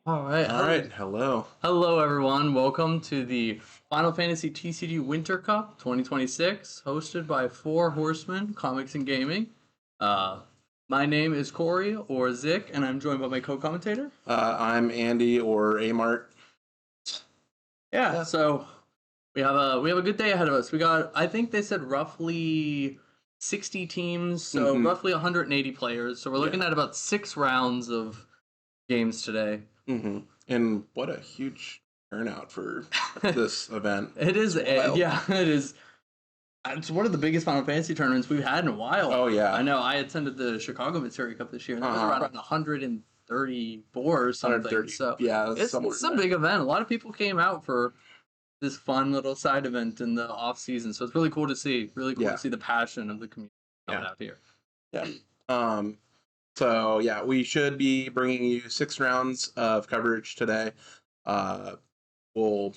All right. All right. Hello. Hello, everyone. Welcome to the Final Fantasy TCG Winter Cup 2026, hosted by Four Horsemen Comics and Gaming. My name is Corey, or Zick, and I'm joined by my co-commentator. I'm Andy, or Amart. Yeah. So we have a good day ahead of us. We got, I think they said roughly 60 teams, so roughly 180 players. So we're looking at about 6 rounds of games today. And what a huge turnout for this event. It is, yeah, it is. It's one of the biggest Final Fantasy tournaments we've had in a while. Oh, yeah. I know. I attended the Chicago Materia Cup this year, and it was around 134 or something. 130. So yeah, it's a big event. A lot of people came out for this fun little side event in the off season. So it's really cool to see. Really cool to see the passion of the community coming out here. Yeah. So yeah, we should be bringing you 6 rounds of coverage today. We'll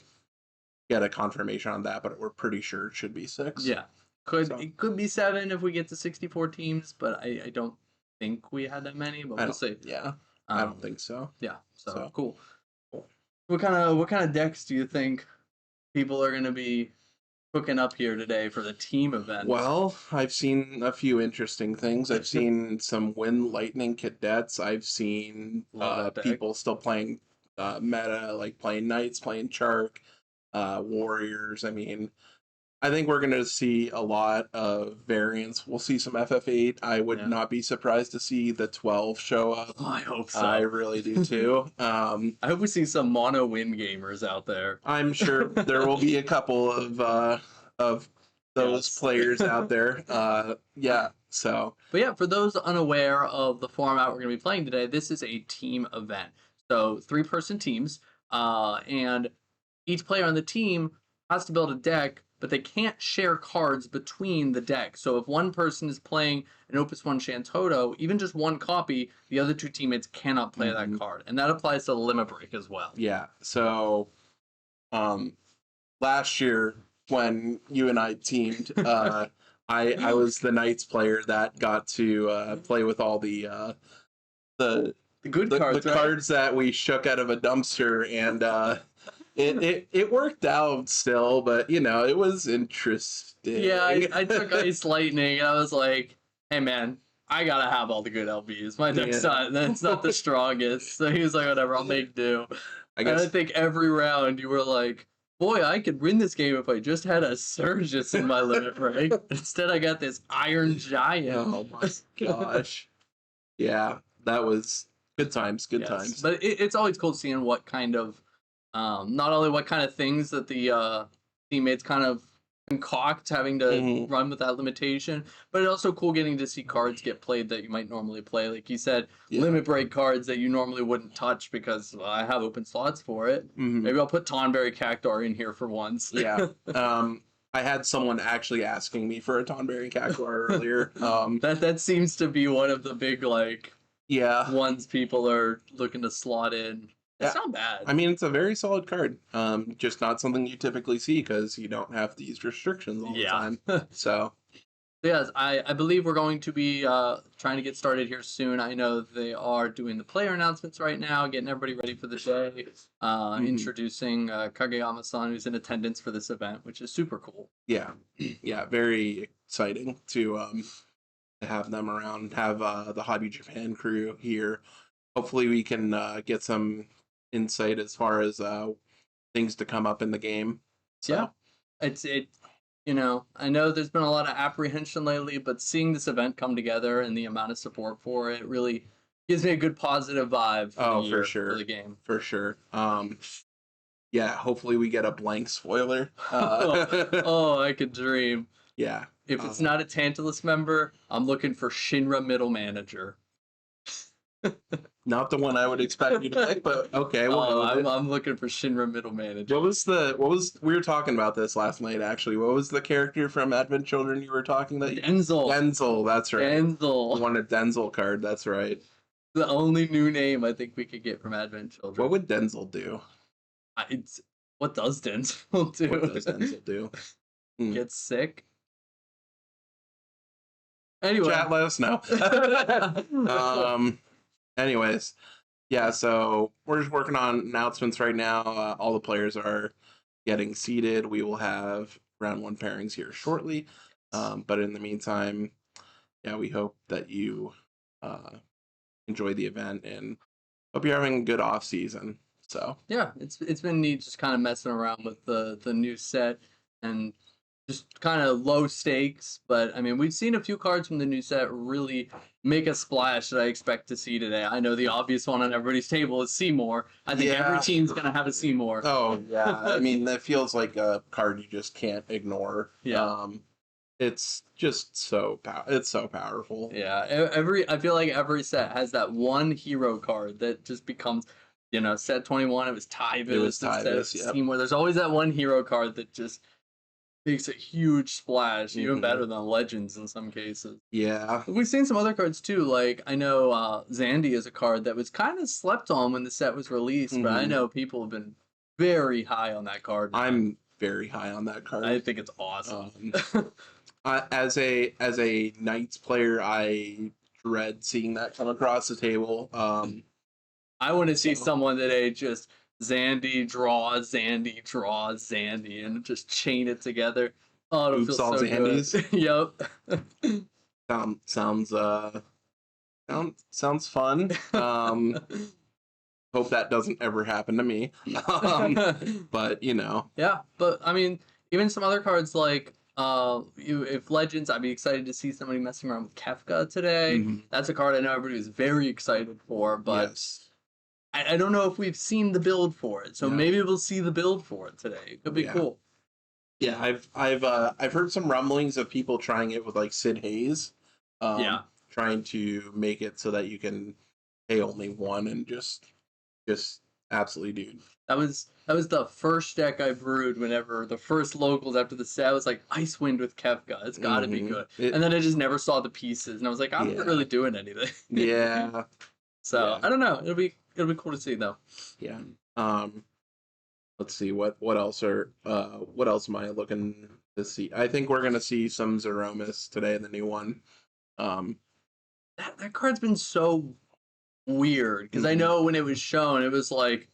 get a confirmation on that, but we're pretty sure it should be 6. Yeah, it could be 7 if we get to 64 teams, but I don't think we had that many. But we'll see. Yeah, I don't think so. Yeah, so cool. What kind of decks do you think people are going to be hooking up here today for the team event? Well, I've seen a few interesting things. I've seen some Wind Lightning Cadets. I've seen people still playing meta, like playing Knights, playing Chark, Warriors. I mean, I think we're going to see a lot of variants. We'll see some FF8. I would not be surprised to see the 12 show up. Oh, I hope so. I really do too. I hope we see some mono win gamers out there. I'm sure there will be a couple of those players out there. Yeah. So. But yeah, for those unaware of the format we're going to be playing today, this is a team event. So 3-person teams, and each player on the team has to build a deck, but they can't share cards between the decks. So if one person is playing an Opus 1 Shantoto, even just one copy, the other 2 teammates cannot play that card. And that applies to the Limit Break as well. Yeah. So last year when you and I teamed, I was the Knights player that got to play with all the good cards, the cards that we shook out of a dumpster, and it worked out still, but it was interesting. Yeah, I took Ice Lightning and I was like, hey man, I gotta have all the good LBs. My deck's not the strongest. So he was like, whatever, I'll make do. And I think every round you were like, boy, I could win this game if I just had a Sergio in my Limit Break. Instead I got this Iron Giant. Oh my gosh. Yeah, that was good times, times. But it's always cool seeing what kind of not only what kind of things that the teammates kind of concoct having to run with that limitation, but it's also cool getting to see cards get played that you might normally play. Like you said, Limit Break cards that you normally wouldn't touch because I have open slots for it. Maybe I'll put Tonberry Cactuar in here for once. Yeah. I had someone actually asking me for a Tonberry Cactuar earlier. That seems to be one of the big ones people are looking to slot in. It's not bad. I mean, it's a very solid card. Just not something you typically see because you don't have these restrictions all the time. So, yes, I believe we're going to be trying to get started here soon. I know they are doing the player announcements right now, getting everybody ready for the day, introducing Kageyama-san, who's in attendance for this event, which is super cool. Yeah, very exciting to have them around, have the Hobby Japan crew here. Hopefully we can get some insight as far as things to come up in the game. So. Yeah, I know there's been a lot of apprehension lately, but seeing this event come together and the amount of support for it really gives me a good positive vibe for the game. For sure. Yeah, hopefully we get a blank spoiler. I could dream. Yeah. If it's not a Tantalus member, I'm looking for Shinra Middle Manager. Not the one I would expect you to pick, but okay. I'm looking for Shinra Middle Manager. We were talking about this last night, actually. What was the character from Advent Children you were talking about? Denzel, that's right. Denzel. You want a Denzel card, that's right. The only new name I think we could get from Advent Children. What would Denzel do? What does Denzel do? What does Denzel do? Get sick? Anyway. Chat, let us know. Anyways, Yeah, so we're just working on announcements right now. All the players are getting seated. We will have round one pairings here shortly. But in the meantime, yeah, we hope that you uh, enjoy the event and hope you're having a good off season. So Yeah, it's been neat just kind of messing around with the new set and just kind of low stakes. But I mean, we've seen a few cards from the new set really make a splash that I expect to see today. I know the obvious one on everybody's table is Seymour. I think every team's gonna have a Seymour. Oh yeah, I mean that feels like a card you just can't ignore. Yeah. It's just it's so powerful. Yeah, I feel like every set has that one hero card that just becomes, set 21, it was Tyvis instead of Seymour. There's always that one hero card that just makes a huge splash, even better than Legends in some cases. Yeah. We've seen some other cards too, like I know Zandy is a card that was kind of slept on when the set was released, but I know people have been very high on that card. I'm very high on that card. I think it's awesome. As a Knights player, I dread seeing that come across the table. I want to see someone today just Zandy draw, and just chain it together. Oh, it'll feel so Zandys. Good. Yep. Sounds fun. Hope that doesn't ever happen to me. But Yeah, but I mean, even some other cards like if Legends, I'd be excited to see somebody messing around with Kefka today. That's a card I know everybody was very excited for, but yes. I don't know if we've seen the build for it. So maybe we'll see the build for it today. It could be cool. Yeah, I've heard some rumblings of people trying it with like Sid Hayes. Trying to make it so that you can pay only one and just absolutely, dude. That was the first deck I brewed whenever the first locals after the set. I was like, Icewind with Kefka. It's got to be good. And then I just never saw the pieces, and I was like, I'm not really doing anything. Yeah. So I don't know. It'll be cool to see though. Yeah. Let's see what else am I looking to see? I think we're gonna see some Zeromus today, the new one. That card's been so weird because I know when it was shown, it was like,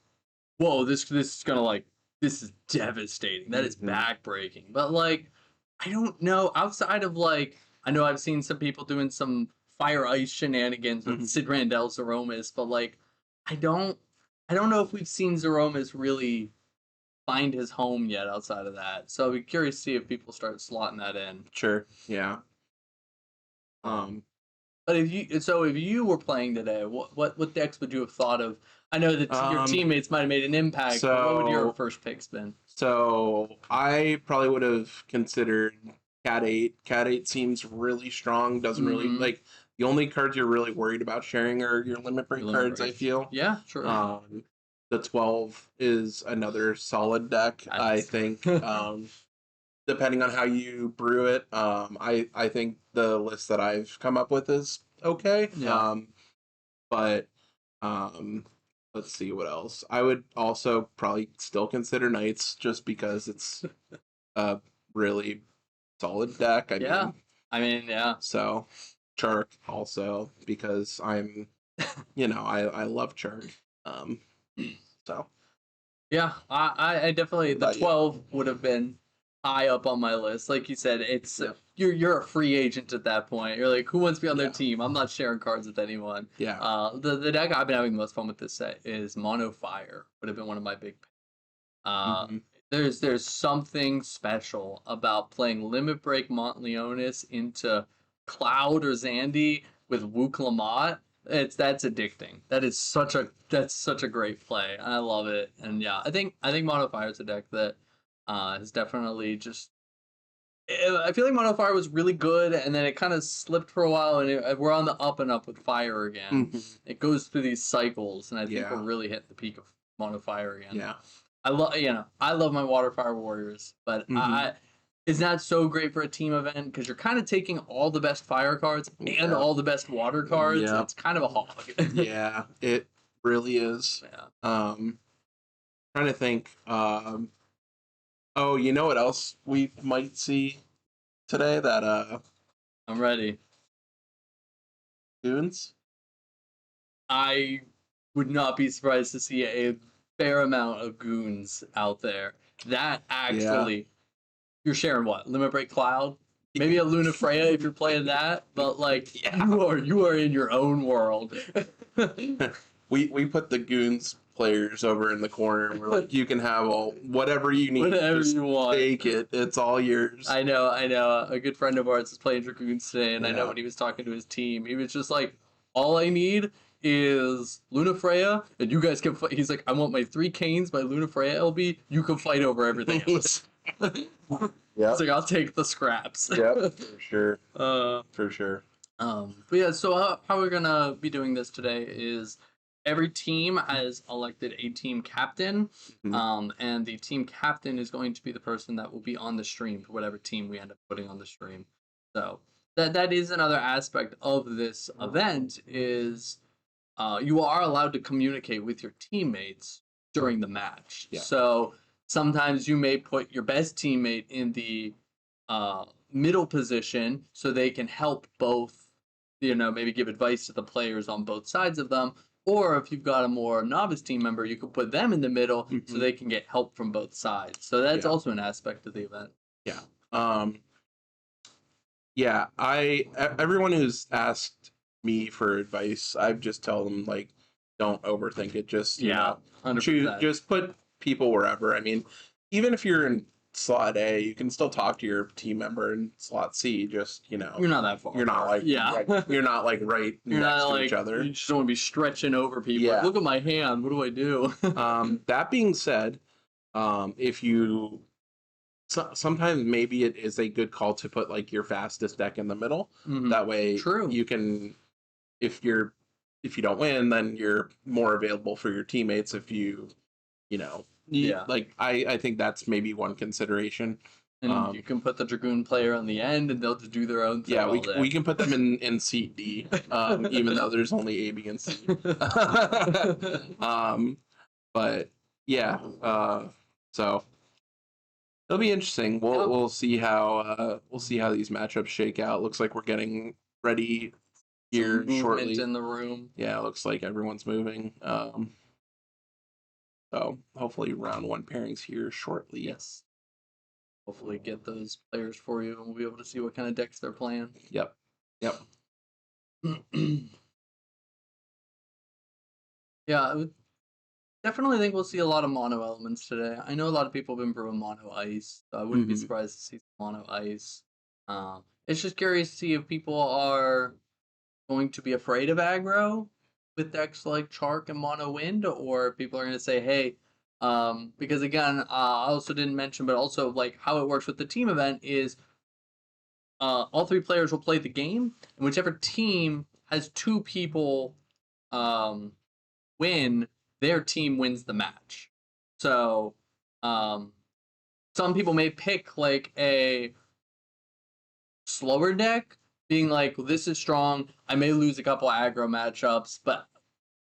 whoa, this is gonna this is devastating. That is backbreaking. But like, I don't know. Outside of I know I've seen some people doing some fire ice shenanigans with Sid Randel's Zeromus, but I don't know if we've seen Zeromus really find his home yet outside of that. So I'd be curious to see if people start slotting that in. Sure. Yeah. But if you were playing today, what decks would you have thought of? I know that your teammates might have made an impact, but what would your first picks been? So I probably would have considered Cat 8. Cat 8 seems really strong. Doesn't really the only cards you're really worried about sharing are your limit break cards, I feel. Yeah, sure. The 12 is another solid deck. I think depending on how you brew it, I think the list that I've come up with is okay. Yeah. But let's see what else. I would also probably still consider Knights just because it's a really solid deck. I mean, yeah. So Chark also because I'm, I love Chark. So yeah, I definitely the 12 would have been high up on my list. Like you said, it's you're a free agent at that point. You're like, who wants to be on their team? I'm not sharing cards with anyone. Yeah. The deck I've been having the most fun with this set is Mono Fire. Would have been one of my big picks. There's something special about playing Limit Break Montleonis into Cloud or Zandy with Wu Klamat. That's addicting. That's such a great play. I love it. And yeah, I think Mono Fire is a deck that is definitely just. I feel like Mono Fire was really good, and then it kind of slipped for a while, and we're on the up and up with Fire again. It goes through these cycles, and I think we're really hitting the peak of Mono Fire again. Yeah, I love my Water Fire Warriors, but it's not so great for a team event because you're kind of taking all the best fire cards and all the best water cards. Yeah. It's kind of a hog. Yeah, it really is. Yeah. Trying to think. Oh, you know what else we might see today? That I'm ready. Goons. I would not be surprised to see a fair amount of goons out there. That actually, you're sharing what? Limit Break Cloud? Maybe a Luna Freya if you're playing that, but like you are in your own world. we put the goons players over in the corner and we're like, you can have whatever you need. Whatever Just you want. take it. It's all yours. I know. A good friend of ours is playing Dragoons today, and I know Yeah. when he was talking to his team, he was just like, all I need is Luna Freya, and you guys can fight. He's like, I want my 3 Canes, my Luna Freya LB. You can fight over everything else. Yeah. It's like, I'll take the scraps. Yep, for sure. For sure. But yeah, so how we're gonna be doing this today is every team has elected a team captain, and the team captain is going to be the person that will be on the stream for whatever team we end up putting on the stream. So that is another aspect of this event is you are allowed to communicate with your teammates during the match. Yeah. So sometimes you may put your best teammate in the middle position so they can help both, maybe give advice to the players on both sides of them. Or if you've got a more novice team member, you could put them in the middle so they can get help from both sides. So that's also an aspect of the event. Yeah. Everyone who's asked me for advice, I've just tell them like, don't overthink it. Just, you know, 100%. just put people wherever. I mean, even if you're in slot A, you can still talk to your team member in slot C. Just, you know, you're not that far. You're not like you're not like right you're next not to like, each other. You just don't want to be stretching over people. Yeah. Like, look at my hand. What do I do? That being said, if you sometimes maybe it is a good call to put like your fastest deck in the middle. That way, you can if you don't win, then you're more available for your teammates. If you know. Like I think that's maybe one consideration. And you can put the Dragoon player on the end, and they'll just do their own thing. Yeah, we can put them in seat D, even though there's only A, B, and C. But yeah, so it'll be interesting. We'll see how these matchups shake out. Looks like we're getting ready here shortly. In the room. Yeah, it looks like everyone's moving. So hopefully round 1 pairings here shortly. Yes. Hopefully get those players for you and we'll be able to see what kind of decks they're playing. Yep. Yeah, I would definitely think we'll see a lot of mono elements today. I know a lot of people have been brewing mono ice, so I wouldn't be surprised to see some mono ice. It's just curious to see if people are going to be afraid of aggro with decks like Chark and Mono Wind, or people are going to say, hey, because again, I also didn't mention, but also like how it works with the team event is all 3 players will play the game, and whichever team has 2 people win, their team wins the match. So some people may pick like a slower deck, being like, well, this is strong. I may lose a couple aggro matchups, but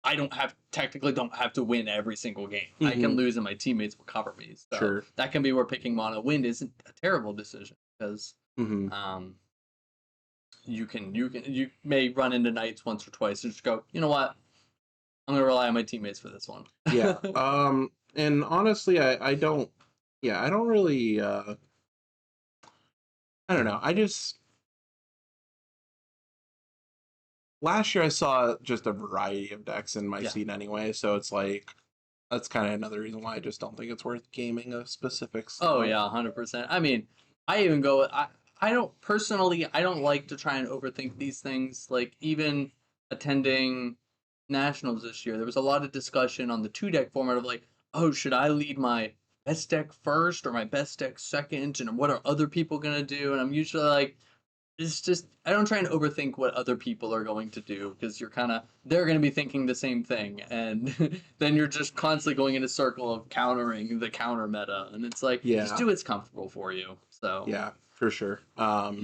I technically don't have to win every single game. I can lose and my teammates will cover me. So that can be where picking Mono Wind isn't a terrible decision because you may run into Knights once or twice and just go, you know what? I'm gonna rely on my teammates for this one. Yeah. And honestly, I don't really I don't know. Last year I saw just a variety of decks in my seat anyway, so it's like that's kind of another reason why I just don't think it's worth gaming a specific slot. Oh yeah, 100%. I mean, I even go I don't personally, I don't like to try and overthink these things. Like even attending nationals this year, there was a lot of discussion on the 2-deck format of like, oh, should I lead my best deck first or my best deck second, and what are other people gonna do? And I'm usually like, it's just, I don't try and overthink what other people are going to do because they're going to be thinking the same thing. And then you're just constantly going in a circle of countering the counter meta. And it's like, just do what's comfortable for you. So, yeah, for sure. So,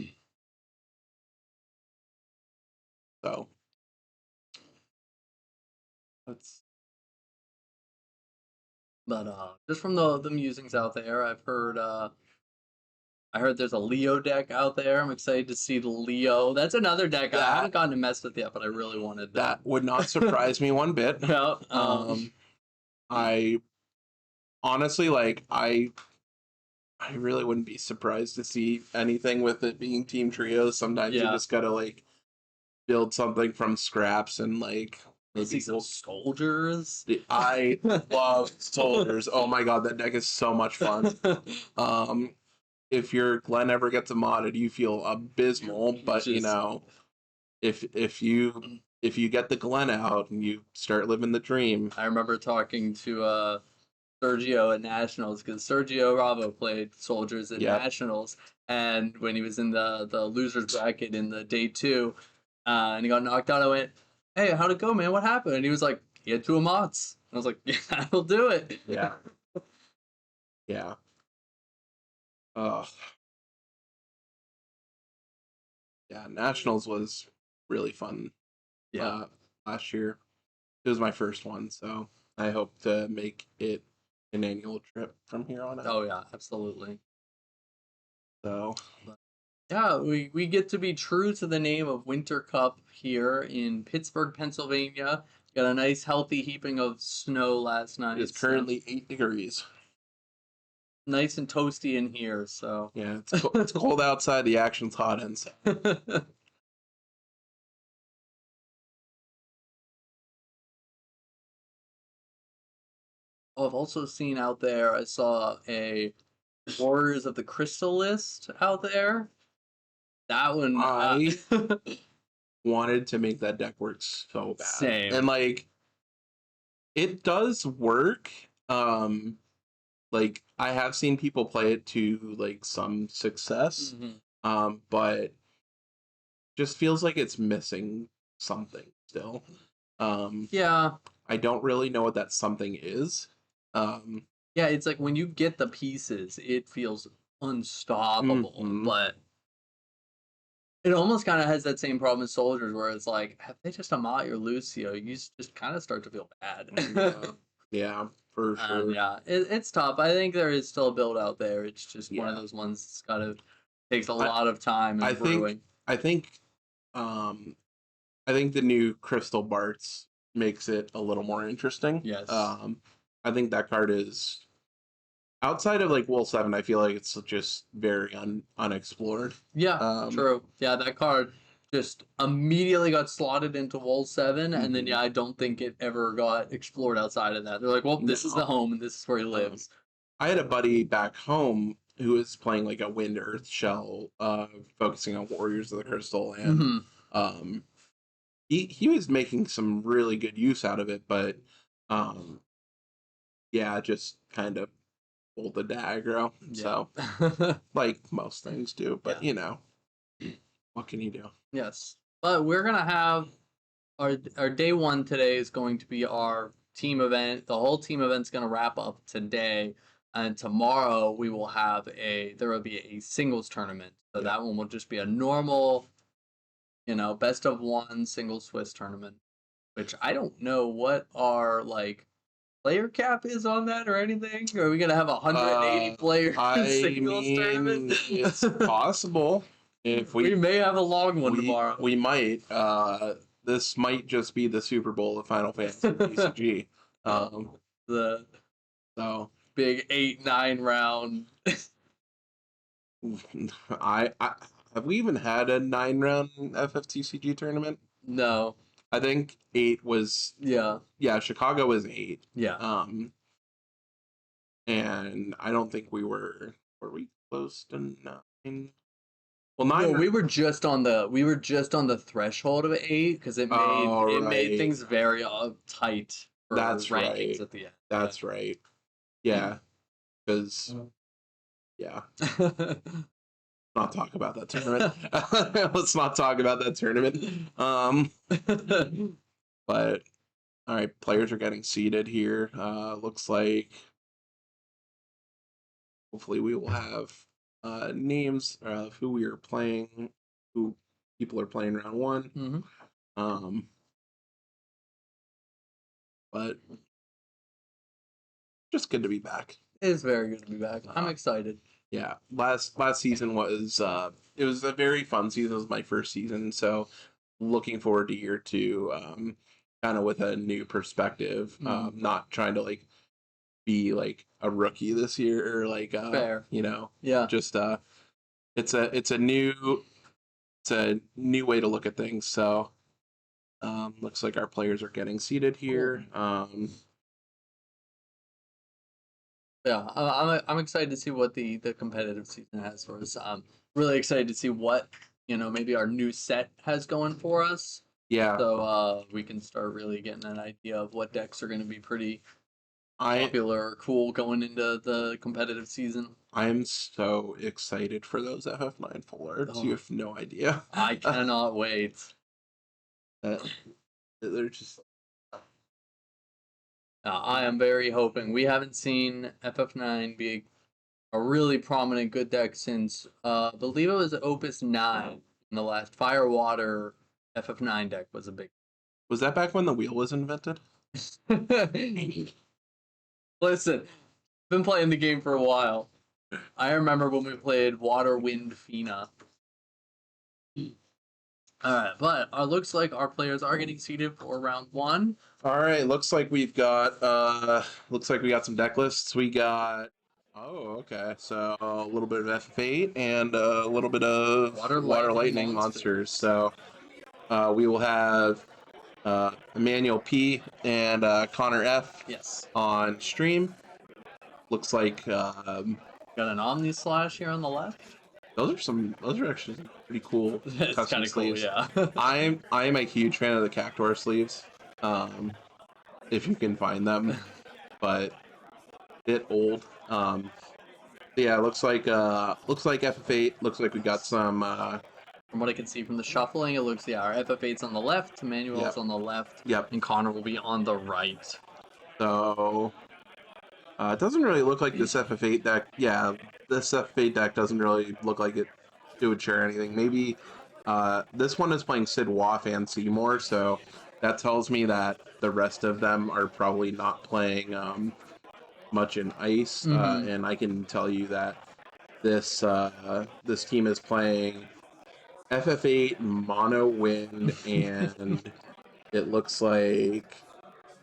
but just from the musings out there, I've heard I heard there's a Leo deck out there. I'm excited to see the Leo. That's another deck I haven't gotten to mess with yet, but I really wanted that. Would not surprise me one bit. No, I honestly I really wouldn't be surprised to see anything with it being team trios. Sometimes you just gotta like build something from scraps and like maybe some soldiers. I love soldiers. Oh my god, that deck is so much fun. If your Glen ever gets modded, you feel abysmal, but you know, if you get the Glen out and you start living the dream. I remember talking to Sergio at Nationals, because Sergio Bravo played soldiers at Nationals, and when he was in the losers bracket in the day 2, and he got knocked out, I went, "Hey, how'd it go, man? What happened?" And he was like, "He had 2 mods." I was like, "Yeah, I'll do it." Yeah. Yeah. Yeah, Nationals was really fun. Last year. It was my first one, so I hope to make it an annual trip from here on out. Oh yeah, absolutely. So yeah, we get to be true to the name of Winter Cup here in Pittsburgh, Pennsylvania. Got a nice healthy heaping of snow last night. It's currently 8 degrees. Nice and toasty in here, so. Yeah, it's cold outside, the action's hot inside. Oh, I've also seen out there, I saw a Warriors of the Crystal list out there. That one. I wanted to make that deck work so bad. Same. And like, it does work. Like, I have seen people play it to like some success. But just feels like it's missing something still. Yeah. I don't really know what that something is. Yeah, it's like when you get the pieces, it feels unstoppable. But it almost kind of has that same problem as soldiers, where it's like, have they just Amat or Lucio? You just kind of start to feel bad. Yeah, for sure. Yeah, it's tough. I think there is still a build out there. It's just one of those ones that's gotta takes a lot of time and brewing. I think the new Crystal Barts makes it a little more interesting. Yes. I think that card is outside of like Wool 7, I feel like it's just very unexplored. Yeah, true. Yeah, that card just immediately got slotted into Wool 7, and then I don't think it ever got explored outside of that. They're like, well, this is the home and this is where he lives. I had a buddy back home who was playing like a Wind Earth shell, focusing on Warriors of the Crystal, and he was making some really good use out of it, but just kind of pulled the dagger. So like most things do, but you know, what can you do? Yes, but we're gonna have our day 1 today is going to be our team event. The whole team event's gonna wrap up today, and tomorrow we will have there will be a singles tournament. So that one will just be a normal, best of 1 single Swiss tournament, which I don't know what our like player cap is on that or anything. Are we gonna have 180 players singles tournament? It's possible. If we may have a long one tomorrow. We might. This might just be the Super Bowl of Final Fantasy TCG. The big 8-9 round. I have we even had a 9-round FFTCG tournament? No. I think 8 was Chicago was 8. Yeah. And I don't think were we close to 9? Well, 9. No, we were just on the threshold of 8 because it made things very tight for rankings at the end. That's right. Yeah. Because not talk about that tournament. Let's not talk about that tournament. But all right, players are getting seated here. Looks like hopefully we will have names of who we are playing, who people are playing round 1. But just good to be back. It is very good to be back. I'm excited. Yeah, last season was it was a very fun season. It was my first season, so looking forward to year two, kind of with a new perspective. Not trying to like be like a rookie this year or like Fair. Yeah. just it's a new way to look at things. So looks like our players are getting seated here. Yeah, I'm excited to see what the competitive season has for us. Really excited to see what maybe our new set has going for us. Yeah, So we can start really getting an idea of what decks are going to be pretty I popular or cool going into the competitive season. I'm so excited for those FF9 full arts. You Oh, have no idea. I cannot wait. They're just I am very hoping. We haven't seen FF9 be a really prominent good deck since I believe it was Opus 9 in the last Firewater FF9 deck was a big. Was that back when the wheel was invented? Listen, been playing the game for a while. I remember when we played Water Wind Fina. Alright, but it looks like our players are getting seated for round one. All right, looks like we got some deck lists. We got okay. So a little bit of FF8 and a little bit of Water Lightning monsters. So we will have Emmanuel P and Connor F Yes. on stream. Looks like Got an Omni Slash here on the left. those are actually pretty cool It's custom kind of cool, sleeves. yeah. I'm a huge fan of the Cactuar sleeves. If you can find them, but bit old. Yeah, looks like FF8. Looks like we got some. From what I can see from the shuffling, it looks our FF8's on the left, Emmanuel's on the left, Yep. and Connor will be on the right. So it doesn't really look like this FF8 deck. Yeah, this FF8 deck doesn't really look like it would share anything. Maybe this one is playing Sid Waff and Seymour, so that tells me that the rest of them are probably not playing much in ice. And I can tell you that this team is playing FF8 mono wind and it looks like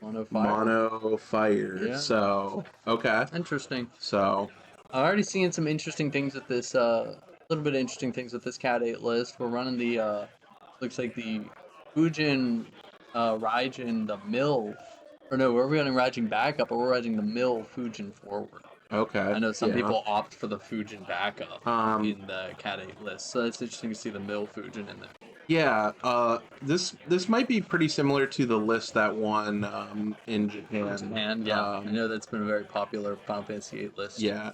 mono fire. Yeah. So okay, Interesting. so I've already seen some interesting things with this. Little bit of interesting things with this Cat 8 list. We're running the looks like the Fujin, Raijin, the Mill. Or no, we're running Raijin backup, but we're running the Mill Fujin forward. okay. I know some people opt for the Fujin backup in the Cat 8 list, so it's interesting to see the Mill Fujin in there. Yeah, this might be pretty similar to the list that won in Japan. Yeah, I know that's been a very popular Final Fantasy 8 list. Yeah,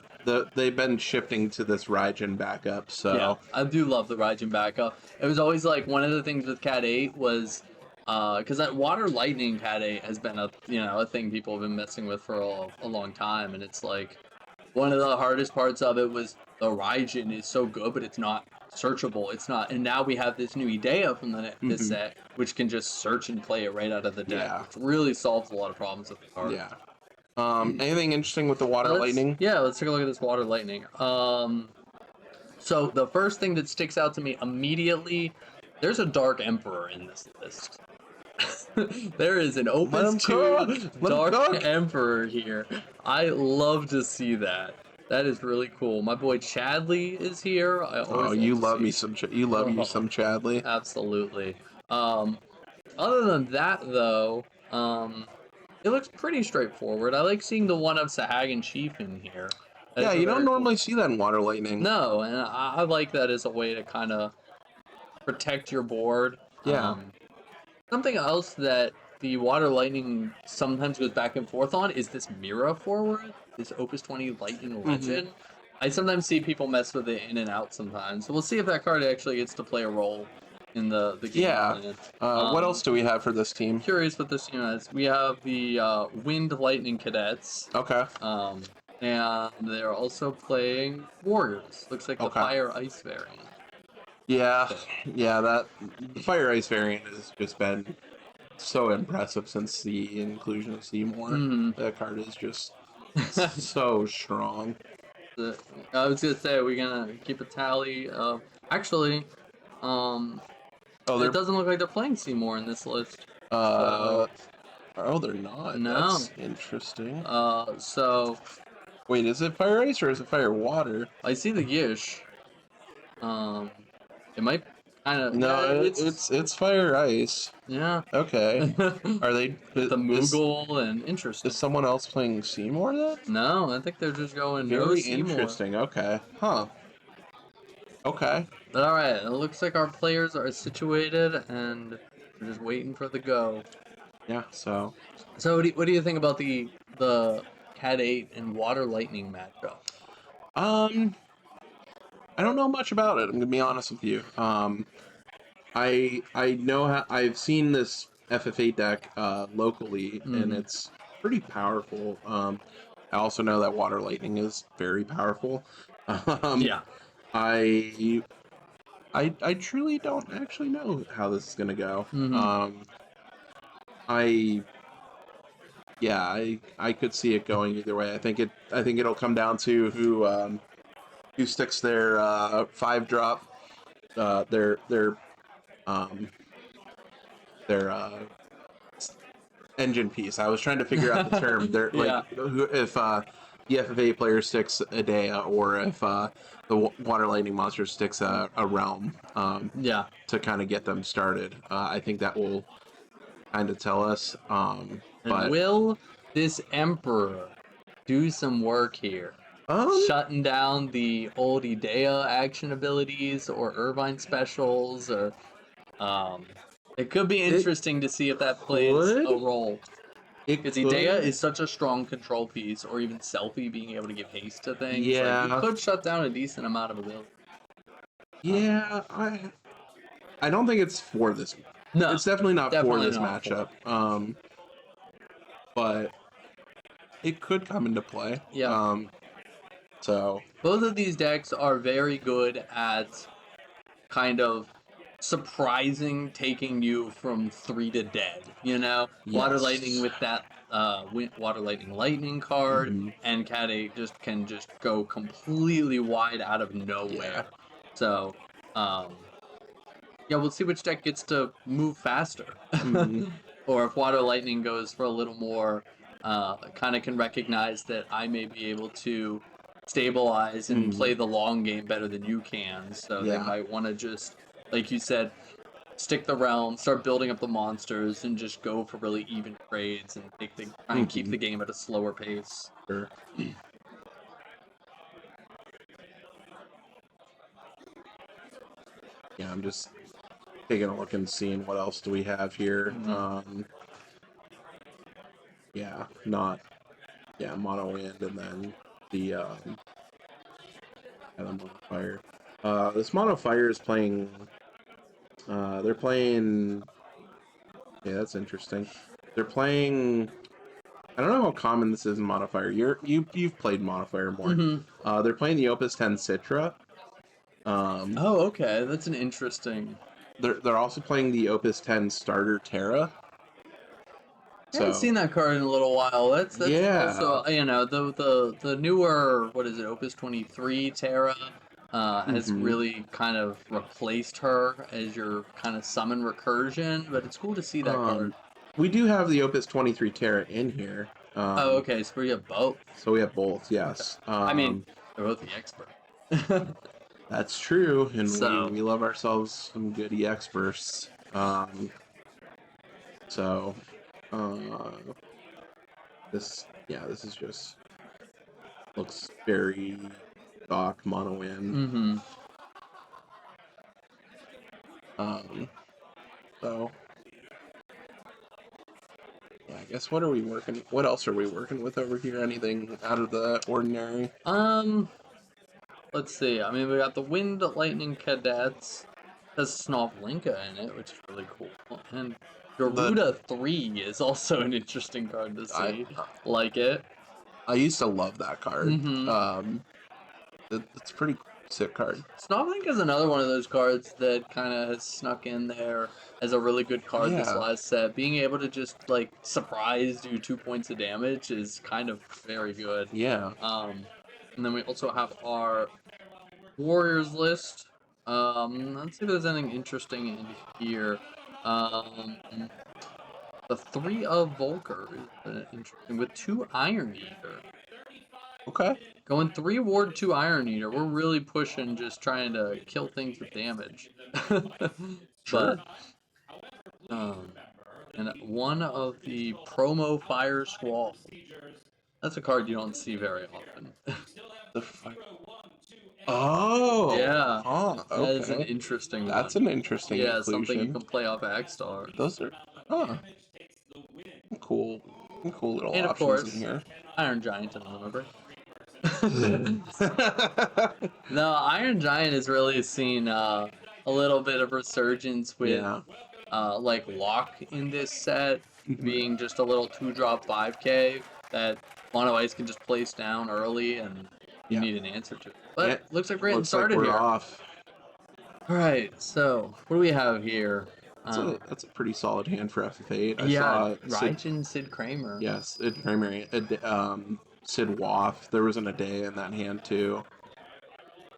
they've been shifting to this Raijin backup, so yeah, I do love the Raijin backup. It was always like one of the things with Cat 8 was because that Water Lightning Cat 8 has been a thing people have been messing with for a long time, and it's like one of the hardest parts of it was the Raijin is so good, but it's not searchable. It's not, and now we have this new idea from this set, which can just search and play it right out of the deck, which really solves a lot of problems with the card. Yeah. Anything interesting with the Water Lightning? Yeah, let's take a look at this Water Lightning. So the first thing that sticks out to me immediately, there's a Dark Emperor in this list. There is an Opus 2 Dark Emperor here. I love to see that. That is really cool. My boy Chadley is here. You love some Chadley. Absolutely. Other than that, though, it looks pretty straightforward. I like seeing the one of Sahagin Chief in here. Yeah, you don't normally see that in Water Lightning. No, and I like that as a way to kind of protect your board. Yeah. Something else that the Water Lightning sometimes goes back and forth on is this Mira forward, this Opus 20 Lightning Legend. I sometimes see people mess with it in and out sometimes. So we'll see if that card actually gets to play a role in the game. Yeah. What else do we have for this team? Curious what this team has. We have the Wind Lightning Cadets. Okay. And they're also playing Warriors. Looks like the Fire Ice variant. Yeah, that the Fire Ice variant has just been so impressive since the inclusion of Seymour. That card is just so strong. I was gonna say, we're gonna keep a tally of. Actually, it doesn't look like they're playing Seymour in this list. Oh, they're not. No. That's interesting. So Wait, is it fire ice or is it fire water? I see the Gish. It might kind of. No, Yeah, it's fire ice. Yeah. Okay. Are they The Moogle and interesting. Is someone else playing Seymour then? No, I think they're just going Very no Seymour. interesting. Okay. Huh. Okay. But all right, it looks like our players are situated, and we're just waiting for the go. Yeah. So. So what do you think about the Cat 8 and Water Lightning matchup? I don't know much about it. I'm gonna be honest with you. I know I've seen this FF8 deck locally, and it's pretty powerful. I also know that Water Lightning is very powerful. Yeah. I truly don't actually know how this is gonna go. I could see it going either way. I think it'll come down to who sticks their 5-drop, their engine piece. I was trying to figure out the term. They're like if the FFA player sticks a Dea, or if the Water Lightning monster sticks a realm. To kind of get them started. I think that will kind of tell us. But will this Emperor do some work here? Shutting down the old Idea action abilities or Irvine specials, or it could be interesting to see if that plays a role. Because Idea is such a strong control piece, or even Selfie being able to give haste to things. Yeah. Like, you could shut down a decent amount of ability. Yeah, I don't think it's for this. No, it's definitely not for this matchup. But it could come into play. Yeah. So both of these decks are very good at kind of surprising, taking you from 3 to dead. You know, yes. Water Lightning with that Water Lightning card, and Cat 8 can go completely wide out of nowhere. Yeah. So, we'll see which deck gets to move faster, or if Water Lightning goes for a little more, kind of can recognize that I may be able to stabilize and play the long game better than you can. So they might want to just, like you said, stick the realm, start building up the monsters, and just go for really even trades and try and keep the game at a slower pace. Sure. Yeah, I'm just taking a look and seeing what else do we have here. Mono Wind, and then the Mono Fire. This Mono Fire is playing. They're playing. Yeah, that's interesting. They're playing. I don't know how common this is in Mono Fire. You've played Mono Fire more. They're playing the Opus 10 Citra. Okay, that's an interesting. They're also playing the Opus 10 Starter Terra. I haven't seen that card in a little while. That's also, the newer, what is it, Opus 23 Terra has really kind of replaced her as your kind of summon recursion, but it's cool to see that card. We do have the Opus 23 Terra in here. Okay, so we have both. So we have both, yes. I mean, they're both the expert. That's true, and we love ourselves some good experts. This is just looks very stock mono in. I guess what else are we working with over here? Anything out of the ordinary? Let's see. I mean, we got the Wind Lightning Cadets. Has Snovlinka in it, which is really cool. And Garuda 3 is also an interesting card to see. Like it. I used to love that card. It's a pretty sick card. Snovlinka is another one of those cards that kind of has snuck in there as a really good card this last set. Being able to just, surprise do 2 points of damage is kind of very good. Yeah. And then we also have our Warriors list. Let's see if there's anything interesting in here. Um, the 3 of Volker is interesting with 2 Iron Eater. Okay. Going 3 Ward, 2 Iron Eater. We're really pushing, just trying to kill things with damage. Sure. But, and 1 of the promo Fire Squall. That's a card you don't see very often. The Oh. Yeah. Huh. That is an Okay. interesting That's one. an interesting Yeah, something you inclusion. can play off of X-Star. Those are cool. Cool little And of options course, in here. Iron Giant in the number. No, Iron Giant has really seen a little bit of resurgence with Yeah. like Lock in this set Mhm. being just a little 2-drop 5k that Mono Ice can just place down early and you Yeah. need an answer to. But Yeah, looks like we're getting looks like started we're here. off. All right, so what do we have here? That's a pretty solid hand for FF8. I Yeah, saw Raijin, Sid Kramer. Yes, Sid Kramer, Sid Waff. There was an a day in that hand too.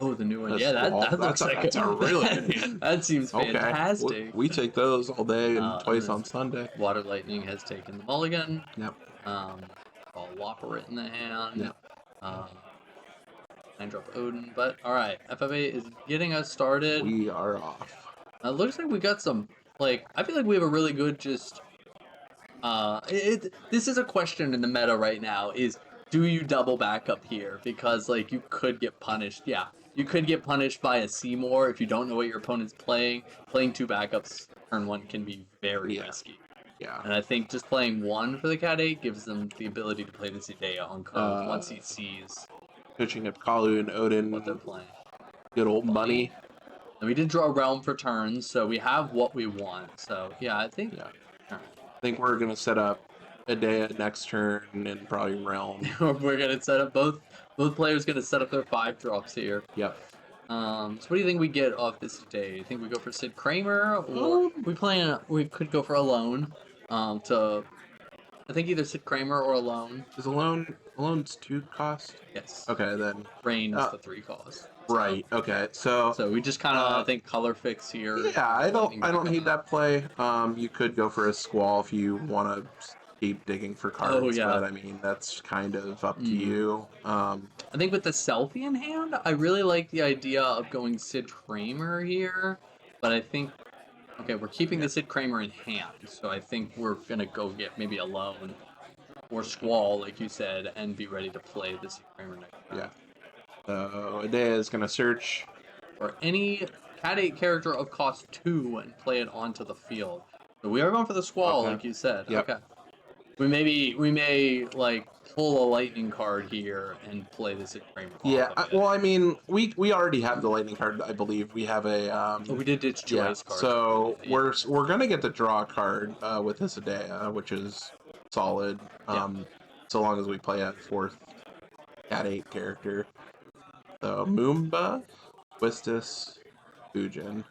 Oh, the new one. That's Yeah, that looks like that's a really good hand. that seems Okay, fantastic. we take those all day and twice then on Sunday. Water Lightning has taken the mulligan. Yep. All Whopper in the hand. Yep. 9-drop Odin. But all right, FF8 is getting us started. We are off. It looks like we got some. Like, I feel like we have a really good just. This is a question in the meta right now. Is do you double back up here because like you could get punished? Yeah, you could get punished by a Seymour if you don't know what your opponent's playing. Playing 2 backups turn 1 can be very risky. Yeah. And I think just playing 1 for the Cat 8 gives them the ability to play this Idea on curve once he sees pitching up Kalu and Odin. what they're playing. Good old money. And we did draw Realm for turns, so we have what we want. So yeah, I think. Yeah. I think we're gonna set up Idea next turn and probably Realm. We're gonna set up both players gonna set up their 5 drops here. Yep. So what do you think we get off this day? You think we go for Sid Kramer, or we could go for Alone? I think either Sid Kramer or Alone. Is Alone's 2 cost? Yes. Okay, then Rain is the 3 cost. Right. Okay. So we just kind of think color fix here. Yeah, I don't hate that play. You could go for a Squall if you want to keep digging for cards. Oh, yeah. But I mean that's kind of up to you. I think with the selfie in hand, I really like the idea of going Sid Kramer here, but I think we're keeping the Sid Kramer in hand, so I think we're gonna go get maybe Alone or Squall, like you said, and be ready to play the Sid Kramer next round. Yeah. So Idea is gonna search or any Cat 8 character of cost 2 and play it onto the field. So we are going for the Squall, like you said. Yep. Okay. We may like pull a lightning card here and play this at Kramer. Yeah. Well, I mean, we already have the lightning card. I believe we have a. we did ditch Joy's card. So we're gonna get the draw card with this Idea, which is solid. So long as we play a 4th Cat 8 character. So Moomba, Twistus, Fujin.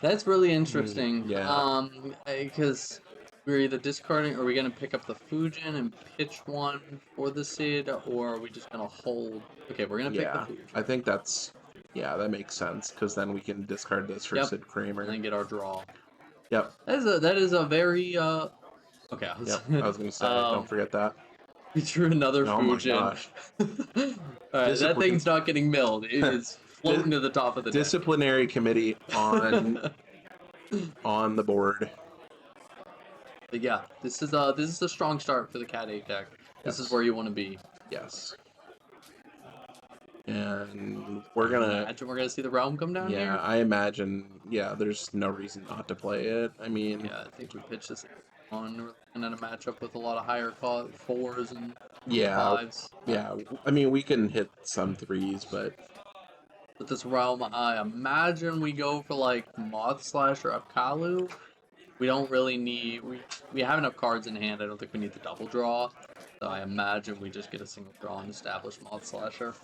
That's really interesting. Yeah. Because we're either discarding, or are we gonna pick up the Fujin and pitch 1 for the Sid, or are we just gonna hold? Okay, we're gonna pick the Fujin. I think that makes sense because then we can discard this for Sid Kramer and then get our draw. Yep. That is a very Okay. I was gonna say, don't forget that. We drew another Fujin. Oh my gosh. Alright, that thing's not getting milled. It is floating to the top of the disciplinary committee on on the board. But yeah, this is a strong start for the Cat 8 deck. This is where you want to be. Yes. And we're gonna see the Realm come down here. Yeah, I imagine. Yeah, there's no reason not to play it. I mean, yeah, I think we pitched this on. We're looking at a matchup with a lot of higher cost 4s and 5s. Yeah, I mean we can hit some 3s, but with this Realm, I imagine we go for like Moth Slasher or Akalu. We don't really need. We have enough cards in hand. I don't think we need the double draw. So I imagine we just get a single draw and establish Moth Slasher.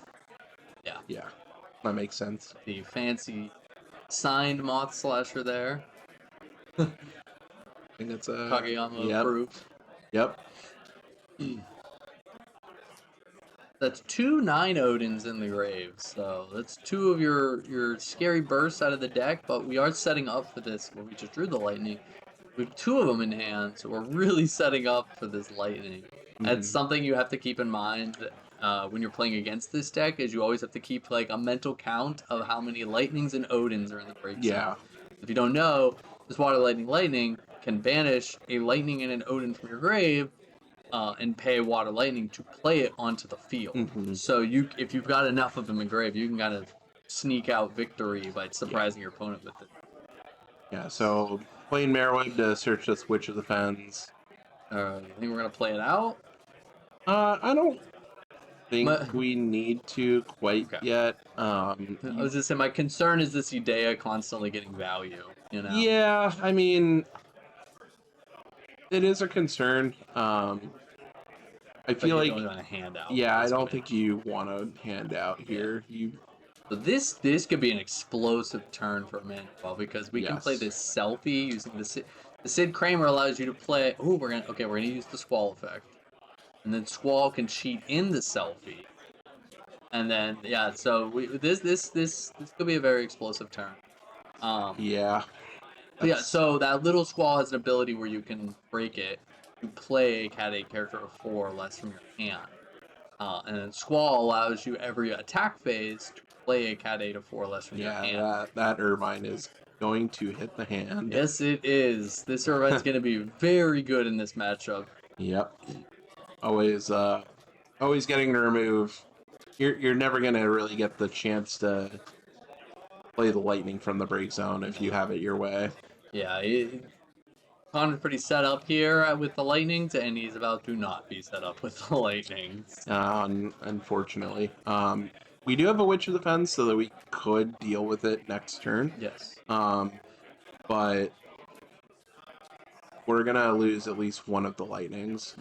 Yeah. Yeah, that makes sense. The fancy signed Moth Slasher there. I think it's a Kageyama proof. Yep. That's 2 9 Odins in the grave, so that's 2 of your scary bursts out of the deck, but we are setting up for this. Well, we just drew the lightning. We have 2 of them in hand, so we're really setting up for this lightning. That's something you have to keep in mind when you're playing against this deck, is you always have to keep like a mental count of how many lightnings and Odins are in the break zone. If you don't know, this Water Lightning can banish a lightning and an Odin from your grave, and pay Water Lightning to play it onto the field. So if you've got enough of them in grave, you can kind of sneak out victory by surprising your opponent with it. Yeah, so playing Merriwig to search this Witch of the Fens. You think we're gonna play it out? I don't think we need to quite yet. I was just saying, my concern is this Udea constantly getting value. You know? Yeah, I mean, it is a concern. I feel like, don't want to hand out. Yeah, I don't think you want to hand out here. So this could be an explosive turn for Emmanuel, because we can play this selfie using the Sid. The Sid Kramer allows you to play. Oh, we're gonna use the Squall effect, and then Squall can cheat in the selfie, and then so this could be a very explosive turn. So that little Squall has an ability where you can break it to play a Cat 8 character of 4 or less from your hand. And then Squall allows you every attack phase to play a Cat 8 of 4 or less from your hand. Yeah, that Irvine is going to hit the hand. Yes, it is. This Irvine's going to be very good in this matchup. Yep. Always getting to remove. You're never going to really get the chance to play the lightning from the break zone if you have it your way. Yeah, Connor's pretty set up here with the lightnings, and he's about to not be set up with the lightnings. Unfortunately. We do have a Witch of the Fens, so that we could deal with it next turn. Yes. But we're going to lose at least one of the lightnings.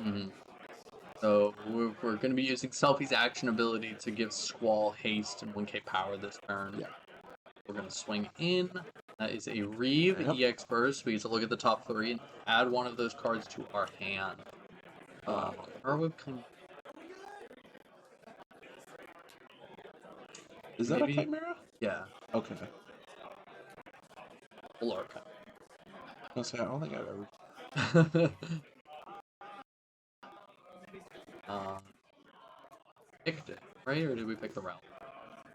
So we're going to be using Selfie's action ability to give Squall haste and 1k power this turn. Yeah. We're going to swing in. That is a Reeve EX burst. We get to look at the top 3 and add one of those cards to our hand. Is that a Chimera? Yeah. Okay. Full Archive. I don't think I've ever... Picked it, right? Or did we pick the route?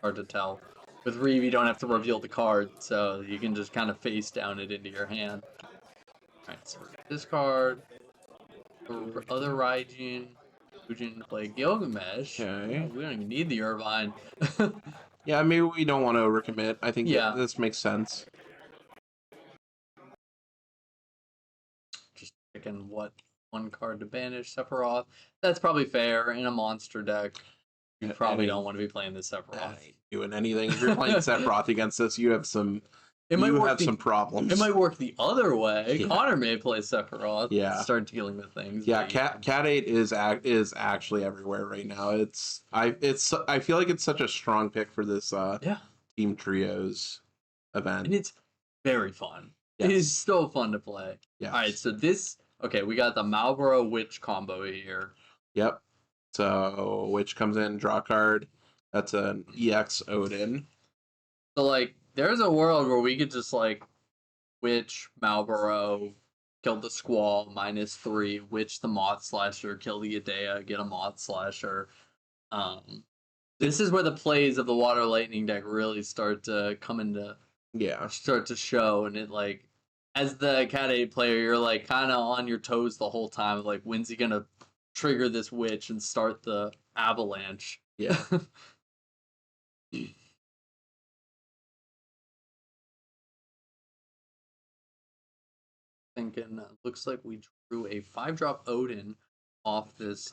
Hard to tell. With Reeve, you don't have to reveal the card, so you can just kind of face down it into your hand. Alright, so this card. Other Raijin. Fujin to play Gilgamesh. Okay. We don't even need the Irvine. Yeah, maybe we don't want to overcommit. I think this makes sense. Just picking what one card to banish, Sephiroth. That's probably fair in a monster deck. You probably don't want to be playing this Sephiroth. Doing anything. If you're playing Sephiroth against us, you have some. Some problems. It might work the other way. Connor may play Sephiroth. Yeah. Start dealing with things. Yeah, Cat 8 is actually everywhere right now. I feel like it's such a strong pick for this Team Trios event. And it's very fun. Yes. It is so fun to play. Yes. All right, so we got the Marlboro Witch combo here. Yep. So Witch comes in, draw a card. That's an EX Odin. So there's a world where we could just Witch, Marlboro, kill the Squall, -3, Witch the Moth Slasher, kill the Udea, get a Moth Slasher. This is where the plays of the Water Lightning deck really start to come into start to show, and it as the Cat 8 player, you're kind of on your toes the whole time. When's he gonna trigger this Witch and start the avalanche? Yeah. Thinking, looks like we drew a 5-drop Odin off this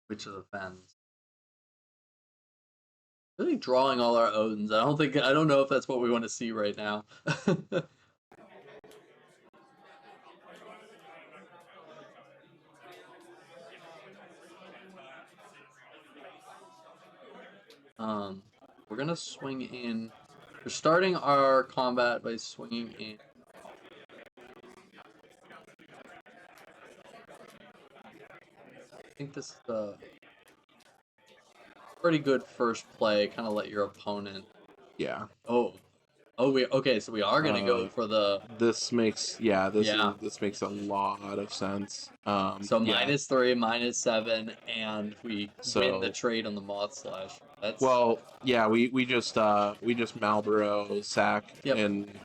Witch of the Fens. Really drawing all our Odins. I don't know if that's what we want to see right now. We're gonna swing in. We're starting our combat by swinging in. I think this is the pretty good first play. Kind of let your opponent. Yeah. Okay. So we are gonna go for the. This makes this makes a lot of sense. So -3, -7, and we win the So trade on the Moth Slash. That's we just Malboro sack Yep. and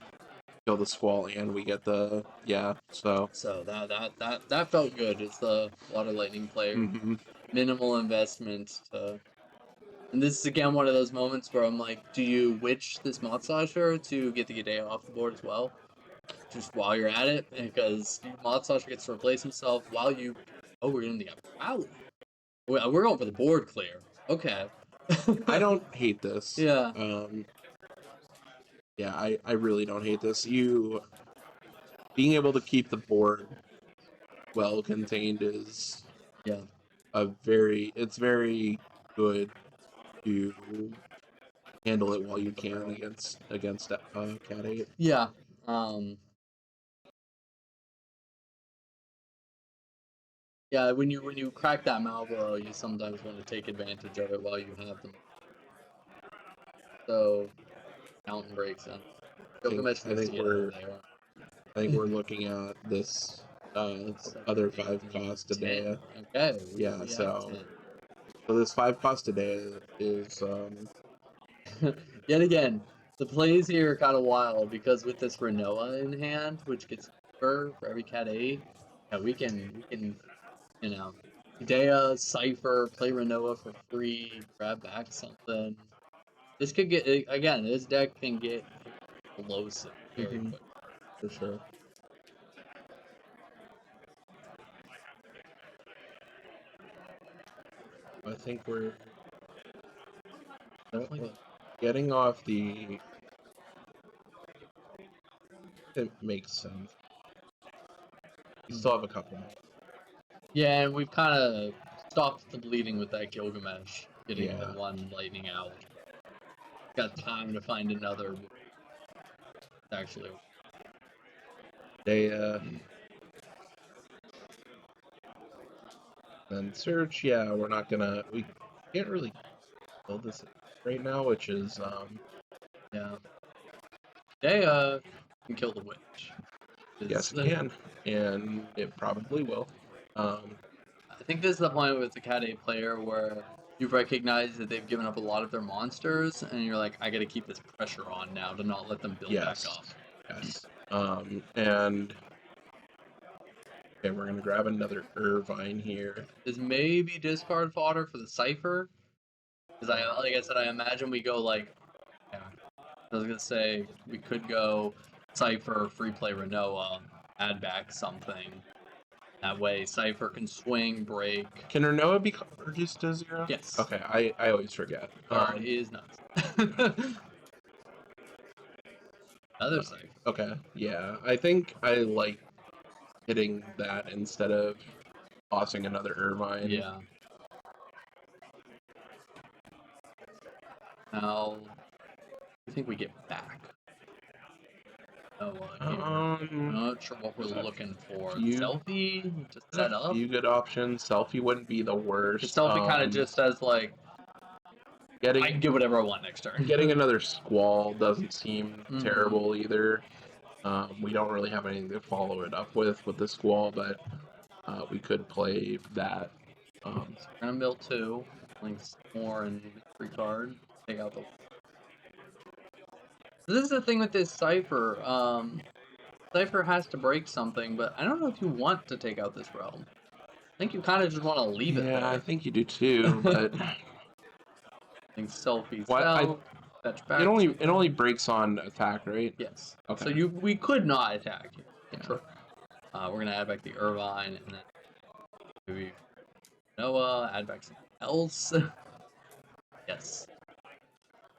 kill the Squall, and we get the So that felt good. It's the Water Lightning player. mhm. Minimal investment to. And this is again one of those moments where I'm like, do you witch this Moth Slasher to get the Gidea off the board as well? Just while you're at it, because Moth Slasher gets to replace himself while you. Oh, we're in the Alley. We're going for the board clear. Okay. I don't hate this. Yeah. I really don't hate this. You being able to keep the board well contained is it's very good to handle it while you can against Cat 8. Yeah. Yeah, when you crack that Malboro, you sometimes want to take advantage of it while you have them. So, Mountain breaks in. I think we're looking at this other 5 cost today. Okay. Yeah, so this 5 cost today is yet again, the plays here are kind of wild because with this Renoa in hand, which gets for every Cat 8, we can Dea, Cypher, play Renoa for free, grab back something. This could get again. This deck can get explosive very quick. For sure. I think we're getting off the. It makes sense. We still have a couple more. Yeah, and we've kind of stopped the bleeding with that Gilgamesh getting the one lightning out. Got time to find another. Actually, then search. Yeah, we can't really build this right now, which is Dea can kill the witch. Yes, it can, and it probably will. I think this is the point with the Cat 8 player where you recognize that they've given up a lot of their monsters, and you're like, I gotta keep this pressure on now to not let them build back up. Yes. And okay, we're gonna grab another Irvine here. Is maybe discard fodder for the Cypher? Because like I said, I imagine we go like, I was gonna say we could go Cypher, free play Renoa, add back something. That way, Cypher can swing, break. Can Renoa be reduced to 0? Yes. Okay, I always forget. He is nuts. Another Cypher. Okay, yeah. I think I like hitting that instead of tossing another Irvine. Yeah. Now, I think we get back. Not sure what we're looking for. Selfie? Just set up? A few good options. Selfie wouldn't be the worst. Selfie kind of just says, like, I can get whatever I want next turn. Getting another Squall doesn't seem terrible either. We don't really have anything to follow it up with the Squall, but we could play that. So we're going to mill 2. Links more and free card. Take out the... So this is the thing with this Cypher. Cypher has to break something, but I don't know if you want to take out this realm. I think you kind of just want to leave it there. Yeah, I think you do too, but... I think Selfie fetch back. It only breaks on attack, right? Yes. Okay. So we could not attack. Yeah. Sure. We're going to add back the Irvine, and then maybe Noah, add back something else. Yes.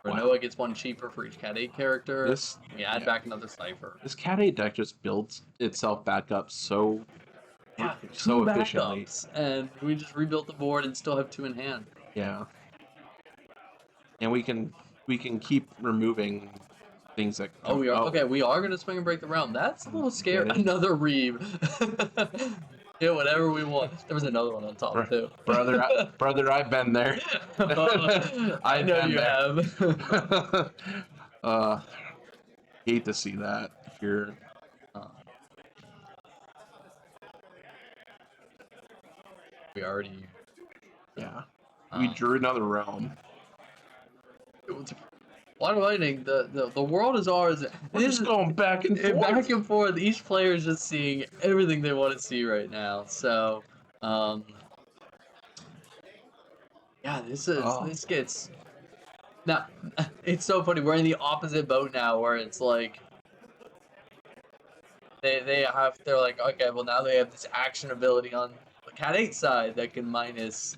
Renoa gets one cheaper for each Cat 8 character. We add back another Cypher. This Cat 8 deck just builds itself back up so efficiently. And we just rebuilt the board and still have 2 in hand. Yeah. And we can keep removing things that come, we are going to swing and break the realm. That's a little scary. Another Reeve. get whatever we want. There was another one on top too. Brother, I've been there. I know you have. Hate to see that here. We already. Yeah. We drew another realm. Water Lightning, the world is ours. We're just going back and forth. Back and forth. Each player is just seeing everything they want to see right now. So, yeah, this gets. Now, it's so funny. We're in the opposite boat now, where it's like they're like, okay, well now they have this action ability on the Cat 8 side that can minus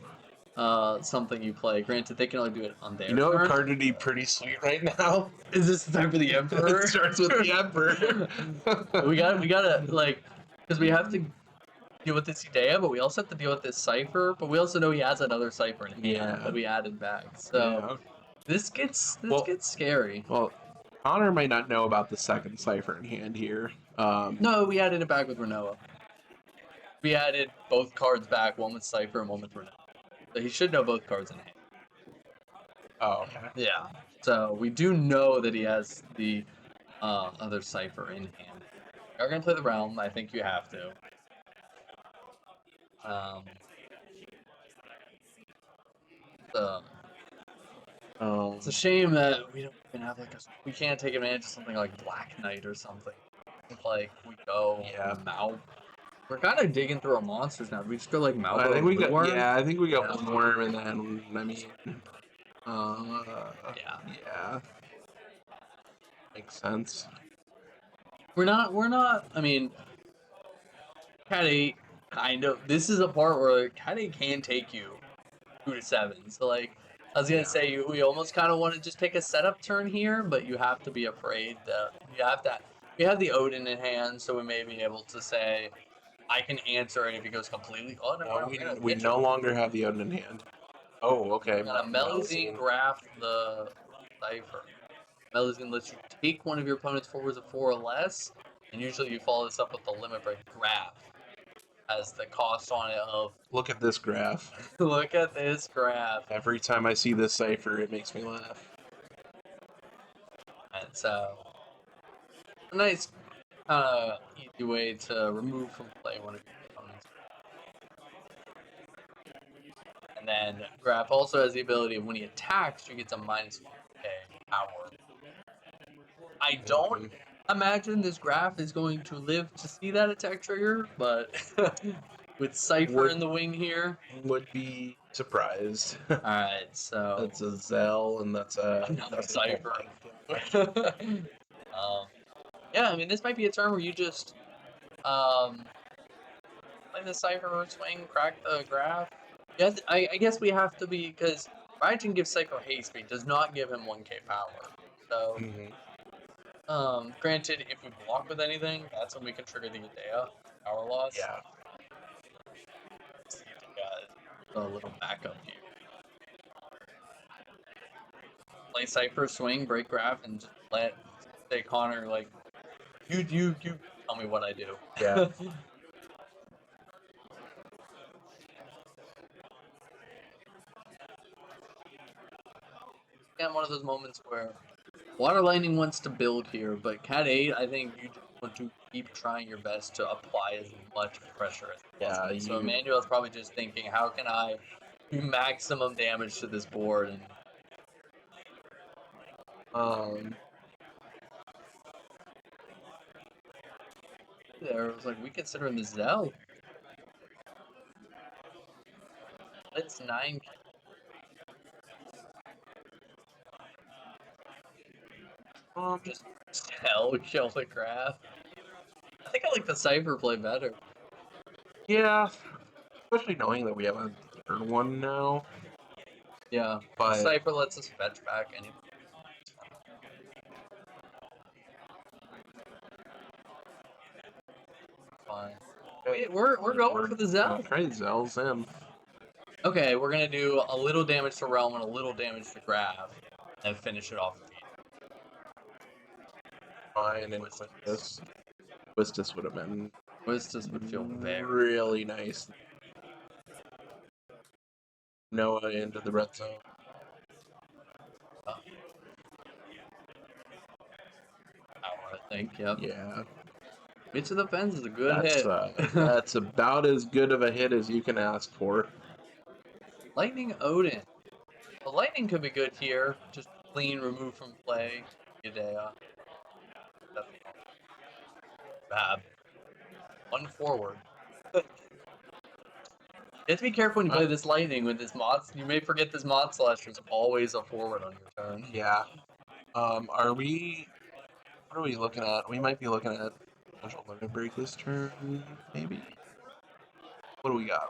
something you play. Granted, they can only do it on their turn. A card would be pretty sweet right now? Is this the time for the Emperor? It starts with the Emperor. we gotta like, because we have to deal with this Idea, but we also have to deal with this Cipher. But we also know he has another Cipher in hand that we added back. So this gets scary. Well, Connor might not know about the second Cipher in hand here. No, we added it back with Renoa. We added both cards back, one with Cipher and one with Renoa. So he should know both cards in hand. Oh, okay. Yeah. So we do know that he has the other Cipher in hand. You're going to play the Realm. I think you have to. It's a shame that we don't even have we can't take advantage of something like Black Knight or something. Like we go Mouth. We're kind of digging through our monsters now. We just go like Mouth. I think we got Worm, and then yeah. Makes sense. We're not. I mean, Cat 8 kind of. This is a part where Cat 8 can take you 2 to 7. So like, I was gonna say we almost kind of want to just take a setup turn here, but you have to be afraid that we have the Odin in hand, so we may be able to say, I can answer it if he goes completely. Oh no, we no longer have the Odin in hand. Oh, okay. Melusine Graph the Cipher. Melusine lets you take one of your opponent's forwards of 4 or less, and usually you follow this up with the Limit Break Graph as the cost on it of. Look at this graph. Look at this graph. Every time I see this Cipher, it makes me laugh. And so, a nice easy way to remove from play one of your opponents. And then Graph also has the ability of when he attacks, you get a -1k power. I don't imagine this Graph is going to live to see that attack trigger, but with Cipher in the wing here, would be surprised. All right, so that's a Zell, and that's a Cipher. Yeah, I mean, this might be a turn where you just play the Cipher swing, crack the Graph. Yeah, I guess we have to be, because Raijin gives Cipher haste, but he does not give him 1k power. So, granted, if we block with anything, that's when we can trigger the Idea power loss. Yeah. Got a little backup here. Play Cipher, swing, break Graph, and just say Connor, like, you tell me what I do. Yeah. Again, one of those moments where Water Lightning wants to build here, but Cat 8, I think you just want to keep trying your best to apply as much pressure as possible. Yeah, so Emmanuel's probably just thinking, how can I do maximum damage to this board? And there was like, we consider him the Zell. It's 9. Just kill the Graph. I think I like the Cipher play better. Yeah, especially knowing that we have a third one now. Yeah, but Cipher lets us fetch back anyway. Fine. We're going for the Zell. Try Zell's him. Okay, we're gonna do a little damage to Realm and a little damage to Graph, and finish it off. Fine, and Quistis would have been Quistis would feel very really nice. Noah into the red zone. I think. Yep. Yeah. Into the fence is a good hit. That's about as good of a hit as you can ask for. Lightning Odin. The lightning could be good here. Just clean, remove from play. Idea. Bad. One forward. You have to be careful when you play this lightning with this mod. You may forget this mod slasher is always a forward on your turn. Yeah. What are we looking at? We might be looking at potential limit break this turn, maybe. What do we got?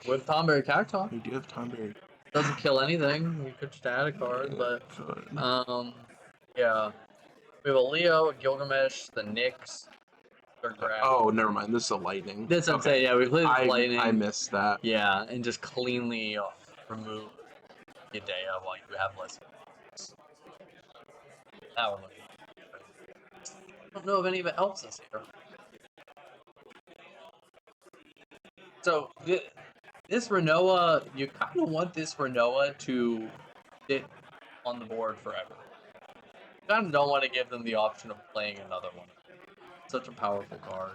With Tomberry Cactus. We do have Tomberry. Doesn't kill anything. We could just add a card, but yeah. We have a Leo, a Gilgamesh, the Nyx. Oh, never mind. This is a lightning. That's what I'm saying. Yeah, we played lightning. I missed that. Yeah, and just cleanly remove Idea while you have less. That one. I don't know if any of it helps us here. So this Renoa, you kind of want this Renoa to sit on the board forever. You kind of don't want to give them the option of playing another one. Such a powerful card.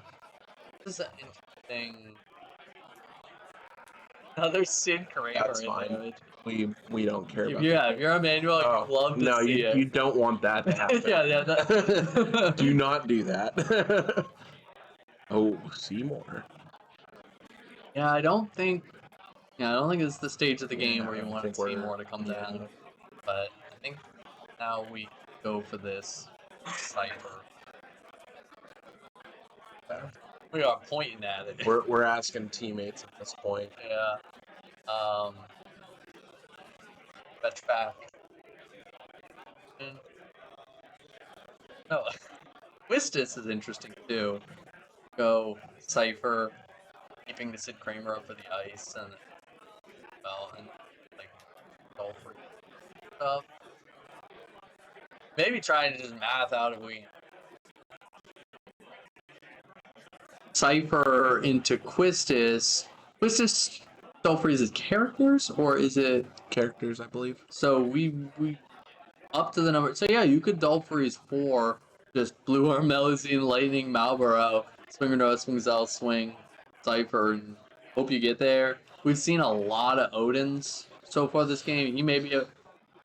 This is an interesting. Another Sid Kramer. That's fine. We don't care about if you're Emmanuel, you'd love to see it. You don't want that to happen. yeah. Do not do that. Oh, Seymour. Yeah, I don't think it's the stage of the game where you want Seymour to come down. But I think now we go for this Cypher. We are pointing at it. We're asking teammates at this point. Yeah. Fetch back. No. Quistis is interesting too. Go Cypher, keeping the Sid Kramer up for the ice, and like all free stuff. Maybe trying to just math out if we Cypher into Quistis. Quistis still freezes characters, or is it characters? I believe. So we up to the number. So yeah, you could dull freeze 4. Just Blue Arm Melusine, Lightning, Malboro, Swing Renault, Swing Zell, Swing, Cypher, and hope you get there. We've seen a lot of Odins so far this game.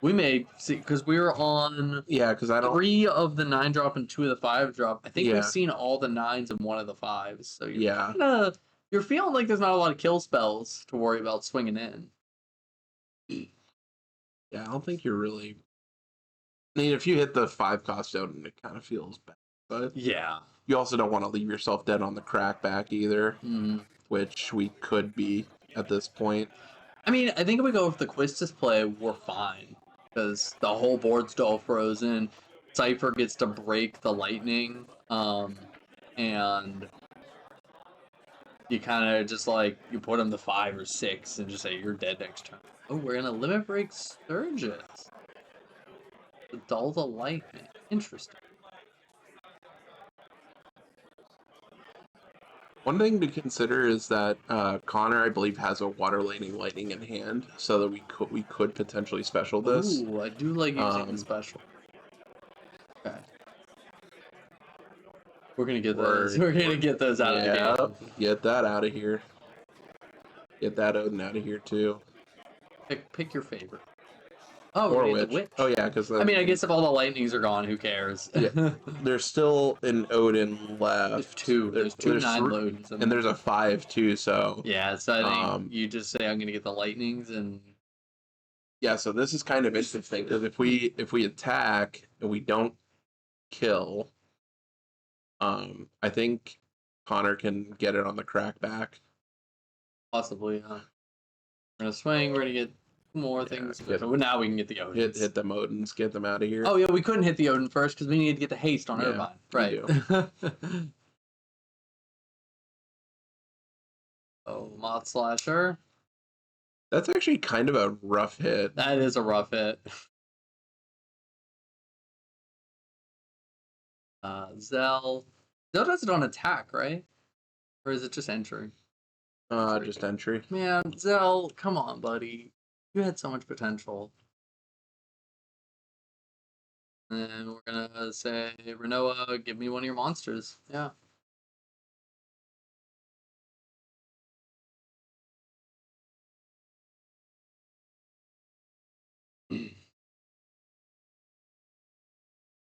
We may see, because we were on because I don't 3 of the 9-drop and 2 of the 5-drop. I think we've seen all the 9s and 1 of the 5s. So you're feeling like there's not a lot of kill spells to worry about swinging in. Yeah, I don't think you're really. I mean, if you hit the 5-cost Odin, it kind of feels bad. But you also don't want to leave yourself dead on the crackback either, which we could be at this point. I mean, I think if we go with the Quistis play, we're fine. Because the whole board's dull frozen. Cypher gets to break the lightning. And you kind of just you put him to 5 or 6 and just say you're dead next turn. Oh, we're going to limit break Sturgis. Dull the lightning. Interesting. One thing to consider is that Connor, I believe, has a water lightning in hand, so that we could potentially special this. Ooh, I do like using the special. Okay. We're gonna get those. We're gonna get those out of the game. Get that out of here. Get that Odin out of here too. Pick your favorite. Oh, or Witch. Oh yeah, because I mean, I guess if all the lightnings are gone, who cares? There's still an Odin left. There's 2. There's 2 9 Odins, and there's a 5 too. So so I think you just say I'm gonna get the lightnings and. Yeah, so this is kind of interesting because if we attack and we don't kill, I think Connor can get it on the crackback. Possibly, huh? We're gonna swing. We're gonna get more things. Now we can get the Odins. Hit them Odins. Get them out of here. Oh yeah, we couldn't hit the Odin first because we needed to get the haste on Irvine. Right. Oh, Moth Slasher. That's actually kind of a rough hit. That is a rough hit. Zell does it on attack, right? Or is it just entry? Just entry. Man, Zell, come on, buddy. You had so much potential. And we're gonna say, Renoa, give me one of your monsters. Yeah.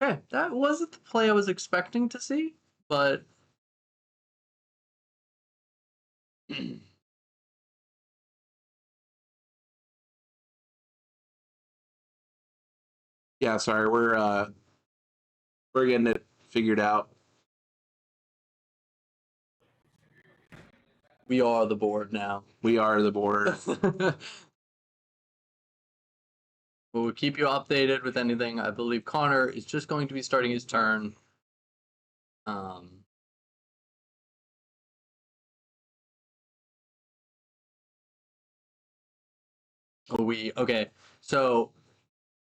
Okay, that wasn't the play I was expecting to see, but Yeah, sorry, we're getting it figured out. we are the board now. We are the board. We'll keep you updated with anything. I believe Connor is just going to be starting his turn. Okay, so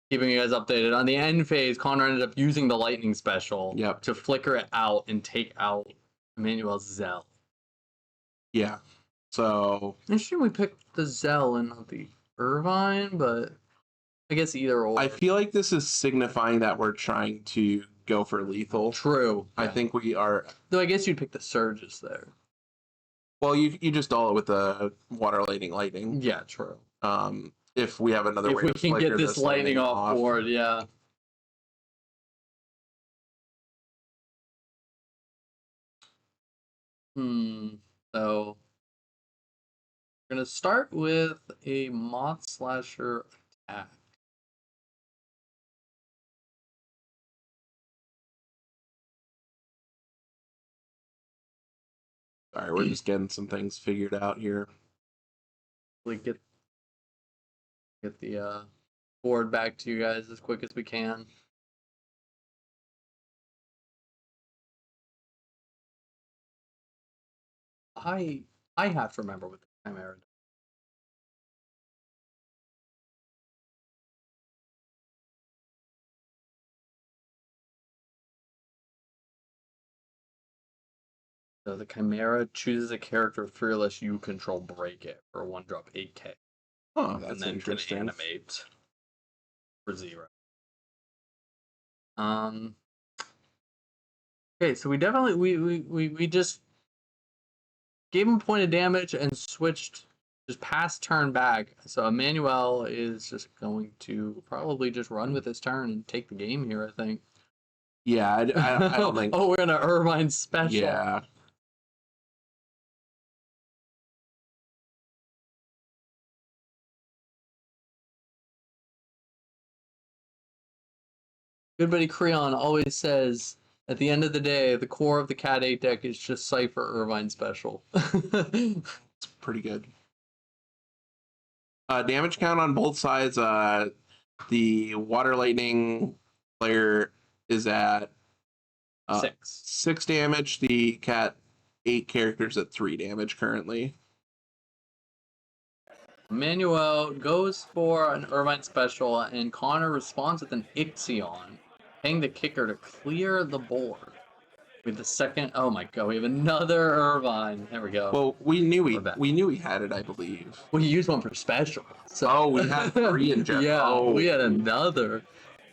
keeping you guys updated on the end phase, Connor ended up using the lightning special to flicker it out and take out Emmanuel's Zell. Yeah. So interesting we picked the Zell and not the Irvine, but I guess either or. I feel like this is signifying that we're trying to go for lethal. True. I think we are. Though I guess you'd pick the Surges there. Well, you just dull it with the water lightning. Yeah, true. If we have another way to flicker get this lightning off board, yeah. So we're gonna start with a Moth Slasher attack. Sorry, we're just getting some things figured out here. We get the board back to you guys as quick as we can. I have to remember what the Chimera. So the Chimera chooses a character fearless you control, break it for a 1-drop 8k. Oh, that's and then interesting. Can animate for 0. Okay, so we definitely we just gave him a point of damage and switched just past turn back. So Emmanuel is just going to probably just run with his turn and take the game here, I think. Yeah, I don't think. Oh, we're gonna Irvine special. Yeah. Good buddy Creon always says, at the end of the day, the core of the Cat 8 deck is just Cypher Irvine special. It's pretty good. Damage count on both sides. The Water Lightning player is at 6 damage. The Cat 8 characters at 3 damage currently. Emmanuel goes for an Irvine special, and Connor responds with an Ixion, paying the kicker to clear the board. With the second, oh my god, we have another Irvine. There we go. Well, we knew he had it, I believe. Well, he used one for special. So. Oh, we had 3 in general. Yeah, we had another.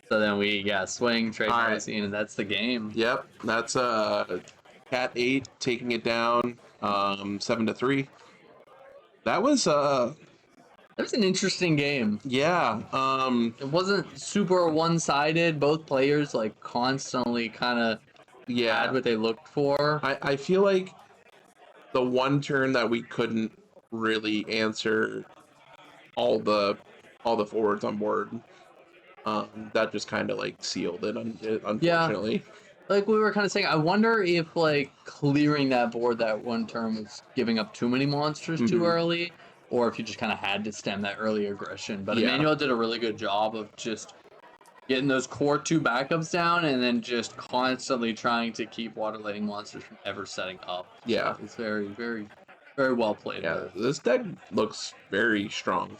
So then we swing, trade magazine, and that's the game. Yep, that's Cat 8 taking it down 7-3. That was an interesting game. Yeah. It wasn't super one-sided. Both players constantly kind of had what they looked for. I feel like the one turn that we couldn't really answer all the forwards on board, that just kind of sealed it, unfortunately. Yeah. Like we were kind of saying, I wonder if clearing that board that one turn was giving up too many monsters too early, or if you just kind of had to stem that early aggression. But Emmanuel did a really good job of just getting those core 2 backups down, and then just constantly trying to keep water lightning monsters from ever setting up. Yeah, so it's very, very, very well played. Yeah, this deck looks very strong.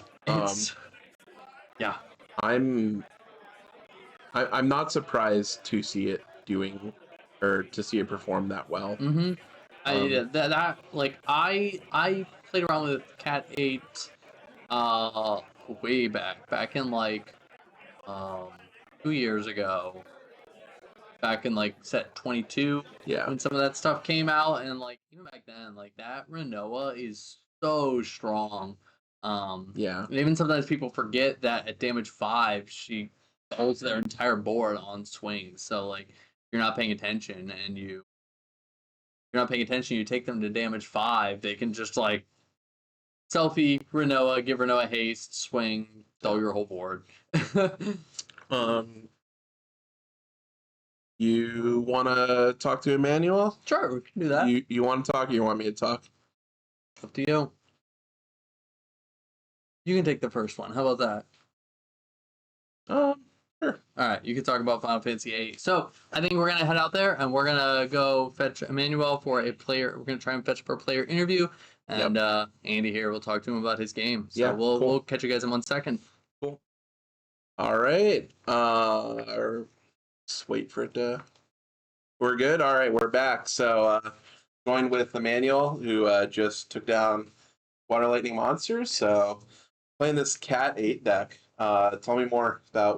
Yeah, I'm not surprised to see it to see it perform that well. I played around with Cat 8 way back in like um 2 years ago, back in like set 22 Yeah. when some of that stuff came out, and like even back then, like that Renoa is so strong. Yeah. And even sometimes people forget that at damage 5 she holds their entire board on swings. So like you're not paying attention and you're not paying attention, you take them to damage 5, they can just like selfie Renoa, give Renoa haste, swing, throw your whole board. Um, you want to talk to Emmanuel? Sure, we can do that. You want to talk, or you want me to talk? Up to you. You can take the first one. How about that? Sure. All right, you can talk about Final Fantasy VIII. So I think we're gonna head out there and we're gonna go fetch Emmanuel for a player. We're gonna try and fetch for a player interview, and Andy here will talk to him about his game. So we'll catch you guys in 1 second. Cool. All right. Just wait for it to. We're good. All right, we're back. So joined with Emmanuel, who just took down Water Lightning Monsters. So playing this Cat 8 deck. Tell me more about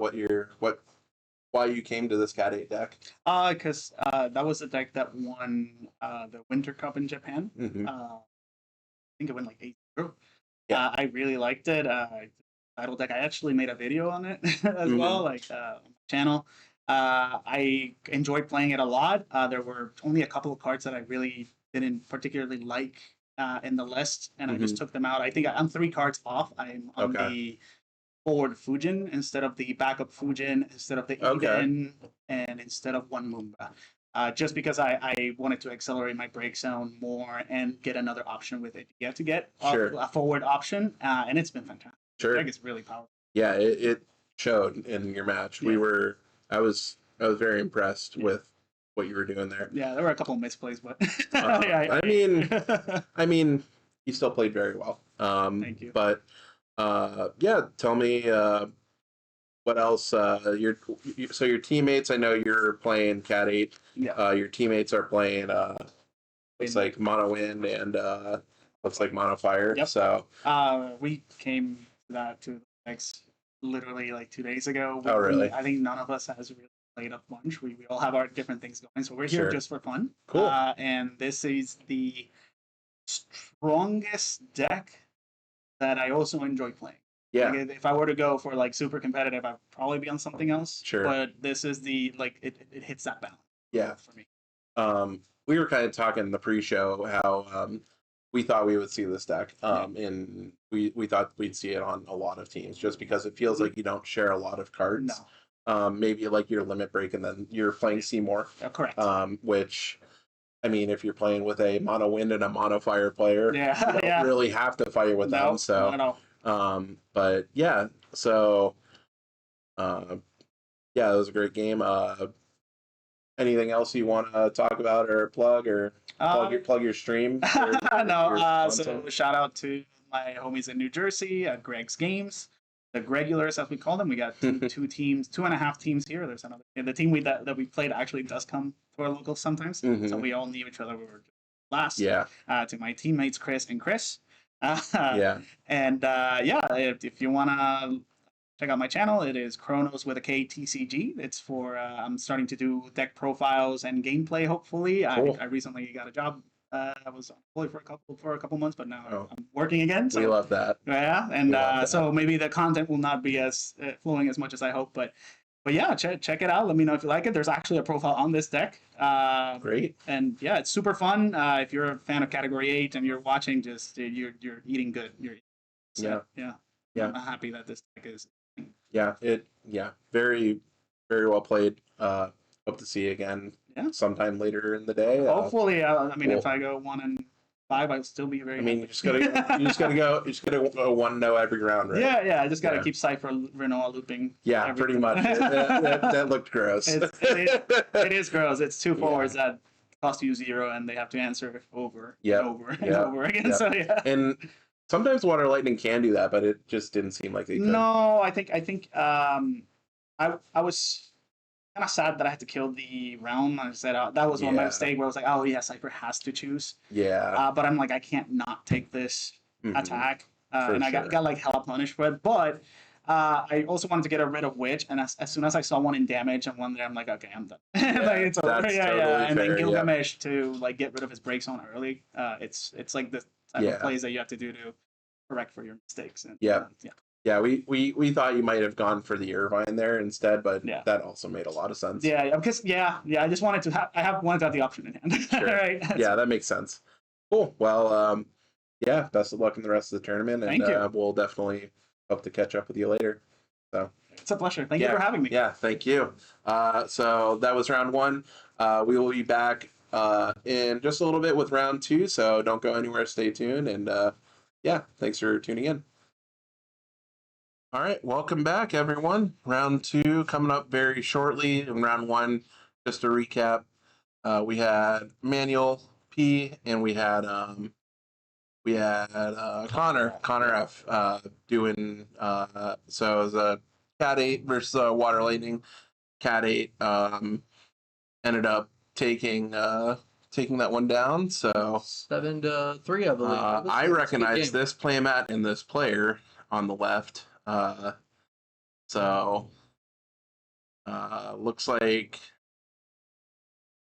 why you came to this Cat 8 deck. Because that was the deck that won the Winter Cup in Japan. Mm-hmm. I think it went like 8-0. Yeah. I really liked it. Title deck. I actually made a video on it as well, like on my channel. I enjoyed playing it a lot. There were only a couple of cards that I really didn't particularly like in the list, and I just took them out. I think I'm 3 cards off. I'm on the forward Fujin instead of the backup Fujin, instead of the Eden, and instead of 1 Moomba. Just because I wanted to accelerate my break zone more and get another option with it. You have to get a forward option, and it's been fantastic. Sure. I think it's really powerful. Yeah, it showed in your match. Yeah. I was very impressed with what you were doing there. Yeah, there were a couple of misplays, but I mean, you still played very well. Thank you. But tell me what else. So your teammates. I know you're playing Cat 8. Yeah. Your teammates are playing. Looks like Mono Wind and looks like Mono Fire. Yep. So we came to the next literally like 2 days ago. Oh, really? I think none of us has really played a bunch. We all have our different things going, so we're here just for fun. Cool. And this is the strongest deck that I also enjoy playing. Yeah. Like, if I were to go for like super competitive, I'd probably be on something else. Sure. But this is the it hits that balance. Yeah. For me. We were kind of talking in the pre-show how we thought we would see this deck, and we thought we'd see it on a lot of teams, just because it feels like you don't share a lot of cards. No. Maybe like your limit break, and then you're playing Seymour. Correct. Which, I mean, if you're playing with a Mono Wind and a Mono Fire player, you don't really have to fight with them. So, not at all. But yeah, so it was a great game. Anything else you want to talk about or plug plug your stream? So shout out to my homies in New Jersey at Greg's Games, the Gregulars as we call them. We got 2.5 teams here. There's another. The team that we played actually does come to our locals sometimes, so we all knew each other. We were last. Yeah. To my teammates Chris and Chris. Yeah. And if you wanna check out my channel, it is Chronos with a K TCG. It's for I'm starting to do deck profiles and gameplay. Hopefully, cool. I recently got a job. I was employed for a couple months, but now I'm working again. So we love that. Yeah, and so maybe the content will not be as flowing as much as I hope, but yeah, check it out. Let me know if you like it. There's actually a profile on this deck. Great. And yeah, it's super fun. If you're a fan of Category 8 and you're watching, just you're eating good. Yeah. I'm happy that this deck is. Very, very well played. Hope to see you again sometime later in the day. Hopefully, if I go 1-5, I'll still be very. You just gotta go 1-0 every round, right? Yeah. I just gotta keep Cypher Renoa looping. Yeah, pretty much. that looked gross. It is gross. It's 2 forwards that cost you 0, and they have to answer over and over again. So and sometimes Water Lightning can do that, but it just didn't seem like they could. No, I think I was kind of sad that I had to kill the round. I said that was one of my Yeah. mistake where I was like, oh yeah, Cypher has to choose. Yeah. But I'm like, I can't not take this Mhm. attack, For and I sure. got like hella punished for it. But I also wanted to get rid of Witch, and as soon as I saw one in damage and one there, I'm like, okay, I'm done. Like, it's over. that's Yeah, totally yeah. And then fair, Gilgamesh to like get rid of his break zone early. It's like the type Yeah. of plays that you have to do to correct for your mistakes. And, Yeah. yeah. Yeah, we thought you might have gone for the Irvine there instead, but Yeah. that also made a lot of sense. Yeah, because I just wanted to wanted to have the option in hand. Sure. Right? Yeah, that makes sense. Cool. Well, yeah, best of luck in the rest of the tournament, and Thank you. we'll definitely hope to catch up with you later. So It's a pleasure. Thank you for having me. Yeah, thank you. So that was round one. We will be back in just a little bit with round two, so don't go anywhere. Stay tuned, and yeah, thanks for tuning in. All right, welcome back, everyone. Round two coming up very shortly. In round one, just to recap, we had Emmanuel P, and we had Connor F doing so it was a Cat 8 versus Water Lightning. Cat 8 ended up taking that one down. So 7-3, I believe. I recognize this playmat and this player on the left. So looks like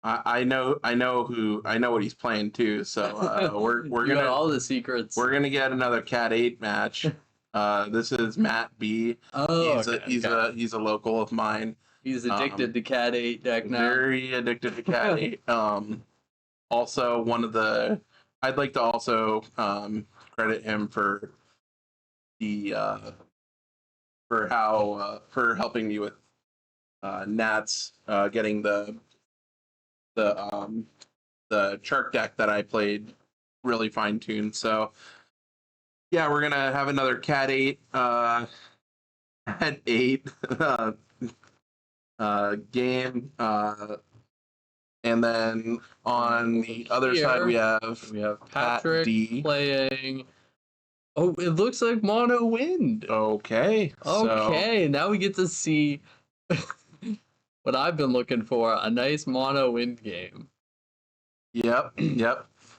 I know what he's playing too. So we're You gonna got all the secrets. we're gonna get another Cat 8 match. This is Matt B. Oh, He's a local of mine. He's addicted to Cat 8 deck now. Very addicted to Cat 8. Also I'd like to also credit him for the for helping me with Nats getting the Shark deck that I played really fine tuned. So yeah, we're gonna have another Cat 8 at 8 game. And then on the other side we have Patrick D playing. Oh, it looks like Mono Wind. Okay. Okay, now we get to see what I've been looking for, a nice Mono Wind game. Yep.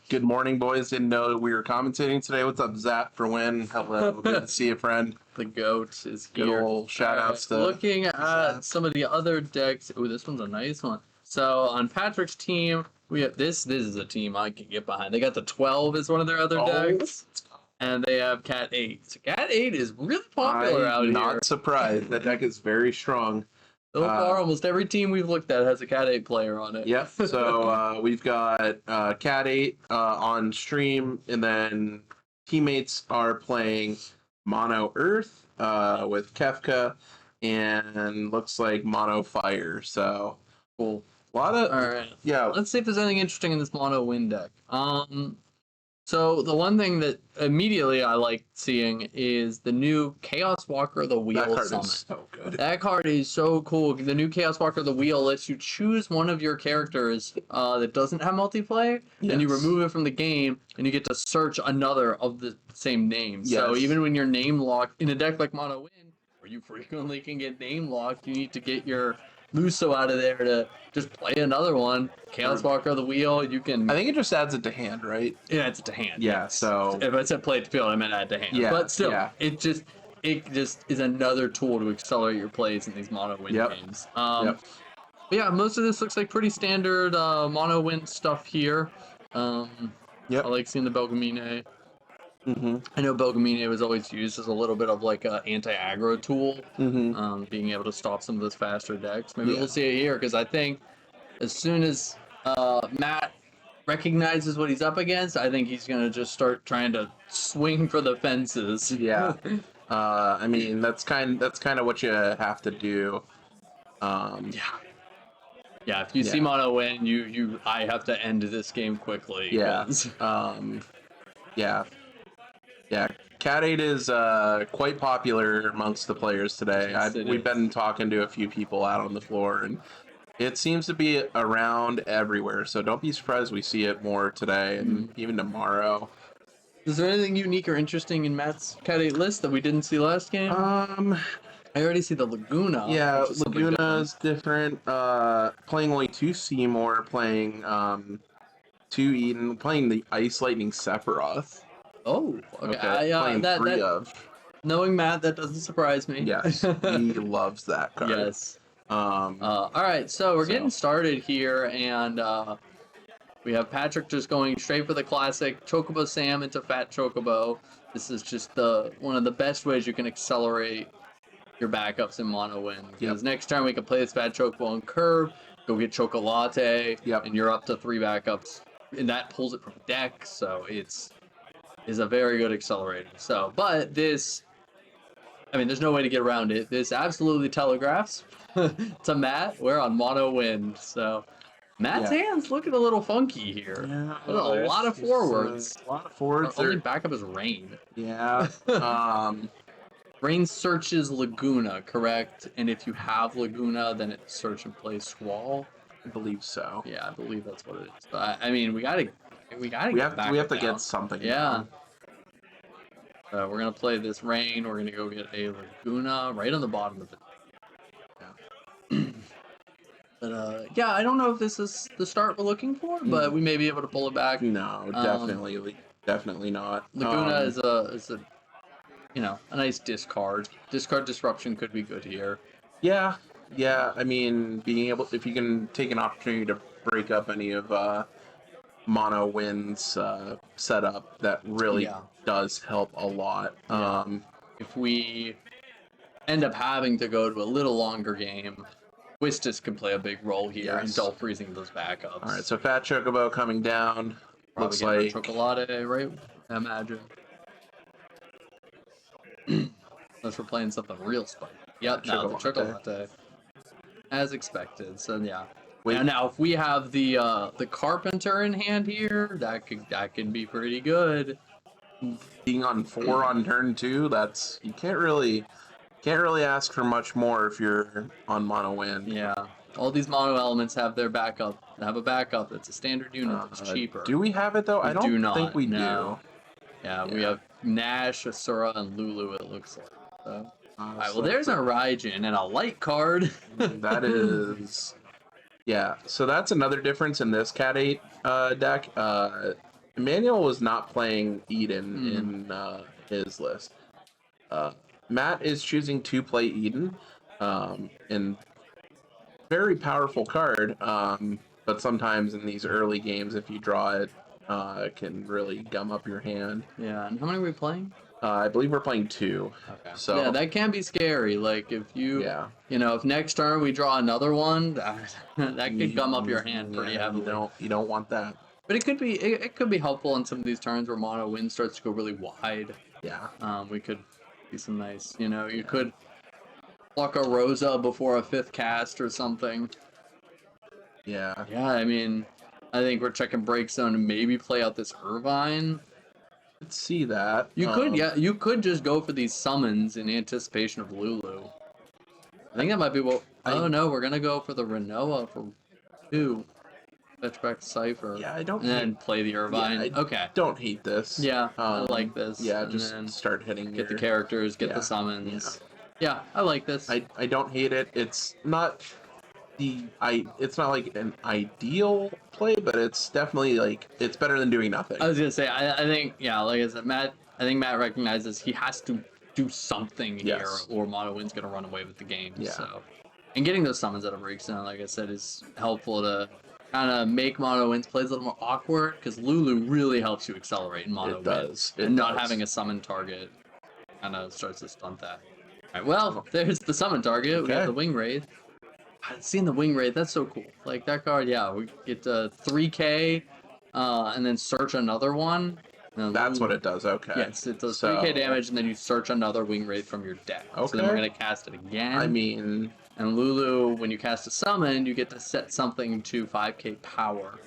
Good morning, boys. Didn't know we were commentating today. What's up, Zap for win? Hello. Good to see you, friend. The GOAT is Good here. old shout outs to Looking at Zap. some of the other decks. Oh, this one's a nice one. So on Patrick's team, we have this. This is a team I can get behind. They got the 12 as one of their other decks. And they have Cat 8. So Cat 8 is really popular out here. I'm not surprised. That deck is very strong. So far, almost every team we've looked at has a Cat 8 player on it. Yep. So we've got Cat 8 on stream, and then teammates are playing Mono Earth with Kefka, and looks like Mono Fire. So Cool. a lot of All right. yeah. Let's see if there's anything interesting in this Mono Wind deck. So the one thing that immediately I like seeing is the new Chaos Walker the Wheel That card Summon. is so good. That card is so cool. The new Chaos Walker the Wheel lets you choose one of your characters that doesn't have multiplayer, and you Yes. remove it from the game, and you get to search another of the same name. So Yes. even when you're name locked in a deck like Mono Wind, where you frequently can get name locked, you need to get your Muso out of there to just play another one. Chaos Walker the Wheel, you can. I think it just adds it to hand, right? Yeah, it's to hand. Yeah. So If I said play it to field, I meant add to hand. Yeah, But still, yeah. it just is another tool to accelerate your plays in these Mono Wind Yep. games. Yep. But yeah, most of this looks like pretty standard Mono Wind stuff here. Yep. I like seeing the Belgamine. Mm-hmm. I know Belgamine was always used as a little bit of like an anti-aggro tool, Mm-hmm. being able to stop some of those faster decks. Maybe Yeah. we'll see it here, because I think as soon as Matt recognizes what he's up against, I think he's gonna just start trying to swing for the fences. Yeah. I mean that's kind of what you have to do. Yeah, if you see Mono win, I have to end this game quickly. Yeah. 'cause- Yeah. Cat 8 is quite popular amongst the players today. Yes, it We've is. been talking to a few people out on the floor, and it seems to be around everywhere. So don't be surprised we see it more today and even tomorrow. Is there anything unique or interesting in Matt's Cat 8 list that we didn't see last game? I I already see the Laguna. Yeah, which is something different. Laguna's different. Playing only 2 Seymour, playing 2 Eden, playing the Ice Lightning Sephiroth. Oh, okay. Playing 3 of. Knowing Matt, that doesn't surprise me. Yes, he loves that card. Yes. All right, so we're getting started here, and we have Patrick just going straight for the classic Chocobo Sam into Fat Chocobo. This is just one of the best ways you can accelerate your backups in mono win. Because next turn we can play this Fat Chocobo on curve, go get Chocolate, and you're up to 3 backups, and that pulls it from deck, so it's a very good accelerator. So, but this, I mean, there's no way to get around it. This absolutely telegraphs to Matt, we're on mono win. So Matt's hands looking a little funky here. Yeah, a lot of forwards. A lot of forwards. Our only backup is Rain. Yeah. Rain searches Laguna, correct? And if you have Laguna, then it search and play Squall. I believe so. Yeah, I believe that's what it is. But I mean, we have to get something. Yeah. We're gonna play this Rain. We're gonna go get a Laguna right on the bottom of it. Yeah. But yeah, I don't know if this is the start we're looking for, but we may be able to pull it back. No, definitely not. Laguna is a a nice discard. Discard disruption could be good here. Yeah. I mean, if you can take an opportunity to break up any of mono wins setup, that really does help a lot. If we end up having to go to a little longer game, Wistus can play a big role here in dull freezing those backups. All right, so Fat Chocobo coming down. Probably looks like Chocolate, right? I imagine. Unless we're playing something real spicy. Yep, no, the Chocolate. As expected. So yeah. Now if we have the Carpenter in hand here, that can be pretty good. Being on 4 on turn 2, that's you can't really ask for much more if you're on mono win. Yeah. All these mono elements have their backup. Have a backup that's a standard unit that's cheaper. Do we have it though? I don't think we do. Yeah, we have Nash, Asura, and Lulu, it looks like. So. Alright, well there's a Raijin and a light card. That is... Yeah, so that's another difference in this Cat 8 deck. Emmanuel was not playing Eden in his list. Matt is choosing to play Eden, and very powerful card, but sometimes in these early games, if you draw it, it can really gum up your hand. Yeah, and how many are we playing? I believe we're playing 2. Okay. So yeah, that can be scary. Like if if next turn we draw another one, that could gum up your hand pretty heavily. You don't want that. But it could be helpful in some of these turns where mono win starts to go really wide. Yeah. We could see some nice. You could pluck a Rosa before a 5th cast or something. Yeah. Yeah, I mean, I think we're checking break zone and maybe play out this Irvine. Let's see that. You could just go for these summons in anticipation of Lulu. I think that might be what. Oh no, we're gonna go for the Renoa for 2. Fetch back Cypher. Yeah, I don't. And then play the Irvine. Okay. Don't hate this. Yeah, I like this. Yeah, just start hitting. Get the characters, get the summons. Yeah, I like this. I don't hate it. It's not it's not like an ideal play, but it's definitely like it's better than doing nothing. I was gonna say I think like I said, Matt recognizes he has to do something here or Mono Win's gonna run away with the game. Yeah. So and getting those summons out of break zone, like I said, is helpful to kind of make Mono Win's plays a little more awkward because Lulu really helps you accelerate in Mono Win. And not having a summon target kind of starts to stunt that. All right, well, there's the summon target. Okay. We got the Wing Wraith. Seeing the Wing Wraith, that's so cool. Like that card, yeah, we get 3K and then search another one. That's what it does, okay. Yes, it does 3K damage and then you search another Wing Wraith from your deck. Okay. So then we're going to cast it again. I mean... And Lulu, when you cast a summon, you get to set something to 5K power.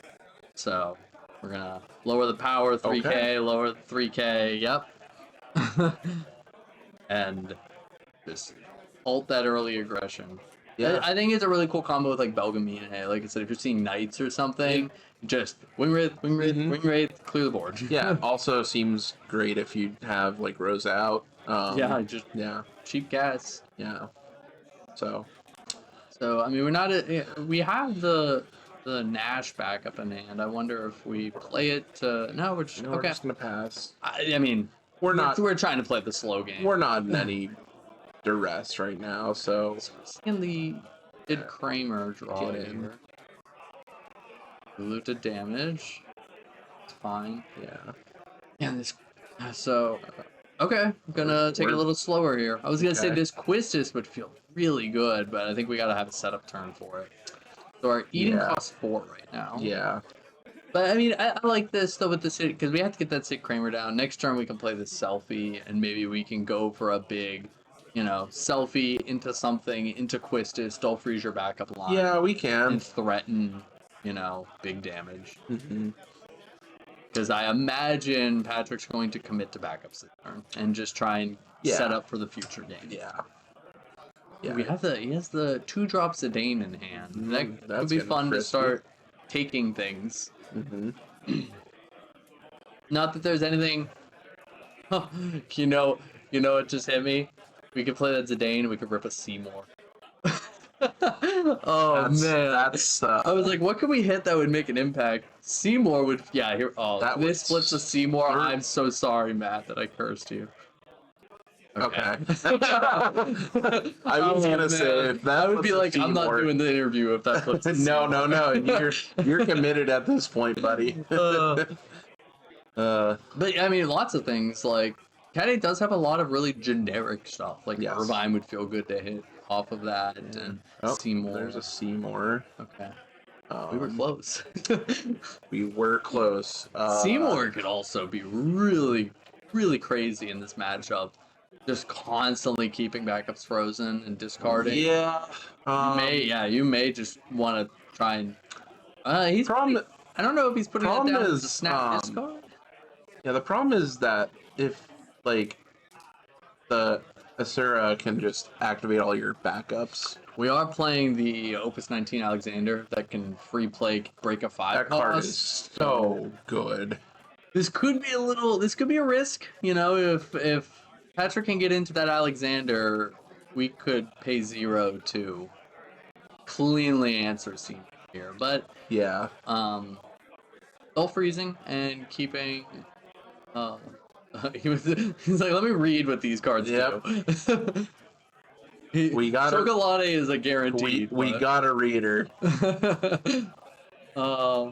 So we're going to lower the power 3K, lower the 3K, yep. And just ult that early aggression. Yeah. I think it's a really cool combo with like Belgamine. Hey, like I said, if you're seeing Knights or something, just Wing Wraith, Wing Wraith, clear the board. Yeah, also seems great if you have like Rose out. Cheap gas. Yeah. So I mean, we have the Nash backup in hand. I wonder if we play it to. No, we're just we're just gonna pass. I mean, We're not. We're trying to play the slow game. We're not in any duress right now. So seeing did Kramer draw it here? Lulu did damage. It's fine. Yeah. And this. So. Okay, I'm gonna take it a little slower here. I was gonna say this Quistis would feel really good, but I think we gotta have a setup turn for it. So our eating costs 4 right now. Yeah. But I mean, I like this though with the Sid, because we have to get that Sid Kramer down. Next turn we can play this selfie, and maybe we can go for a big, selfie into something, into Quistis, still freeze your backup line. Yeah, we can. And threaten, big damage. Mm-hmm. Because I imagine Patrick's going to commit to backups this turn and just try and set up for the future game. Yeah. Yeah. He has the 2-drop Zidane in hand. That would be fun to start taking things. Mm-hmm. Not that there's anything. you know what just hit me? We could play that Zidane and we could rip a Seymour. Oh man, that's. I was like, what could we hit that would make an impact? Seymour would. Yeah, here. Oh, this splits a Seymour. I'm so sorry, Matt, that I cursed you. Okay. I was gonna say if that would be like, I'm not doing the interview if that flips. No. You're committed at this point, buddy. But I mean, lots of things like Caddy does have a lot of really generic stuff. Like Irvine would feel good to hit off of that, and Seymour. There's a Seymour. Okay. We were close. We were close. Seymour could also be really, really crazy in this matchup. Just constantly keeping backups frozen and discarding. Yeah. You may just want to try and. I don't know if he's putting it down as a snap discard. Yeah, the problem is that if the Asura can just activate all your backups. We are playing the Opus 19 Alexander that can free play break a 5 That card is so good. This could be a risk, if Patrick can get into that Alexander, we could pay 0 to cleanly answer Seymour here. But yeah. Still freezing and keeping he's like, let me read what these cards do. We got Chocolate is a guarantee. We got a reader. And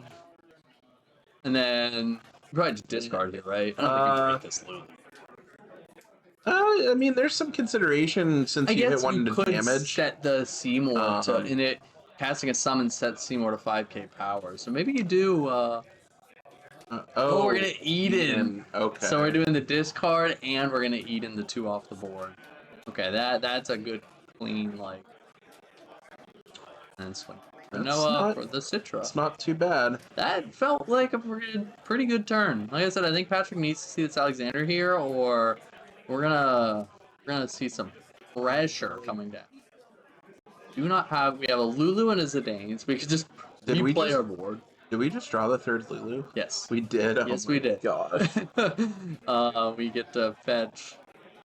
then probably just discard it, right? I don't think you can beat this loop. I mean, there's some consideration since you hit one to damage. Set the Seymour to in it. Casting a summon sets Seymour to 5k power. So maybe you do. We're gonna Eden. Okay. So we're doing the discard and we're gonna Eden the 2 off the board. Okay, that's a good clean and swing. Noah for the Citra. It's not too bad. That felt like a pretty good turn. Like I said, I think Patrick needs to see this Alexander here, or we're gonna see some pressure coming down. We have a Lulu and a Zidane, so we could just replay our board. Did we just draw the 3rd Lulu? Yes. We did? Yes, we did. God. We get to fetch.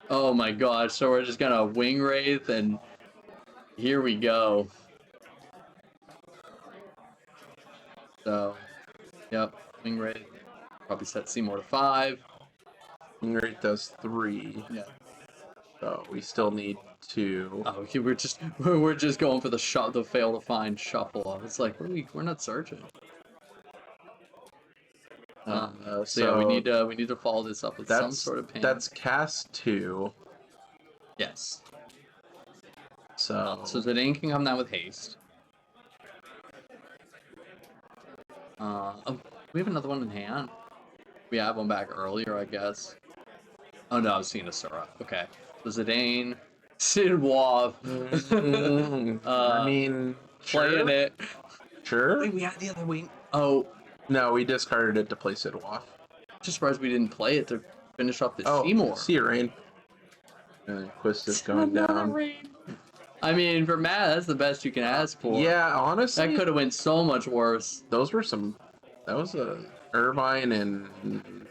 Oh my gosh, so we're just gonna Wing Wraith, and here we go. So, yep, Wing Wraith. Probably set Seymour to 5. Wing Wraith does 3. Yeah. So we still need 2. Oh, okay, we're just going for the fail to find shuffle. It's like we're not searching. So yeah, we need to follow this up with some sort of pain. That's cast 2. Yes. So Zidane can come down with haste. We have another one in hand. We have one back earlier, I guess. Oh no, I was seeing Asura. Okay. So Zidane, Sid Wav. I mean, playing it. Sure. Wait, we had the other wing. Oh. No, we discarded it to play Sid Wav. Just surprised we didn't play it to finish off the Seymour. See you, Rain. And Quist is going down. Rain. I mean, for Matt, that's the best you can ask for. Yeah, honestly. That could have went so much worse. That was a Irvine and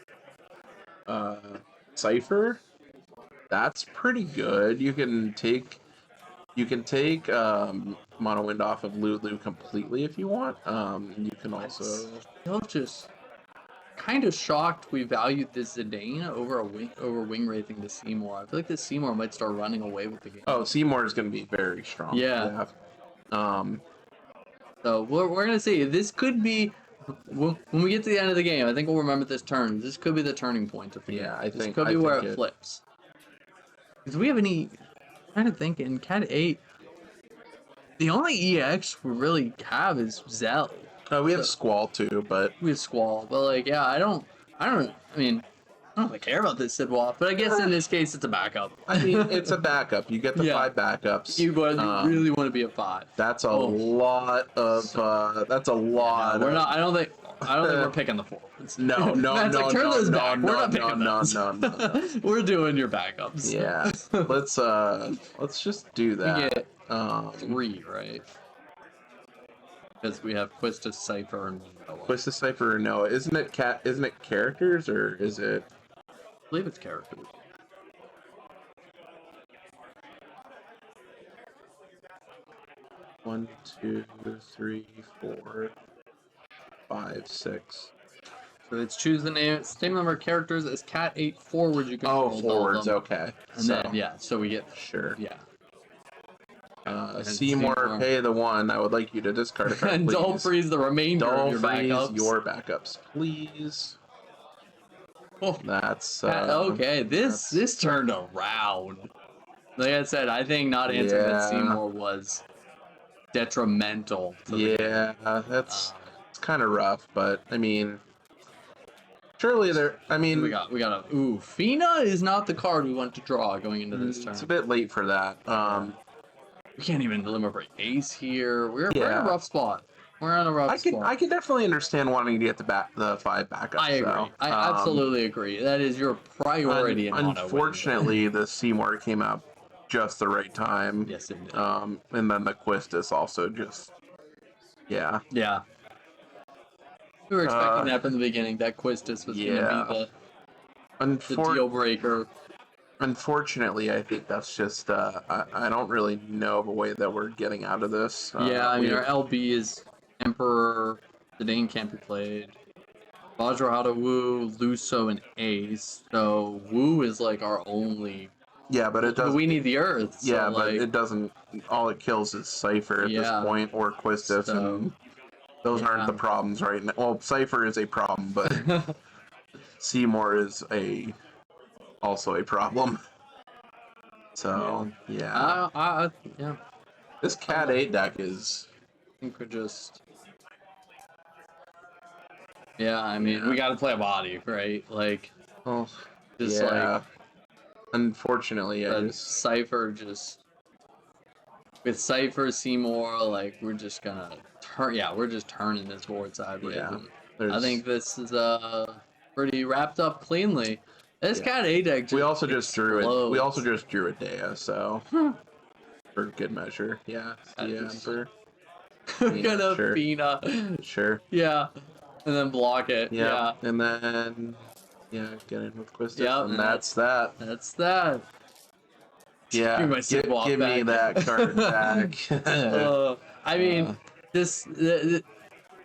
Cypher. That's pretty good. You can take You can take Mono Wind off of Lulu completely if you want. You can also. Still just kind of shocked we valued this Zidane over Wing Wraithing to Seymour. I feel like this Seymour might start running away with the game. Oh, Seymour is going to be very strong. Yeah. Yeah. So we're gonna see. This could be when we get to the end of the game. I think we'll remember this turn. This could be the turning point of the game. This could be where it flips. Because we have any. I'm trying to think in Cat 8. The only EX we really have is Zell. We have Squall too, but we have Squall. But like, yeah, I don't. I mean, I don't really care about this Sidwalk, but I guess in this case it's a backup. I mean, it's a backup. You get the 5 backups. You really want to be a 5. That's a lot of. That's a lot. Yeah, we're not. I don't think we're picking the 4. No. Turn those back. No, We're not picking those. No. We're doing your backups. Yeah. Let's just do that. We get 3, right? Because we have Quistis, Cypher, and Noah. Quistis, Cypher, or Noah. Isn't it characters or is it? I believe it's characters. One, 2, 3, 4, 5, 6. So let's choose the same number of characters as Cat 8 forward. You can forwards. Okay. And then so we get sure. Yeah. Seymour, pay the 1. I would like you to discard a card, and please. don't freeze the remainder of your backups. Don't freeze your backups, please. Oh, that's okay. This turned around. Like I said, I think not answering that Seymour was detrimental. To that's it's kind of rough, but I mean, surely there. I mean, we got a Fina is not the card we want to draw going into this turn. It's a bit late for that. We can't even deliver Ace here. We're in a rough spot. We're in a rough spot. I can definitely understand wanting to get the 5 backups. I agree. Though. I absolutely agree. That is your priority in Mono. Unfortunately, the Seymour came out just the right time. Yes, it did. And then the Quistis also just. Yeah. Yeah. We were expecting that from the beginning. That Quistis was going to be the deal breaker. Unfortunately, I think that's just, I don't really know of a way that we're getting out of this. I mean, our LB is Emperor, Zidane can't be played. Vajrahata, Wu, Luso, and Ace. So Wu is like our only. Yeah, but it does. We need the Earth. So yeah, but it doesn't. All it kills is Cypher at this point, or Quistis, and those aren't the problems right now. Well, Cypher is a problem, but Seymour is also a problem. So yeah. This Cat 8 deck is. I think we're just. I mean, we got to play a body, right? Like, like. Unfortunately, Cypher just. With Cypher, Seymour, like, we're just gonna turn. Yeah, we're just turning this board sideways. Yeah. I think this is pretty wrapped up cleanly. This Cat 8 deck. We also just drew it. We also just drew a Dea, so for good measure. Yeah. We're gonna Fina. Sure. Yeah. And then block it. Yeah. And then get in with Quistis. Yeah. And that's that. That's that. Yeah. Give me that card back. I mean,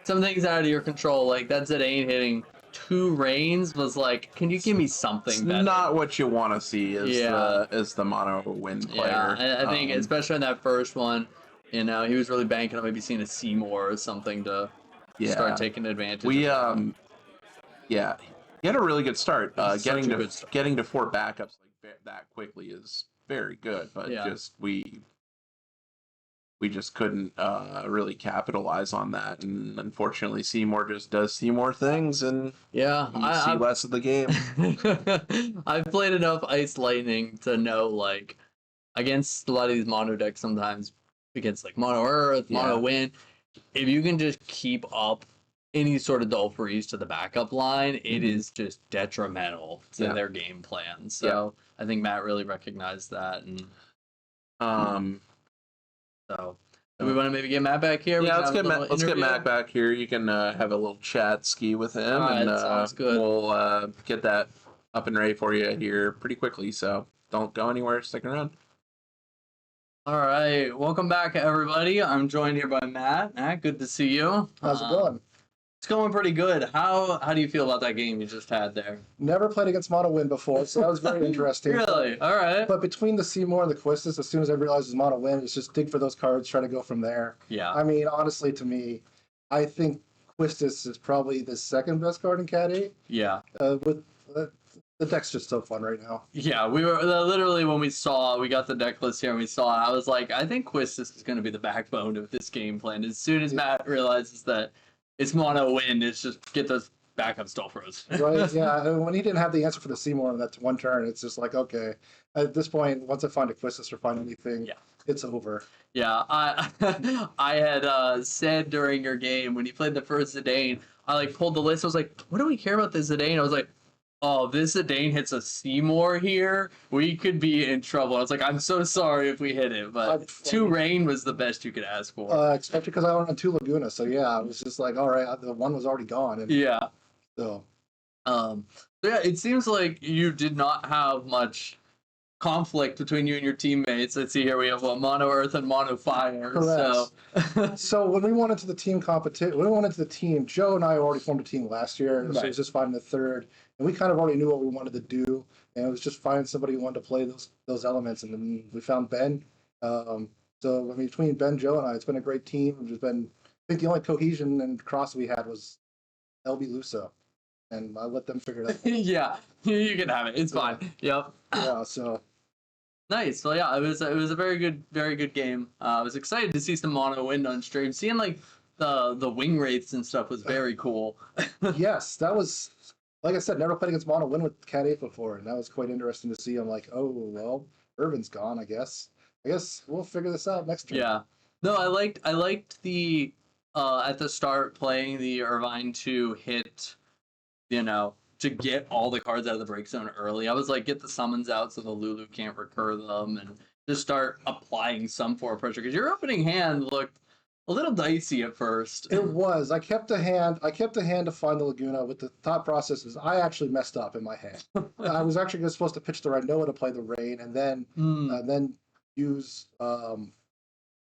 some things out of your control, like that Zidane hitting 2 reigns was like, can you give me something better? Not what you want to see as the Mono Wind player. Yeah, I think especially in that first one, he was really banking on maybe seeing a Seymour or something to start taking advantage. He had a really good start. Getting to 4 backups like that quickly is very good, but we just couldn't really capitalize on that, and unfortunately Seymour just does Seymour things, and you see less of the game. I've played enough Ice Lightning to know, like, against a lot of these mono decks, sometimes against like Mono Earth, Mono Wind, if you can just keep up any sort of dull freeze to the backup line, it is just detrimental to their game plan. So I think Matt really recognized that, and so do we want to maybe get Matt back here? Yeah, let's get Matt back here. You can have a little chat ski with him, and sounds good. We'll get that up and ready for you here pretty quickly. So don't go anywhere. Stick around. All right, welcome back, everybody. I'm joined here by Matt. Matt, good to see you. How's it going? It's going pretty good. How do you feel about that game you just had there? Never played against Mono Win before, so that was very interesting. Really? All right. But between the Seymour and the Quistis, as soon as I realized it was Mono Win, it's just dig for those cards, try to go from there. Yeah. I mean, honestly, to me, I think Quistis is probably the second best card in Cat 8. Yeah. The deck's just so fun right now. Yeah, we were literally when we got the deck list here and we saw it, I was like, I think Quistis is going to be the backbone of this game plan. As soon as Matt realizes that it's mono win, it's just get those backup Stolfros. Right? Yeah. When he didn't have the answer for the Seymour in that one turn, it's just like, okay. At this point, once I find a Quistis or find anything, it's over. Yeah, I had said during your game when you played the first Zidane, I like pulled the list. I was like, what do we care about this Zidane? I was like, oh, this Zidane hits a Seymour here, we could be in trouble. I was like, I'm so sorry if we hit it, but 2 rain was the best you could ask for. Especially because I went on 2 Laguna, so yeah, I was just like, all right, the one was already gone. And yeah. So. Yeah, it seems like you did not have much conflict between you and your teammates. Let's see here, we have Mono Earth and Mono Fire. Correct. So when we went into the team competition, Joe and I already formed a team last year, so it was just finding the third. And we kind of already knew what we wanted to do, and it was just finding somebody who wanted to play those elements. And then we found Ben. So I mean, between Ben, Joe, and I, it's been a great team. It's been, I think the only cohesion and cross we had was LB Luso, and I let them figure it out. Yeah, you can have it. It's fine. Yep. Yeah. So. Nice. Well, yeah, it was a very good game. I was excited to see some mono win on stream. Seeing like the wing rates and stuff was very cool. Yes, that was. Like I said, never played against Mono Win with Cat 8 before, and that was quite interesting to see. I'm like, oh, well, Irvin's gone, I guess. I guess we'll figure this out next turn. Yeah. No, I liked the, at the start, playing the Irvine to hit, to get all the cards out of the break zone early. I was like, get the summons out so the Lulu can't recur them, and just start applying some form of pressure. Because your opening hand looked a little dicey at first. It was. I kept a hand to find the Laguna with the thought process is I actually messed up in my head. I was actually supposed to pitch the Rhinoa to play the Rain and then use the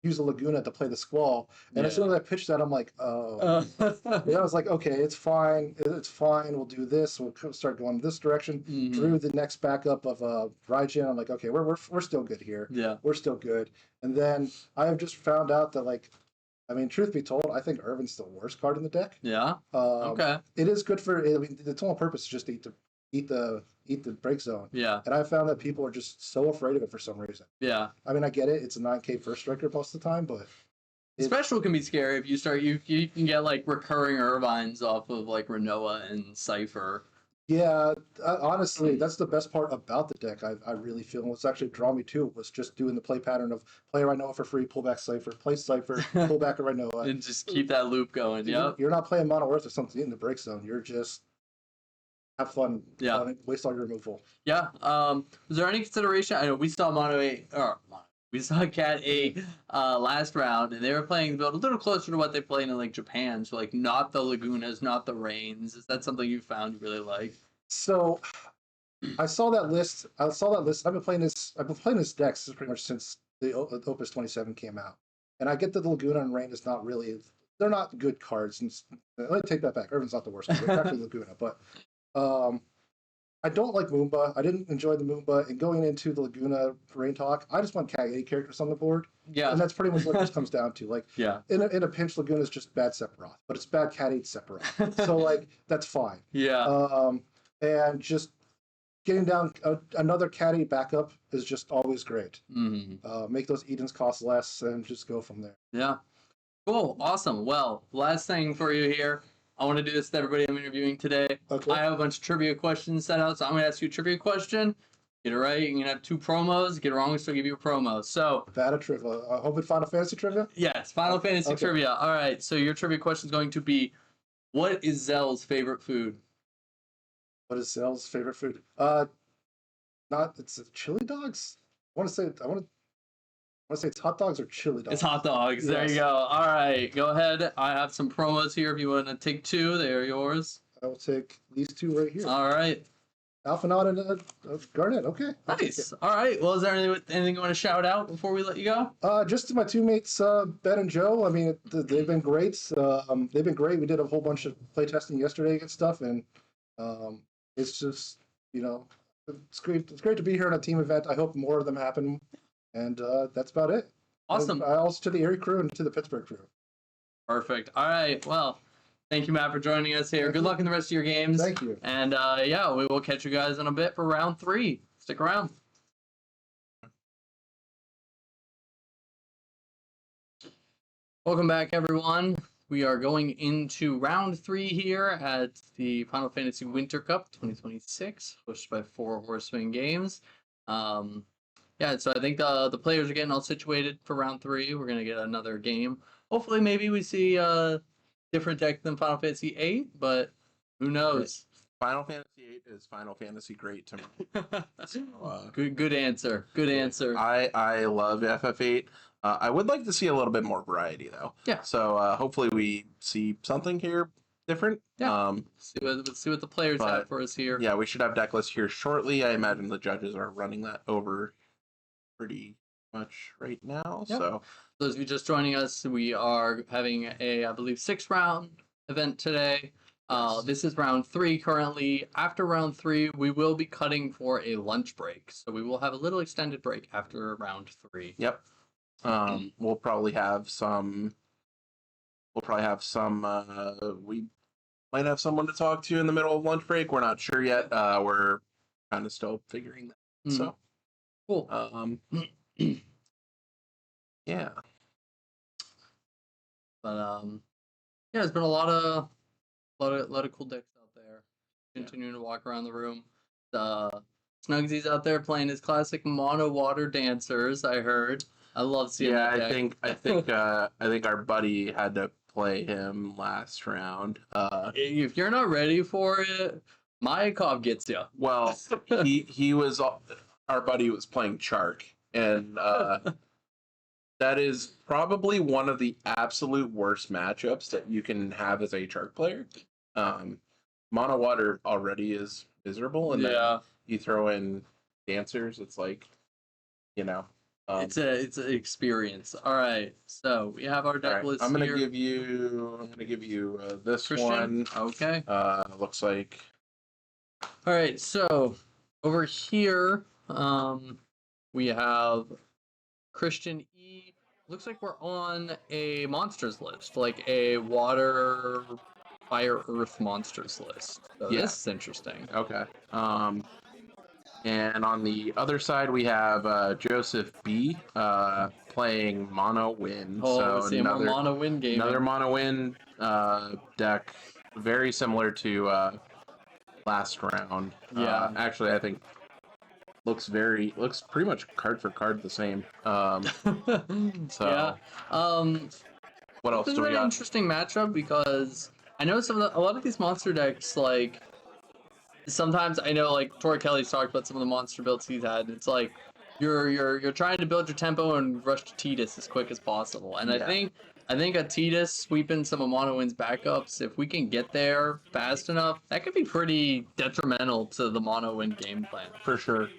Laguna to play the Squall. And as soon as I pitched that, I'm like, oh. I was like, okay, it's fine. We'll do this. We'll start going this direction. Drew the next backup of Raijin. I'm like, okay, we're still good here. Yeah. We're still good. And then I have just found out that, like, I mean, truth be told, I think Irvin's the worst card in the deck. Yeah. Okay. It is good for. I mean, its only purpose is just to eat the break zone. Yeah. And I found that people are just so afraid of it for some reason. Yeah. I mean, I get it. It's a 9K first striker most of the time, but special can be scary if you start. You can get like recurring Irvines off of like Renoa and Cypher. Yeah, honestly, that's the best part about the deck. I really feel, and what's actually drawn me to it was just doing the play pattern of play a Rhinoa for free, pull back Cypher, play Cypher, pull back a Rhinoa. And just keep that loop going, yeah. You're not playing Mono Earth or something in the break zone. You're just have fun. Yeah. Waste all your removal. Yeah. Was there any consideration? I know we saw we saw Cat 8 last round, and they were playing the build a little closer to what they played in like Japan. So like not the Lagunas, not the Rains. Is that something you found you really like? So I saw that list. I've been playing this deck pretty much since the Opus 27 came out. And I get that the Laguna and Rain is not really, they're not good cards. And let me take that back. Irvin's not the worst card. It's actually Laguna. But I don't like Moomba. I didn't enjoy the Moomba. And going into the Laguna Rain talk, I just want Cat 8 characters on the board. Yeah. And that's pretty much what this comes down to. Like, yeah. In a pinch, Laguna is just bad Sephiroth, but it's bad Cat 8 Sephiroth. So, like, that's fine. Yeah. And just getting down another Cat 8 backup is just always great. Mm-hmm. Make those Edens cost less and just go from there. Yeah. Cool. Awesome. Well, last thing for you here. I want to do this to everybody I'm interviewing today. Okay. I have a bunch of trivia questions set out, so I'm going to ask you a trivia question. Get it right, you're going to have 2 promos. Get it wrong, still give you a promo. So, Bad trivia. I hope it's Final Fantasy trivia? Yes, Final Fantasy trivia. All right, so your trivia question is going to be, what is Zell's favorite food? What is Zell's favorite food? It's chili dogs? I want to say it's hot dogs or chili dogs. It's hot dogs. Yes. There you go. All right, go ahead. I have some promos here. If you want to take 2, they are yours. I will take these 2 right here. All right. Alphanaut and Garnet. Okay. I'll take Nice. All right. Well, is there anything you want to shout out before we let you go? Just to my teammates, Ben and Joe. I mean, they've been great. They've been great. We did a whole bunch of playtesting yesterday and stuff, and it's just, it's great. It's great to be here at a team event. I hope more of them happen, and that's about it. Awesome. And also to the Erie crew and to the Pittsburgh crew. Perfect. All right. Well, thank you, Matt, for joining us here. Good luck in the rest of your games. Thank you. And yeah, we will catch you guys in a bit for round 3. Stick around. Welcome back, everyone. We are going into round 3 here at the Final Fantasy Winter Cup 2026, hosted by 4 Horsemen Games. Yeah, so I think the players are getting all situated for round 3. We're going to get another game. Hopefully, maybe we see a different deck than Final Fantasy VIII, but who knows? Final Fantasy VIII is Final Fantasy great to me. So, Good answer. Good answer. I love FF8. I would like to see a little bit more variety, though. Yeah. So hopefully we see something here different. Yeah. See what the players have for us here. Yeah, we should have deck lists here shortly. I imagine the judges are running that over pretty much right now. Yep. So those of you just joining us, we are having a, I believe, 6-round event today. This is round 3 currently. After round 3, we will be cutting for a lunch break. So we will have a little extended break after round 3. Yep. We'll probably have some. We might have someone to talk to in the middle of lunch break. We're not sure yet. We're kind of still figuring that. So cool. Yeah. But yeah, there's been a lot of cool decks out there. Continuing to walk around the room. Snugsy's out there playing his classic mono water dancers. I heard. I love seeing that deck. I think our buddy had to play him last round. If you're not ready for it, Mayakov gets you. Well, he was, our buddy was playing Chark, and that is probably one of the absolute worst matchups that you can have as a Chark player. Mono water already is miserable, and then you throw in dancers. It's like, it's an experience. All right, so we have our deck list I'm gonna here. give you this Christian? one. Okay. Looks like. All right, so over here, we have Christian E. Looks like we're on a monsters list, like a water, fire, earth monsters list. So Yeah. this is interesting. Okay. And on the other side, we have Joseph B. Playing Mono Wind. Oh, so see, another mono win game. another Mono Wind deck, very similar to last round. Yeah. Actually, I think looks pretty much card for card the same. So Yeah. what else This is do we an got? interesting matchup because I know a lot of these monster decks, like, sometimes I know, like, Torrey Kelly's talked about some of the monster builds he's had. It's like you're trying to build your tempo and rush to Tidus as quick as possible. And Yeah. I think a Tidus sweeping some of Mono Wind's backups, if we can get there fast enough, that could be pretty detrimental to the Mono Wind game plan. For sure.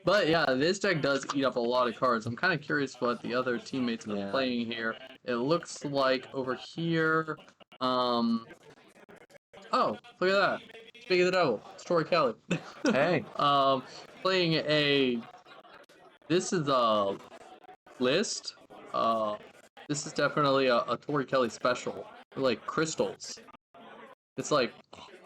But yeah, this deck does eat up a lot of cards. I'm kind of curious what the other teammates are playing here. It looks like over here, oh, look at that. Speaking of the devil, it's Torrey Kelly. Hey. Playing this is a list. This is definitely a Torrey Kelly special. They're like crystals. It's like,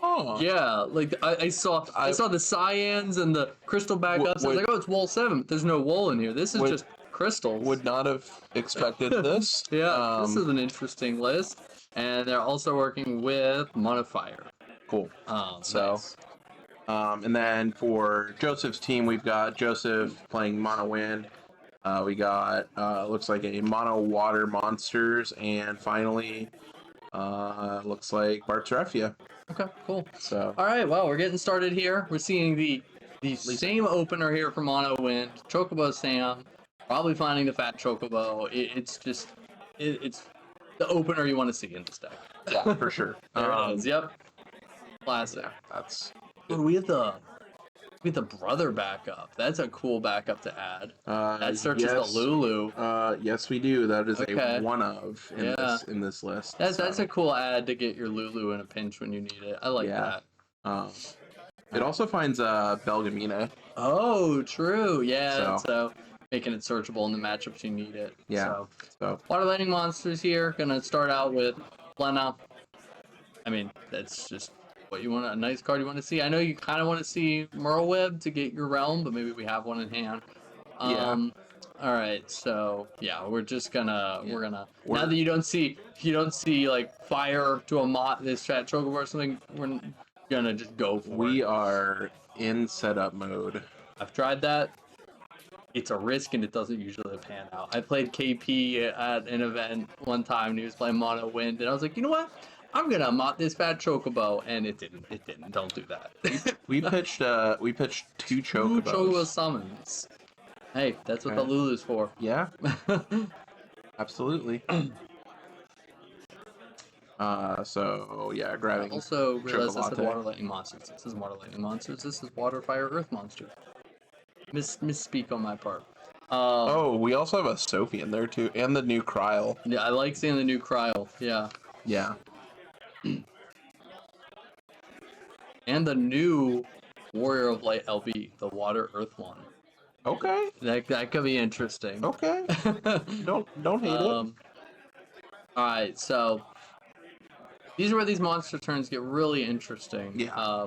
Oh. yeah, like I saw the cyans and the crystal backups. I was like, oh, it's wool 7. But there's no wool in here. This is just crystals. Would not have expected this. Yeah, this is an interesting list. And they're also working with Monofire. Cool. So, Nice. and then for Joseph's team, we've got Joseph playing Mono Wind. We got looks like a Mono Water Monsters, and finally, looks like Bart's Refia. Okay, cool. So, All right, well, we're getting started here. We're seeing the same opener here for Mono Wind. Chocobo Sam, probably finding the fat Chocobo. It's the opener you want to see in this deck. yeah, for sure. There it is. Yep. Classic. Yeah, that's Dude, we have the With the brother backup. That's a cool backup to add. That searches yes, the Lulu. Yes, we do. That is Okay. a one of in this list. That's a cool ad to get your Lulu in a pinch when you need it. I like that. It also finds Belgamina. Oh, true. Yeah. So making it searchable in the matchups you need it. Yeah. So water lightning monsters here. Gonna start out with Lena. I mean, that's just what you want. A nice card you want to see. I know you kind of want to see Merleweb to get your realm, but maybe we have one in hand. Yeah. All right. So yeah, we're just gonna now that you don't see like fire to a this fat chocobo or something, we're gonna just go for it. We are in setup mode. I've tried that. It's a risk and it doesn't usually pan out. I played KP at an event one time and he was playing Mono Wind and I was like, you know what? I'm gonna mot this fat chocobo, and it didn't. Don't do that. we pitched two chocobos. 2 chocobo summons. Hey, that's what the Lulu's for. Yeah. Absolutely. So yeah, grabbing. I also realized this is Chocolate. water lightning monsters. This is water lightning monsters. This is water fire earth monster. Misspeak on my part. Oh, we also have a Sophie in there too, and the new Kryl. Yeah, I like seeing the new Kryl. Yeah. Yeah. And the new Warrior of Light LB, the Water Earth one. Okay. That could be interesting. Okay. Don't hate it. Alright, so these are where these monster turns get really interesting. Yeah.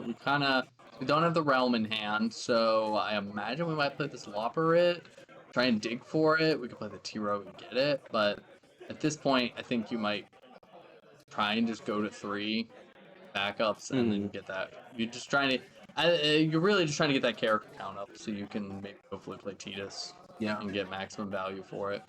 We don't have the realm in hand, so I imagine we might play this Loperit, try and dig for it. We could play the T-Row and get it, but at this point, I think you might try and just go to 3 backups and then get that. You're just trying to, you're really just trying to get that character count up so you can maybe hopefully play Tidus. Yeah. And get maximum value for it.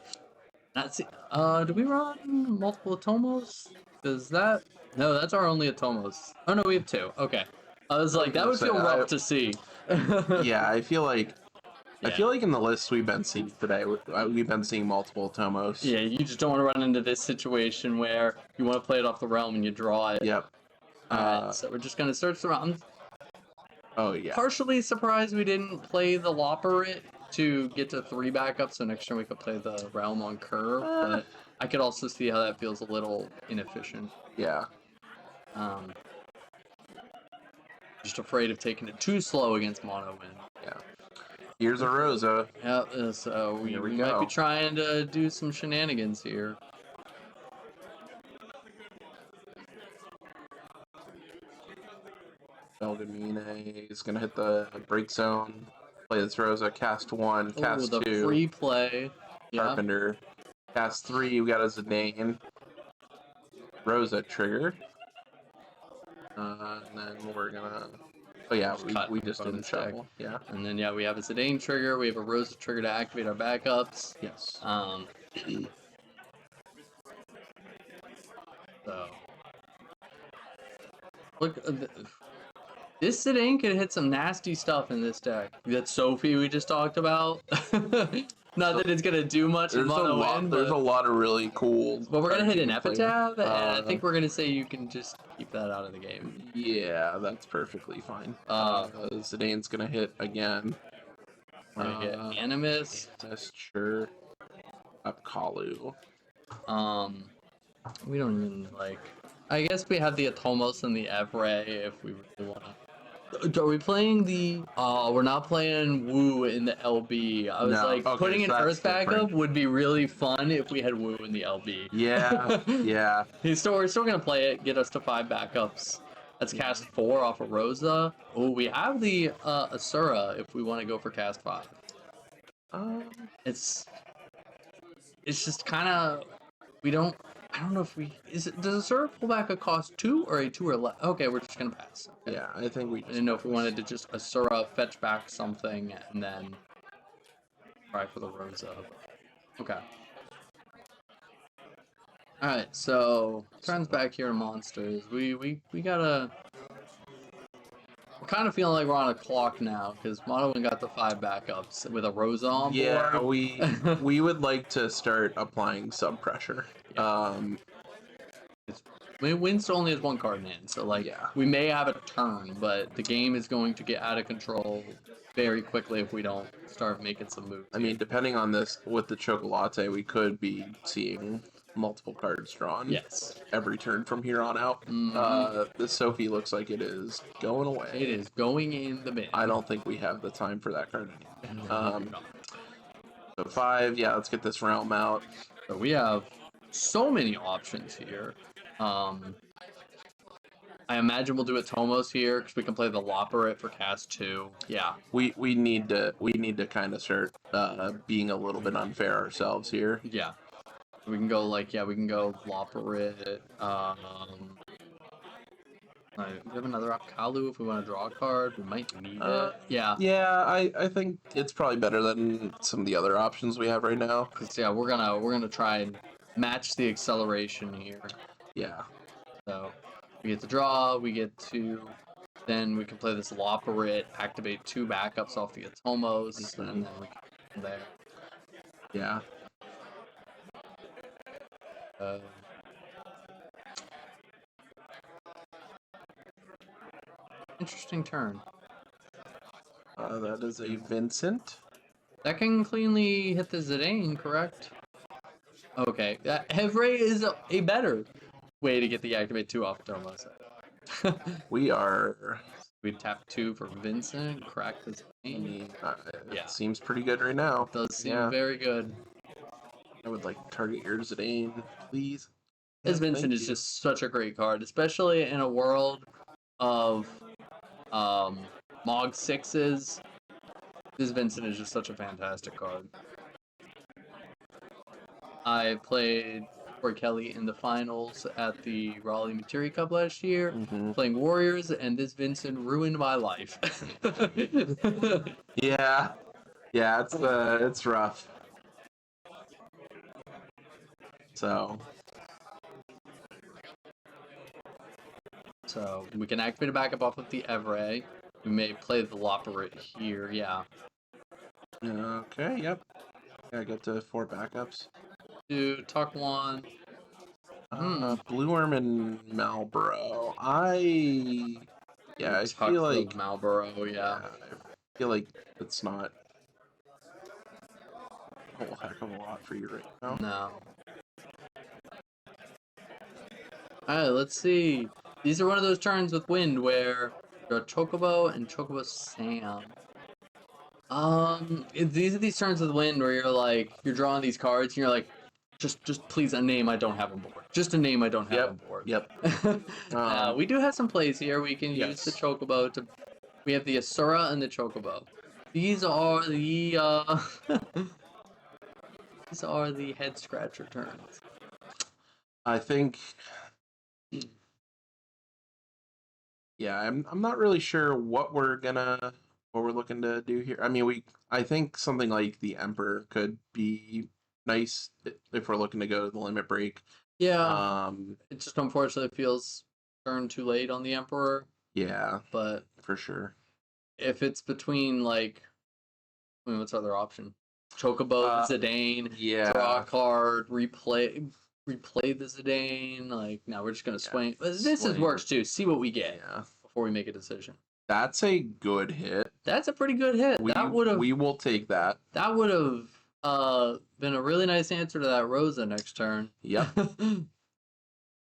Do we run multiple Atomos? Does that? No, that's our only Atomos. Oh no, we have 2. Okay. I was like, that would feel rough to see. Yeah, I feel like in the lists we've been seeing today, we've been seeing multiple Tomos. Yeah, you just don't want to run into this situation where you want to play it off the realm and you draw it. Yep. Alright, so we're just gonna search the realm. Oh yeah. Partially surprised we didn't play the Loperit to get to 3 backups, so next turn we could play the realm on curve. But I could also see how that feels a little inefficient. Yeah. Just afraid of taking it too slow against Mono Wind. Yeah. Here's a Rosa. Yep, so we we might go. be trying to do some shenanigans here. Belgamine is gonna hit the break zone. Play this Rosa. Cast 1. Cast the 2. free play. Yeah. Carpenter. Cast 3. We got a Zidane. Rosa trigger. And then we're gonna. Oh yeah, we just didn't shuffle. Yeah. And then we have a Zidane trigger. We have a Rosa trigger to activate our backups. Yes. So look, this Zidane could hit some nasty stuff in this deck. That Sophie we just talked about. Not that it's gonna do much. There's a lot of really cool. But we're gonna hit an epitaph, and I Uh, think we're gonna say you can just keep that out of the game. Yeah, that's perfectly fine. Zidane's gonna hit again. Gonna hit Animus. That's sure. Up Kalu. We don't even like. I guess we have the Atomos and the Evray if we really wanna. Are we playing the? We're not playing Woo in the LB. I was putting an Earth backup would be really fun if we had Woo in the LB. Yeah, yeah. We're still gonna play it, get us to 5 backups. That's cast 4 off of Rosa. Oh, we have the Asura if we want to go for cast 5. It's just kind of I don't know if does Asura pull back a cost 2 or a 2 or less? Okay, we're just gonna pass. Okay. Yeah, I think we. I didn't know if we wanted to just Asura fetch back something and then try for the Rosa. Okay. All right, so turns back here in monsters. We gotta. We're kind of feeling like we're on a clock now because Mono got the 5 backups with a Rosa on board. Yeah, we would like to start applying some pressure. I mean, Wind still only has one card in hand, so like Yeah. we may have a turn, but the game is going to get out of control very quickly if we don't start making some moves. I mean, depending on this, with the Chocolate, we could be seeing multiple cards drawn. Yes. Every turn from here on out. This Sophie looks like it is going away. It is going in the bin. I don't think we have the time for that card anymore. No. So 5, yeah, let's get this realm out. So we have so many options here. I imagine we'll do a Tomos here because we can play the Loperate for cast 2. Yeah. We need to kind of start being a little bit unfair ourselves here. Yeah. We can go we can go Loperate. We have another Apkalu if we want to draw a card. We might need it. Yeah. Yeah, I think it's probably better than some of the other options we have right now. Cause yeah, we're gonna try and match the acceleration here. Yeah. So we get to draw. Then we can play this Loperate, activate 2 backups off the Atomos, and then we can go from there. Yeah. Interesting turn. That is a Vincent. That can cleanly hit the Zidane, correct? Okay, Hevray is a better way to get the activate 2 off Tomos. We tap 2 for Vincent, crack the Zidane. Yeah. Seems pretty good right now. Does seem very good. I would like target your Zidane, please. This Vincent is just such a great card, especially in a world of Mog 6s. This Vincent is just such a fantastic card. I played for Kelly in the finals at the Raleigh Materi Cup last year, playing Warriors, and this Vincent ruined my life. Yeah, it's rough. So we can activate a backup off of the Evray. We may play the Loperate here, yeah. Okay, yep. Yeah, I get to 4 backups. Tuck 1. Blue Worm and Malboro. I feel like Malboro, yeah. I feel like it's not a whole heck of a lot for you right now. No. Alright, let's see. These are one of those turns with Wind where you're a Chocobo and Chocobo Sam. These are these turns with Wind where you're drawing these cards and you're like, just please a name I don't have on board. Just a name I don't have on board. Yep. We do have some plays here. We can use the Chocobo to. We have the Asura and the Chocobo. These are the these are the head scratcher turns. I think. Yeah, I'm not really sure what we're looking to do here. I mean, I think something like the Emperor could be nice if we're looking to go to the limit break. Yeah. It just unfortunately feels turned too late on the Emperor. Yeah. But for sure. If it's between what's the other option? Chocobo, Zidane, draw a card, replay the Zidane. Now we're just gonna swing. This works too. See what we get before we make a decision. That's a good hit. That's a pretty good hit. We will take that. That would have been a really nice answer to that Rosa next turn. Yep.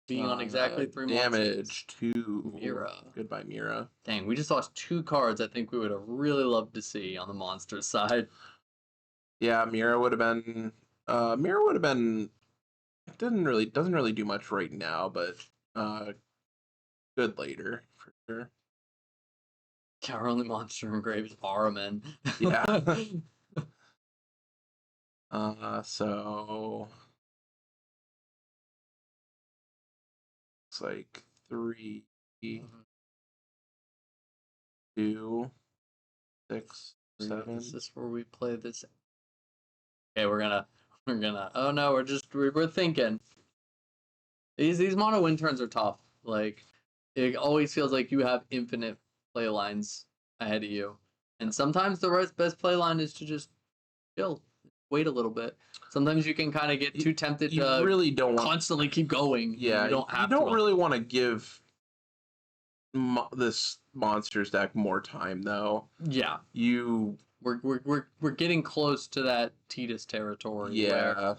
Being on exactly 3 damage to Mira. Goodbye, Mira. Dang, we just lost 2 cards I think we would have really loved to see on the monster side. Yeah, Mira would have been doesn't really do much right now, but good later for sure. Yeah, our only monster in grave is Araman. Yeah. So it's like 3, 2, 6, 7. Is this where we play this? Okay, we're gonna. Oh no, we're thinking. These mono win turns are tough. It always feels like you have infinite play lines ahead of you, and sometimes the best play line is to just chill, wait a little bit. Sometimes you can kind of get too tempted You to really don't want. constantly keep going. Yeah, you don't have you don't to. really want to give this monsters deck more time though. Yeah, You we're getting close to that Titus territory. Where,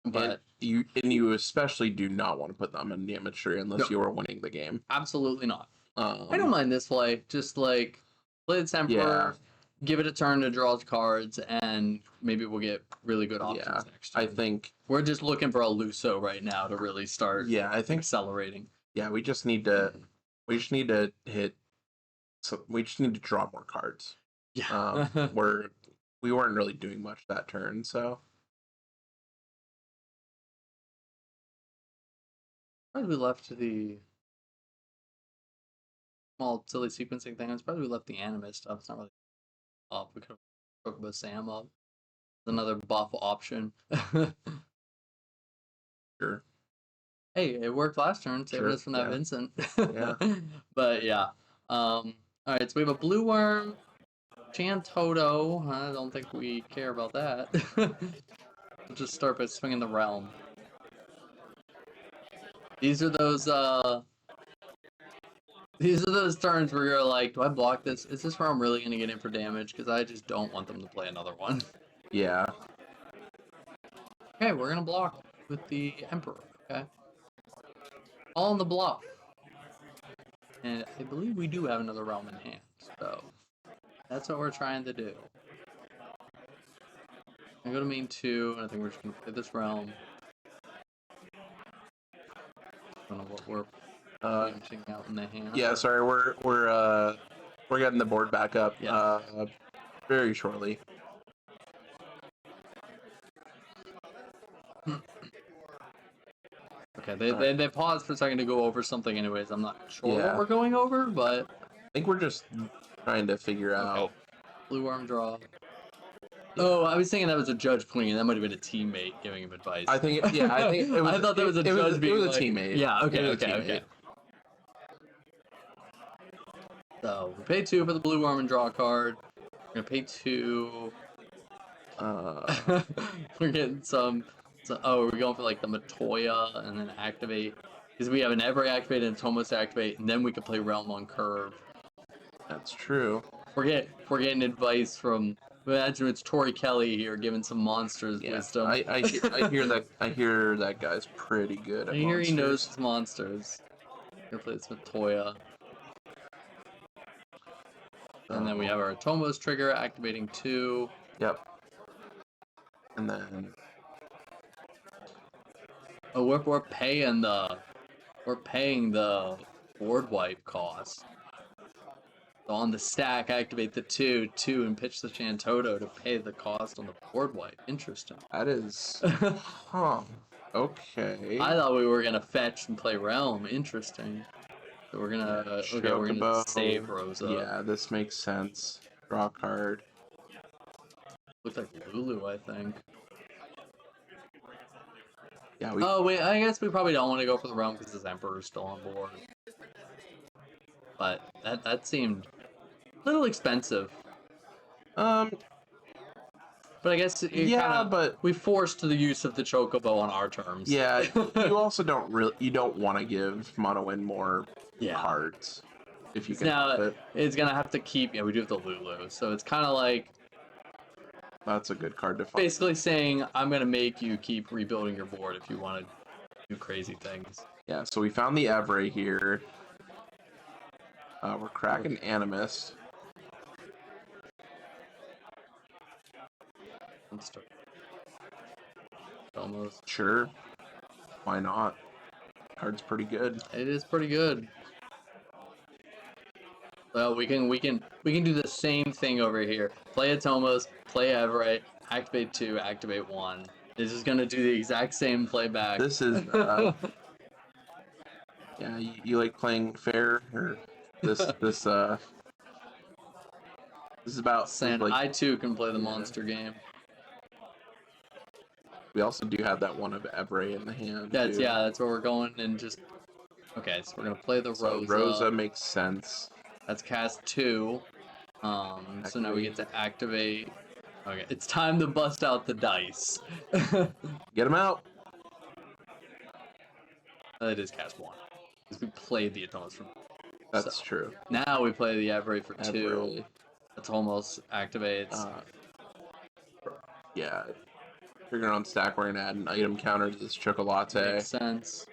but you especially do not want to put them in damage tree unless you are winning the game. absolutely not. I don't mind this play. Just like play the Emperor, give it a turn to draw cards, and maybe we'll get really good options next time. I think we're just looking for a Luso right now to really start. I think accelerating. Yeah, we just need to hit. So we just need to draw more cards. Yeah, we weren't really doing much that turn, so. Probably we left the small silly sequencing thing. It's probably we left the anime stuff. It's not really up. We could have talked about Sam up. Another buff option. Sure. Hey, it worked last turn, saving us from that Vincent. Yeah. But yeah. All right, so we have a blue worm, Chantoto. I don't think we care about that. We'll just start by swinging the realm. These are those turns where you're like, do I block this? Is this realm really gonna get in for damage? Because I just don't want them to play another one. Yeah. Okay, we're gonna block with the Emperor. Okay. All in the bluff. And I believe we do have another realm in hand, so that's what we're trying to do. I go to main 2, and I think we're just gonna play this realm. I don't know what we're finishing out in the hand. Yeah, sorry, we're getting the board back up very shortly. Okay, they paused for a second to go over something anyways. I'm not sure what we're going over, but I think we're just trying to figure out. Blue arm draw. Oh, I was thinking that was a judge playing. That might have been a teammate giving him advice. I think it was. I thought that was a judge being it was like, a teammate. Yeah, okay. So we pay 2 for the blue arm and draw a card. We're gonna pay 2. We're getting some. So, we're going for like the Matoya and then activate. Because we have an Every activate and a Tomos activate, and then we can play Realm on curve. That's true. We're getting advice from. Imagine it's Torrey Kelly here giving some monsters wisdom. I hear that. I hear that guy's pretty good at I hear monsters. he knows his monsters. We're gonna play this Matoya. And then we have our Tomos trigger activating 2. Yep. And then. Oh, we're paying the board wipe cost. So on the stack, activate the 2, and pitch the Chantoto to pay the cost on the board wipe. Interesting. That is. Huh. Okay. I thought we were gonna fetch and play Realm. Interesting. So we're gonna we're gonna save Rosa. Yeah, this makes sense. Draw a card. Looks like Lulu, I think. Yeah. Oh wait, I guess we probably don't want to go for the Realm because this Emperor's still on board. But that seemed a little expensive. But I guess we forced the use of the Chocobo on our terms. Yeah, you also don't want to give Monowin more cards if you can help it. It's gonna have to keep. Yeah, we do have the Lulu, so it's kind of like. That's a good card to find. Basically saying, I'm gonna make you keep rebuilding your board if you want to do crazy things. Yeah, so we found the Evray here. We're cracking Animus. Let's start. Almost. Sure. Why not? Card's pretty good. It is pretty good. Well, we can do the same thing over here. Play a Tomos, play Everett, activate 2, activate 1. This is gonna do the exact same playback. This is yeah, you like playing fair or this is about saying like, I too can play the monster game. We also do have that one of Everett in the hand. That's what we're going and just okay, so we're gonna play the Rosa. Rosa makes sense. That's cast 2. So now we get to activate Okay, it's time to bust out the dice. Get him out. It is cast 1. Because we played the Atonements from. That's So, true. now we play the Every for 2. Really. That's almost activates. Yeah. Figuring on stack, we're gonna add an item counter to this chocolate. Makes sense.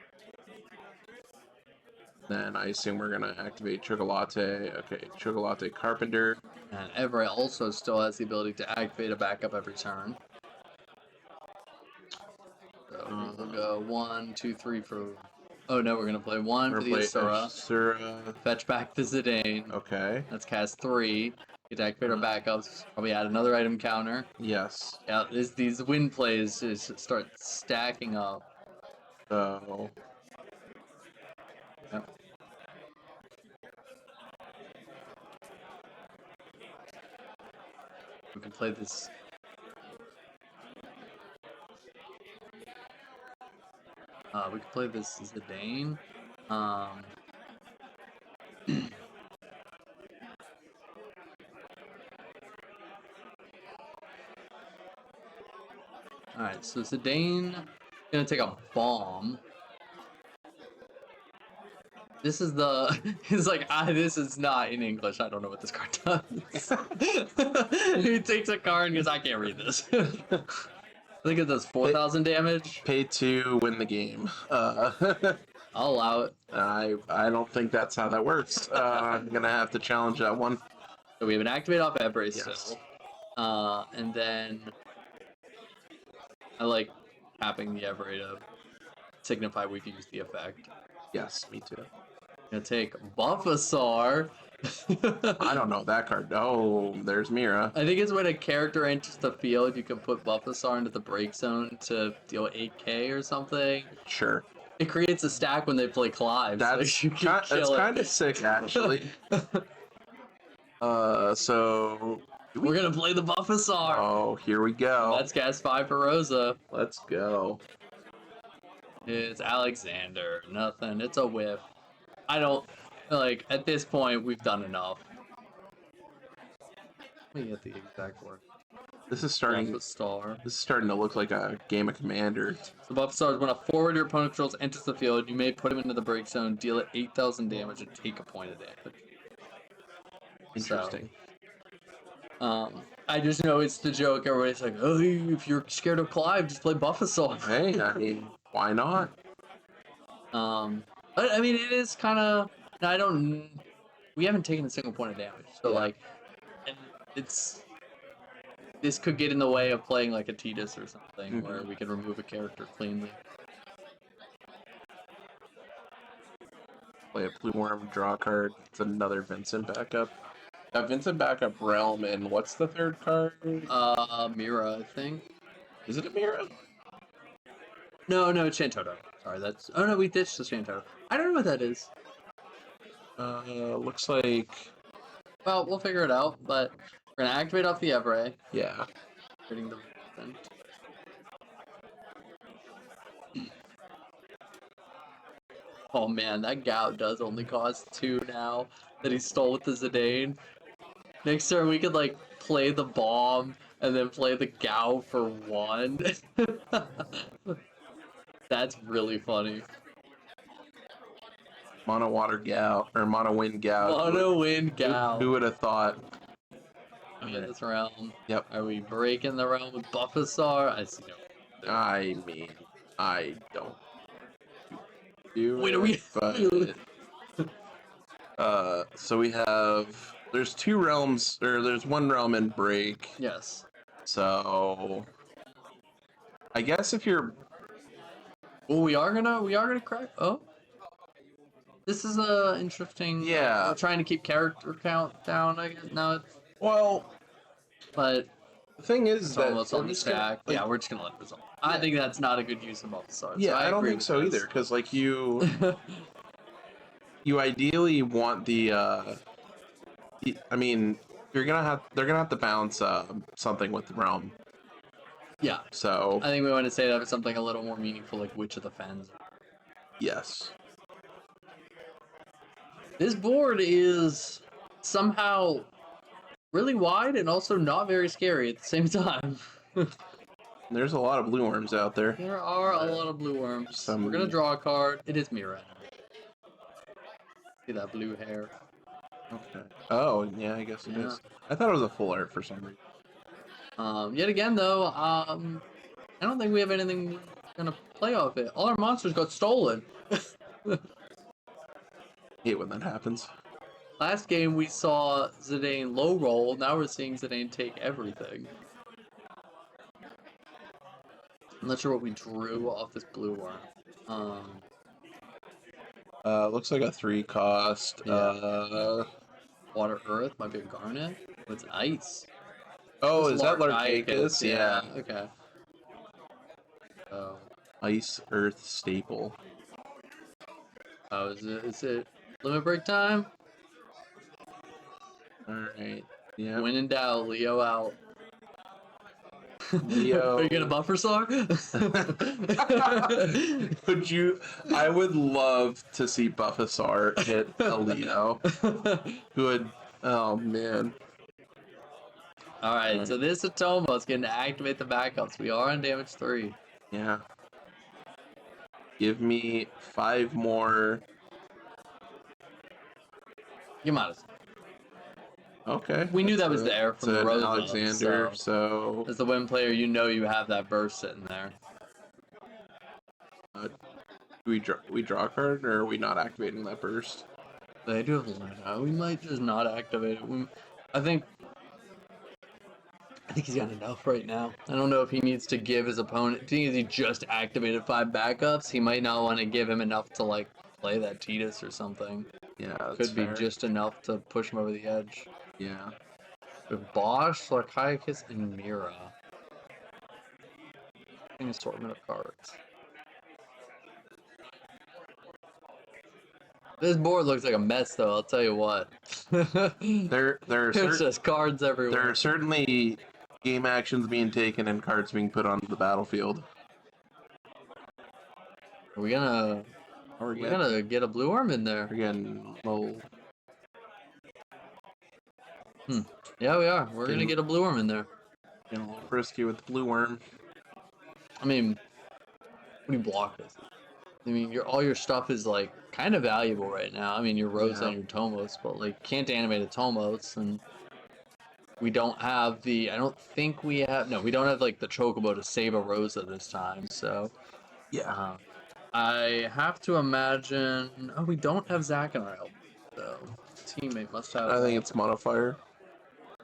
Then I assume we're gonna activate chocolate. Okay, chocolate carpenter. And Every also still has the ability to activate a backup every turn. So we'll go 1, 2, 3 for. Oh no, we're gonna play 1 for the Asura. Asura. Fetch back the Zidane. Okay. That's cast 3. Get to activate our backups. Probably add another item counter. Yes. Yeah, these win plays just start stacking up. So. Yep. We can play this. We can play this Zidane. Alright, so Zidane gonna take a bomb. This is the. He's like, this is not in English. I don't know what this card does. He takes a card and goes, I can't read this. I think it does 4,000 damage. Pay 2, win the game. I'll allow it. I don't think that's how that works. I'm gonna have to challenge that one. So we have an activate off Every Yes. still. And then I like tapping the Every to signify we've used the effect. Yes, me too. Gonna take Buffasar. I don't know that card. Oh, there's Mira. I think it's when a character enters the field, you can put Buffasar into the break zone to deal 8k or something. Sure. It creates a stack when they play Clive. That's so you can that's kill it. kind of sick, actually. So We're gonna play the Buffasar. oh, here we go. That's cast 5 for Rosa. Let's go. It's Alexander. Nothing. It's a whiff. I don't like at this point we've done enough. Let me get the exact word. This is starting. Buffasar. This is starting to look like a game of Commander. So Buffasar is when a forward your opponent controls enters the field, you may put him into the break zone, deal it 8,000 damage, and take a point of damage. Interesting. I just know it's the joke. Everybody's like, "Oh, if you're scared of Clive, just play Buffasar." Hey, I mean, why not? But I mean, it is kind of. I don't. We haven't taken a single point of damage, so Yeah. like, and it's. This could get in the way of playing like a Tidus or something, Mhm. where we can remove a character cleanly. Play a Blue Worm, draw a card. It's another Vincent backup. Vincent backup realm, and what's the third card? Mira, I think. Is it a Mira? No, it's Shantoto. Sorry, that's. Oh no, we ditched the Shantoto. I don't know what that is. Looks like Well, we'll figure it out. But we're gonna activate off the Evray, yeah. getting the event. Oh man, that Gout does only cost 2 now that he stole with the Zidane. Next turn we could like play the bomb and then play the Gout for 1. That's really funny. Mono Water Gal or Mono Wind Gal. Mono Wind Gout. Who would have thought? In this realm. Yep. Are we breaking the realm with Buffasar? I see no. I mean, I don't do Wait, it, are we? but so we have. There's 2 realms, or there's 1 realm in break. Yes. So I guess if you're Well, we are gonna crack. Oh. This is a interesting. Yeah. We're trying to keep character count down. I guess now, well, but the thing is it's that almost we're on the just gonna, stack. like, Yeah, we're just gonna let this on. I think that's not a good use of Buffasar. yeah, so I don't agree think with so this. either, because like you ideally want the I mean they're gonna have to bounce something with the realm. Yeah, So I think we want to say that for something a little more meaningful, like Witch of the Fens. yes. This board is somehow really wide and also not very scary at the same time. There's a lot of blue worms out there. There are a lot of blue worms. We're gonna draw a card. It is Mira. See that blue hair? Okay. Oh, yeah, I guess it is. I thought it was a full art for some reason. Yet again, though, I don't think we have anything gonna play off it. All our monsters got stolen. Hate when that happens. Last game we saw Zidane low roll. Now we're seeing Zidane take everything. I'm not sure what we drew off this blue worm. Looks like a 3 cost. Yeah. Water Earth might be a Garnet. It's ice. Oh, It's is that Larcaicus, Larcaicus? Yeah. Okay. Oh. Ice Earth staple. Oh, is it limit break time? Alright. Yeah. When in doubt, Leo out. Leo. Are you gonna buffer Sar? Would you? I would love to see Buffasar hit a Leo. Good. Oh man. Alright, so this Atomo is gonna activate the backups. We are on damage 3. Yeah. Give me 5 more. You're modest. Okay. We knew that was there from the Rose. Alexander, so as the win player, you know you have that burst sitting there. do we draw a card, or are we not activating that burst? They do have Luna. We might just not activate it. I think he's got enough right now. I don't know if he needs to give his opponent. Seeing as he just activated 5 backups, he might not want to give him enough to like play that Tidus or something. Yeah, that's Could be fair. just enough to push him over the edge. Yeah. With Bosch, Larcaicus, and Mira. An assortment of cards. This board looks like a mess, though. I'll tell you what. There are There's just cards everywhere. there are certainly game actions being taken and cards being put onto the battlefield. Are we gonna? We're gonna get a blue worm in there. We're getting low. Yeah, we are. We're gonna get a blue worm in there. Getting a little frisky with the blue worm. I mean, what do you block this? I mean, all your stuff is like kind of valuable right now. I mean, your Rosa and your Tomos, but like can't animate a Tomos, and we don't have the. I don't think we have. No, we don't have like the Chocobo to save a Rosa this time. So Yeah. I have to imagine. Oh, we don't have Zacharyl, so teammate must have. I think it's modifier.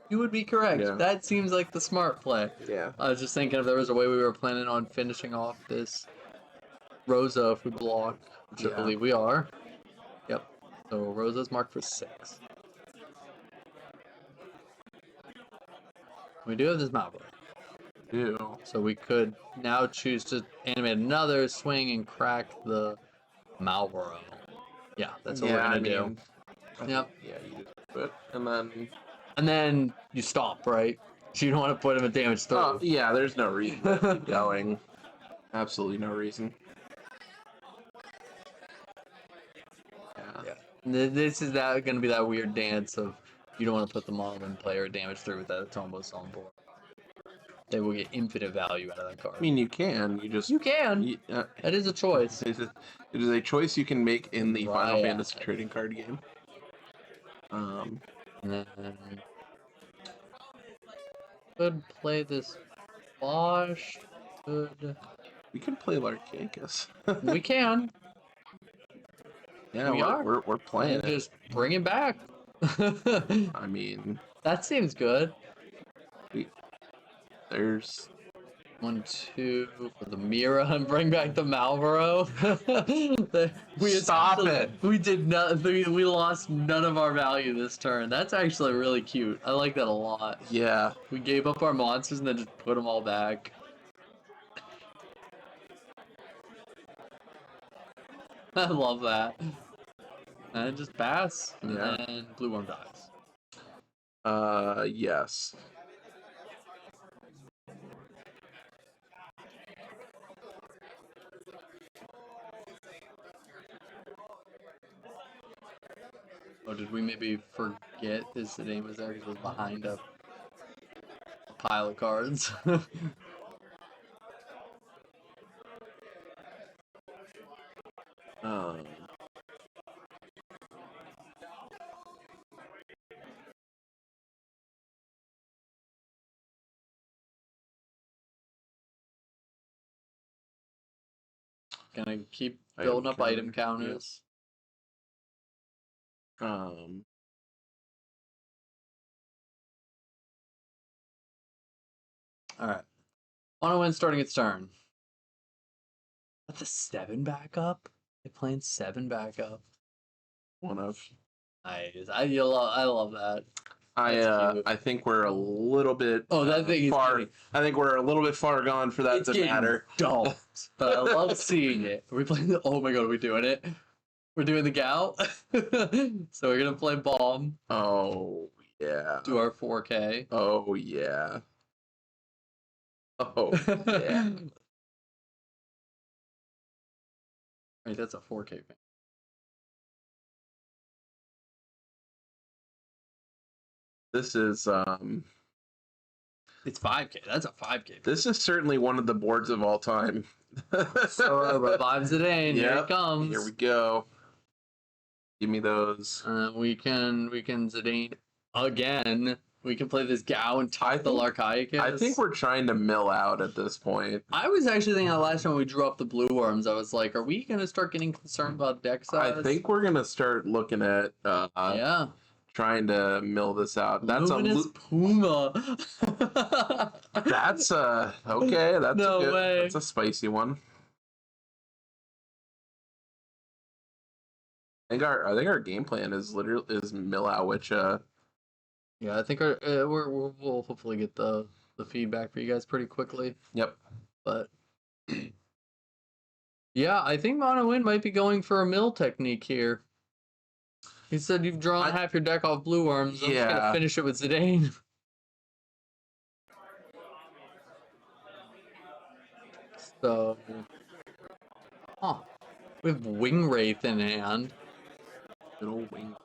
You would be correct. Yeah. That seems like the smart play. Yeah. I was just thinking if there was a way we were planning on finishing off this Rosa if we block, which I believe we are. Yep. So Rosa's marked for 6. We do have this Malboro. Ew. So we could now choose to animate another swing and crack the Malboro. Yeah, that's what we're gonna do. Yep. Yeah, you just put, And then you stop, right? So you don't want to put him at damage 3. Oh, yeah, there's no reason to keep going. Absolutely no reason. Yeah. This is going to be that weird dance of you don't want to put them on when player damage 3 with that Tomos on board. They will get infinite value out of that card. I mean, you can. You can. That is a choice. It is a choice you can make in the Final Right. Fantasy trading card game. And then could play this Bosch. Could We can play Larcaicus. we can. Yeah, We are. we're playing And it. just bring it back. I mean, That seems good. there's 1, 2 for the Mira and bring back the Malboro. Stop it. We did not. We lost none of our value this turn. That's actually really cute. I like that a lot. yeah. We gave up our monsters and then just put them all back. I love that. And just pass. And Yeah. then blue worm dies. Yes. Oh, did we maybe forget his name was there because it was behind a pile of cards. Um, Gonna keep Item building up item counter, yep. counters. Alright. Mono starting its turn. That's a 7 backup? They playing 7 backup. one of. Nice. I love that. I think we're a little bit that thing is far. getting, I think we're a little bit far gone for that it's to getting matter. dumped. But I love seeing it. Are we playing the oh my god, are we doing it? We're doing the gal. So we're gonna play bomb. Oh yeah. Do our 4K. Oh yeah. Oh yeah. Wait, that's a 4K thing. This is It's 5K. That's a 5K. This is certainly one of the boards of all time. So revives it in. Here Yep, it comes. Here we go. Give me those. We can Zidane again. We can play this Gao and tie the Larcaicus. I think we're trying to mill out at this point. I was actually thinking the last time we drew up the blue worms, I was like, are we gonna start getting concerned about deck size? I think we're gonna start looking at yeah. trying to mill this out. That's Luminous Puma. That's okay. That's No a good, way. That's a spicy one. I think our game plan is mill out, which yeah, I think we'll hopefully get the feedback for you guys pretty quickly. Yep. But yeah, I think Mono Wind might be going for a mill technique here. He said you've drawn half your deck off blue worms. I'm just gonna finish it with Zidane. So, we have Wing Wraith in hand. Little wing.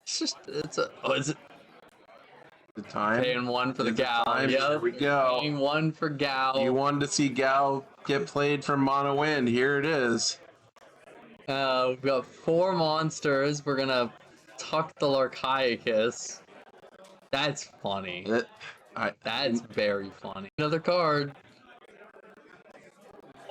Is it The time. paying one for the Gal? Yep. Here we go. Paying one for Gal. You wanted to see Gal get played from Mono Wind. Here it is. We've got 4 monsters. We're gonna tuck the Larcaicus. That's funny. That's very funny. Another card.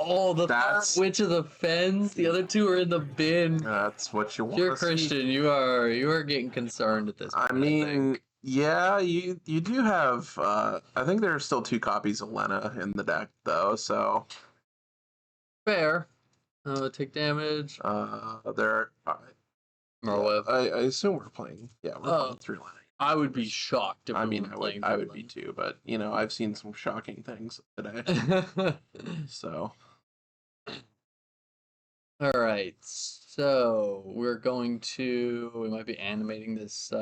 Oh, that's Witch of the Fens. The other 2 are in the bin. That's what you want. You're Christian. You are getting concerned at this point. I mean, yeah, you do have. I think there are still 2 copies of Lena in the deck, though. So fair. Take damage. There. Merweb. I assume we're playing. Yeah, we're playing 3 Lena. I would be shocked if I we mean, were playing. I would be too, but I've seen some shocking things today. So. All right, so we might be animating this.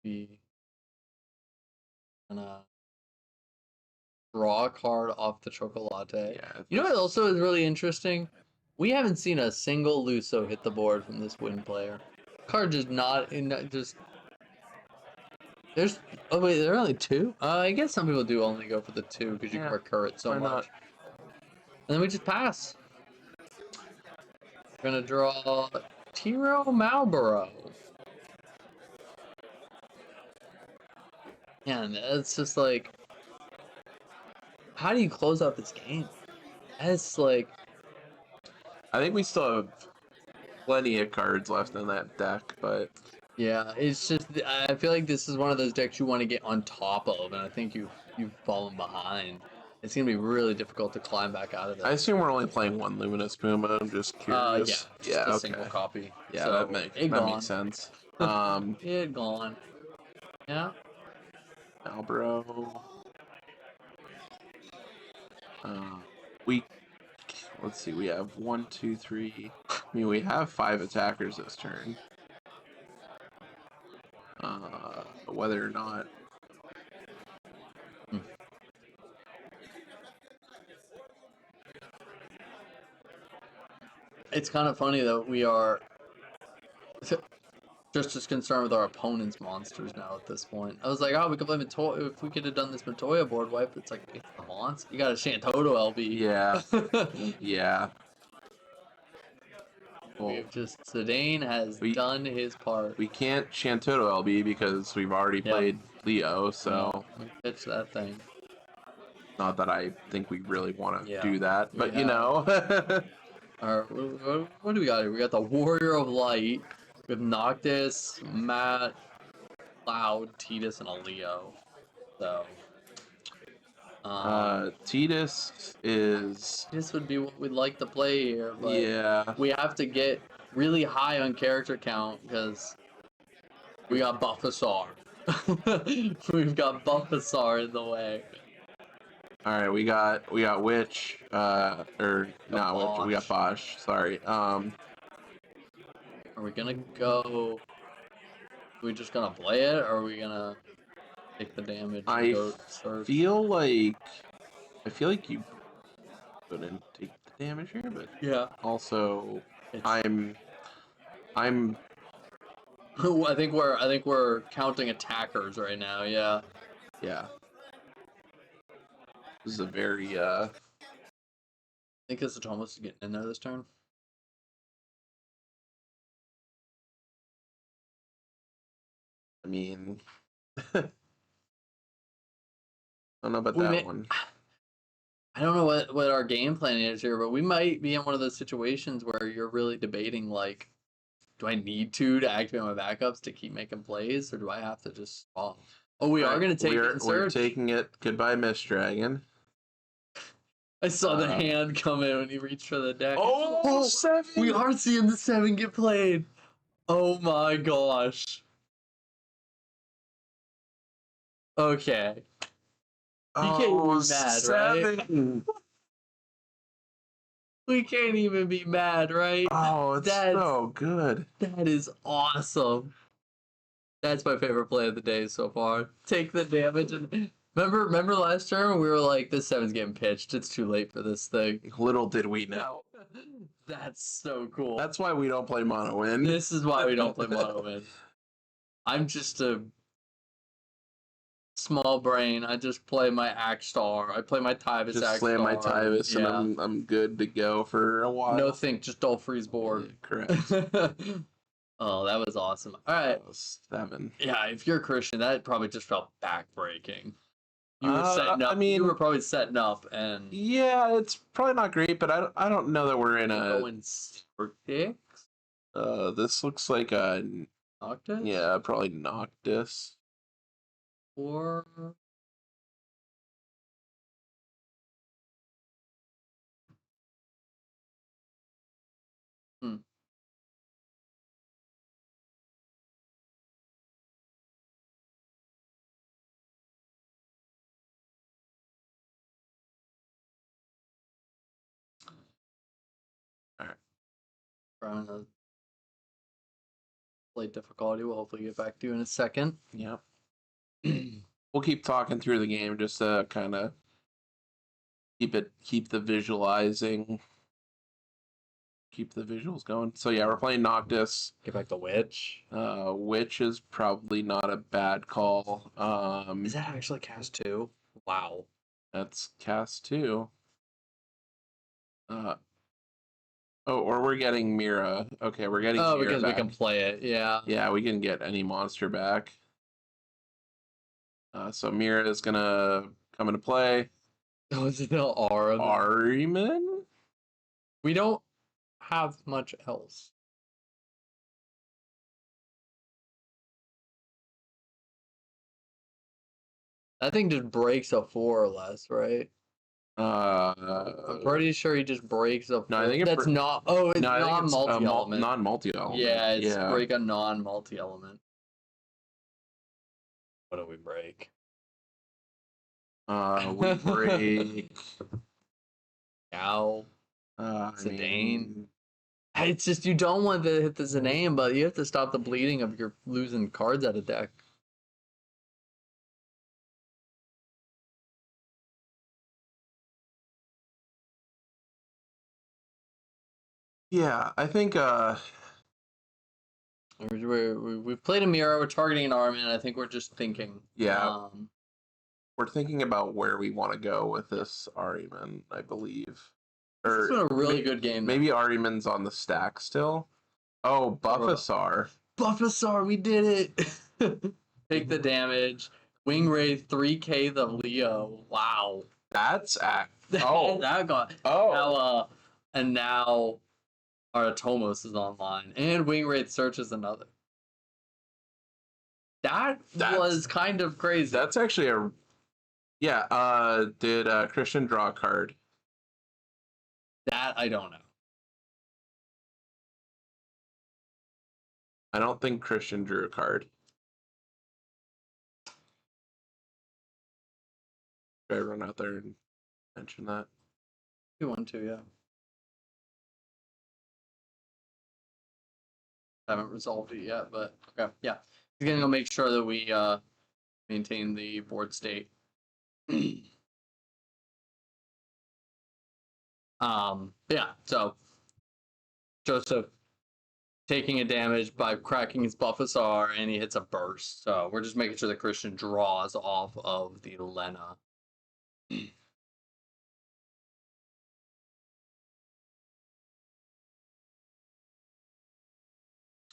We gonna draw a card off the Chocolate. Yeah. You know what also is really interesting? We haven't seen a single Luso hit the board from this Wind player. Card just not in just. There's there are only 2. I guess some people do only go for the 2 because you can recur it so Why much. not? And then we just pass. We're gonna draw Tiro Malboro. Yeah, and it's just like, how do you close out this game? It's like, I think we still have plenty of cards left in that deck, but yeah, it's just I feel like this is one of those decks you want to get on top of, and I think you've fallen behind. It's gonna be really difficult to climb back out of this. I assume we're only playing 1 Luminous Puma. I'm just curious. Yeah, just a single copy. Yeah, So, that makes sense. It gone. Yeah. Malboro. Let's see. We have 1, 2, 3. I mean, we have 5 attackers this turn. Whether or not. It's kind of funny that we are just as concerned with our opponent's monsters now at this point. I was like, oh, we could play Matoya. If we could have done this Matoya board wipe, it's like, it's the monster. You got a Shantoto LB. Yeah. Yeah. We've just, Zidane has done his part. We can't Shantoto LB because we've already played Leo, so. We pitched that thing. Not that I think we really want to Yeah. do that, but We you know. Alright, what do we got here? We got the Warrior of Light with Noctis, Matt, Cloud, Tidus, and a Leo. So. Tidus is. This would be what we'd like to play here, but Yeah. we have to get really high on character count because we got Buffasar. We've got Buffasar in the way. All right, we got Witch, or not Witch. We got Bosch. Sorry. Are we gonna go? Are we just gonna play it, or are we gonna take the damage? And go search? feel like you couldn't take the damage here, but Yeah. also I'm. I think we're counting attackers right now. Yeah. Yeah. This is a very I think Isatomo is getting in there this turn. I mean, I don't know about that one. I don't know what our game plan is here, but we might be in one of those situations where you're really debating, like, do I need to activate my backups to keep making plays, or do I have to just spawn? Oh, we are going to take it and We're search. taking it. Goodbye, Mist Dragon. I saw the hand come in when he reached for the deck. Oh, 7! We are seeing the 7 get played. Oh my gosh. Okay. You can't even be mad, right? We can't even be mad, right? Oh, it's so good. That is awesome. That's my favorite play of the day so far. Take the damage and remember last turn when we were like, this 7's getting pitched. It's too late for this thing. Little did we know. That's so cool. That's why we don't play Mono Win. This is why we don't play Mono Win. I'm just a small brain. I just play my Axe Star. I play my Tyvis Just Axe slam Star. my Tyvis and I'm good to go for a while. No think, just don't freeze board. Correct. Oh, that was awesome. All right. That was 7. Yeah, if you're a Christian, that probably just felt backbreaking. You were setting up. I mean, you were probably setting up, and yeah, it's probably not great, but I don't know that we're in a. going 6. This looks like a. Noctis? Yeah, probably Noctis. Or Alright. trying to play difficulty. We'll hopefully get back to you in a second. Yep. We'll keep talking through the game just to kind of keep the visualizing, keep the visuals going. So yeah, we're playing Noctis. Get back to Witch. Witch is probably not a bad call. Is that actually cast 2? Wow. That's cast 2. Or we're getting Mira. Okay, we're getting Mira because back. we can play it. Yeah. Yeah, we can get any monster back. So Mira is gonna come into play. Oh, is it the Aura? Ariman? We don't have much else. That thing just breaks a 4 or less, right? I'm pretty sure he just breaks a 4. No, I think that's not. Oh, it's not multi-element. Non-multi-element. Yeah, it's break a non-multi-element. What do we break? We break. Cow. Zidane. Zidane. It's just you don't want to hit the Zidane, but you have to stop the bleeding of your losing cards out of deck. Yeah, I think We've played a mirror. We're targeting an arm, and I think we're just thinking. Yeah. We're thinking about where we want to go with this Ariman, I believe. This has been a really good game. Maybe Ariman's on the stack still. Oh, Buffasar. Buffasar, we did it. Take the damage. Wing Wraith 3K the Leo. Wow. That's oh. That got now our Tomos is online. And Wing Wraith searches another. That's was kind of crazy. That's actually a did Christian draw a card? That I don't know. I don't think Christian drew a card. Should I run out there and mention that? You want to, yeah. Haven't resolved it yet, but okay, yeah. He's gonna go make sure that we maintain the board state. Yeah, so Joseph taking a damage by cracking his Buffasar, and he hits a burst. So we're just making sure that Christian draws off of the Lena.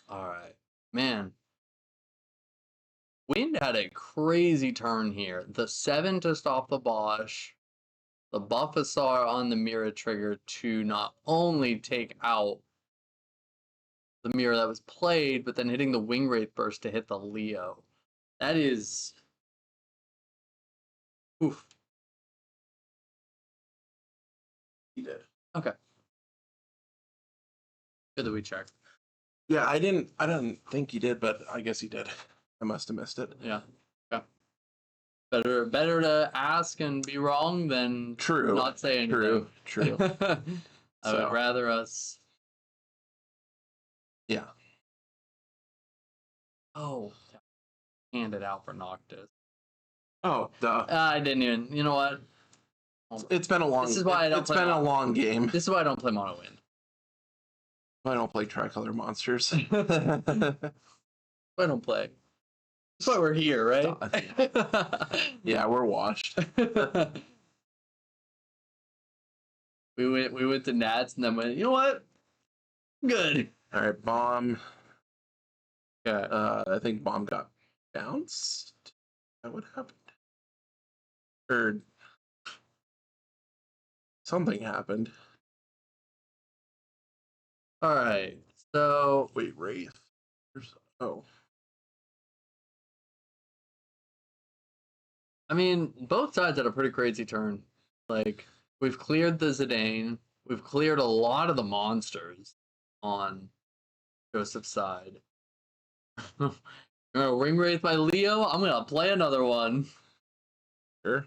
All right, man. Wind had a crazy turn here. The 7 to stop the Bosch. The Buffasar on the mirror trigger to not only take out the mirror that was played, but then hitting the Wing Wraith burst to hit the Leo. That is... Oof. He did. Okay. Good that we checked. Yeah, I didn't think he did, but I guess he did. I must have missed it. Yeah. Okay. Better to ask and be wrong than not say anything. True. I would rather us... Yeah. Oh. Hand it out for Noctis. Oh, duh. I didn't even... You know what? It's been a long... This is why I don't play It's been a long game. This is why I don't play Mono Wind. I don't play Tricolor Monsters. I don't play. That's why we're here, right? Yeah, we're washed. we went to Nats and then went, you know what? Good. All right, Bomb. Okay. I think Bomb got bounced. Is that what happened? Or something happened. All right. So Wait, Wraith. Oh. I mean, both sides had a pretty crazy turn. Like, we've cleared the Zidane. We've cleared a lot of the monsters on Joseph's side. You're gonna Ring Wraith my Leo? I'm gonna play another one. Sure.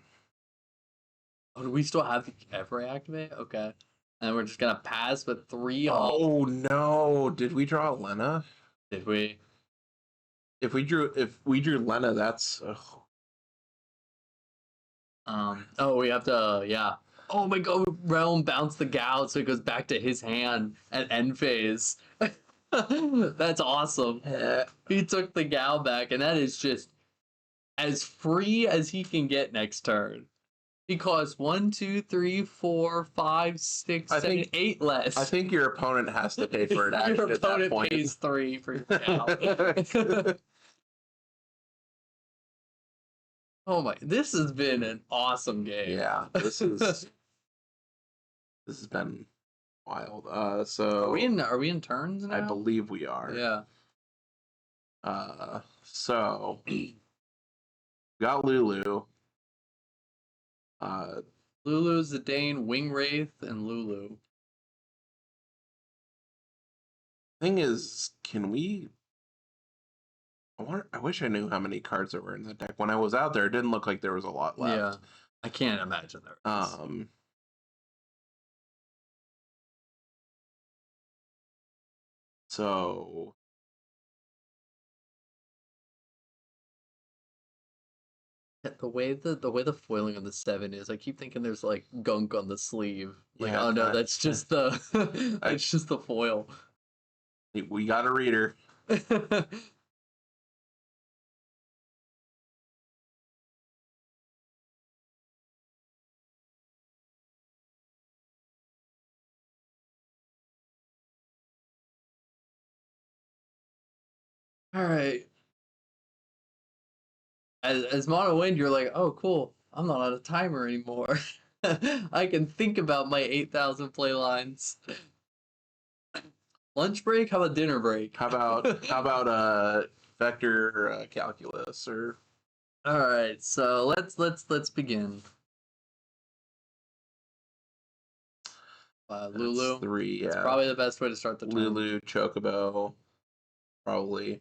Oh, do we still have the Every activate? Okay. And we're just gonna pass with 3 Oh no! Did we draw Lena? Did we? If we drew Lena, that's Oh, we have to, yeah. Oh my god, Realm bounced the Gal, so it goes back to his hand at end phase. That's awesome. He took the Gal back, and that is just as free as he can get next turn. He costs 1, 2, 3, 4, 5, 6, 7, 8 less. I think your opponent has to pay for it. Your at that opponent point. pays 3 for your Gal. Oh my! This has been an awesome game. Yeah, this has been wild. So are we in turns now? I believe we are. Yeah. So got Lulu. Lulu, Zidane, Wing Wraith, and Lulu. Thing is, can we? I wish I knew how many cards there were in the deck. When I was out there, it didn't look like there was a lot left. Yeah, I can't imagine there is. So the way the foiling on the 7 is, I keep thinking there's like gunk on the sleeve. Like, Yeah, oh no, that's just the that's just the foil. we got a reader. All right. As Mono Wind, you're like, oh, cool. I'm not on a timer anymore. I can think about my 8,000 play lines. Lunch break? How about dinner break? How about vector calculus or? All right, so let's begin. Lulu. That's 3, yeah. It's probably the best way to start the turn. Lulu, Chocobo, probably.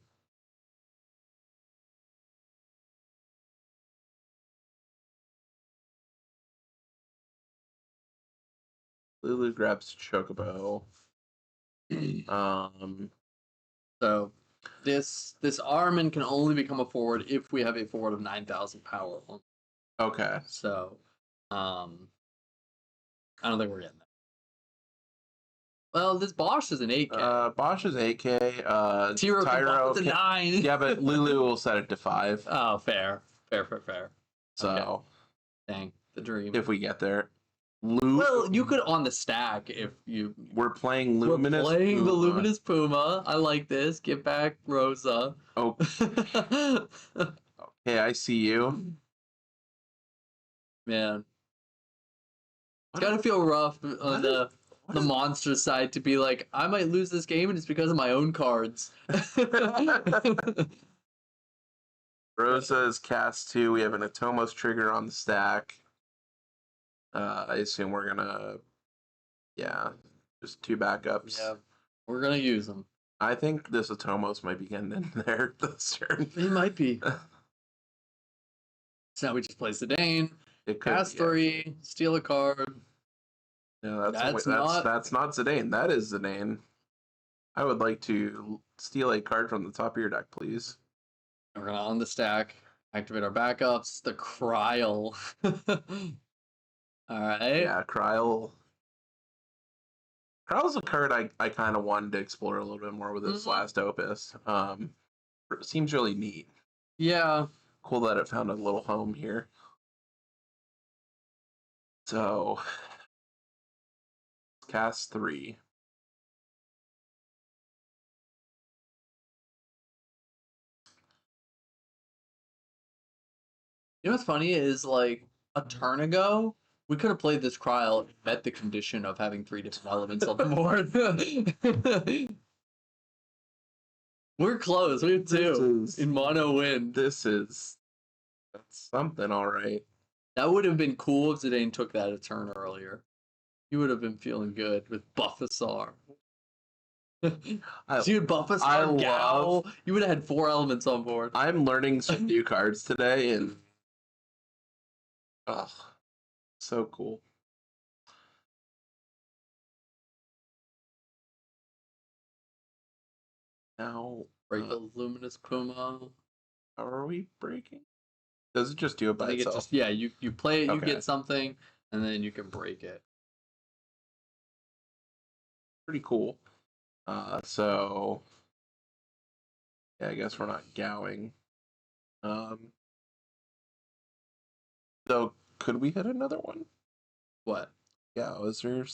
Lulu grabs Chocobo. So this Armin can only become a forward if we have a forward of 9,000 power. Okay. So I don't think we're getting that. Well, this Bosch is an 8K. Bosch is 8K. Tyro Tyro can 9. Yeah, but Lulu will set it to 5. Oh, fair. So Okay. Dang, the dream. if we get there. Well, you could on the stack if you. We're playing Luminous. We're playing Puma. the Luminous Puma. I like this. Get back, Rosa. Oh, okay, I see you. Man, it's gotta feel rough on the monster side to be like, I might lose this game and it's because of my own cards. Rosa is cast 2. We have an Atomos trigger on the stack. I assume we're gonna, just 2 backups. Yeah, we're gonna use them. I think this Atomos might be getting in there this turn. It might be. So now we just play Zidane, It could, cast 3, steal a card. No, That's that's not Zidane. That is Zidane. I would like to steal a card from the top of your deck, please. We're gonna on the stack, activate our backups, the Kryl. Alright. Yeah, Kryl. Kryl's a card I kind of wanted to explore a little bit more with this last opus. Seems really neat. Yeah. Cool that it found a little home here. So, cast 3. You know what's funny is, like, a turn ago, we could have played this Kryl and met the condition of having 3 different elements on the board. We're close. We have 2 in mono wind. That's something, all right. That would have been cool if Zidane took that a turn earlier. You would have been feeling good with Buffasar. Dude, Buffasar, Gal. You would have had 4 elements on board. I'm learning some new cards today, and so cool. Now, Break the Luminous Puma. how are we breaking? Does it just do it by itself? You play it, you Okay. get something, and then you can break it. Pretty cool. So yeah, I guess we're not gowing. Though, could we hit another one? What? Yeah, is there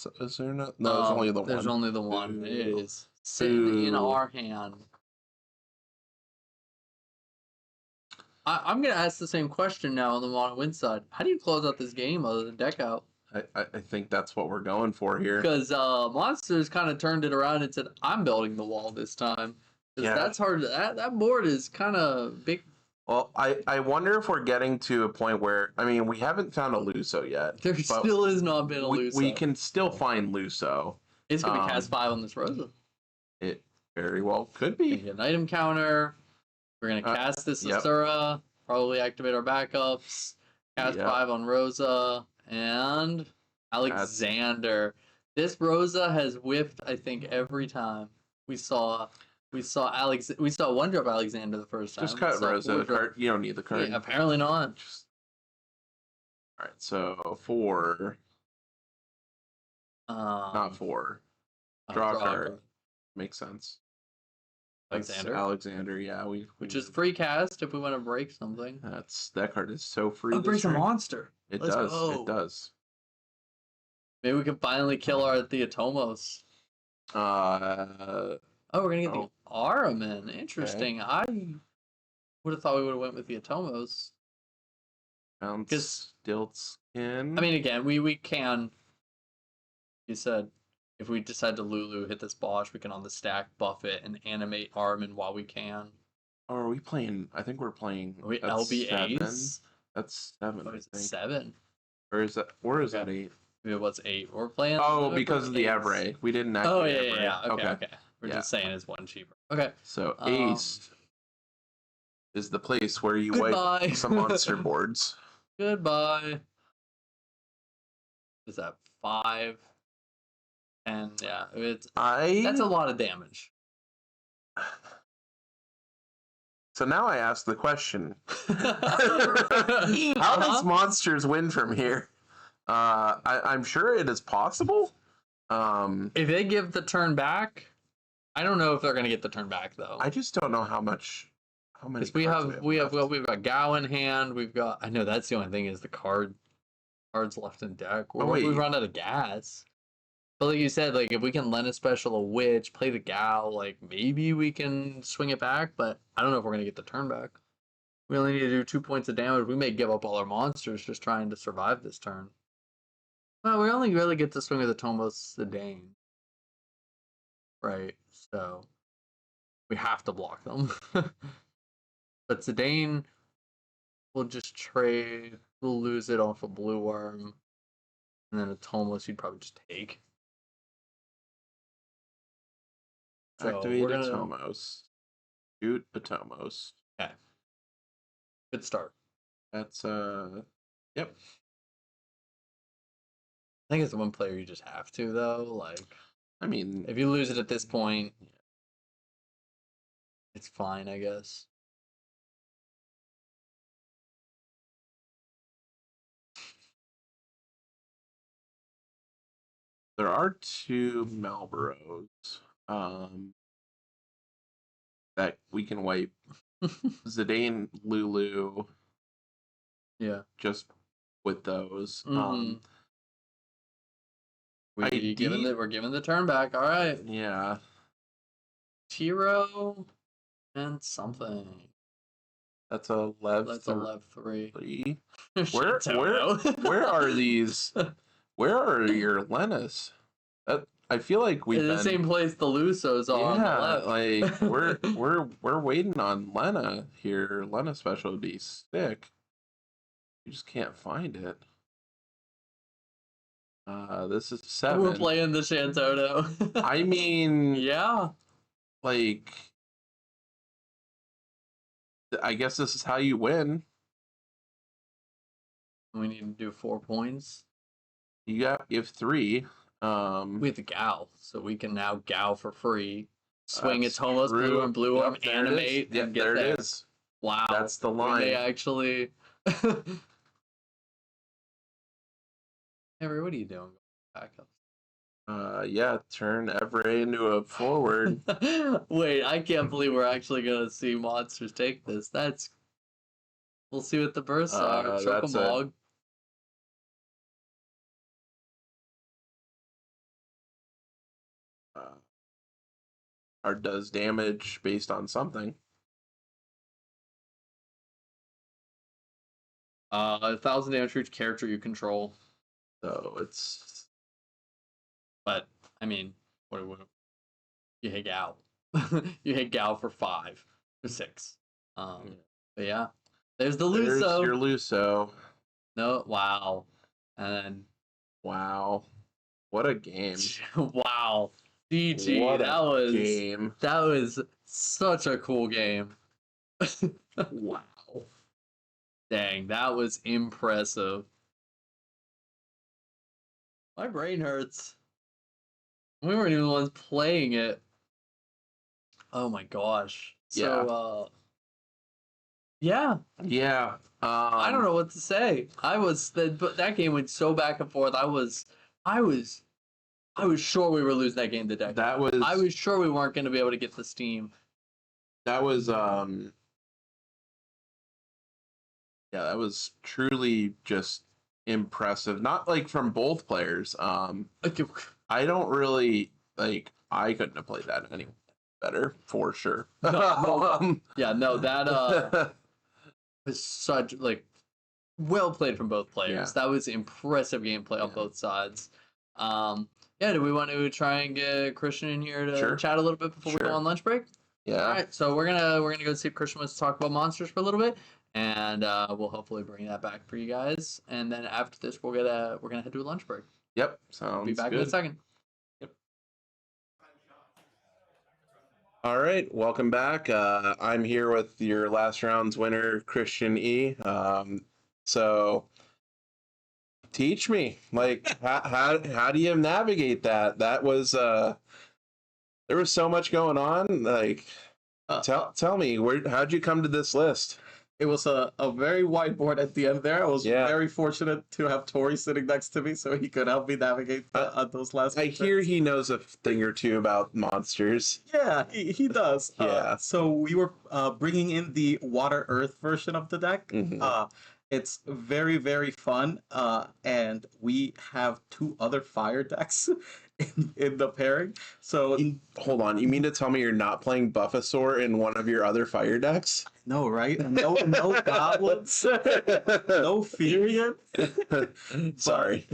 not? No, there's only the one. There's only the one. Ooh. It is sitting in Ooh. our hand. I'm gonna ask the same question now on the mono win side. How do you close out this game other than deck out? I think that's what we're going for here. Because Monsters kind of turned it around and said, "I'm building the wall this time." Because that's hard. That board is kind of big. Well, I wonder if we're getting to a point where, I mean, we haven't found a Luso yet. There still has not been a Luso. We can still find Luso. It's gonna be cast 5 on this Rosa. It very well could be. Get an item counter. We're gonna cast this Asura. Probably activate our backups. Cast 5 on Rosa and Alexander. This Rosa has whiffed, I think, every time we saw one drop Alexander the first time. Just cut Rosa. Card. You don't need the card. Yeah, apparently not. All right, so 4. Not 4. Draw a card. Makes sense. Alexander, yeah. Which is free cast if we want to break something. That card is so free. It brings a monster. It Let's does. go. It does. Maybe we can finally kill our Theotomos. Oh, we're gonna get the Araman. Interesting. Okay. I would have thought we would have went with Theotomos. Found Stiltskin. I mean, again, we can. You said if we decide to Lulu hit this Bosch, we can on the stack buff it and animate Araman while we can. Oh, are we playing? I think we're playing. Are we LBAs? That's 7. Oh, is it 7? Or is that? Or is that 8? Maybe what's 8? We're playing. Oh, because of the Evray. We didn't activate Evray. Yeah. Okay. We're just saying it's 1 cheaper. Okay. So Ace is the place where you wipe some monster boards. Goodbye. Is that 5? And yeah, that's a lot of damage. So now I ask the question: how does monsters win from here? I'm sure it is possible. If they give the turn back, I don't know if they're gonna get the turn back though. I just don't know how many. We have got Gao in hand. I know that's the only thing is the cards left in deck. We run out of gas. But like you said, like if we can lend a special a witch, play the Gao, like maybe we can swing it back. But I don't know if we're gonna get the turn back. We only need to do 2 points of damage. We may give up all our monsters just trying to survive this turn. Well, we only really get to swing with the Tomos Zidane. Right, so we have to block them. But Zidane will just trade. We'll lose it off a blue worm. And then a Tomos you'd probably just take. So activate a Tomos. Shoot a Tomos. Okay. Good start. That's yep. I think it's the one player you just have to though. Like, I mean, if you lose it at this point, it's fine, I guess. There are 2 Malboros that we can wipe. Zidane, Lulu. Yeah. Just with those. We're giving the turn back. All right. Yeah. Tiro and something. That's a Lev. That's a Lev 3. Where are these? Where are your Lenas? I feel like we've been the same place the Lusos are on the left. Like we're waiting on Lena here. Lena special would be sick. You just can't find it. This is 7. We're playing the Shantoto. I mean, yeah. Like, I guess this is how you win. We need to do 4 points. You have 3. We have the Gao, so we can now Gao for free. Swing its Tomos blue and blue arm, animate, and get there. It is. Wow. That's the line. They actually. Henry, what are you doing? Back up. Yeah, turn Evray into a forward. Wait, I can't believe we're actually gonna see monsters take this. We'll see what the bursts are. Chocomog. Or does damage based on something. 1,000 damage for each character you control. So it's. But I mean, what you hit Gao? You hit Gao for 5 or 6. But yeah, there's the Luso. There's your Luso. No, wow, and then wow, what a game! Wow. GG, that was such a cool game. Wow. Dang, that was impressive. My brain hurts. We weren't even the ones playing it. Oh my gosh. So, yeah. Yeah. I don't know what to say. That game went so back and forth. I was sure we were losing that game to deck. I was sure we weren't going to be able to get the steam. That was that was truly just impressive. Not like from both players. I don't really like. I couldn't have played that any better for sure. Yeah, no, that was such like well played from both players. Yeah. That was impressive gameplay on both sides. Yeah, do we want to try and get Christian in here to Sure. chat a little bit before we go Sure. on lunch break? Yeah. All right, so we're gonna go see if Christian wants to talk about monsters for a little bit, and we'll hopefully bring that back for you guys. And then after this, we're gonna head to a lunch break. Yep. Sounds Be back good. in a second. All right, welcome back. I'm here with your last round's winner, Christian E. So teach me, like, how do you navigate that? That was there was so much going on. Like, tell me, how'd you come to this list? It was a very wide board at the end there. I was very fortunate to have Torrey sitting next to me so he could help me navigate those last I picks. hear he knows a thing or two about monsters. Yeah, he does. Yeah. So we were bringing in the Water Earth version of the deck. Mhm. It's very, very fun. And we have 2 other fire decks in the pairing. So Hold on, you mean to tell me you're not playing Buffasaur in one of your other fire decks? no, right? No goblins, no Furion. Sorry.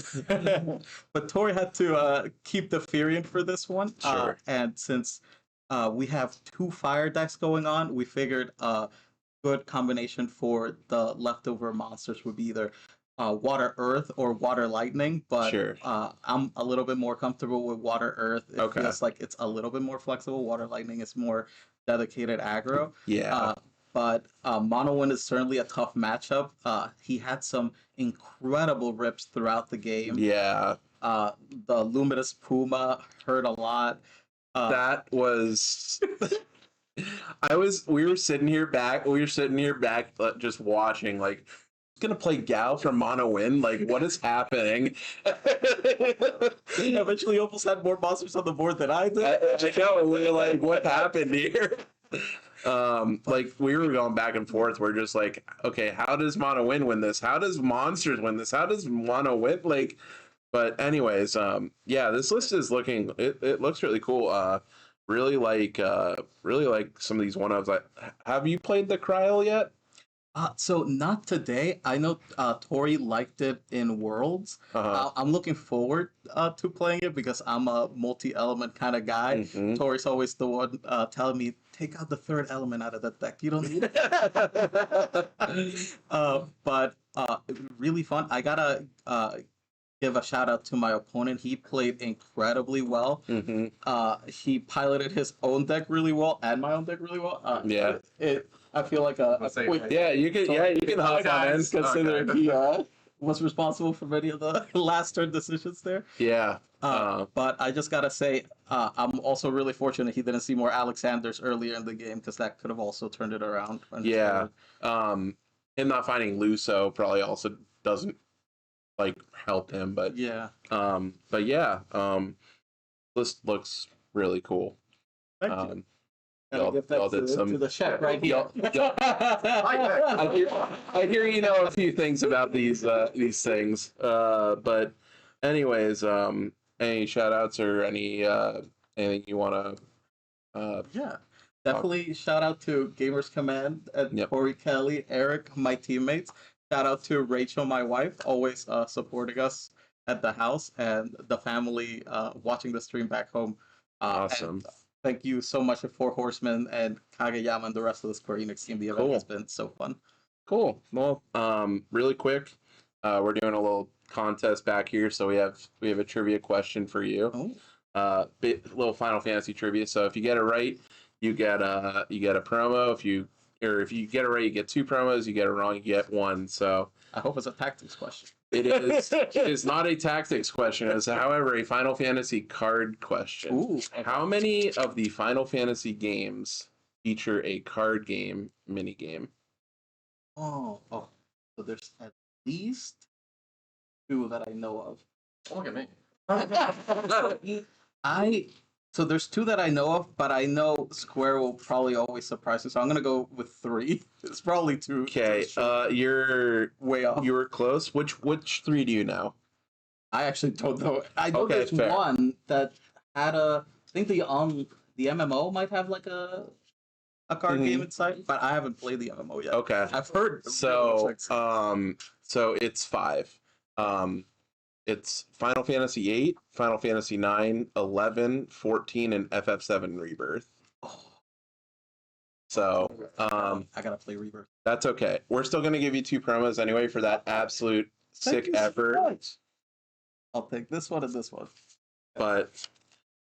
But Torrey had to keep the Furion for this one. Sure. And since we have 2 fire decks going on, we figured a good combination for the leftover monsters would be either Water Earth or Water Lightning. But Sure. I'm a little bit more comfortable with Water Earth. It Okay. feels like it's a little bit more flexible. Water Lightning is more dedicated aggro. Yeah. But Monowind is certainly a tough matchup. He had some incredible rips throughout the game. Yeah. The Luminous Puma hurt a lot. That was we were sitting here back just watching, like, who's gonna play Gal from Monowind? Like, what is happening? Eventually almost had more monsters on the board than I did. I know, we're like, what happened here? Like, we were going back and forth. We're just like, okay, how does Monowind win this? How does Monsters win this? How does Mono like? But anyways, yeah, this list is looking. It looks really cool. Really like some of these one-ofs. Have you played the Cryo yet? So not today. I know Torrey liked it in Worlds. I'm looking forward to playing it because I'm a multi-element kind of guy. Mhm. Torrey's always the one telling me, take out the 3rd element out of the deck. You don't need it. But really fun. I gotta give a shout out to my opponent. He played incredibly well. Mhm. He piloted his own deck really well and my own deck really well. Yeah. I feel like a say quick. right. Yeah, you can hop on in. Considering Okay. he was responsible for many of the last turn decisions there. Yeah. But I just gotta say, I'm also really fortunate he didn't see more Alexanders earlier in the game because that could have also turned it around. Yeah. Him not finding Luso probably also doesn't like help him, but Yeah. This looks really cool. Thank you. Um, Gotta y'all- give that y'all did some- to the chef right here. I hear you know a few things about these things. But anyways, any shout outs or anything you want to Yeah. Definitely shout out to Gamers Command and Yep. Corey Kelly, Eric, my teammates. Shout out to Rachel, my wife, always supporting us at the house, and the family watching the stream back home. Awesome. And thank you so much to Four Horsemen and Kageyama and the rest of the Square Enix team. The event Cool. has been so fun. Cool. Well, really quick, we're doing a little contest back here, so we have a trivia question for you. Oh. Little Final Fantasy trivia. So if you get it right, you get a promo. If you get it right, you get 2 promos. You get it wrong, you get 1. So I hope it's a tactics question. it is. It is not a tactics question. It's, however, a Final Fantasy card question. Ooh. How many of the Final Fantasy games feature a card game minigame? Oh. So there's at least 2 that I know of. Look at me. So there's two that I know of, but I know Square will probably always surprise me. So I'm gonna go with three. It's probably two. Okay, you're way off. You were close. Which three do you know? I actually don't know. I know Okay, there's fair. one that had a. I think the MMO might have like a card game inside, but I haven't played the MMO yet. Okay. I've heard. So it's 5. It's Final Fantasy VIII, Final Fantasy IX, 11, 14, and FF7 Rebirth. So I gotta play Rebirth. that's okay. We're still gonna give you 2 promos anyway for that absolute sick effort. I'll take this one and this one. But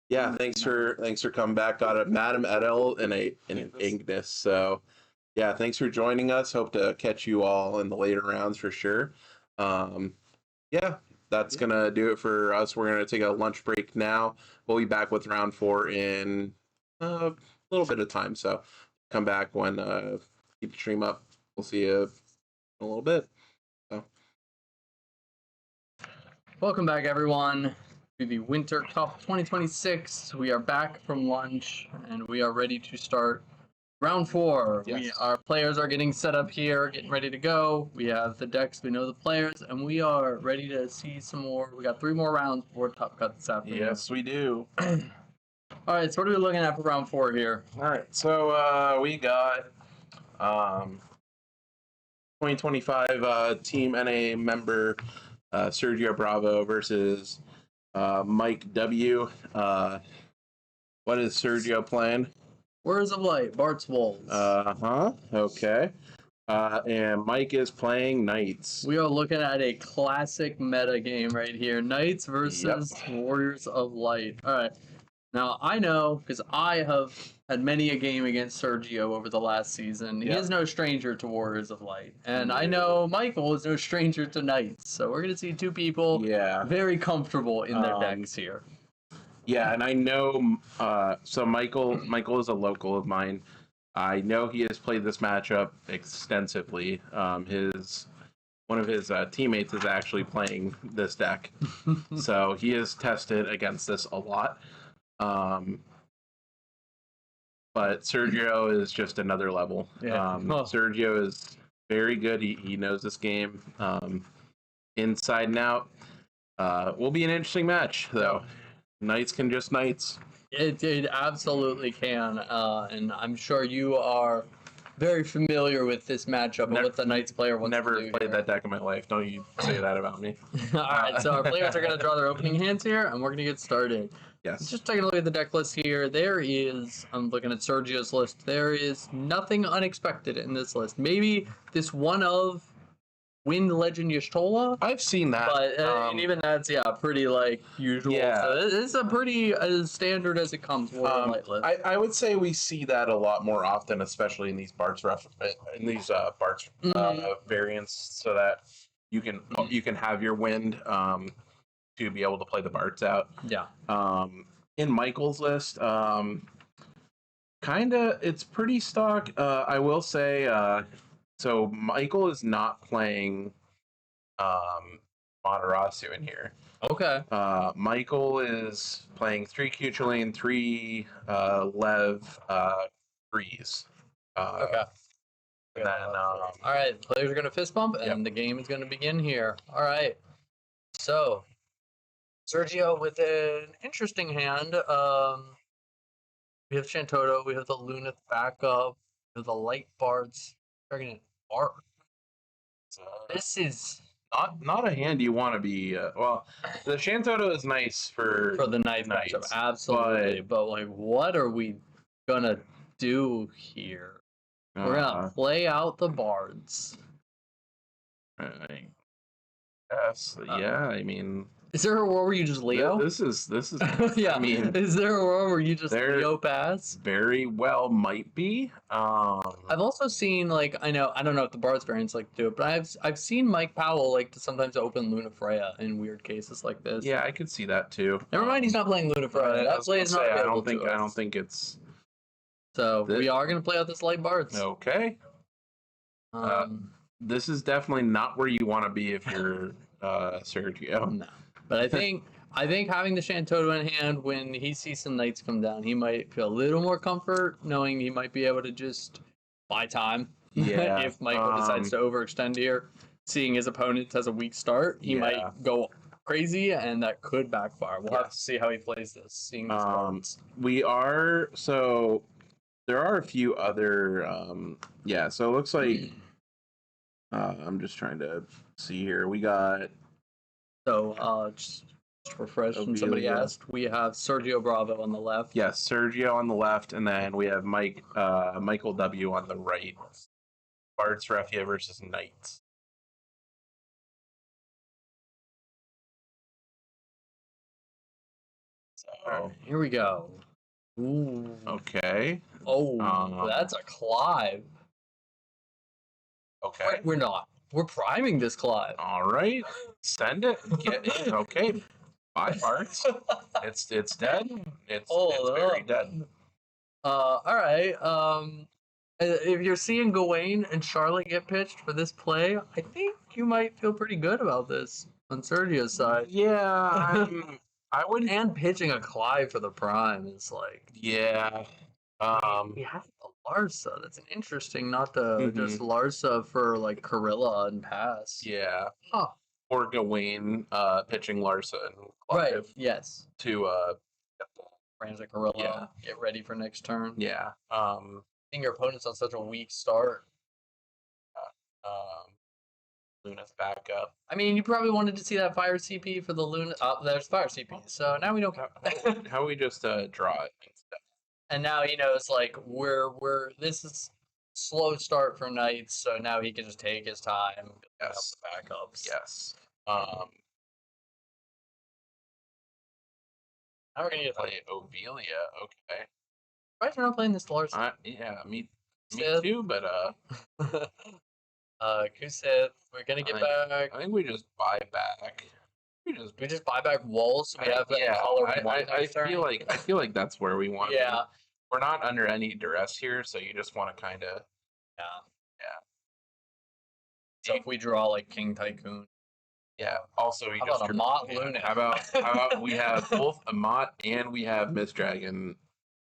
yeah, thanks for coming back. Got a Madam Edel and an Ignis. So yeah, thanks for joining us. Hope to catch you all in the later rounds for sure. Yeah, that's gonna do it for us. We're gonna take a lunch break now. We'll be back with round 4 in a little bit of time. So come back when keep the stream up. We'll see you in a little bit. So. Welcome back, everyone, to the Winter Cup 2026. We are back from lunch, and we are ready to start round 4. Yes. Our players are getting set up here, getting ready to go. We have the decks, we know the players, and we are ready to see some more. We got 3 more rounds before Top Cut this afternoon. Yes, we do. All right, so what are we looking at for round 4 here? All right, so we got 2025 Team NA member Sergio Bravo versus Mike W. What is Sergio playing? Words of Light, Bart's Wolves. Okay. And Mike is playing Knights. We are looking at a classic meta game right here. Knights versus Warriors of Light. All right. Now, I know, because I have had many a game against Sergio over the last season. He is no stranger to Warriors of Light. And I know Michael is no stranger to Knights. So we're going to see 2 people very comfortable in their decks here. Yeah, and I know, so Michael is a local of mine. I know he has played this matchup extensively. One of his teammates is actually playing this deck. So he has tested against this a lot. But Sergio is just another level. Sergio is very good. He knows this game inside and out. Will be an interesting match, though. Knights can just Knights. It absolutely can. And I'm sure you are very familiar with this matchup and what the Knights player wants to do. Never played that deck in my life. Don't you say that about me. All right, so our players are going to draw their opening hands here, and we're going to get started. Yes. Just taking a look at the deck list here. There is, I'm looking at Sergio's list, there is nothing unexpected in this list. Maybe this one of Wind Legend Y'shtola, I've seen that. but and even that's, pretty, usual. Yeah. So it's a pretty as standard as it comes for a light list. I would say we see that a lot more often, especially in these Bart's variants, so that you can have your Wind to be able to play the Barts out. Yeah. In Michael's list, it's pretty stock. I will say, so Michael is not playing Matarasu in here. Okay. Michael is playing 3 Cuchulain, 3 Lev, Breeze. Okay. And then, all right, players are going to fist bump, and the game is going to begin here. All right. So, Sergio with an interesting hand. We have Shantoto, we have the Lunith backup, we have the Light Bards, Dragon Bark. This is not a hand you want to be. Well, the Shantoto is nice for the Knights matchup, absolutely. But what are we gonna do here? We're gonna play out the Bards. Yes, I mean, is there a world where you just Leo? This is. Yeah. I mean, is there a world where you just Leo pass? Very well might be. I've also seen I don't know if the Bards variants do it, but I've seen Mike Powell to sometimes open Luna Freya in weird cases like this. Yeah, I could see that too. Never mind, he's not playing Luna Freya. That play is not available to us. I don't think it's. So we are gonna play out this Light Bards. Okay. This is definitely not where you want to be if you're Sergio. No. But I think having the Shantoto in hand when he sees some knights come down, he might feel a little more comfort knowing he might be able to just buy time. Yeah. If Michael decides to overextend here, seeing his opponent has a weak start, he might go crazy, and that could backfire. We'll have to see how he plays this. Seeing these cards. There are a few other so it looks like I'm just trying to see here. We got just refresh from somebody asked. We have Sergio Bravo on the left. Yes, Sergio on the left, and then we have Michael W on the right. Bart's Refia versus Knights. So here we go. Ooh. Okay. Oh, that's a Clive. Okay. Wait, we're not. We're priming this Clive. All right. Send it. Get it. Okay. 5 parts. It's dead. It's very dead. All right. If you're seeing Gawain and Charlotte get pitched for this play, I think you might feel pretty good about this on Sergio's side. Yeah, I wouldn't. And pitching a Clive for the prime is like. Yeah. We have the Larsa. That's an interesting, not the just Larsa for like Corilla and pass. Yeah. Huh. Or Gawain pitching Larsa and Clive. Right. Yes. To Ramsey Corilla. Yeah. Get ready for next turn. Yeah. Seeing your opponent's on such a weak start. Luna's back up. I mean, you probably wanted to see that fire CP for the Luna. There's fire CP. So now we don't care. How we just draw it instead. And now he knows like this is slow start for Knights, so now he can just take his time. Yes. Backups. Yes. Now we're gonna get Play Ovelia. Okay. Why are not playing this Lars? Yeah, me too. But Kusith, we're gonna get back. I think we just buy back. We just buy back walls. So we have that color. I feel like that's where we want. Yeah. We're not under any duress here, so you just want to kind of. Yeah. Yeah. So if we draw like King Tycoon. Yeah. Also, How about Amat Luna? How about we have both Amat and we have Miss Dragon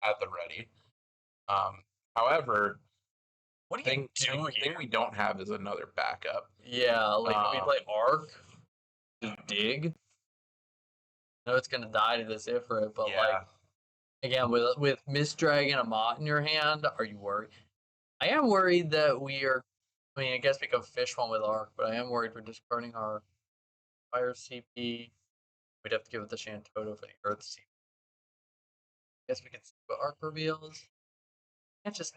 at the ready. However, what do you do here? The thing we don't have is another backup. Yeah, like we play Arc, just dig. I know it's gonna die to this Ifrit, but like again with Miss Dragon Amat in your hand, are you worried? I am worried that we are. I mean, I guess we could fish one with Arc, but I am worried we're discarding our Fire CP. We'd have to give it the Shantoto for the Earth CP. I guess we could see what Arc reveals. Can't just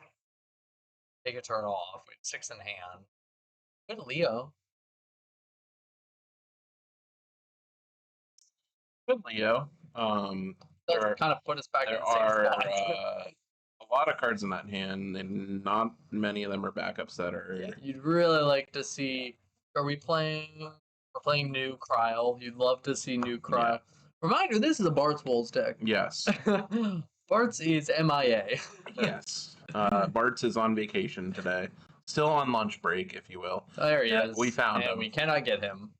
take a turn off. We have 6 in hand. Good Leo. Good Leo. That kind of put us back in there the same are spot. a lot of cards in that hand, and not many of them are backups that are. Yeah, you'd really like to see. Are we playing? We're playing new Kryl. You'd love to see new Kryl. Yeah. Reminder: this is a Bart's Wolves deck. Yes. Bart's is MIA. Yes. Bart's is on vacation today. Still on lunch break, if you will. There he is. We found him. We cannot get him.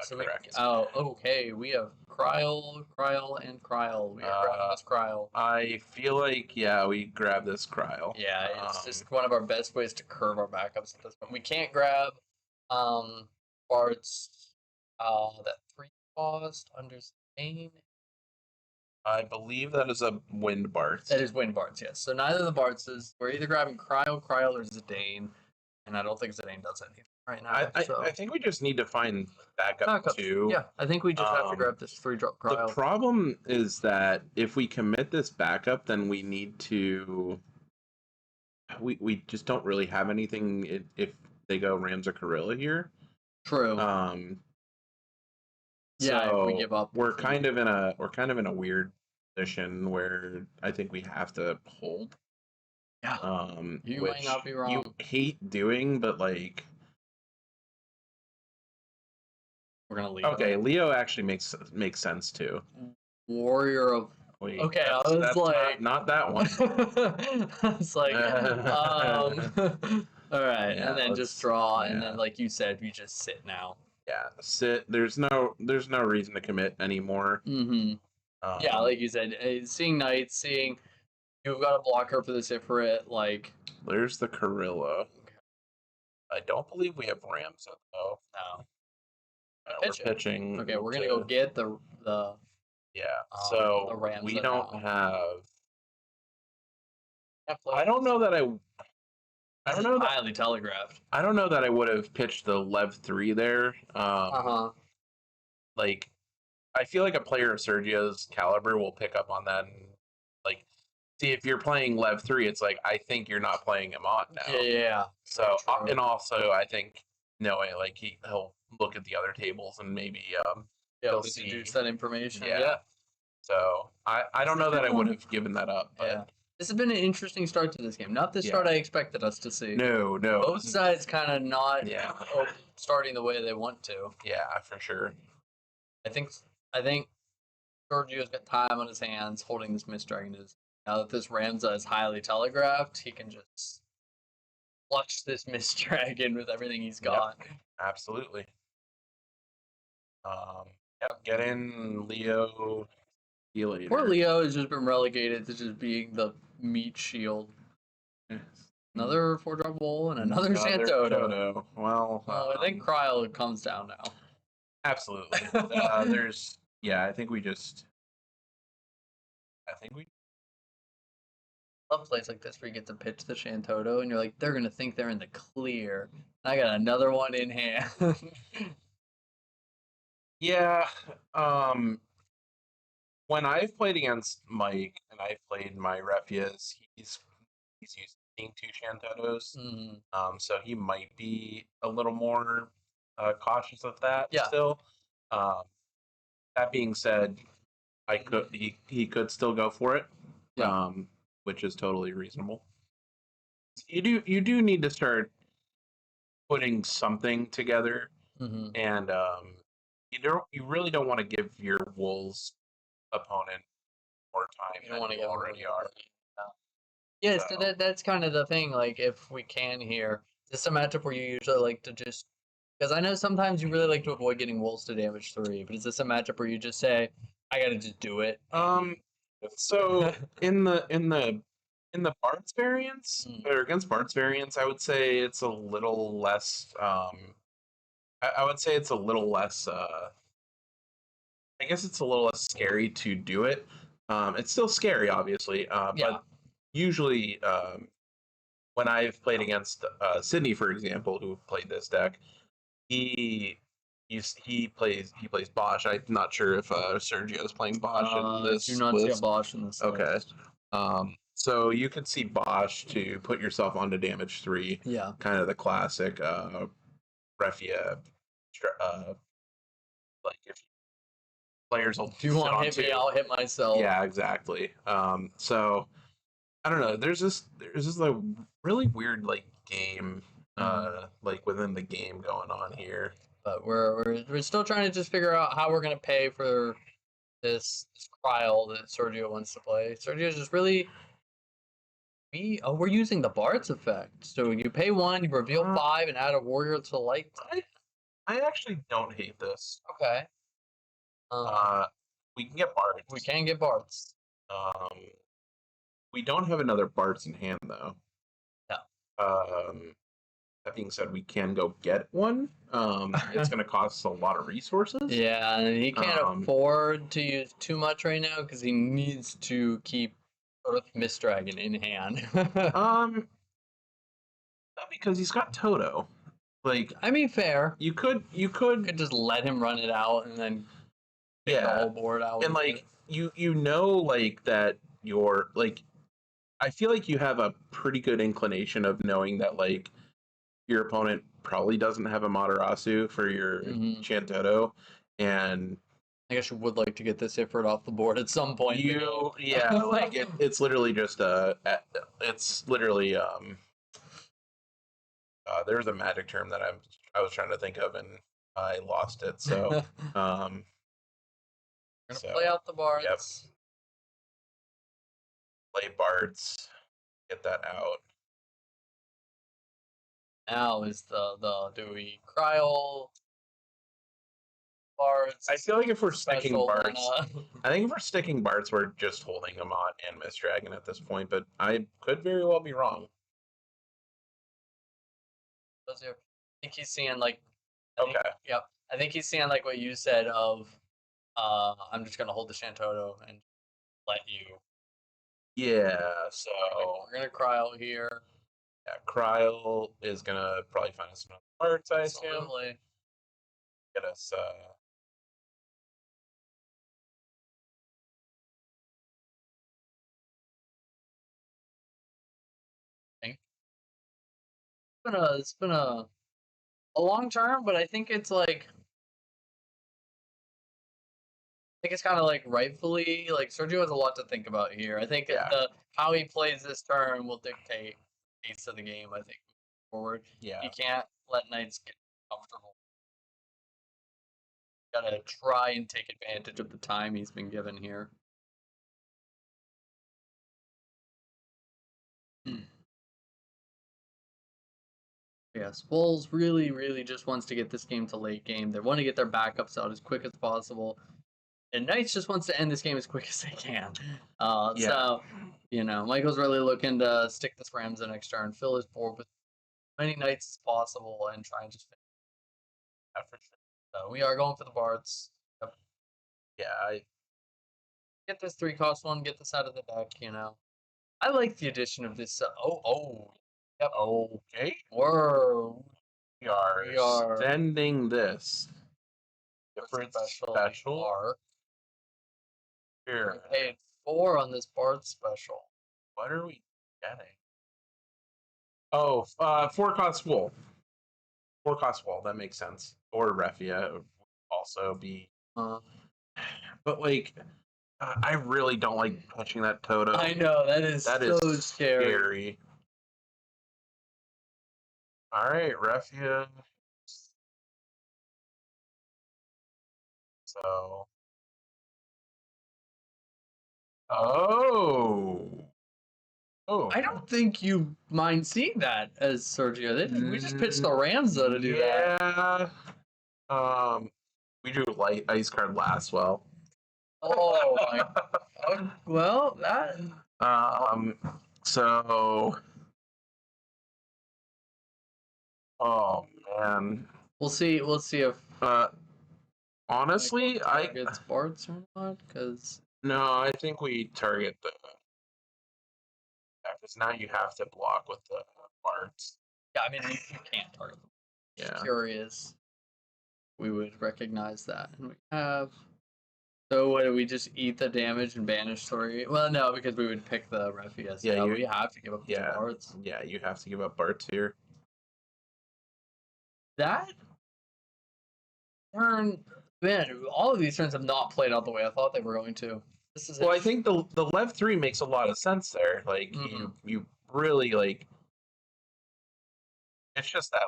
So correct. Okay. We have Kryl, and Kryl. We are grabbing this Kryl. I feel like, we grab this Kryl. Yeah, it's just one of our best ways to curve our backups at this point. We can't grab Bart's that 3 cost under Spain. I believe that is a Wind Bart's. That is Wind Bart's, yes. So neither of the Bart's. We're either grabbing Kryl, or Zidane. And I don't think Zidane does anything right now. I think we just need to find backup too. Yeah, I think we just have to grab this 3-drop Kryl. The problem is that if we commit this backup, then we need to. We just don't really have anything if they go Rams or Corilla here. True. So if we give up. We're kind of in a weird position where I think we have to hold. Yeah. You might not be wrong. You hate doing, but like. We're gonna leave. Okay, Leo actually makes sense too. Warrior of. Wait, okay, I was like, not that one. It's like, all right, and then just draw, and then like you said, you just sit now. Yeah, sit. There's no reason to commit anymore. Mm-hmm. Yeah, like you said, seeing knights, seeing you've got a blocker for the Ifrit, like there's the Corilla. I don't believe we have Rams though. no. We're pitching. Okay, we're gonna go get the yeah. the So Rams we don't now. have. I don't know that I don't know that, highly telegraphed. I don't know that I would have pitched the Lev 3 there. Like, I feel like a player of Sergio's caliber will pick up on that and, like, see if you're playing Lev 3, it's like, I think you're not playing him on now. Yeah. So, and also, I think, knowing, like, he'll look at the other tables and maybe, he'll deduce that information. Yeah. So, I don't know that I would have given that up, but. Yeah. This has been an interesting start to this game. Not the start I expected us to see. No. Both sides kind of not starting the way they want to. Yeah, for sure. I think Sergio's got time on his hands holding this Mist Dragon. Now that this Ramza is highly telegraphed, he can just flush this Mist Dragon with everything he's got. Yep, absolutely. Get in, Leo. See you later. Poor Leo has just been relegated to just being the meat shield. Another 4-drop bowl and another Shantoto. Well, I think Cryle comes down now. Absolutely. I think we love a place like this where you get to pitch the Shantoto and you're like, they're gonna think they're in the clear. I got another one in hand. Yeah. When I've played against Mike and I've played my Refias, he's used to seeing 2 Shantotos. So he might be a little more cautious of that still. That being said, he could still go for it. Which is totally reasonable. You do need to start putting something together, and you really don't want to give your Wolves opponent more time than you already are. Yeah, so that's kind of the thing. Like, if we can here, is this a matchup where you usually like to just? Because I know sometimes you really like to avoid getting Wolves to damage 3, but is this a matchup where you just say, "I gotta just do it"? So in the Bards variants or against Bards variants, I would say it's a little less. I would say it's a little less. I guess it's a little less scary to do it. It's still scary, obviously, but usually when I've played against Sydney, for example, who played this deck, he plays Bosch. I'm not sure if Sergio's playing Bosch in this. Do not see a Bosch in this. Okay. So you could see Bosch to put yourself onto damage 3. Yeah. Kind of the classic Refia. Like if players will. If you want to hit me, I'll hit myself. Yeah, exactly. So I don't know. There's this like really weird like game like within the game going on here. But we're still trying to just figure out how we're gonna pay for this Cryle that Sergio wants to play. Sergio's just really we're using the Bards effect. So you pay 1, you reveal 5, and add a warrior to light. I actually don't hate this. Okay. We can get Bards. We can get Bards. We don't have another Bards in hand though. No. That being said, we can go get one. It's going to cost a lot of resources. Yeah, and he can't afford to use too much right now because he needs to keep Earth Mist Dragon in hand. Because he's got Toto. Like, I mean, fair. You could just let him run it out and then pick the whole board out. And like you know, like that you're like, I feel like you have a pretty good inclination of knowing that like your opponent probably doesn't have a Matarasu for your Shantoto, and I guess you would like to get this Ifrit off the board at some point. Like it's literally just it's literally there's a magic term that I was trying to think of and I lost it. So we're gonna play out the Bards. Yep. Play Bards. Get that out. Now is the do we Cryle Bards. I feel like if we're sticking special Bards, mana. I think if we're sticking Bards, we're just holding Amon and Mist Dragon at this point, but I could very well be wrong. Those are, I think he's seeing like. Okay. Yep. I think he's seeing like what you said of, I'm just gonna hold the Shantoto and let you. Yeah, so We're gonna cryo here. yeah, Kryl is gonna probably find us some parts, I assume. Absolutely. Get us It's been a long term, but I think it's like. I think it's kind of like rightfully like Sergio has a lot to think about here. I think Yeah. how he plays this turn will dictate the pace of the game. I think moving forward, yeah. he can't let knights get comfortable. Gotta try and take advantage of the time he's been given here. Yes, Bulls really, really just wants to get this game to late game. They want to get their backups out as quick as possible. And Knights just wants to end this game as quick as they can. So, Michael's really looking to stick this Rams the next turn, fill his board with as many Knights as possible, and try and just finish that for sure. So we are going for the Bards. Yep. Yeah, I Get this 3-cost one, get this out of the deck, I like the addition of this. Yep. okay. Whoa. We are sending this different special. Are. Here. We paid 4 on this Bard special. What are we getting? Oh, 4-cost wool. 4-cost wool, that makes sense. Or Refia would also be. But like, I really don't like touching that Toto. I know, that is so scary. Alright, Refia. So. Oh. I don't think you mind seeing that as Sergio. We just pitched the Rams though to do that. Yeah. We drew light ice card last. Well. Oh my. Well, that. So. Oh man. We'll see if. Honestly, I get sports or not, because. No, I think we target the. Because now you have to block with the parts. Yeah, I mean you can't target them. Yeah. Curious. We would recognize that, and we have. So what do we just eat the damage and banish Torrey? Well, no, because we would pick the Refia. Yeah, we have to give up 2 Bards. Yeah, you have to give up Bards here. That turn, man, all of these turns have not played out the way I thought they were going to. This is I think the Lev 3 makes a lot of sense there. Like you really like. It's just that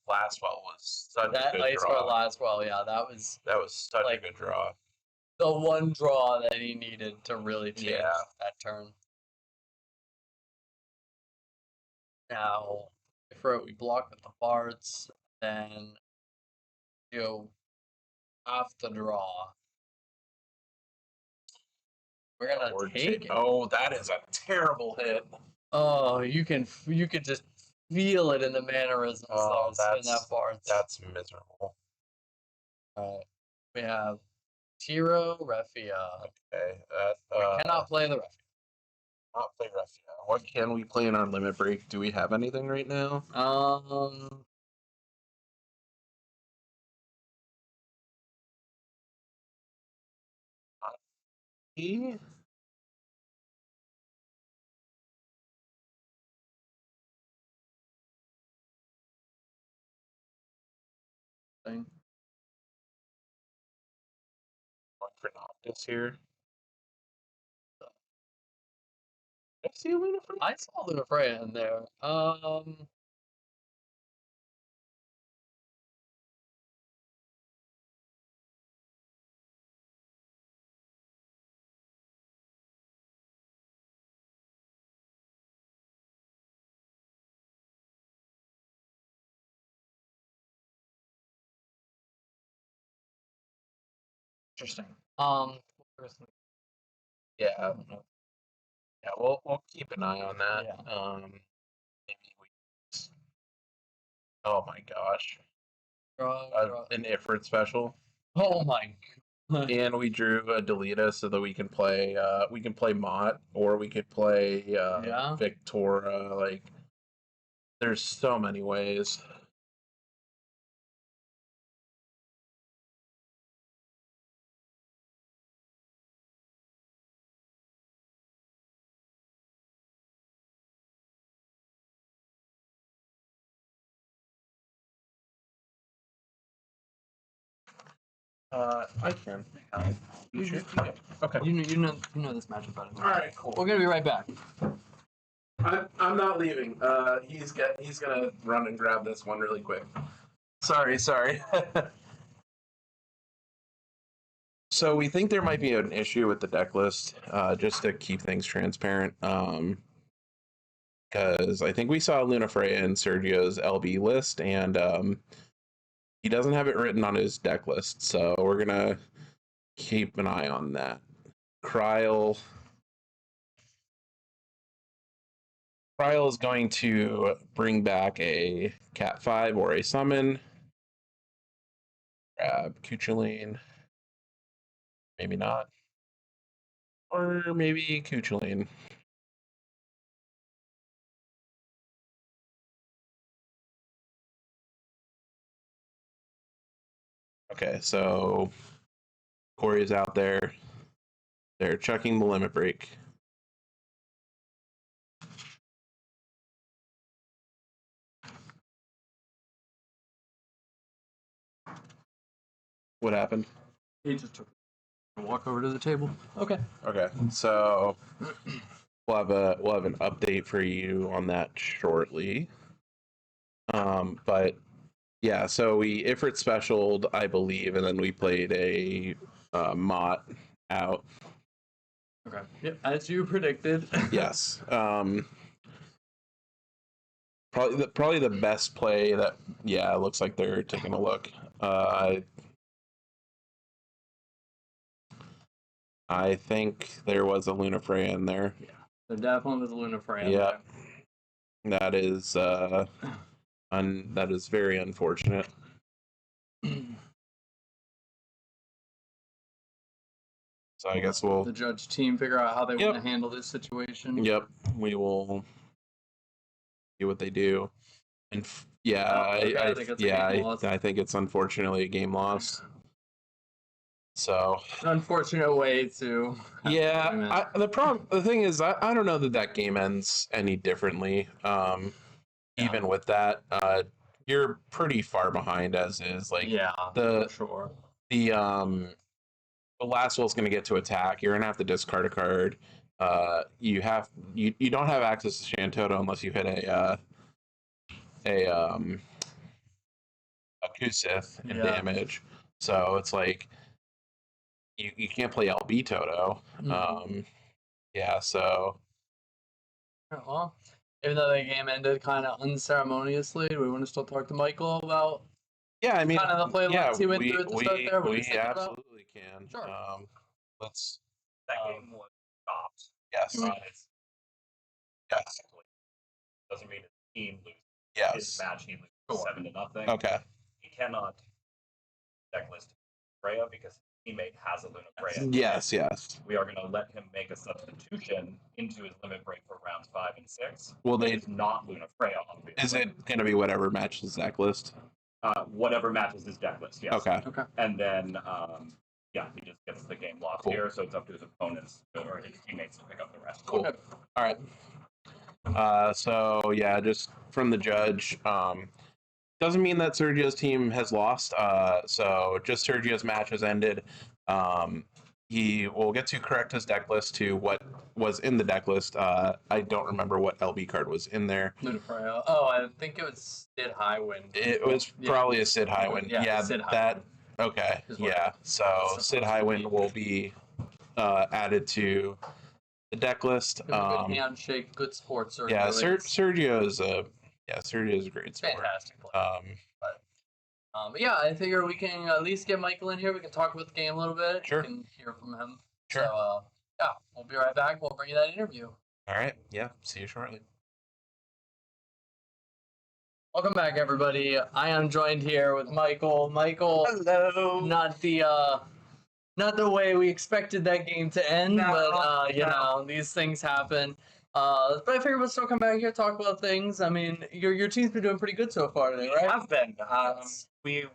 last well was such a good ice draw. card last well, yeah, that was such a good draw. The one draw that he needed to really change that turn. Now, if we block with the Bards, then you have to draw. We're gonna take it. Oh, that is a terrible hit. Oh, you could just feel it in the mannerisms. Oh, in that Bards. That's miserable. We have Tiro, Refia. Okay. We cannot play the Refia. Not play Refia. What can we play in our limit break? Do we have anything right now? Thing. Going for Noctis here. I see Luna Freya. I saw Luna Freya in there. Interesting. Yeah. Yeah, we'll keep an eye on that. Yeah. Maybe we. Oh my gosh, an Ifrit special, Oh my god. and we drew a Delita so that we can play. We can play Mott, or we could play Yeah. Victora. Like, there's so many ways. I can. You Sure. should- Yeah. Okay. You know this matchup better than me. All right. Cool. We're gonna be right back. I'm not leaving. He's gonna run and grab this one really quick. Sorry. So we think there might be an issue with the deck list, just to keep things transparent. Because I think we saw Luna Freya in Sergio's LB list, and he doesn't have it written on his deck list, so we're gonna keep an eye on that. Kryl is going to bring back a Cat 5 or a Summon. Grab Kuchaline. Maybe not. Or maybe Kuchaline. Okay, so Corey's out there. They're chucking the limit break. What happened? He just took a walk over to the table. Okay. Okay, so we'll have an update for you on that shortly. But yeah, so we Ifrit specialed, I believe, and then we played a Mott out. Okay. Yep. As you predicted. Yes. Probably the best play that, yeah, it looks like they're taking a look. I think there was a Luna Freya in there. Yeah. There definitely was a Luna Freya. Yeah. That is that is very unfortunate. So I guess we'll the judge team figure out how they want to handle this situation. Yep, we will do what they do. And I think it's unfortunately a game lost. So an unfortunate way to. The thing is, I don't know that game ends any differently. Even with that, you're pretty far behind as is. Like, for sure. The last will's going to get to attack. You're going to have to discard a card. You don't have access to Shantoto unless you hit a Kusith in damage. So it's like you can't play LB Toto. So. Well, even though the game ended kind of unceremoniously, we want to still talk to Michael about. Yeah, I mean, kind of the play he went through at the start there. We absolutely can. Sure. Let's. That game was stopped. Yes. Yes. Doesn't mean his team loses. Yes. His match, he loses 7-0. Okay. He cannot decklist Freya because his teammate has a Luna Freya. Yes. We are going to let him make a substitution into his limit break for rounds 5 and 6. Well, it's not Luna Freya on the Is it going to be whatever matches his deck list? Whatever matches his deck list, yes. Okay. And then, he just gets the game lost here, so it's up to his opponents or his teammates to pick up the rest. Cool. All right. So yeah, just from the judge, doesn't mean that Sergio's team has lost. So just Sergio's match has ended. He will get to correct his deck list to what was in the deck list. I don't remember what LB card was in there. Oh, I think it was Sid Highwind. It was probably a Sid Highwind. Yeah, Sid that. Okay. Yeah. So Sid Highwind will be added to the deck list. Good handshake, good sports. Yeah, Sergio's a great sport. Fantastic player. But yeah, I figure we can at least get Michael in here. We can talk about the game a little bit. Sure. We can hear from him. Sure. So, yeah, we'll be right back. We'll bring you that interview. All right. Yeah. See you shortly. Welcome back, everybody. I am joined here with Michael. Michael, Hello. not the way we expected that game to end, but you know, these things happen. But I figured we'll still come back here, talk about things. I mean, your team's been doing pretty good so far today, right? We have been. Yes. We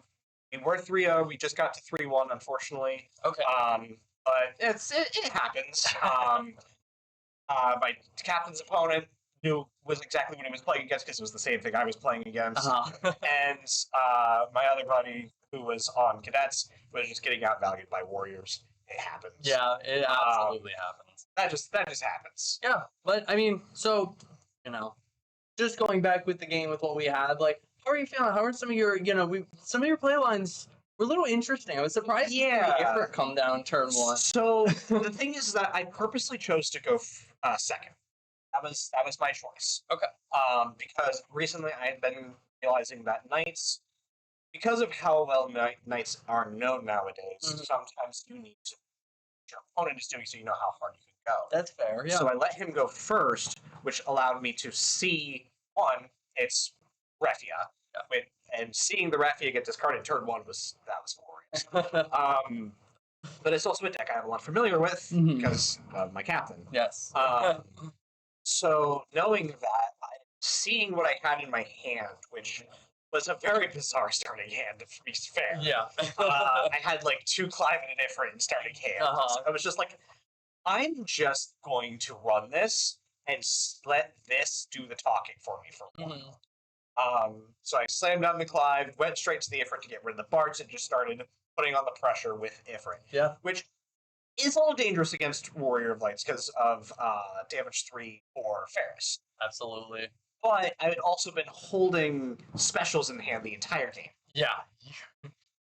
were 3-0. We just got to 3-1, unfortunately. Okay. But it happens. My captain's opponent was exactly what he was playing against because it was the same thing I was playing against. And my other buddy, who was on cadets, was just getting outvalued by warriors. It happens. Yeah, it absolutely happens. That just happens. Yeah, but I mean, so you know, just going back with the game with what we had, like, how are you feeling? How are some of your, some of your play lines were a little interesting. I was surprised to see effort come down turn 1. So the thing is that I purposely chose to go second. That was my choice. Okay. Because recently I had been realizing that knights, because of how well knights are known nowadays, sometimes you need to. Your opponent is doing so you know how hard you can go. That's fair. Yeah. So I let him go first, which allowed me to see it's Refia, and seeing the Refia get discarded turn 1 was glorious. But it's also a deck I have a lot familiar with because of my captain. Yes. So knowing that, seeing what I had in my hand, which was a very bizarre starting hand, to be fair. Yeah. I had like 2 Clive and a different starting hands. I was just like, I'm just going to run this and let this do the talking for me for a while. So I slammed down the Clive, went straight to the Ifrit to get rid of the Barts, and just started putting on the pressure with Ifrit. Yeah. Which is a little dangerous against Warrior of Lights because of damage 3 or Ferris. Absolutely. But I had also been holding specials in hand the entire game. Yeah.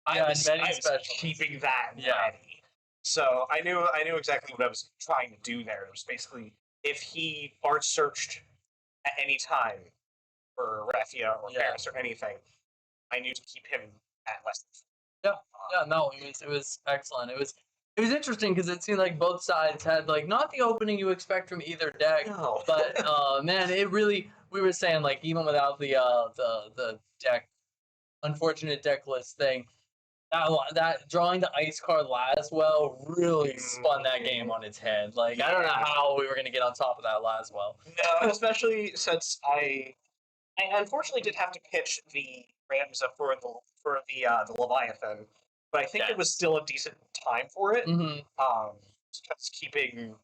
I was specials. keeping that Yeah. ready. So I knew exactly what I was trying to do there. It was basically, if he Bart searched at any time for Refia or Ferris or anything, I knew to keep him at less than. Yeah, no, it was excellent. It was interesting because it seemed like both sides had like not the opening you expect from either deck, No. but man, it really, we were saying like even without the deck, unfortunate deck list thing, that drawing the ice card Laswell really spun that game on its head. Like I don't know how we were gonna get on top of that Laswell. No, especially since I unfortunately did have to pitch the Ramza for the Leviathan, but I think it was still a decent time for it. Because keeping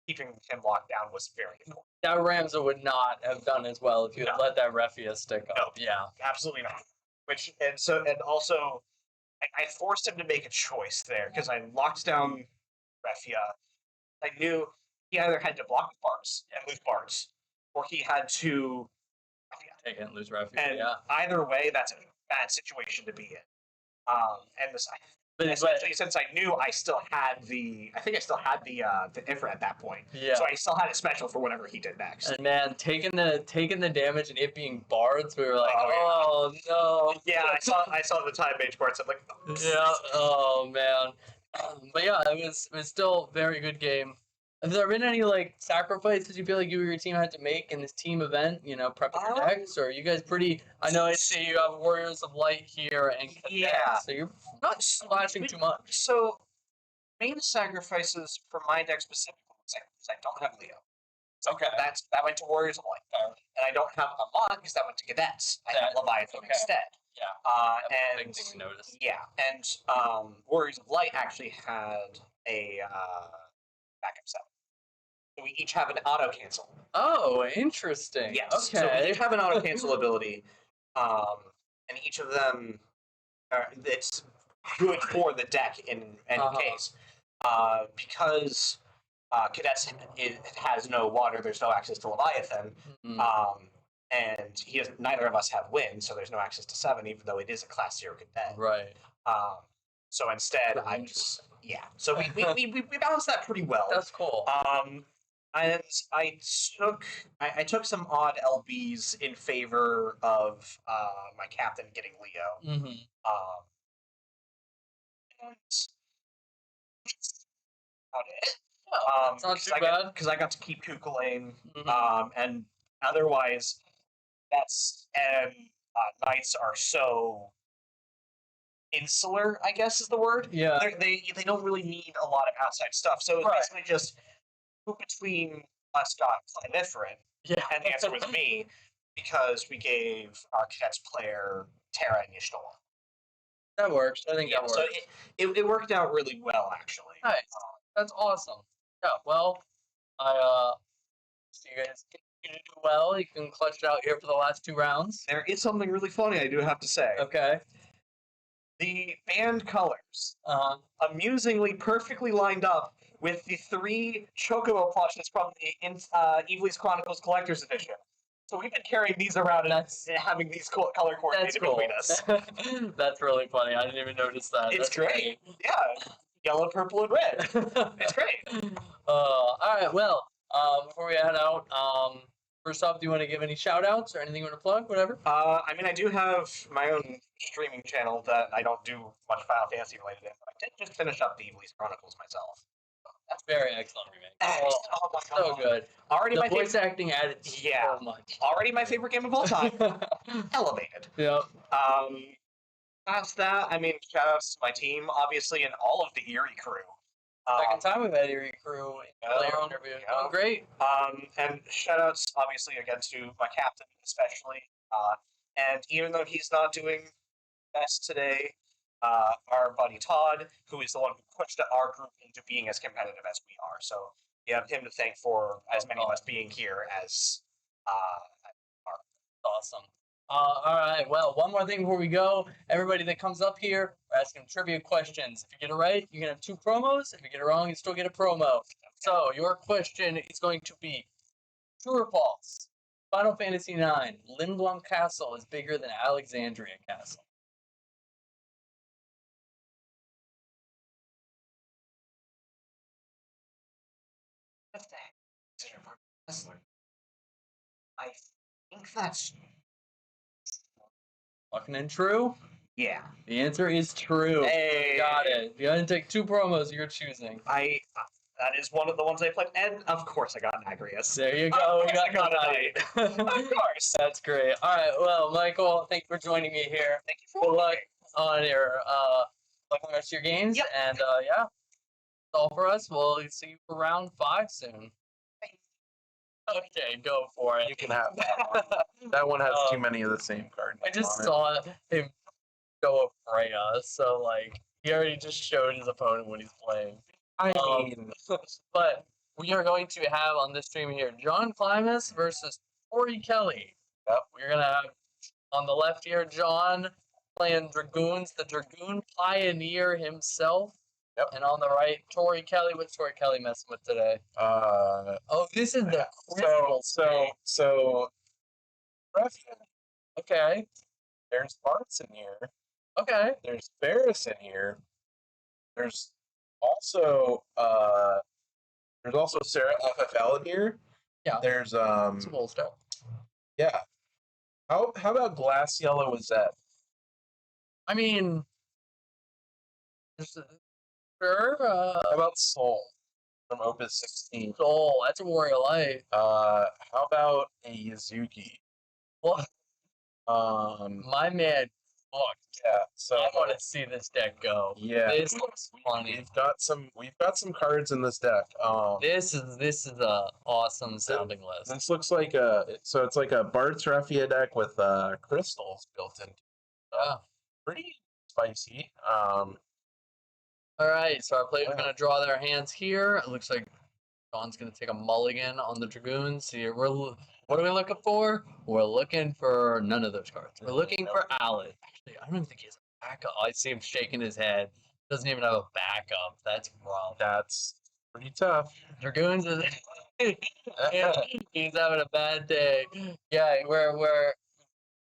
him locked down was very important. That Ramza would not have done as well if you had let that Refia stick up. No. Yeah. Absolutely not. Also, I forced him to make a choice there because I locked down Refia. I knew he either had to block Barts and lose Barts, or he had to Take it and lose Refia. And either way, that's a bad situation to be in. But especially since I knew I still had the Ifrit at that point. Yeah. So I still had it special for whatever he did next. And man, taking the damage and it being bards, we were like, oh no. Yeah, I saw the time mage parts. I'm like, yeah. Oh man. But yeah, it was still a very good game. Have there been any like sacrifices you feel like you or your team had to make in this team event? You know, prepping your decks, or are you guys pretty? I know I see you have Warriors of Light here and cadets, so you're not splashing too much. So, main sacrifices for my deck specifically is I don't have Leo. So Okay. That went to Warriors of Light, and I don't have Amon because that went to cadets. I have Leviathan instead. Yeah. And big thing to notice. yeah, and Warriors of Light actually had a backup set. So we each have an auto cancel. Oh, interesting. Yes. Okay. So we each have an auto cancel ability, and each of them it's good for the deck in any case. Because cadets has no water, there's no access to Leviathan, and neither of us have wind, so there's no access to 7, even though it is a class 0 cadet. Right. So instead, So we balanced that pretty well. That's cool. And I took some odd LBs in favor of my captain getting Leo. Mm-hmm. And that's about it. It's not too bad. Because I got to keep Kukulane, Mhm. and otherwise, knights are so insular, I guess is the word. Yeah. They don't really need a lot of outside stuff, so it's Right. basically just who between us got Climifrin, Yeah. and the answer was me, because we gave our cadets player Terra and Yishtola. That works. I think that works. So it worked out really well, actually. Nice. That's awesome. Yeah. Well, I see you guys continue to do well. You can clutch it out here for the last 2 rounds. There is something really funny I do have to say. Okay. The band colors, Uh-huh. amusingly perfectly lined up with the 3 Chocobo plushes from the Evil's Chronicles Collector's Edition. So we've been carrying these around and having these color That's coordinated cool. between us. That's really funny. I didn't even notice that. It's That's great. Yeah. Yellow, purple, and red. It's great. All right. Well, before we head out, first off, do you want to give any shout outs or anything you want to plug? Whatever. I mean, I do have my own streaming channel that I don't do much Final Fantasy related in, but I did just finish up the Evil's Chronicles myself. That's very excellent remake. Oh my god. So good. Already The my voice favorite. acting added Yeah. so much. Already my favorite game of all time. Elevated. Yep. Past that, I mean, shout outs to my team, obviously, and all of the Erie crew. Second time we've had Erie crew player interview. yeah. Doing great. And shout outs, obviously, again to my captain, especially. And even though he's not doing best today, our buddy Todd, who is the one who pushed our group into being as competitive as we are. So you have him to thank for as many of us being here as are. Awesome. All right. Well, one more thing before we go. Everybody that comes up here, we're asking trivia questions. If you get it right, you're gonna have 2 promos. If you get it wrong, you still get a promo. So your question is going to be true or false. Final Fantasy IX, Lindblum Castle is bigger than Alexandria Castle. I think that's Fucking in true? yeah. The answer is true. Hey. Got it. You gotta take 2 promos you're choosing. That is one of the ones I played, and of course I got Nagrius. There you go. We I got a it. night. Of course. That's great. All right. Well, Michael, thank you for joining me here. Thank you for Good luck on your luck on the rest of your games. Yep. And yeah, that's all for us. We'll see you for round 5 soon. Okay, go for it. You can have that one. That one has too many of the same cards. I just on it. saw him go with Freya, so like he already just showed his opponent when he's playing. I mean, But we are going to have on this stream here John Climas versus Torrey Kelly. Yep. We're gonna have on the left here John playing Dragoons, the Dragoon pioneer himself. Yep. And on the right, Torrey Kelly. What's Torrey Kelly messing with today? Oh, this is the crystal so Refia. Okay. There's Bart's in here. Okay. There's Ferris in here. There's also Sarah FFL in here. Yeah. There's It's a bolster. yeah. How about Glass Yellow with Zed? I mean, sure. How about Soul from Opus 16? Soul. That's a Warrior Light. How about a Yuzuki? What? My My man. Look, yeah. So I want to see this deck go. yeah, This looks funny. we've got some cards in this deck. This is a awesome sounding list. This looks like it's like a Bart's Refia deck with crystals built in. Yeah. Pretty spicy. All right, so our players are gonna draw their hands here. It looks like John's gonna take a mulligan on the Dragoons. Here, what are we looking for? We're looking for none of those cards. We're looking for Allen. Actually, I don't even think he has a backup. I see him shaking his head. Doesn't even have a backup. That's rough. That's pretty tough. Dragoons is yeah, he's having a bad day. Yeah, we're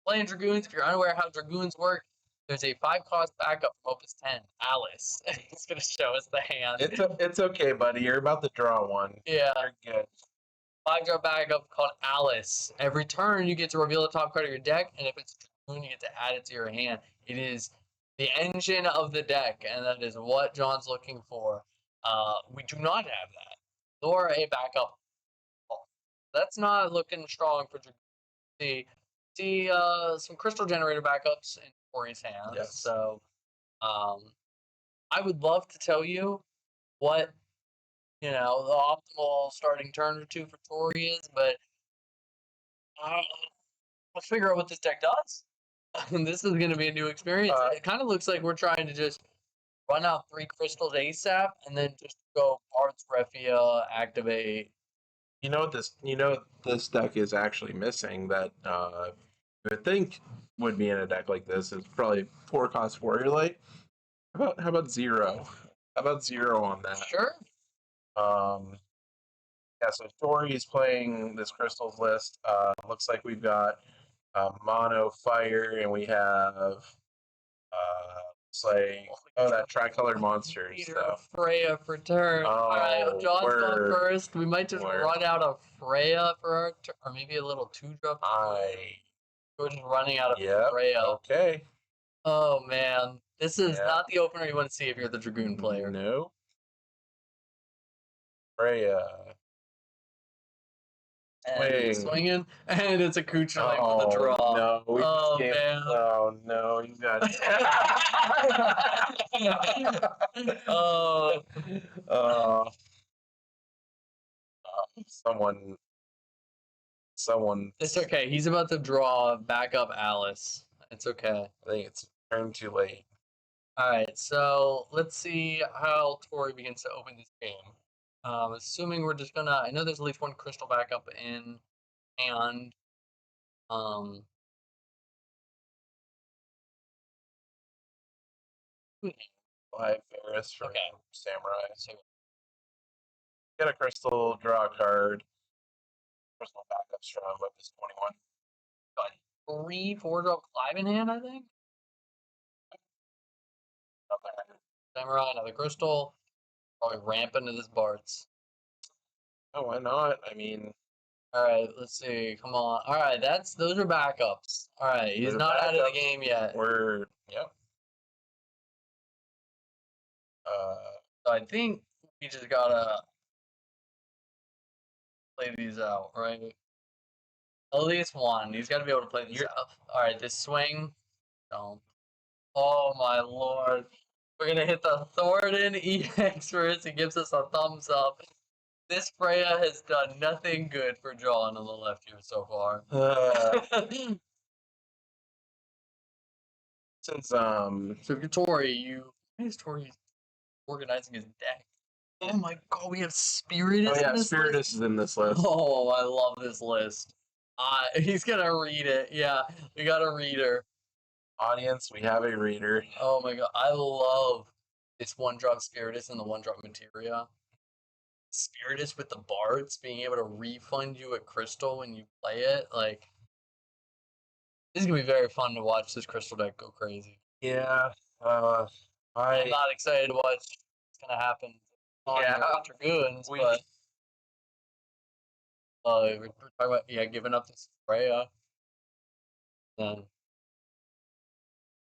playing Dragoons. If you're unaware how Dragoons work, there's a 5-cost backup from Opus 10, Alice. It's gonna show us the hand. It's okay, buddy. You're about to draw one. Yeah. You're good. 5-drop backup called Alice. Every turn, you get to reveal the top card of your deck, and if it's a Dragoon, you get to add it to your hand. It is the engine of the deck, and that is what John's looking for. We do not have that, nor a backup. That's not looking strong for Dragoon. See some Crystal Generator backups in Torrey's hands. Yes. So, I would love to tell you what the optimal starting turn or two for Torrey is, but let's figure out what this deck does. This is going to be a new experience. It kind of looks like we're trying to just run out 3 crystals ASAP and then just go Arts Refia, activate. You know what this deck is actually missing that I would think would be in a deck like this is probably 4-cost Warrior Light. How about 0? How about 0 on that? Sure. Yeah, so Torrey's playing this crystals list. Looks like we've got mono fire, and we have it's like that tricolor monsters. Peter So. Freya for turn. All right, John's going first. We might just run out of Freya for our turn, or maybe a little 2-drop. We're just running out of Freya. Okay. Oh man, this is not the opener you want to see if you're the Dragoon player. No. Freya. Swinging, and it's a accoutrement for the draw. No, man. Oh no, you got. Someone. It's okay. He's about to draw back up Alice. It's okay. I think it's turned too late. All right, so let's see how Torrey begins to open this game. Assuming we're just gonna, I know there's at least 1 crystal backup in hand. Five Ferris for Samurai. So get a crystal, draw a card. Crystal backups from Weapons 21. Got 3 4-drop Clive in hand, I think. Samurai, another crystal. Probably ramp into this Bart's. Oh, why not? I mean, all right, let's see. Come on. All right, those are backups. All right, he's not out of the game yet. Yep. So I think we just gotta play these out, right? At least one. He's got to be able to play these out. All right, this swing. Don't. Oh my lord. We're gonna hit the Thornton EX first. He gives us a thumbs up. This Freya has done nothing good for John on the left here so far. Since so if you're Torrey, why is Torrey organizing his deck? Oh my god, we have Spiritus. Oh yeah, Spiritus is in this list. Oh, I love this list. He's gonna read it. Yeah, we got a reader. Audience, we have a reader. Oh my god, I love this 1-drop Spiritus and the 1-drop Materia. Spiritus with the Bards being able to refund you a crystal when you play it. Like, this is gonna be very fun to watch this crystal deck go crazy. Yeah, I'm not excited to watch what's gonna happen on Dragoons, but we're talking about giving up this Freya. Then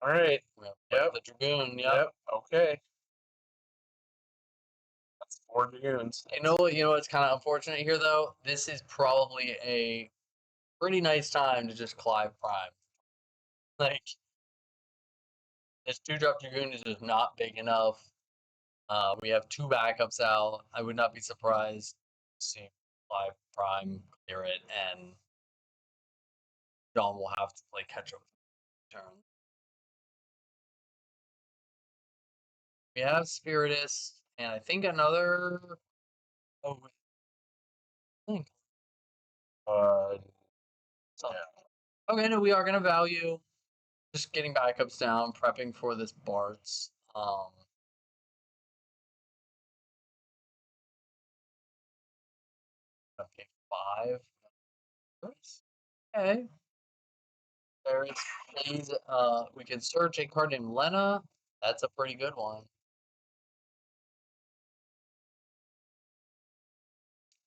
all right. Yep. The Dragoon. Yep. Okay. That's 4 Dragoons. You know what's kind of unfortunate here though? This is probably a pretty nice time to just Clive Prime. Like, this 2-drop Dragoon is just not big enough. We have 2 backups out. I would not be surprised to see Clive Prime clear it, and John will have to play catch up turn. We have Spiritus, and I think another. Oh, I think. Okay, no, we are gonna value. Just getting backups down, prepping for this Bart's. Okay, 5. Okay. There is, please, we can search a card named Lena. That's a pretty good one.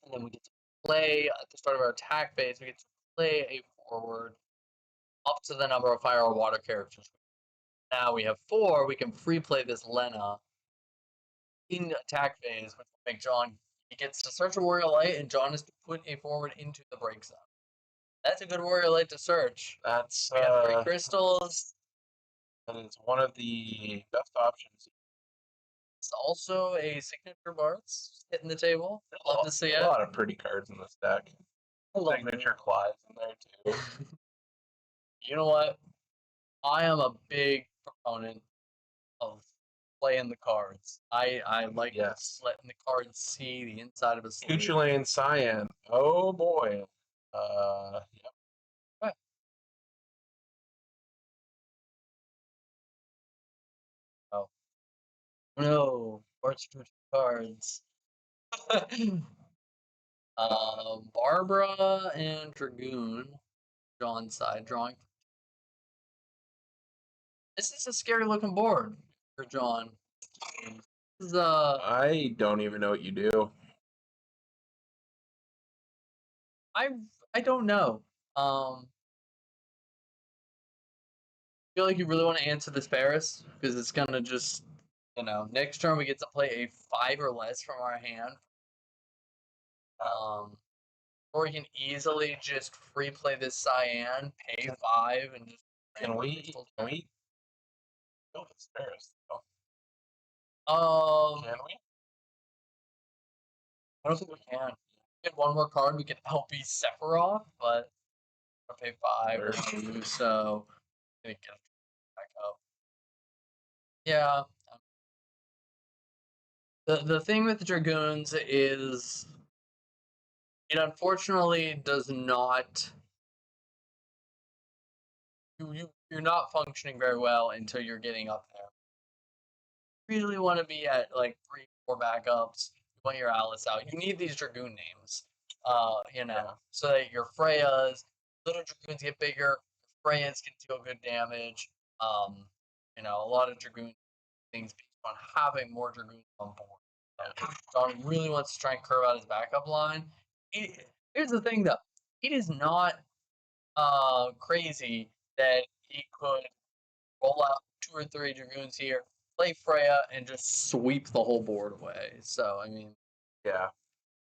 And then we get to play at the start of our attack phase. We get to play a forward up to the number of fire or water characters. Now we have 4. We can free play this Lena in attack phase, which will make John. He gets to search a warrior light, and John is to put a forward into the break zone. That's a good warrior light to search. That's We got 3 crystals. that is one of the best options. It's also a signature Bart's hitting the table. Love to see it. A lot of pretty cards in this deck. I love Signature Clive's in there too. You know what? I am a big proponent of playing the cards. I like Yes. letting the cards see the inside of a sleeve. Kuchulain Cyan. Oh boy. Yep. Right. Oh. No. Bart's cards. Barbara and Dragoon. John's side drawing. This is a scary looking board for John. This is I don't even know what you do. I don't know. Feel like you really want to answer this Paris because it's gonna just next turn we get to play a 5 or less from our hand. Or we can easily just free play this Cyan, pay 5, and just Can we go to Paris though? Can we? I don't think we can. Get one more card, we can LP Sephiroth, but I'll pay 5 or 2, so I'm gonna get it back up. Yeah. The thing with Dragoons is it unfortunately does not you're not functioning very well until you're getting up there. You really want to be at like 3, 4 backups. You want your Alice out. You need these Dragoon names. So that your Freyas, little Dragoons get bigger, Freyas can deal good damage. A lot of Dragoon things based on having more Dragoons on board. John really wants to try and curve out his backup line. Here's the thing, though. It is not crazy that he could roll out 2 or 3 Dragoons here, play Freya, and just sweep the whole board away. So, I mean, Yeah.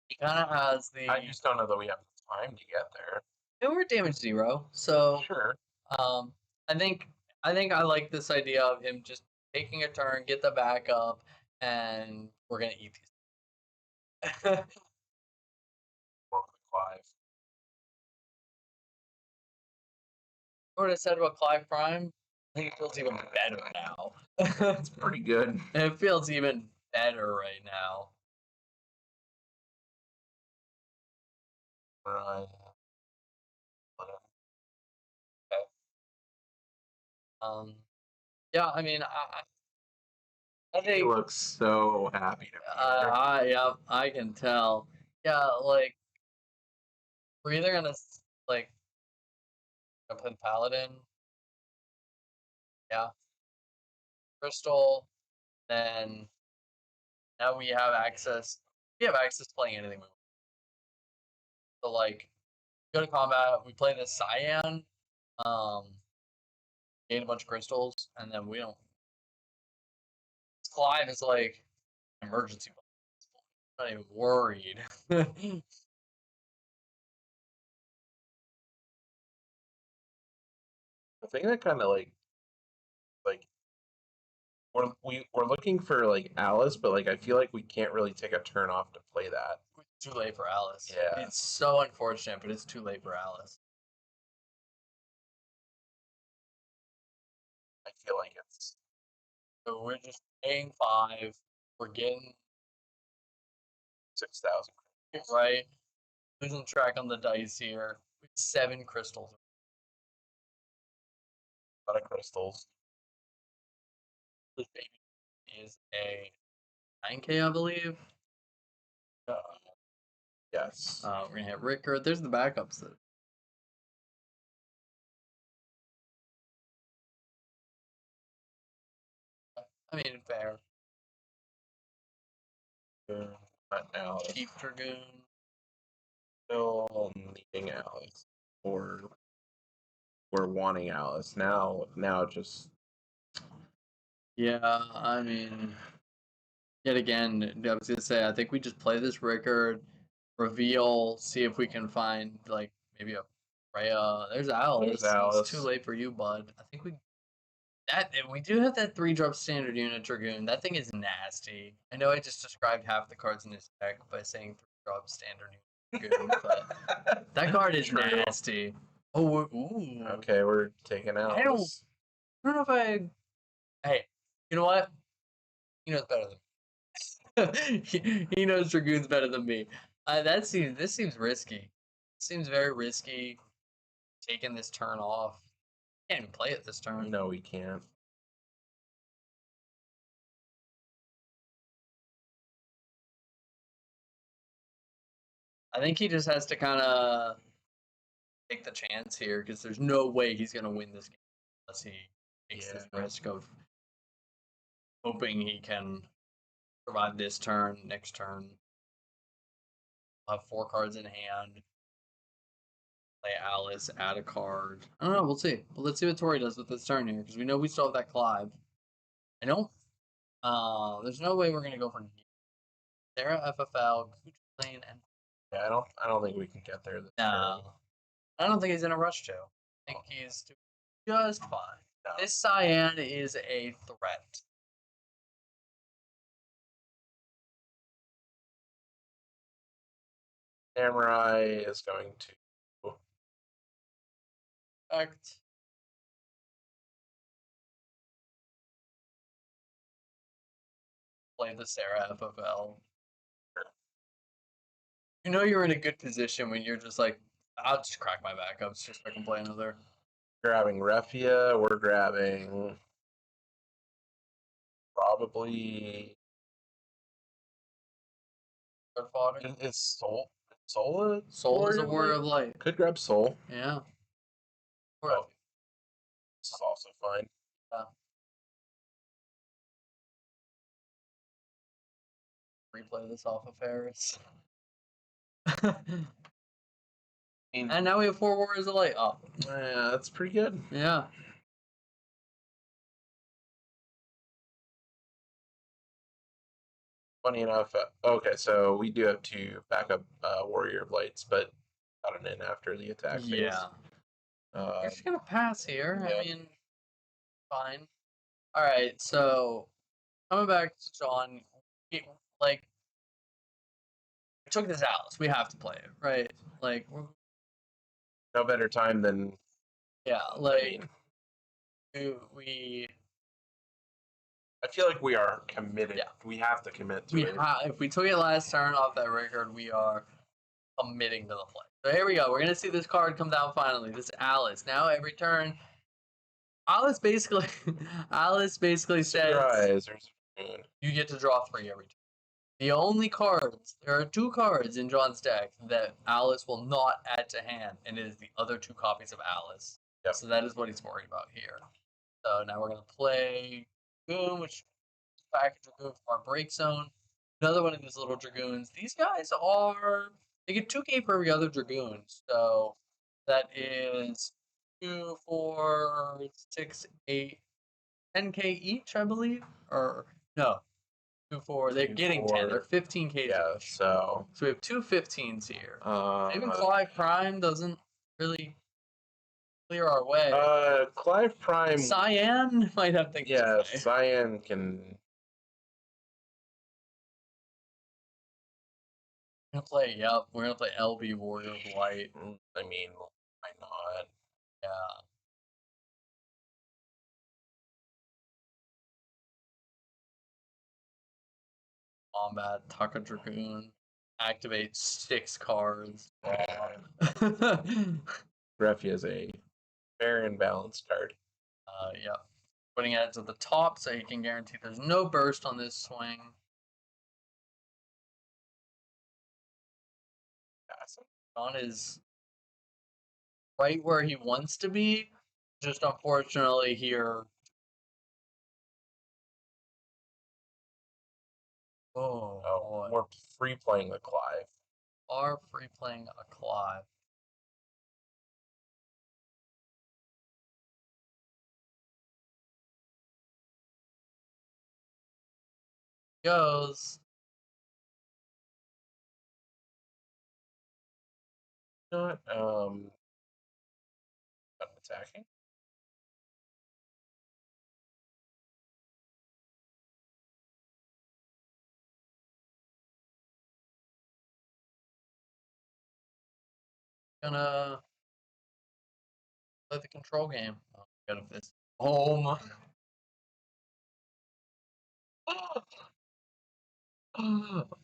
he kind of has the. I just don't know that we have time to get there. And we're at damage 0, so Sure. I think I like this idea of him just taking a turn, get the backup, and we're gonna eat these. Welcome to Clive. What I said about Clive Prime, I think it feels even better now. It's pretty good. It feels even better right now. Right. Yeah, I mean, I He think looks so happy to be here. I can tell. Yeah, like we're either gonna like play the Paladin, yeah, Crystal, then now we have access. We have access to playing anything we want. So like, go to combat, we play the Cyan, gain a bunch of crystals, and then we don't. Clive is like emergency. I'm not even worried. The thing that kind of like we're looking for like Alice, but like I feel like we can't really take a turn off to play that. It's too late for Alice. Yeah. It's so unfortunate, but it's too late for Alice. I feel like it's So we're just paying 5. We're getting 6,000. right. Losing track on the dice here. 7 crystals. A lot of crystals. This baby is a 9K, I believe. Yes. We're gonna hit Ricker. There's the backups though. I mean, fair. But now Chief Dragoon. still needing Alice, or we're wanting Alice now. Now just Yeah, I mean, yet again, I was gonna say, I think we just play this record, reveal, see if we can find like maybe a Freya. There's Alice. There's Alice. It's too late for you, bud. I think we do have that 3-drop standard unit Dragoon. That thing is nasty. I know I just described half the cards in his deck by saying 3-drop standard unit Dragoon, but that card is True. nasty. Oh, ooh. Okay, we're taking Alice. I don't know if I. Hey, you know what? He knows better than he knows Dragoons better than me. This seems risky. It seems very risky. Taking this turn off. Can't even play it this turn. No, we can't. I think he just has to kind of take the chance here because there's no way he's gonna win this game unless he takes this risk of hoping he can survive this turn, next turn. I'll have 4 cards in hand. Play Alice, add a card. I don't know, we'll see. Well, let's see what Torrey does with this turn here, because we know we still have that Clive. I don't. There's no way we're gonna go for Sarah FFL, Lane, and Yeah, I don't think we can get there this no. turn. I don't think he's in a rush to. I think he's doing just fine. No. This Cyan is a threat. Samurai is going to Act. Play the Sarah FFL. You know you're in a good position when you're just like, I'll just crack my backups just so I can play another. grabbing Refia. We're grabbing probably Third fodder. is Soul. Soul Soul is a warrior of light. Could grab Soul. Yeah. Oh, this is also fine. Replay this off of Ferris. And now we have 4 warriors of light up. Yeah, that's pretty good. Yeah. Funny enough, okay, so we do have 2 backup Warrior of Lights, but got an in after the attack phase. Yeah. Uh, We're just gonna pass here. yeah. I mean, fine. All right. So coming back to John, we took this Alice. We have to play it, right? Like, no better time than yeah. Like, we I feel like we are committed. Yeah. We have to commit to it. if we took it last turn off that record, we are committing to the play. So here we go. We're gonna see this card come down finally. This Alice. Now every turn, Alice basically says Surprise. you get to draw 3 every turn. The only cards, there are 2 cards in John's deck that Alice will not add to hand, and it is the other 2 copies of Alice. Yep. So that is what he's worried about here. So now we're gonna play Dragoon, which is back Dragoon from our break zone. Another one of these little Dragoons. These guys they get 2K for every other Dragoon. So that is 2, 4, 6, 8, 10K each, I believe. Or no. 2, 4. They're getting 10. They're 15K Yeah, each. so So we have 2 15s here. Even uh, Clive Prime doesn't really clear our way. Clive Prime. Cyan might have things to Yeah, say. Cyan can. We're gonna play LB Warrior of Light. I mean, why not? Yeah. Combat, Taka Dragoon. Activate 6 cards. Refia is a fair and balanced card. Yeah. Putting it to the top so he can guarantee there's no burst on this swing. John is right where he wants to be. Just unfortunately here. Oh, boy. We're free playing the Clive. are free playing a Clive. Goes. Not attacking. Gonna play the control game. Oh, God, if this home.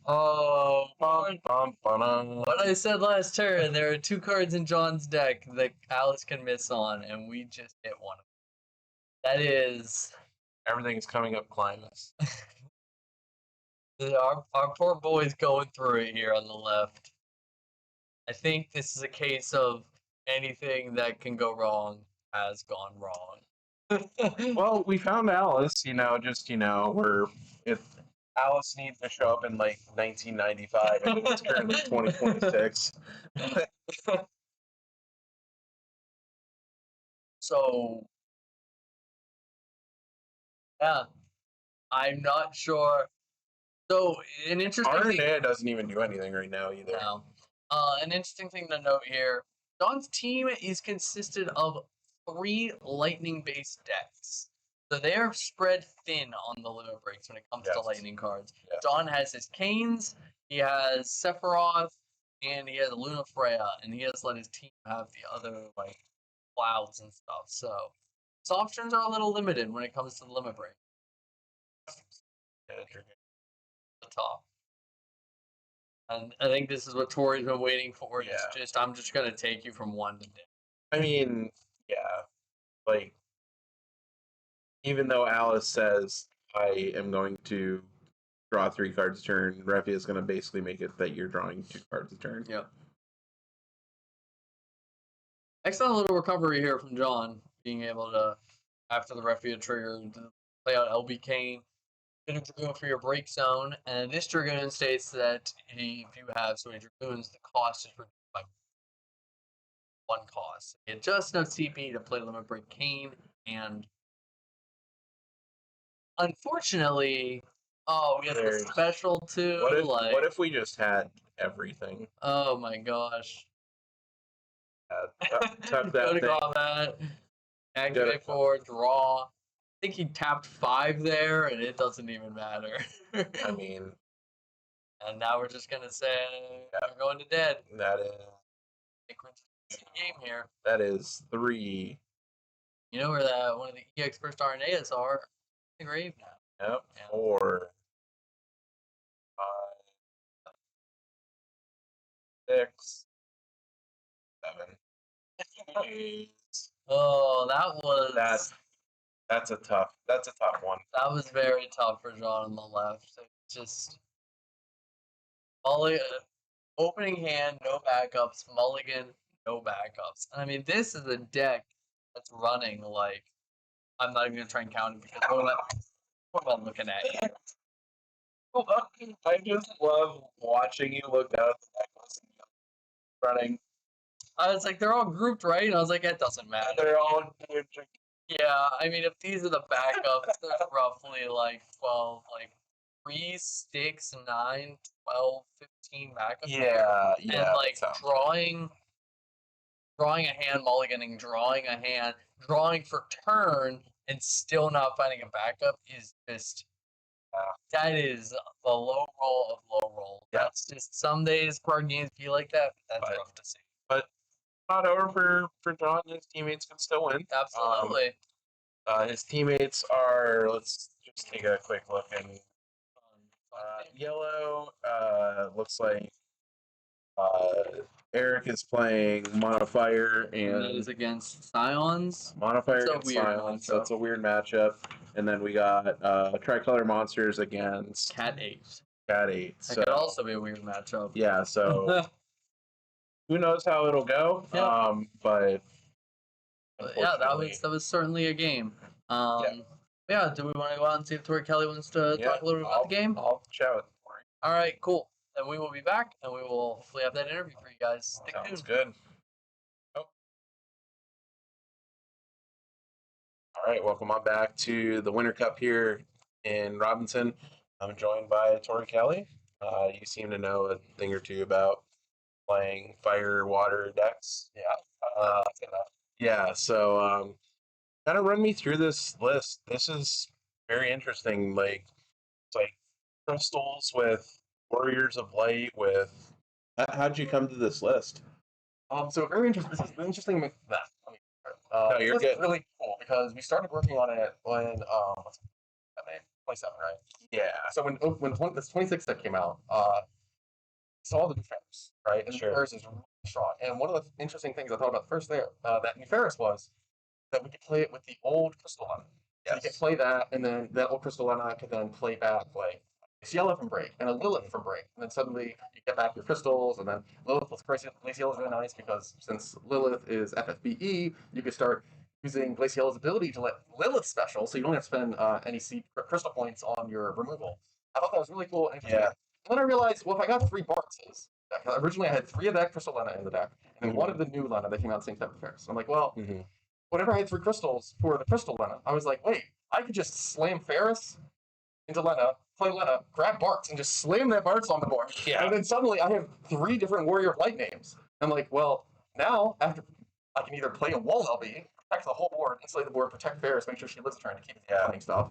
Oh, what I said last turn, there are 2 cards in John's deck that Alice can miss on, and we just hit one of them. That is... Everything is coming up Climax. Our poor boy's going through it here on the left. I think this is a case of anything that can go wrong has gone wrong. Well, we found Alice, where if Alice needs to show up in like 1995 and it's currently 2026. So, yeah, I'm not sure. So, an interesting thing. Arnea doesn't even do anything right now either. No. An interesting thing to note here, John's team is consisted of 3 lightning-based decks. So they are spread thin on the limit breaks when it comes to lightning cards. Yeah. John has his Canes, he has Sephiroth, and he has Luna Freya, and he has let his team have the other, like, clouds and stuff. So his options are a little limited when it comes to the limit break. The top. And I think this is what Torrey's been waiting for. Yeah. It's just, I'm just going to take you from 1 to 10. I mean, yeah. Like, even though Alice says, I am going to draw 3 cards a turn, Refia is going to basically make it that you're drawing 2 cards a turn. Yep. Excellent little recovery here from John, being able to, after the Refia trigger, to play out LB Kane. Get a Dragoon for your break zone, and this Dragoon states that if you have so many Dragoons, the cost is reduced by 1 cost. You get just enough CP to play Limit Break Kane, and unfortunately, we have the special too. What if we just had everything? Oh my gosh. Tuck Go that to thing. combat, activate 4, draw. I think he tapped 5 there, and it doesn't even matter. I mean, and now we're just gonna say we're going to dead. that is Game here. that is 3. You know where one of the EX first RNAs are? In the grave now. Yep. Yeah. 4, 5, 6, 7, 8. Oh, that was That's a tough one. that was very tough for John on the left. It's just opening hand, no backups. Mulligan, no backups. I mean, this is a deck that's running like I'm not even gonna try and count it because what am I looking at? I just love watching you look down at the necklace and running. I was like, they're all grouped, right? And I was like, it doesn't matter. They're all doing Yeah, I mean, if these are the backups, there's roughly like 12, like 3, 6, 9, 12, 15 backups. Yeah, And like drawing a hand, mulliganing, drawing a hand, drawing for turn, and still not finding a backup is just that is the low roll of low roll. Yeah. That's just some days card games feel like that, but that's rough to see. But not over for John. His teammates can still win. Absolutely. His teammates are. Let's just take a quick look. And yellow looks like Eric is playing Modifier, and that is against Scions. Modifier It's a against weird Scions. matchup. That's a weird matchup. And then we got Tricolor Monsters against Cat 8. Cat 8. That So could also be a weird matchup. yeah, so who knows how it'll go? Yeah. But yeah, that was certainly a game. Yeah, do we want to go out and see if Tori Kelly wants to talk a little bit about the game? I'll chat with Tori. All right, cool. and we will be back, and we will hopefully have that interview for you guys. Stay Sounds tuned. good. Oh. All right, welcome on back to the Winter Cup here in Robinson. I'm joined by Torrey Kelly. You seem to know a thing or two about playing fire water decks. Yeah. So kind of run me through this list. This is very interesting. Like it's like crystals with warriors of light. With how'd you come to this list? So very interesting. This is interesting. No, you're this is good. really cool because we started working on it when what's that name? 27, right? Yeah. So when this 26 set came out, saw the new Ferris, right? And the Sure. Ferris is really strong. And one of the interesting things I thought about first there, that new Ferris was that we could play it with the old Crystal Lena. So you could play that, and then that old Crystal Lena could then play back like Ciela from Break and a Lilith from Break. And then suddenly you get back your crystals, and then Lilith with Glacial is really nice because since Lilith is FFBE, you could start using Glacial's ability to let Lilith special, so you don't have to spend any seed crystal points on your removal. I thought that was really cool and interesting. Yeah. And then I realized, well, if I got 3 Bartzes, originally I had 3 of that Crystal Lena in the deck, and then 1 of the new Lena that came out the same type of Ferris. I'm like, well, whenever I had 3 crystals for the Crystal Lena, I was like, wait, I could just slam Ferris into Lena, play Lena, grab Bartz, and just slam that Bartz on the board. Yeah. And then suddenly I have 3 different Warrior of Light names. I'm like, well, now after I can either play a Wall LB, protect the whole board, insulate the board, protect Ferris, make sure she lives trying to keep it playing stuff,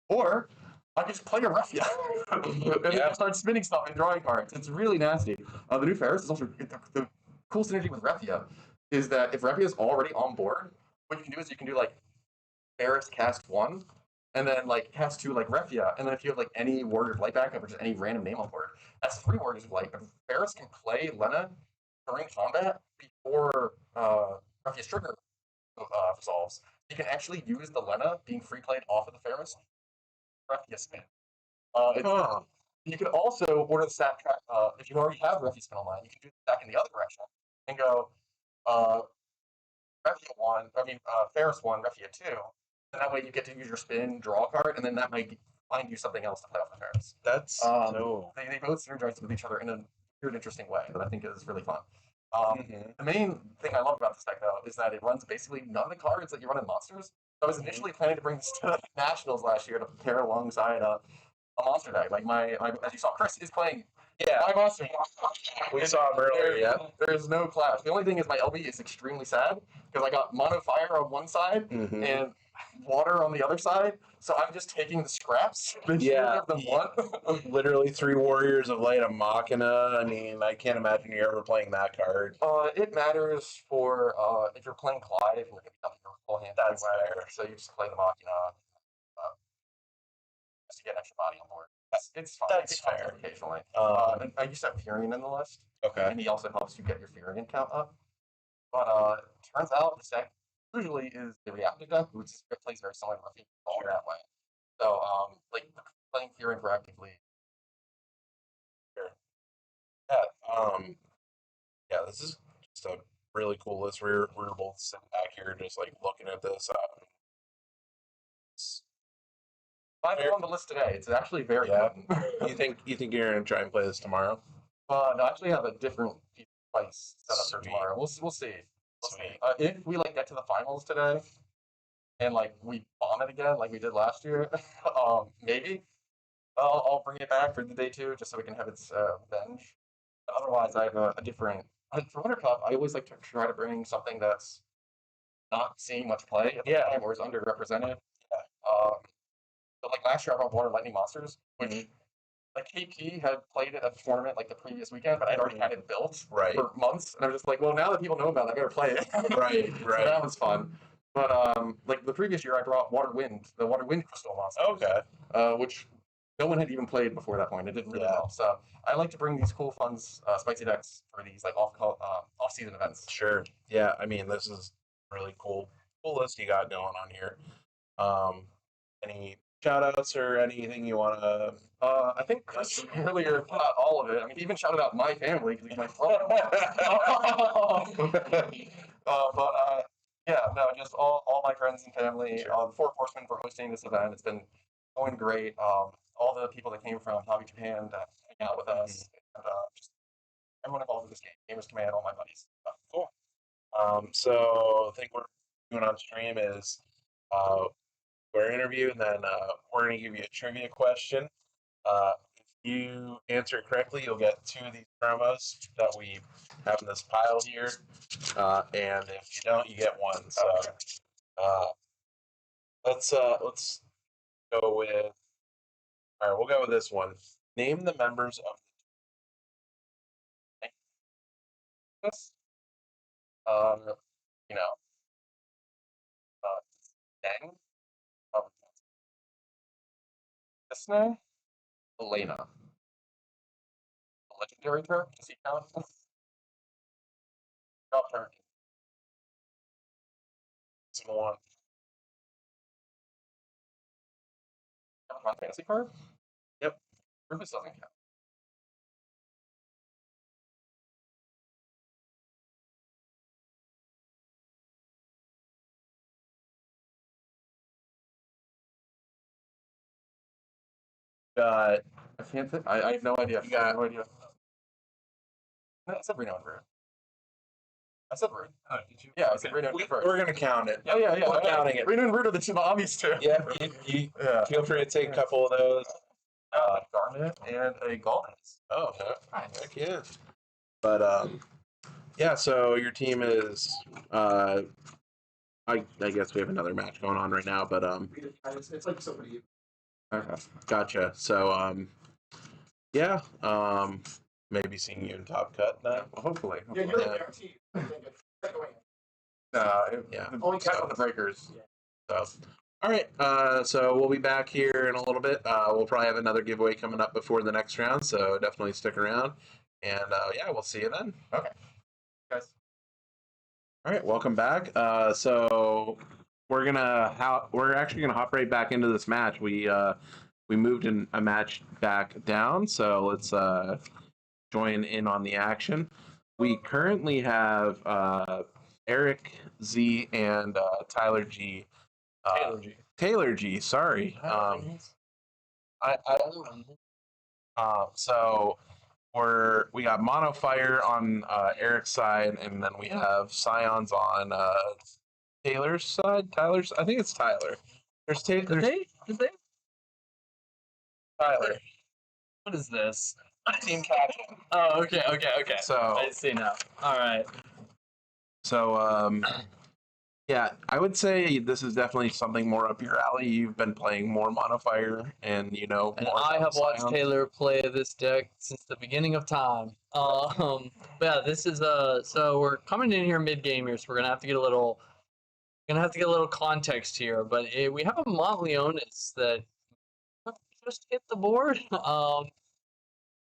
or I can just play a Refia and then start spinning stuff and drawing cards. It's really nasty. The new Ferris is also the cool synergy with Refia is that if Refia is already on board, what you can do is you can do like Ferris cast 1, and then like cast 2 like Refia, and then if you have like any Warrior of Light backup or just any random name on board, that's 3 Warriors of Light. But Ferris can play Lena during combat before Refia's trigger resolves. You can actually use the Lena being free played off of the Ferris Refia spin. You can also order the stack track if you already have Refia spin online. You can do the stack in the other direction and go Refia 1, Ferris 1, Refia 2. And that way you get to use your spin, draw a card, and then that might find you something else to play off the Ferris. That's they both synergize with each other in a weird, interesting way that I think is really fun. The main thing I love about this deck, though, is that it runs basically none of the cards that you run in Monsters. I was initially planning to bring this to Nationals last year to pair alongside a monster deck. Like my as you saw, Chris is playing my monster. We saw him earlier. There is no clash. The only thing is my LB is extremely sad because I got mono fire on one side and water on the other side. So I'm just taking the scraps. Yeah. Of them one. Literally 3 Warriors of Light, a Machina. I mean, I can't imagine you're ever playing that card. It matters for if you're playing Clyde, if you're going to be up your full hand. That's fair. So you just play the Machina just to get an extra body on board. It's fun. That's it comes fair. up occasionally. And I used to have Furion in the list. Okay. And he also helps you get your Furion count up. But turns out this deck usually is the reactive deck, which plays very similar to Refia all that way. So like playing Furion proactively. Yeah, this is just a really cool list. We're both sitting back here just like looking at this. I have it on the list today. It's actually very fun. You think you're gonna try and play this tomorrow? No, I actually have a different place set up for tomorrow. We'll see. We'll see. If we like get to the finals today, and like we bomb it again like we did last year, maybe I'll bring it back for the day 2 just so we can have its bench. But otherwise, I have a different. For Winter Cup, I always like to try to bring something that's not seeing much play at the time or is underrepresented. So like last year, I brought Water Lightning Monsters, which like KP had played it at the tournament like the previous weekend, but I'd already had it built for months, and I was just like, well, now that people know about it, I better play it. Right. So that was fun. But like the previous year, I brought the Water Wind Crystal Monster. Okay. Which no one had even played before that point. It did really well. So I like to bring these cool, fun, spicy decks for these like off-season events. Sure. Yeah. I mean, this is really cool list you got going on here. Any shout outs or anything you want to? I think Chris earlier put out all of it. I mean, he even shouted out my family because he's my brother. Yeah, no, just all my friends and family. The 4 Horsemen for hosting this event. It's been going great. All the people that came from Hobby Japan that out with us. And, just everyone involved in this game. Gamers Command, all my buddies. Cool. So I think what we're doing on stream is we're interviewing, and then we're going to give you a trivia question. If you answer it correctly, you'll get 2 of these promos that we have in this pile here. And if you don't, you get 1. So let's go with. All right, we'll go with this one. Name the members of This, you know, Dang, Disney, Elena, the legendary Turk. Does he count? Drop Turk. some one. My fantasy card. Yep. Rufus doesn't count. Got I can't think. I have no idea. You got- I have no idea. I said Reno and Rude. I said Rude. Oh, did you? Yeah, I said Reno and Rude first. We're gonna count it. Yeah, yeah, yeah. We're counting it. Reno and Rude are the two obvious two. Yeah, you Yeah. feel free to take a couple of those. Garnet and a Galdens. Oh, heck yeah. But yeah. So your team is I guess we have another match going on right now, but It's like somebody. okay, gotcha. So yeah, maybe seeing you in Top Cut then. Hopefully. Yeah, hopefully. you're guaranteed. Yeah. Only count on the breakers. So, all right. So we'll be back here in a little bit. We'll probably have another giveaway coming up before the next round, so definitely stick around. And yeah, we'll see you then. Okay. Guys. All right, welcome back. So we're actually gonna hop right back into this match. We moved in a match back down, so let's join in on the action. We currently have Eric Z and Tyler G. Taylor G. Sorry. So we got Mono Fire on Eric's side, and then we have Scions on Taylor's side. Tyler's, I think it's Tyler. There's Taylor. Did they? Tyler. What is this? Team captain. Oh, okay. So I see now. All right. So yeah, I would say this is definitely something more up your alley. You've been playing more Monofire, and you know. And more I about have watched Scions. Taylor play this deck since the beginning of time. But yeah, this is so we're coming in here mid game here, so we're gonna have to get a little context here. But we have a Montleonis that just hit the board.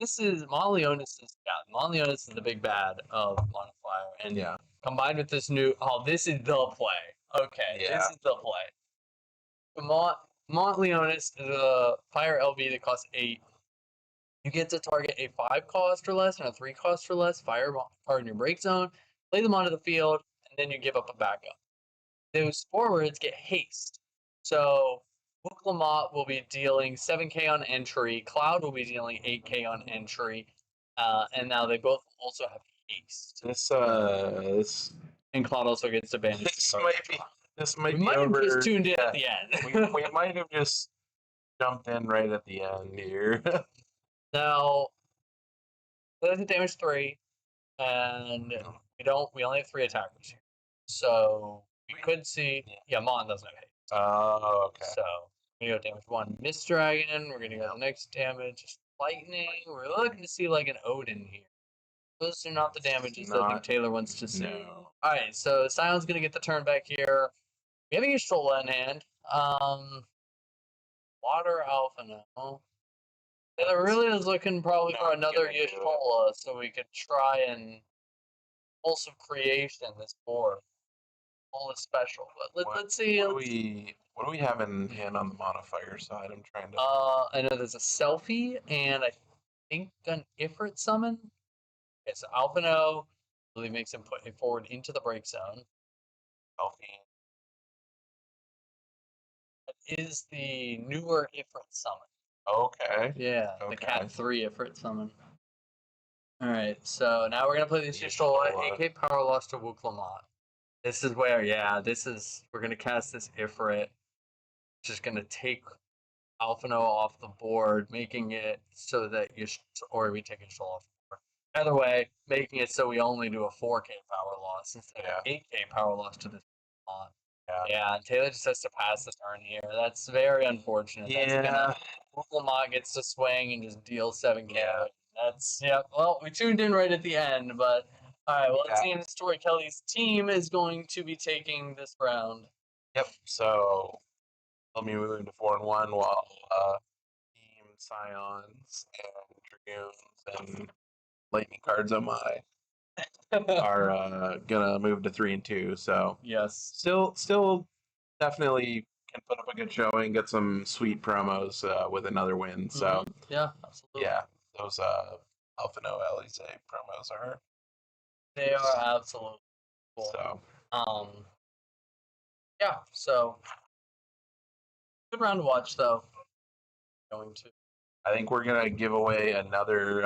This is Montleonis is the big bad of Monofire, and Yeah. combined with this new this is the play. Okay, Yeah. this is the play. Montleonis is a fire LV that costs 8. You get to target a 5 cost or less and a 3 cost or less fire card in your break zone, play them onto the field, and then you give up a backup. Those forwards get haste. So Book Lamont will be dealing 7k on entry, Cloud will be dealing 8k on entry, and now they both also have haste. This And Cloud also gets to banish. this might We be might have over. just tuned in at the end. we might have just jumped in right at the end here. Now, there's a damage 3, and we only have 3 attackers here. So we could see, Mon doesn't have haste. Oh, okay. So we're gonna go damage 1 Mist Dragon, we're gonna go next damage Lightning. We're looking to see like an Odin here. Those are not the damages that I think Taylor wants to see. No. Alright, so Sion's gonna get the turn back here. We have a Yshtola in hand. Water Alpha now. Taylor really is looking probably for another Yshtola so we could try and pull some creation this board. Pull a special. But let's see. What do we have in hand on the Monofire side? I'm trying to. I know there's a Selfie and I think an Ifrit summon. Okay, so Alphino really makes him put it forward into the break zone. Selfie. That is the newer Ifrit summon. Okay. Yeah, the Okay. Cat 3 Ifrit summon. Alright, so now we're gonna play the Y'shtola, AK Power Loss to Wuklamot. This is where, we're gonna cast this Ifrit. Just gonna take Alphino off the board, making it so that or we take Y'shtola off the board. Either way, making it so we only do a 4K power loss instead of 8K power loss to this Wuklamot. Yeah, Taylor just has to pass the turn here. That's very unfortunate. Wuklamot gets to swing and just deal 7K. Yeah. Well, we tuned in right at the end, but alright, well, it seems Torrey Kelly's team is going to be taking this round. Yep. So let me move into 4-1 while Team Scions and Dragoons and Lightning Cards on my are gonna move to 3-2. So Yes. still definitely can put up a good showing, get some sweet promos with another win. So yeah, absolutely. yeah, those Alphino Alize promos are They are absolutely cool. so yeah, so good round to watch though. Going to. I think we're gonna give away another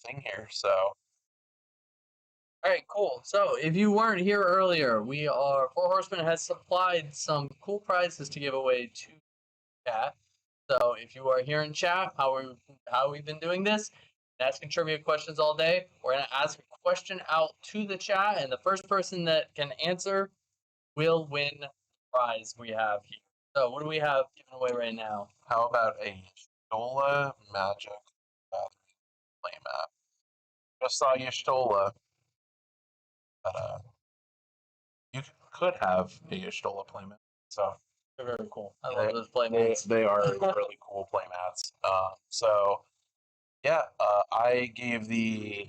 thing here. So All right, cool. So if you weren't here earlier, Four Horsemen has supplied some cool prizes to give away to chat. So if you are here in chat, how we've been doing this, asking trivia questions all day. We're gonna ask a question out to the chat, and the first person that can answer will win the prize we have here. So what do we have given away right now? how about a Y'shtola Magic playmat? Just saw Y'shtola, but you could have a Y'shtola playmat. So They're very cool. I love those playmats. They are really cool playmats. So yeah, I gave the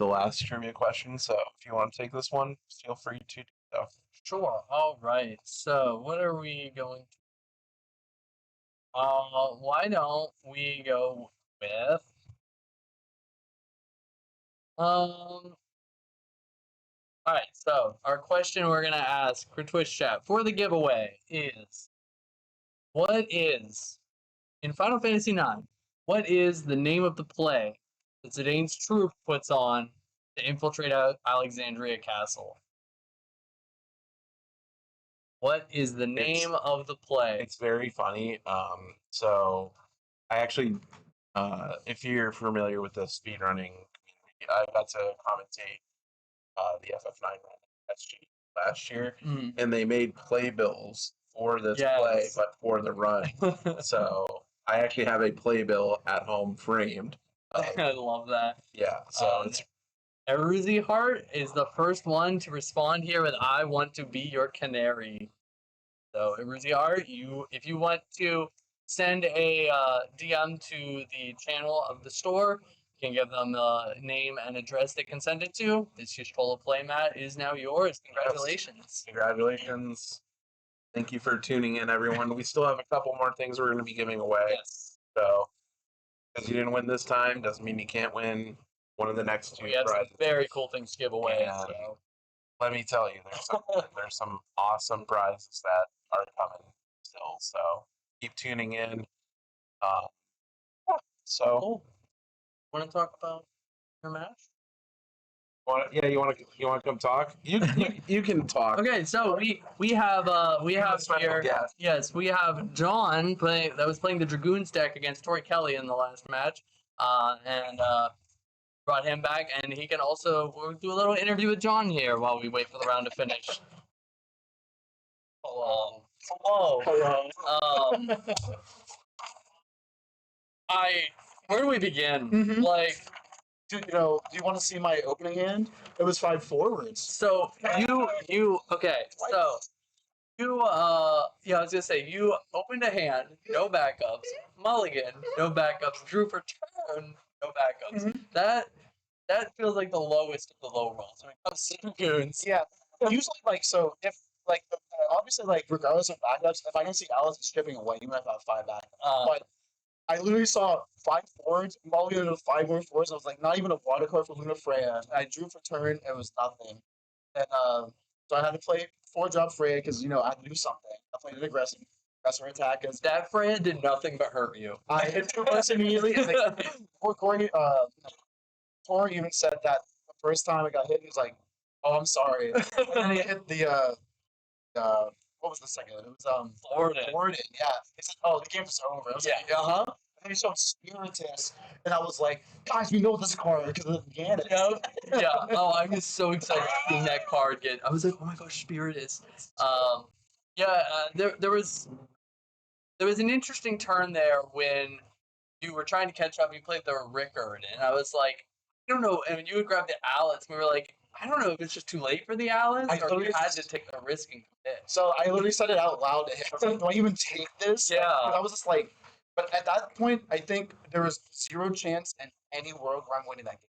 last trivia question. So if you want to take this one, feel free to do so. Sure. All right. So what are we going to? Why don't we go with All right. So our question we're gonna ask for Twitch chat for the giveaway is, what is in Final Fantasy IX? What is the name of the play that Zidane's troop puts on to infiltrate Alexandria Castle? What is the name of the play? It's very funny. So I actually, if you're familiar with the speedrunning community, I got to commentate the FF9 run at SG last year, and they made playbills for this play, but for the run. So I actually have a playbill at home framed. I love that. Yeah, so it's Eruzi Heart is the first one to respond here with "I want to be your canary." So Eruzi Heart, if you want to send a DM to the channel of the store, you can give them the name and address they can send it to. This Y'shtola playmat is now yours. Congratulations! Congratulations! Thank you for tuning in, everyone. We still have a couple more things we're going to be giving away. Yes. So, because you didn't win this time, doesn't mean you can't win one of the next two We have prizes. some very cool things to give away. And So. let me tell you, there's some awesome prizes that are coming still. So keep tuning in. So Cool. Want to talk about your match? You want to come talk? You can talk. Okay, so we have here. Guest. Yes, we have John that was playing the Dragoons deck against Torrey Kelly in the last match, and brought him back, and he can also we'll do a little interview with John here while we wait for the round to finish. Hello. Where do we begin? Like. Do you want to see my opening hand? It was 5 forwards. So okay. So I was gonna say you opened a hand, no backups, mulligan, no backups, drew for turn, no backups. That feels like the lowest of the low rolls when it comes to Dragoons. Yeah. Usually, if obviously, regardless of backups, if I can see Alice stripping away, you might have 5 backups. But I literally saw 5 forwards, mulligan with 5 more forwards. I was like, not even a water card for Luna Freya. I drew for turn, it was nothing. And so I had to play 4-drop Freya because I had to do something. I played it aggressive. aggressor attack. Because That Freya did nothing but hurt you. I hit 2 bullets immediately. And like, before Torrey even said that the first time I got hit, he was like, "Oh, I'm sorry." And then he hit the what was the second one? It was Florida. Yeah. He said, "Oh, the game's over." I was like, "Uh-huh." And then he showed Spiritus, and I was like, "Guys, we know this card because of the Ganon." Yeah. Oh, I was so excited seeing that card get. I was like, oh my gosh, Spiritus. There was an interesting turn there when you were trying to catch up. You played the Rickard, and I was like, I don't know. And you would grab the Alice, and we were like, I don't know if it's just too late for the Alice, or you had to take the risk and commit. So I literally said it out loud to him. I was like, "Do I even take this?" Yeah. And I was just like, but at that point, I think there was 0 chance in any world where I'm winning that game.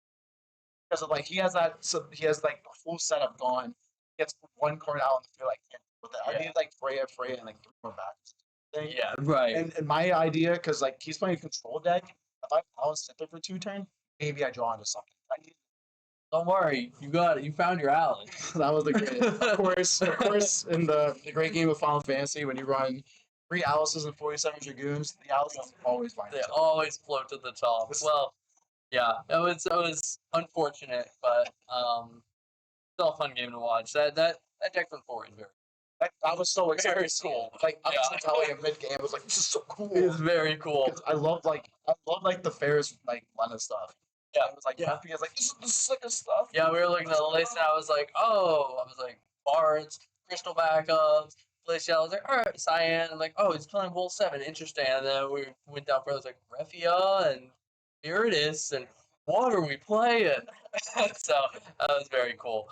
Because of like he has like the full setup gone. He gets 1 card out and feel like with that. I need like Freya, and like 3 more back. Yeah, right. And my idea, because like he's playing a control deck, if I'll sit there for 2 turns, maybe I draw into something. Don't worry, you got it. You found your Alice. That was the great. Of course, in the great game of Final Fantasy, when you run 3 Alices and 47 Dragoons, the Alices always find They itself. always float to the top. Well, yeah, it was unfortunate, but still a fun game to watch. That deck from Torrey is very. I was so excited. Very cool. Like I was telling him mid game, I was like, "This is so cool." It's very cool. I love the Ferris like Lena stuff. Yeah. I was like, Yeah. He was like, "This is the sickest stuff." Yeah, we were looking at the list, and I was like, Bards, Crystal Backups, Glacial. I was like, all right, Cyan. I'm like, oh, he's playing Bull 7. Interesting. And then we went down for it. I was like, Refia, and here it is. And what are we playing? So that was very cool.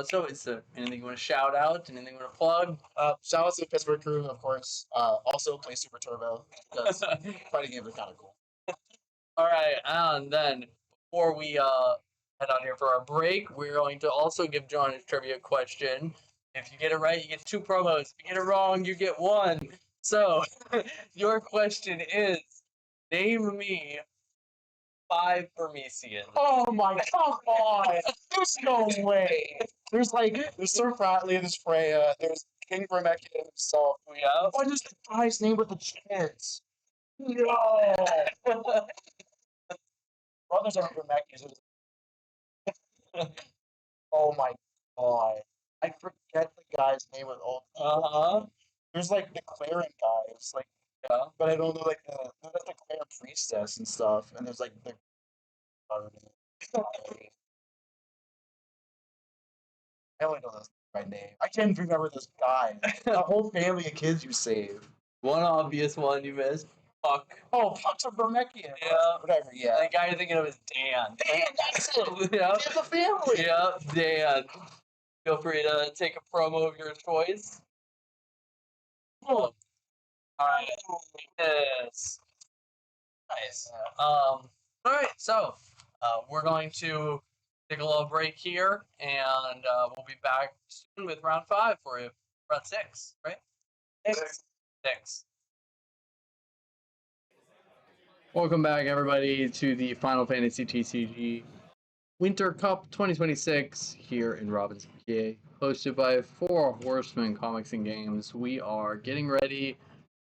So is there anything you want to shout out? Anything you want to plug? Shout out to the Pittsburgh crew, of course. Also play Super Turbo because fighting games are kind of cool. All right, and then before we head out here for our break, we're going to also give John his trivia question. If you get it right, you get 2 promos. If you get it wrong, you get 1. So, your question is, name me 5 Burmesians. Oh my, come on! There's no way. There's Sir Pratley, there's Freya, there's King Vermecchia himself. Yeah. What is the guy's name with the kids? No! Brothers are Vermecchias. Oh my god. I forget the guy's name with all There's the Claren guys, yeah. But I don't know there's the Claren priestess and stuff, and there's the I only know this by name. I can't remember this guy. The whole family of kids you saved. One obvious one you missed. Puck. Oh, Puck's a Vermecchia. Yeah. Whatever, yeah. The guy you're thinking of is Dan. Dan, that's it. Yeah. Dan's the family. Yeah, Dan. Feel free to take a promo of your choice. Cool. Alright. Yes. Nice. Alright, so we're going to take a little break here, and we'll be back soon with round 5 for you. Round 6, right? 6. Welcome back, everybody, to the Final Fantasy TCG Winter Cup 2026 here in Robinson, PA, hosted by 4 Horsemen Comics and Games. We are getting ready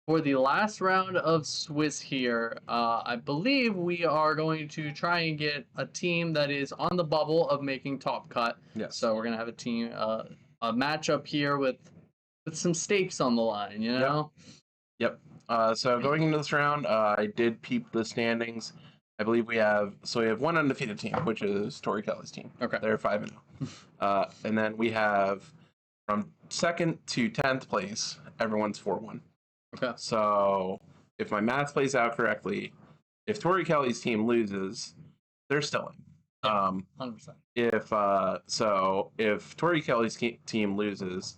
for the last round of Swiss here. I believe we are going to try and get a team that is on the bubble of making top cut. Yes. So we're going to have a team, a matchup here with some stakes on the line, you know? Yep. So going into this round, I did peep the standings. I believe we have 1 undefeated team, which is Torrey Kelly's team. Okay. They're 5-0. And then we have from 2nd to 10th place, everyone's 4-1. Okay. So if my math plays out correctly, if Torrey Kelly's team loses, they're still in. 100%. If Torrey Kelly's team loses,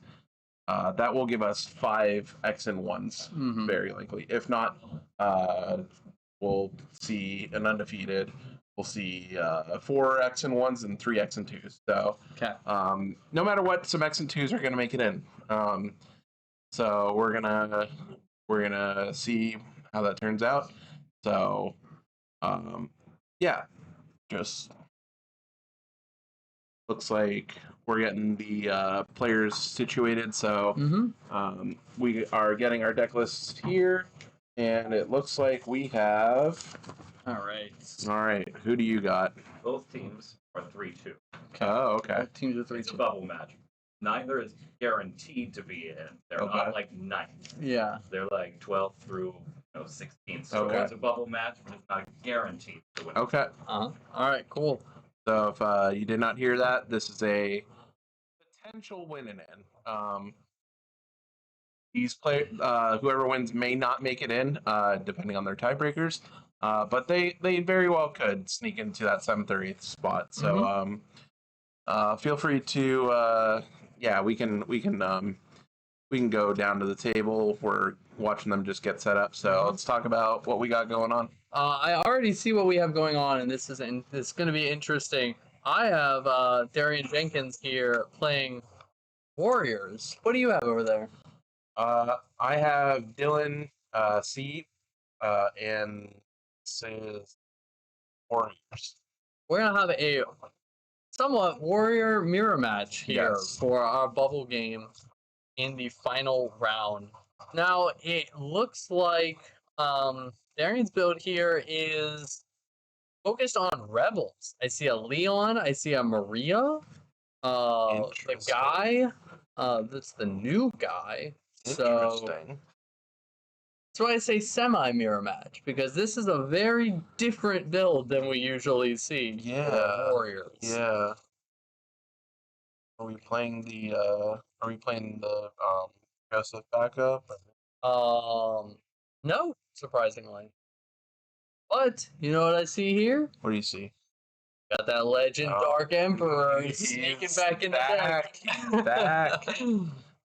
that will give us 5 X and 1s, very likely. If not, we'll see an undefeated. We'll see 4 X and 1s and 3 X and 2s. So, okay. No matter what, some X and 2s are going to make it in. So we're gonna see how that turns out. So, yeah, just looks like we're getting the players situated. So we are getting our deck lists here, and it looks like we have. All right. All right. Who do you got? Both teams are 3-2. Oh, okay. Both teams are 3-2. It's a bubble match. Neither is guaranteed to be in. They're Okay. not like 9. Yeah. They're like 12 through 16. So Okay. it's a bubble match, but it's not guaranteed to win. Okay. All right. Cool. So if you did not hear that, this is a potential win and in. Whoever wins may not make it in, depending on their tiebreakers. But they very well could sneak into that 7th or 8th spot. So feel free to we can go down to the table. We're watching them just get set up. So let's talk about what we got going on. I already see what we have going on, and this is going to be interesting. I have Darian Jenkins here playing Warriors. What do you have over there? I have Dylan C, and this is Warriors. We're gonna have a somewhat Warrior mirror match here for our bubble game in the final round. Now it looks like Darian's build here is focused on rebels. I see a Leon. I see a Maria. The guy. That's the new guy. So Interesting. that's why I say semi-mirror match, because this is a very different build than we usually see for Warriors. Yeah. Are we playing the Joseph backup? No, surprisingly. But you know what I see here? What do you see? Got that legend Dark Emperor He's sneaking back in the deck. He's back.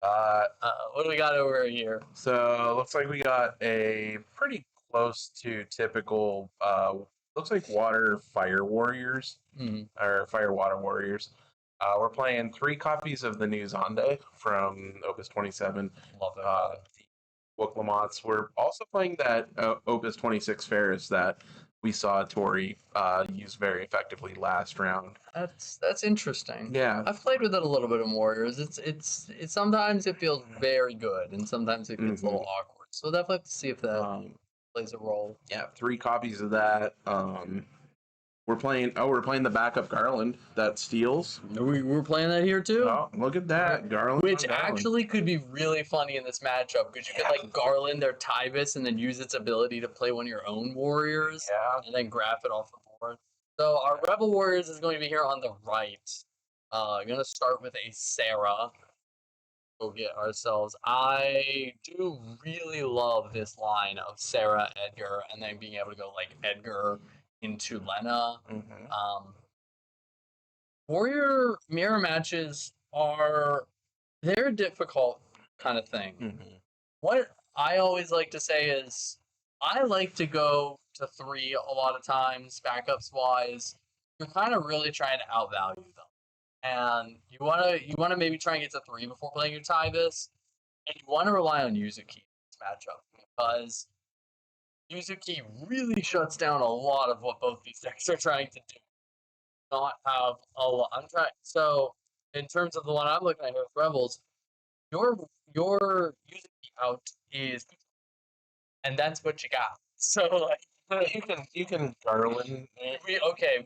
What do we got over here? So looks like we got a pretty close to typical. Looks like fire warriors or fire water warriors. We're playing 3 copies of the new Zonde from Opus 27. Love that. The Wooklamats. We're also playing that Opus 26 Ferris that we saw Torrey use very effectively last round. That's interesting. Yeah. I've played with it a little bit in Warriors. It's sometimes it feels very good, and sometimes it gets a little awkward. So we'll definitely have to see if that plays a role. Yeah, 3 copies of that. We're playing the backup Garland that steals. We're playing that here too. Oh, look at that Garland. Which actually could be really funny in this matchup, because you could like Garland their Tybus and then use its ability to play one of your own warriors and then graph it off the board. So our Rebel Warriors is going to be here on the right. I'm going to start with a Sarah. Go get ourselves. I do really love this line of Sarah, Edgar, and then being able to go like Edgar into Lena. Warrior mirror matches they're difficult kind of thing. What I always like to say is I like to go to 3 a lot of times, backups wise. You're kind of really trying to outvalue them. And you wanna maybe try and get to 3 before playing your Tybus. And you want to rely on Yuzuki in this matchup, because Yuzuki really shuts down a lot of what both these decks are trying to do. Not have a lot. So in terms of the one I'm looking at here with Rebels, your Yuzuki out is, and that's what you got. So like you can Garland.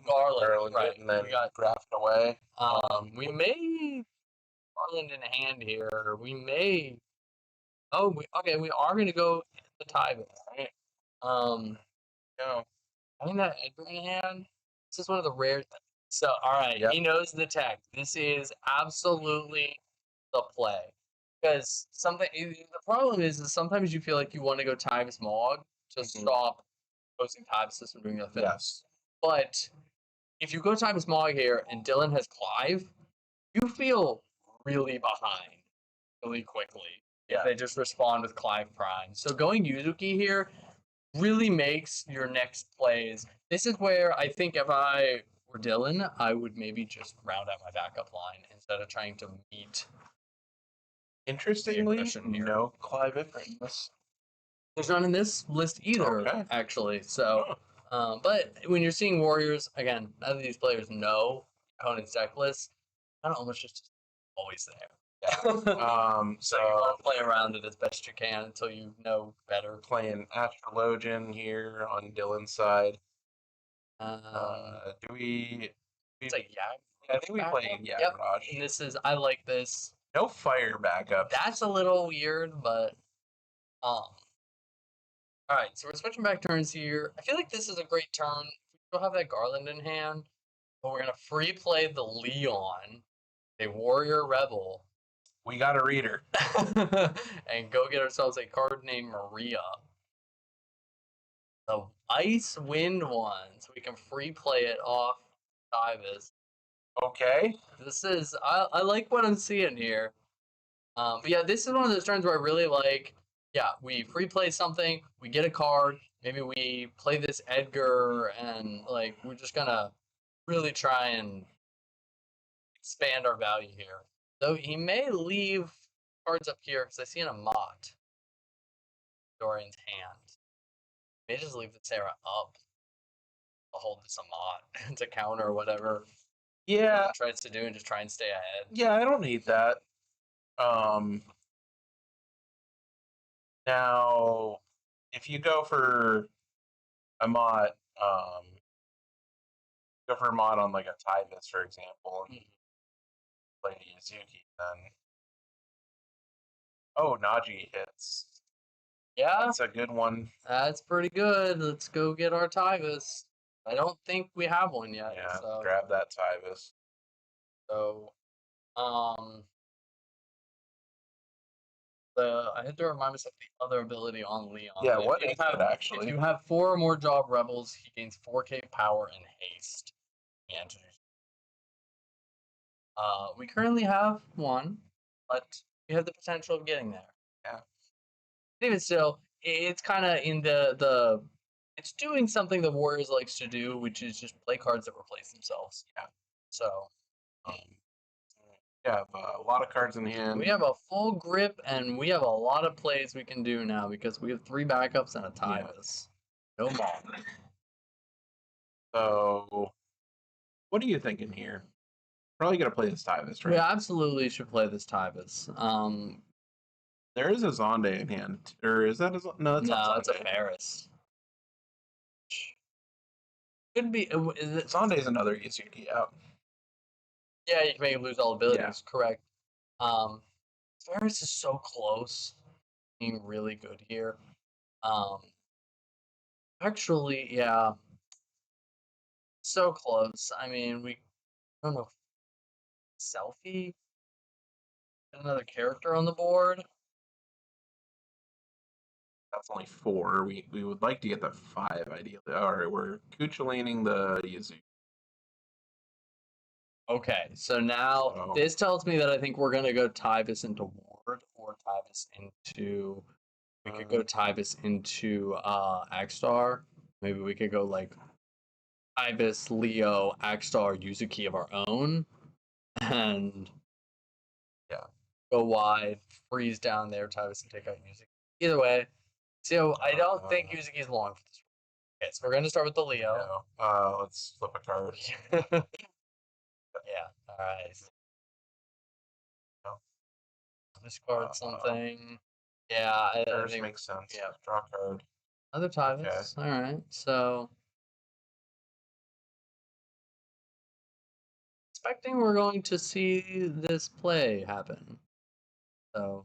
Garland, right? And then we got draft away. we may Garland in hand here. We may. We are going to go the Tybus, right? Having that Edgar in hand, this is one of the rare things. So, all right, he knows the tech. This is absolutely the play. Because the problem is sometimes you feel like you want to go Tybus Mog to stop opposing Tybus from doing the thing. Yes. But if you go Tybus Mog here and Dylan has Clive, you feel really behind really quickly. If they just respond with Clive Prime. So going Yuzuki here really makes your next plays. This is where I think if I were Dylan, I would maybe just round out my backup line instead of trying to meet. Interestingly, no Clive in this. There's none in this list either, actually. So, but when you're seeing Warriors, again, none of these players know opponent's deck list. kind of almost just always there. So you want to play around it as best you can until you know better. playing Astrologian here on Dylan's side. Do we? It's like I think we play Yep. Yagaraj. And this is I like this. No fire backup. That's a little weird, but all right, so we're switching back turns here. I feel like this is a great turn. We still have that Garland in hand, but we're gonna free play the Leon, a warrior rebel, We got a reader. and go get ourselves a card named Maria. The ice wind one, so we can free play it off Divas. Okay. This is I like what I'm seeing here. But yeah, this is one of those turns where I really like. Yeah, we free play something, we get a card, maybe we play this Edgar, and like we're just gonna really try and expand our value here. Though he may leave cards up here because I see an Amat. Dorian's hand. May just leave the Sarah up. I'll hold this Amat to counter or whatever. Yeah. He tries to do and just try and stay ahead. Yeah, I don't need that. Now, if you go for a mod, go for a mod on like a Tyvis, for example, and play Yuzuki, then Naji hits. Yeah, That's a good one. that's pretty good. Let's go get our Tyvis. I don't think we have one yet. Yeah, So, grab that Tyvis. I had to remind myself the other ability on Leon. Yeah, If what you is have, it actually? If you have 4 or more job rebels, he gains 4k power and haste. And we currently have 1, but we have the potential of getting there. Yeah. Even still, it's kind of in the it's doing something the Warriors likes to do, which is just play cards that replace themselves. Yeah. So we have a lot of cards in hand. we have a full grip, and we have a lot of plays we can do now because we have 3 backups and a Tyvis. No ball. So, what are you thinking here? Probably gonna play this Tyvis, right? We absolutely should play this Tyvis. There is a Zonde in hand, or is that no? It's not It's a Zonde. Ferris. Could be. Zonde is another Yuzuki out. Yeah, you can make it lose all abilities. Correct. Ferris is so close, being really good here. Actually, yeah, so close. I mean, I don't know. Selfie. Another character on the board. That's only 4. We would like to get the 5 ideally. All right, we're Kuchulaning the Yuzuki. Okay, so now this tells me that I think we're gonna go Tyvis into Ward or Tyvis into. We could go Tyvis into Axstar. Maybe we could go like Tyvis, Leo, Axstar, Yuzuki of our own, and go wide, freeze down there, Tyvis, and take out Yuzuki. Either way, so I don't think Yuzuki's long for this. Okay, so we're gonna start with the Leo. Let's flip a card. Yeah, alright. Discard something. Yeah, I think makes sense. Yeah. Draw card. Other Tyvis. Alright, so expecting we're going to see this play happen. So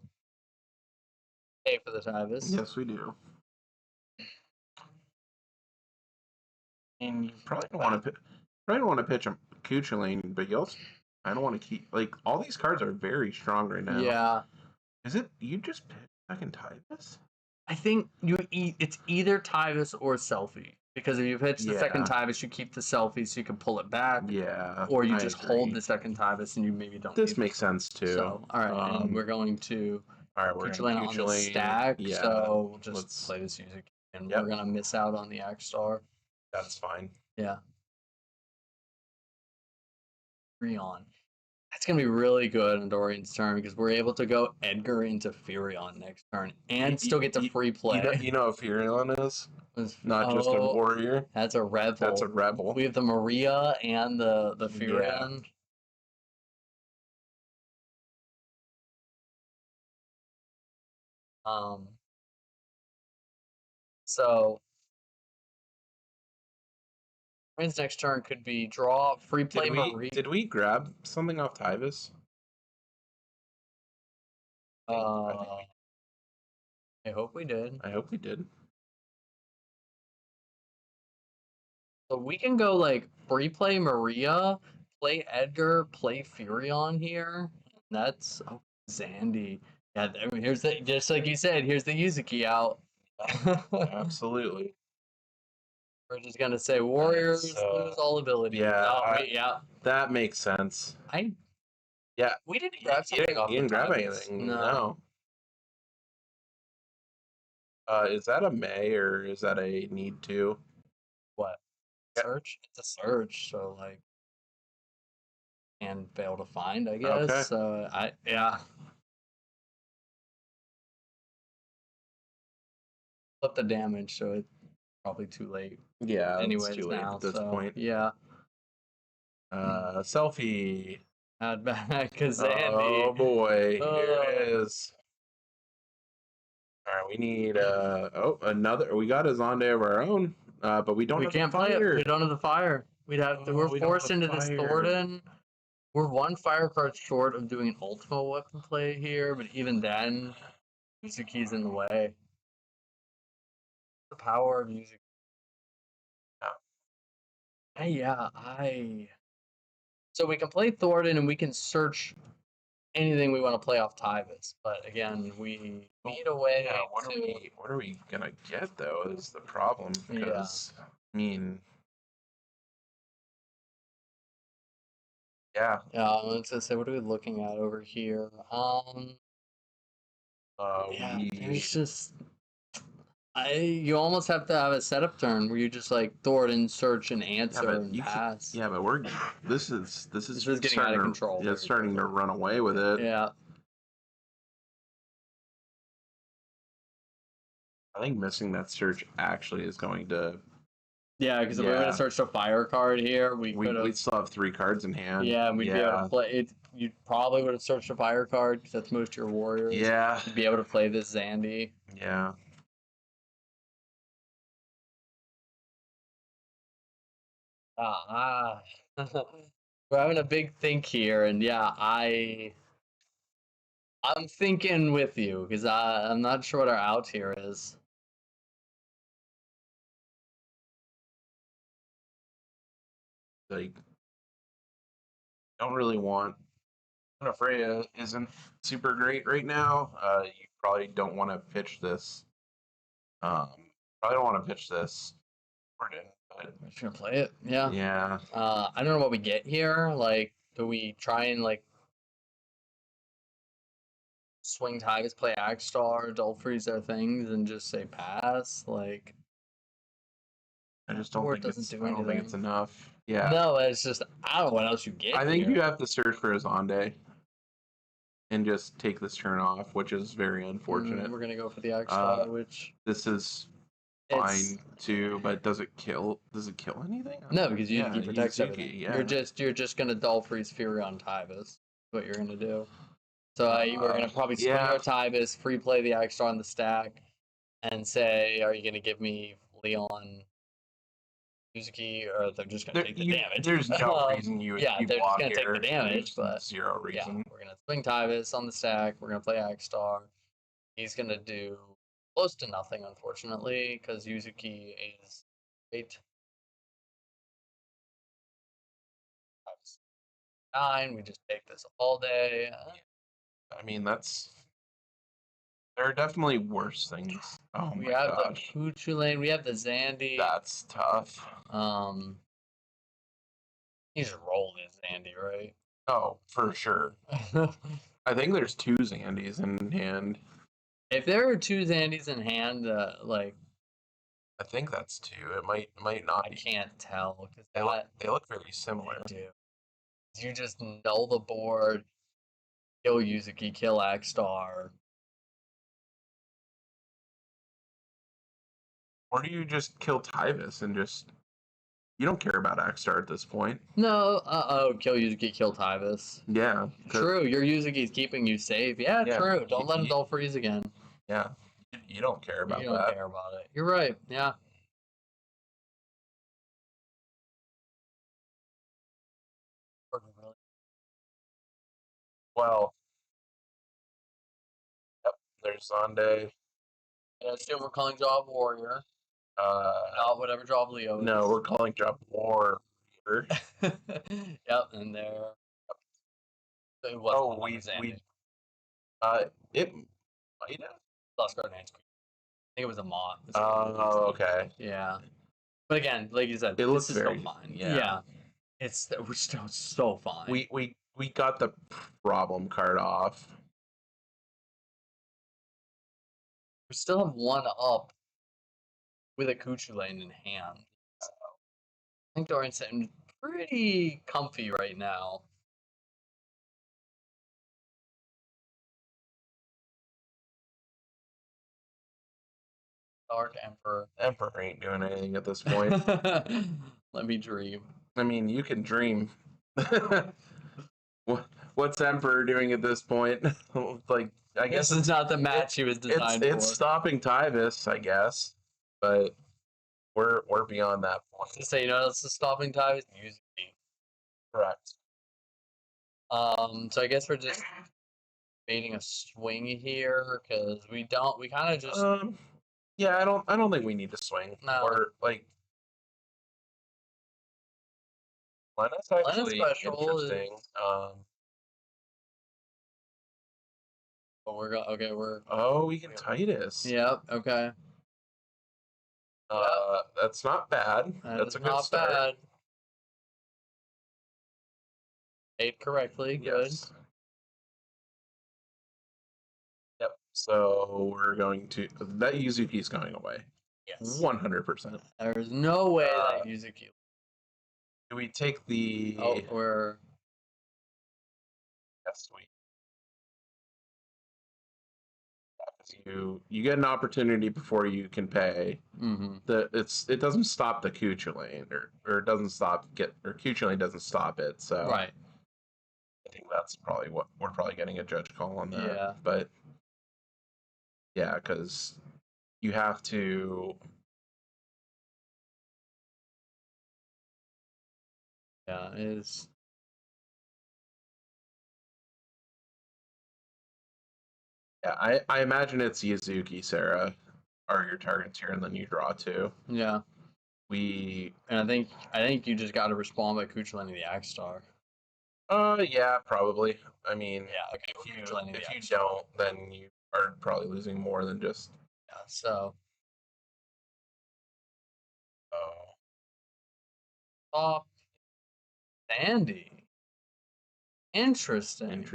pay for the Tyvis. Yes, we do. And you probably don't want to pitch a Kuchulain, but you also I don't want to keep all these cards are very strong right now. Yeah. Is it you just pitch second Tyvis? I think it's either Tyvis or Selfie. Because if you pitch the second Tyvis, you keep the Selfie so you can pull it back. Yeah. Or you just hold the second Tyvis and you maybe don't. This makes sense too. So, alright, and we're going to Kuchulain on the stack. Yeah. So we'll just play this music. And we're going to miss out on the Axstar. That's fine. Yeah. 3 on. That's going to be really good on Dorian's turn because we're able to go Edgar into Furion next turn and still get to free play. You know what Furion is? Not just a warrior. That's a rebel. That's a rebel. We have the Maria and the Furion. So Ryan's next turn could be draw, free play Marie. Did we grab something off Tyvis? I hope we did. I hope we did. So we can go like free play Maria, play Edgar, play Furion here. That's Zandy. Yeah, I mean, here's the just like you said. Here's the Yuzuki out. Absolutely. We're just gonna say warriors lose all ability. Yeah, Yeah. That makes sense. Yeah. We didn't grab something off. You didn't grab Tyvis. anything. No. Is that a May or is that a need to? What? Search? It's a search, so like and fail to find, I guess. Okay. So yeah. Flip the damage, so it's probably too late. Yeah, Anyways, it's too late now, at this so, point. Yeah. Selfie. Add back a Zandy. Oh boy, here it is. All right, we need another. We got a Zonde of our own, but we don't. We have can't the play it. fire. We don't have the fire. We'd have to. We're we don't forced have into this fire. Thornton. We're one fire card short of doing an ultimate weapon play here, but even then, Yuzuki's in the way. The power of Yuzuki. Yeah, So we can play Thornton and we can search anything we want to play off Tyvis, but again, we need a way Yeah, to. what are we gonna get though? Is the problem because I mean, yeah. Yeah, I was gonna say, what are we looking at over here? Yeah, it's just you almost have to have a setup turn where you just like Thornton, search, and answer and pass. Yeah, but this is getting out of control. Yeah, it's starting to run away with it. Yeah. I think missing that search actually is going to. Yeah, because if we would have searched a fire card here, we could have. We'd still have 3 cards in hand. Yeah, and we'd be able to play it. You probably would have searched a fire card because that's most of your warriors. Yeah. You'd be able to play this Zandy. Yeah. We're having a big think here, and yeah, I'm thinking with you because I'm not sure what our out here is. Like, don't really want. Freya isn't super great right now. You probably don't want to pitch this. Probably don't want to pitch this. Gordon, but We're just gonna play it. Yeah. yeah. I don't know what we get here. Like, do we try and like swing tigers, play Agstar, Dull Freeze their things, and just say pass? Like, I just don't or it think doesn't do I don't think anything. it's enough. Yeah. No, it's just I don't know what else you get. I think here. you have to search for a Zonde and just take this turn off, which is very unfortunate. We're gonna go for the Agstar, which This is fine too, but does it kill? Does it kill anything? No, because Yeah, Yuzuki protects Yuzuki, everything. yeah. You're just gonna Dull Freeze Fury on Tyvis. What you're gonna do. So we're gonna probably swing our Tyvis, free play the Agstar on the stack, and say, are you gonna give me Leon, Yuzuki, or they're just gonna take the damage? There's no reason you. Yeah, you they're just block gonna take here. the damage, There's but zero reason. yeah, we're gonna swing Tyvis on the stack. We're gonna play Agstar. He's gonna do close to nothing, unfortunately, because Yuzuki is 8. 9. We just take this all day. I mean, there are definitely worse things. Oh We my have gosh, the Poochu lane. We have the Zandy. that's tough. You just roll this Zandy, right? Oh, for sure. I think there's 2 Zandys in hand. If there are 2 Zandys in hand, like I think that's 2. It might not. I be. can't tell because They look very similar. they do. You just null the board, kill Yuzuki, kill Agstar. Or do you just kill Tyvis and just... You don't care about Agstar at this point. No, kill Yuzuki, kill Tyvis. Yeah. True, your Yuzuki's keeping you safe. Yeah, Yeah, true. Don't let him Dull Freeze again. Yeah, you don't care about You don't that. care about it. You're right. Yeah. Well, yep. There's Zonde. Yeah, still we're calling job warrior. Not whatever job Leo is. No, we're calling job war. Yep, and there. It was Oh, we it might have. Lost Guard Hands. I think it was a mod. Oh, okay. Yeah. But again, like you said, It looks this is very still fine. yeah. It's we're still so fine. We got the problem card off. We still have one up with a Kuchu lane in hand. So I think Darian's sitting pretty comfy right now. Dark Emperor. Emperor ain't doing anything at this point. Let me dream. I mean, you can dream. What's Emperor doing at this point? Like, I guess this is not the match he was designed for. It's stopping Tyvis, I guess, but we're beyond that point. To say, it's the stopping time is music. Correct. So I guess we're just baiting a swing here because we kind of just. Yeah, I don't think we need to swing. No. Or like. Lena's actually interesting. But we're. Oh, we can Titus. Yep. Okay. That's not bad. That's a good start. Bad. Paid correctly. Yes. Good. Yep. So we're going to that Yuzuki is going away. Yes. 100%. There's no way that Yuzuki. Do we take the? Oh, we're. Yes, you get an opportunity before you can pay. Mm-hmm. It doesn't stop the Kuchu lane or it doesn't stop Kuchu lane doesn't stop it. So right. I think that's probably what we're probably getting a judge call on that. Yeah. But yeah, because you have to. Yeah, it is. Yeah, I imagine it's Yuzuki, Sarah, are your targets here, and then you draw two. Yeah. And I think you just got to respond by Kuchu landing the Axe Star. Yeah, probably. I mean, yeah. Okay. If you don't, then you are probably losing more than just. Yeah. So. Oh. Sandy. Interesting.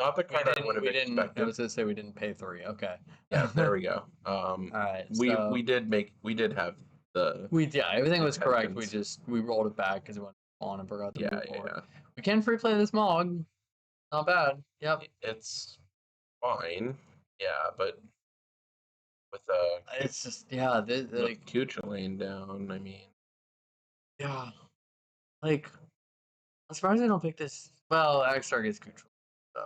Not the card I would have expected. I was gonna say we didn't pay 3. Okay. Yeah, there we go. All right. We did have the. Everything was correct. We rolled it back because we went on and forgot to move forward. Yeah. We can free play this Mog. Not bad. Yep. It's fine. Yeah, but with it's just like Kuchu lane down. I mean. Yeah. Like, I'm surprised they don't pick this. Well, Axstar gets control. So,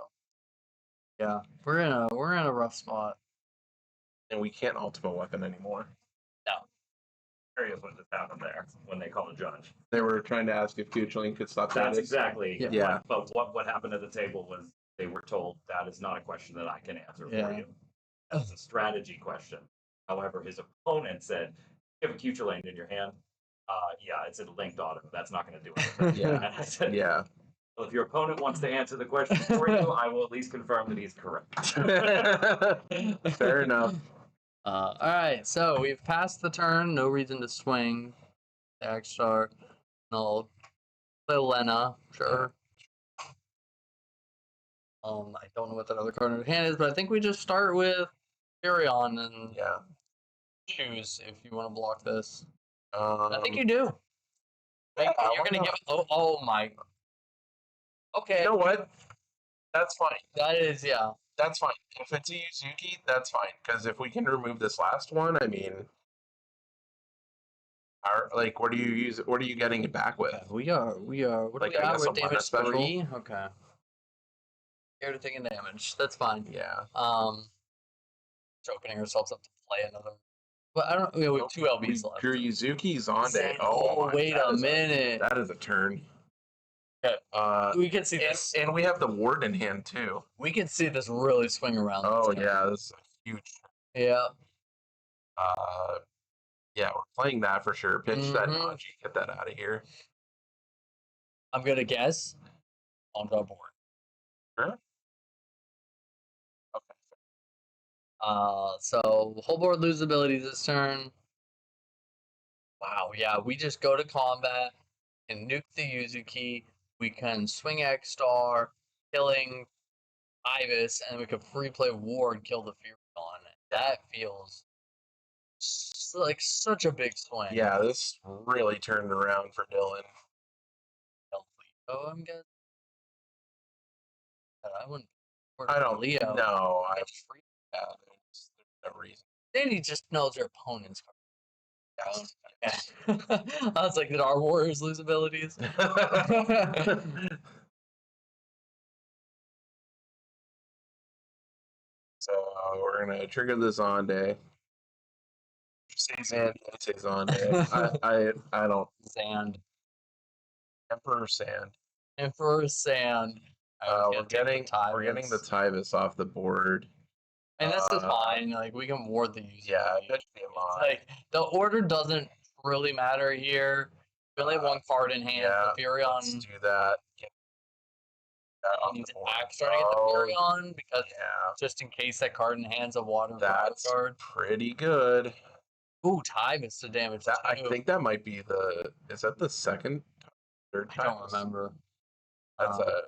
yeah, we're in a rough spot. And we can't ultimate weapon anymore. No. Curious what just happened there when they called the judge. They were trying to ask if Kuchu could stop. That's exactly. Yeah. But what happened at the table was they were told that is not a question that I can answer for you. That's a strategy question. However, his opponent said, "You have a Kuchu lane in your hand." Yeah, it's a linked auto. That's not going to do anything. Yeah. And I said, yeah. Well, if your opponent wants to answer the question for you, I will at least confirm that he's correct. Fair enough. All right, so we've passed the turn. No reason to swing. Axstar. No. Play Lena. Sure. I don't know what that other card in the hand is, but I think we just start with Darian and choose if you want to block this. I think you do. You're gonna give. Oh my. Okay. You know what? That's fine. That is That's fine. If it's a Yuzuki, that's fine. Because if we can remove this last one, I mean, what are you getting it back with? We are. What like, do we I have? guess We're a mana damage special? 3. Okay. Scared of taking damage. That's fine. Yeah. Just opening ourselves up to play another. But I don't. We have 2 LBs left. Drew Yuzuki's on day. Oh, wait a minute. That is a turn. Okay. We can see and, this. and we have the ward in hand too. We can see this really swing around. Oh yeah, this is a huge. Yeah. Yeah, we're playing that for sure. Pitch that Naji, get that out of here. I'm gonna guess onto a board. Sure. Okay. So whole board lose ability this turn. Wow, yeah, we just go to combat and nuke the Yuzuki. We can swing X star, killing Ibis, and we can free play ward, kill the Fury on it. That feels like such a big swing. Yeah, this really turned around for Dylan. Oh, I'm good. I wouldn't. I don't. Leo. No, yeah, there's no reason. Danny just knows your opponent's card. Yes. I was like, did our warriors lose abilities? So we're gonna trigger the Zonde. Say Zand. Say Zonde. I don't. Sand. Emperor Sand. Emperor Sand. We're getting the Tybus off the board. And this is fine. Like, we can ward the user. Yeah, that should be a lot. Like, the order doesn't really matter here. We only have 1 card in hand. Yeah, the Furion. let's do that. Get that off needs the board. starting at the Furion because yeah, just in case that card in hand's a water that's card. pretty good. Ooh, Tybus to damage. That, I think that might be the. Is that the third I don't remember. That's a.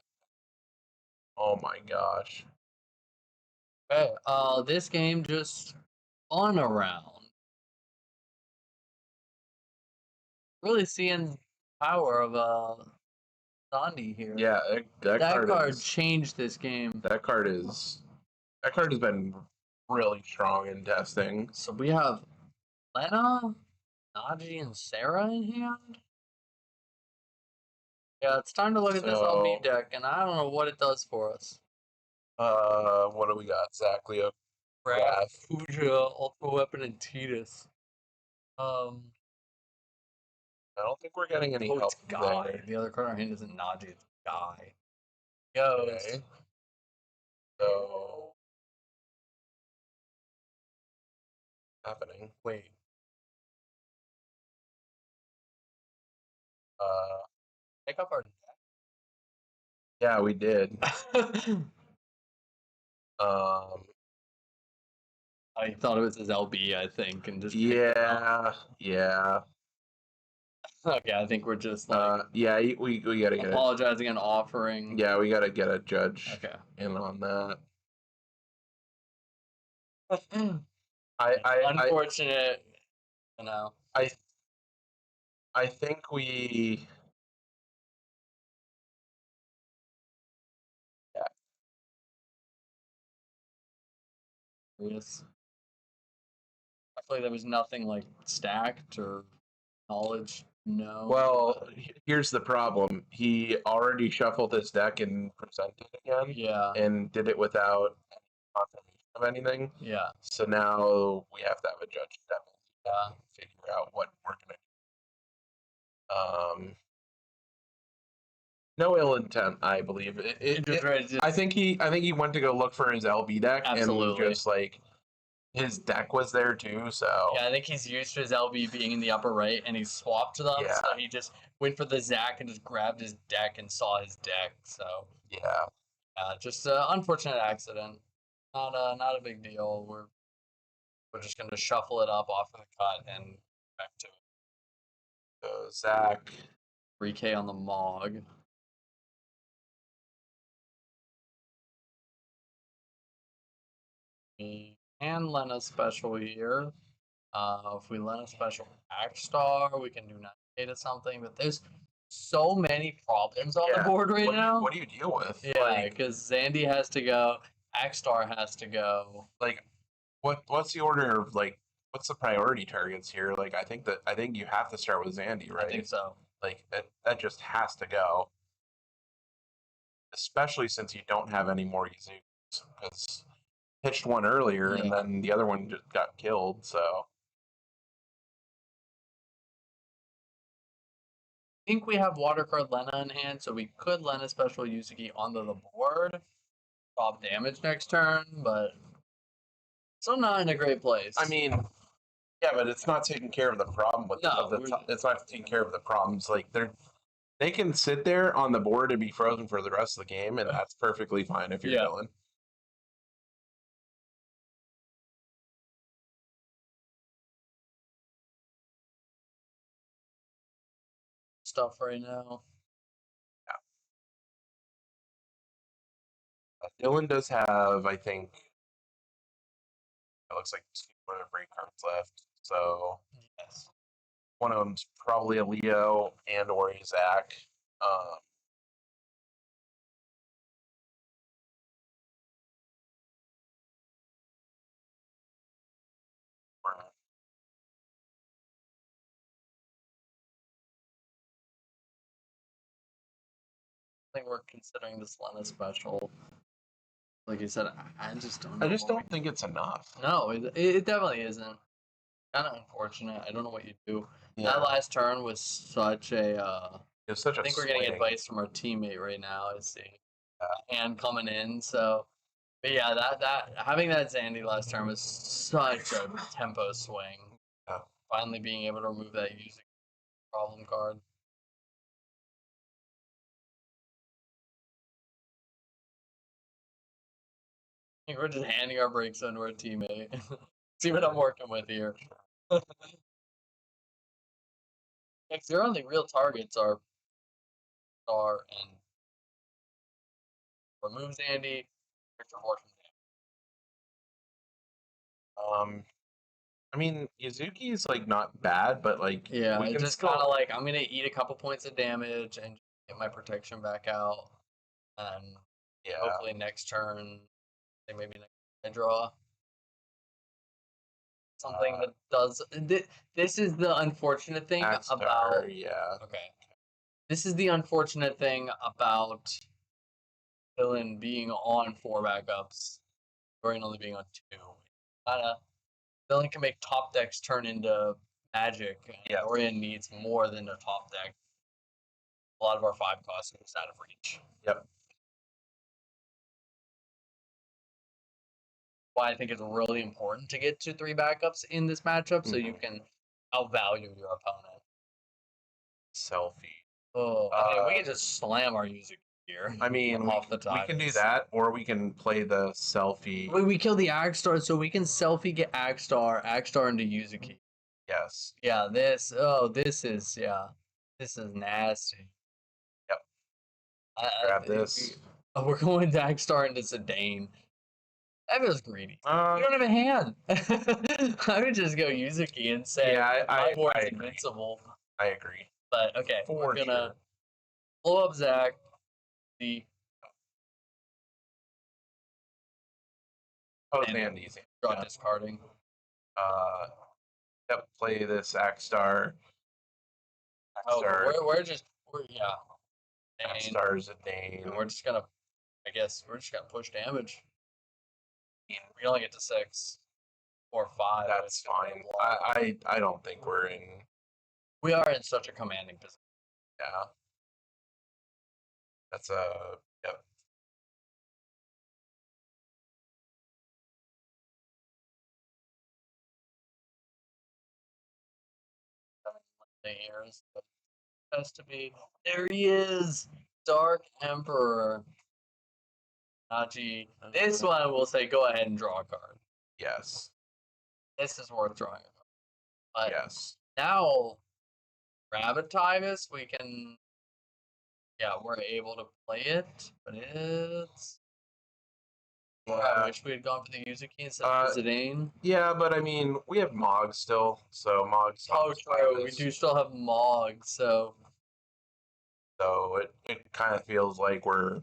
Oh my gosh. Okay, this game just on around. Really seeing power of Sandy here. Yeah, that card changed this game. That card has been really strong in testing. So we have Lena, Naji, and Sarah in hand. Yeah, it's time to look at this LB deck, and I don't know what it does for us. What do we got? Zachleo, Wrath, Fuja, Ultra Weapon, and Titus. I don't think we're getting any help it's Guy. there. The other card in our hand isn't Naji, it's Guy. Goes. Okay. So, happening. Wait. Pick up our deck. Yeah, we did. I thought it was his LB, I think, and just yeah. Okay, I think we're just like yeah, we gotta get apologizing and offering. Yeah, we gotta get a judge Okay. in on that. Unfortunate, you know. I think we. Yes. I feel like there was nothing like stacked or knowledge. No. Well, here's the problem. He already shuffled his deck and presented again. Yeah. And did it without confirmation of anything. Yeah. So now we have to have a judge step in to figure out what we're gonna do. No ill intent, I believe. I think he went to go look for his LB deck. Absolutely. And just like his deck was there too, so yeah, I think he's used to his LB being in the upper right, and he swapped them. Yeah. So he just went for the Zach and just grabbed his deck and saw his deck. So yeah, just an unfortunate accident. Not a big deal. We're just gonna shuffle it up off of the cut and back to it. So Zach 3K on the Mog. And Lena special here. If we Lena special Act Star, we can do 9K to something, but there's so many problems on the board right now. What do you deal with? Yeah, because Zandy has to go, Act Star has to go. Like, what's the order of like? What's the priority targets here? Like, I think you have to start with Zandy, right? I think so. Like that just has to go. especially since you don't have any more Yazooks, because pitched one earlier and then the other one just got killed. So I think we have Water Card Lena in hand, so we could Lena special Yuzuki onto the board, drop damage next turn, but still not in a great place. I mean, yeah, but it's not taking care of the problem with it's not taking care of the problems. Like they can sit there on the board and be frozen for the rest of the game, and that's perfectly fine if you're villain. Stuff right now. Yeah. Dylan does have, I think, it looks like 2 break cards left. So yes, one of them's probably a Leo and or a Zach. I think we're considering this Lena special. Like you said, I just don't. I just don't think it's enough. No, it definitely isn't. Kind of unfortunate. I don't know what you do. Yeah. That last turn was such a. It was such I think we're getting advice from our teammate right now. I see. Hand coming in. So, but yeah, that having that Zandy last turn was such a tempo swing. Yeah. Finally being able to remove that using problem card. I think we're just handing our breaks on to our teammate. See what I'm working with here. Because their only real targets are Star and remove Zandy, Victor Fortune. I mean, Yuzuki is like not bad, but like yeah, it's just kind of like I'm gonna eat a couple points of damage and get my protection back out, and hopefully next turn, maybe next I draw something that does. This is the unfortunate thing about. Okay. This is the unfortunate thing about Dylan being on 4 backups, Dorian only being on 2. Dylan can make top decks turn into magic. Yeah. Dorian needs more than a top deck. A lot of our 5 costs are just out of reach. Yep. Why I think it's really important to get to 3 backups in this matchup so you can outvalue your opponent. Selfie. Oh, I mean, we can just slam our user here. I mean, off the top. We can do that, or we can play the selfie. We kill the Agstar, so we can selfie get Agstar into Yuzuki. Yes. Yeah, this is nasty. Yep. Grab this. We're going to Agstar into Zidane. That feels greedy. You don't have a hand. I would just go Yuzuki and say, my board's invincible. I agree. But, okay, we're going to blow up Zach. Zandy's. Draw discarding. Yep, play this Agstar. We're Agstar Zidane. And we're just gonna push damage. We only get to 6 or 5. That's fine. I don't think we're in. We are in such a commanding position. Yeah. That's a yep. Has to be. There he is, Dark Emperor. Naji. This one will say, go ahead and draw a card. Yes. This is worth drawing a card. But yes. Now, Gravitivus, we can. Yeah, we're able to play it, but it's. Yeah. I wish we had gone for the Yuzuki instead of Zidane. Yeah, but I mean, we have Mog still, so Mog's. Oh, true. We do still have Mog, so. So it kind of feels like we're.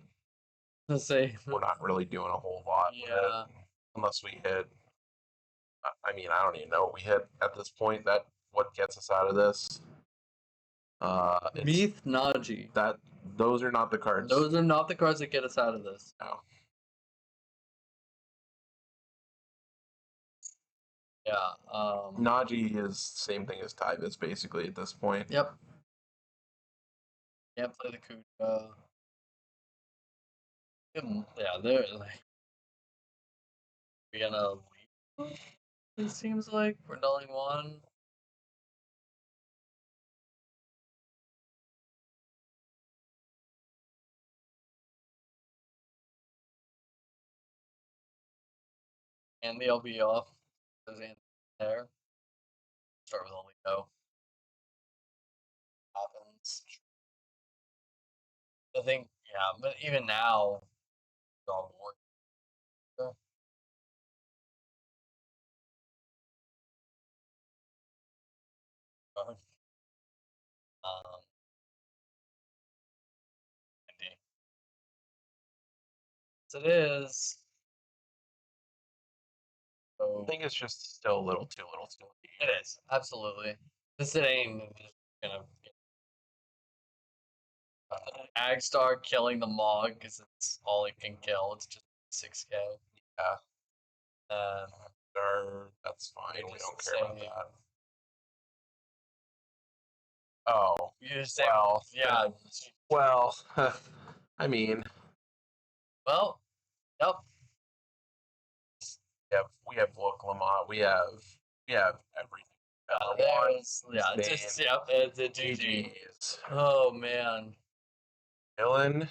Let's say. We're not really doing a whole lot. Yeah. Unless we hit. I mean, I don't even know what we hit at this point. That what gets us out of this. Meath Naji. That those are not the cards. Those are not the cards that get us out of this. No. Yeah. Naji is same thing as Tyvis basically at this point. Yep. Can't play the Kuja. Yeah, they're like we're gonna leave. It seems like we're nulling one. And the LB off. There's Anthony there. Start with only go. Happens. I think, yeah, but even now, it's all more. Indeed. Yes, it is. So, I think it's just still a little too it is, absolutely. This it ain't just gonna get Agstar killing the Mog because it's all it can kill. It's just 6k. Yeah. And that's fine. We just don't care about say- that. Oh. you just say, Well, yeah. Well, I mean, Well, yep. we have Look Lamont. We have everything. There's, yeah, it's just, yep, it's a GG. GG's. Oh, man. Dylan,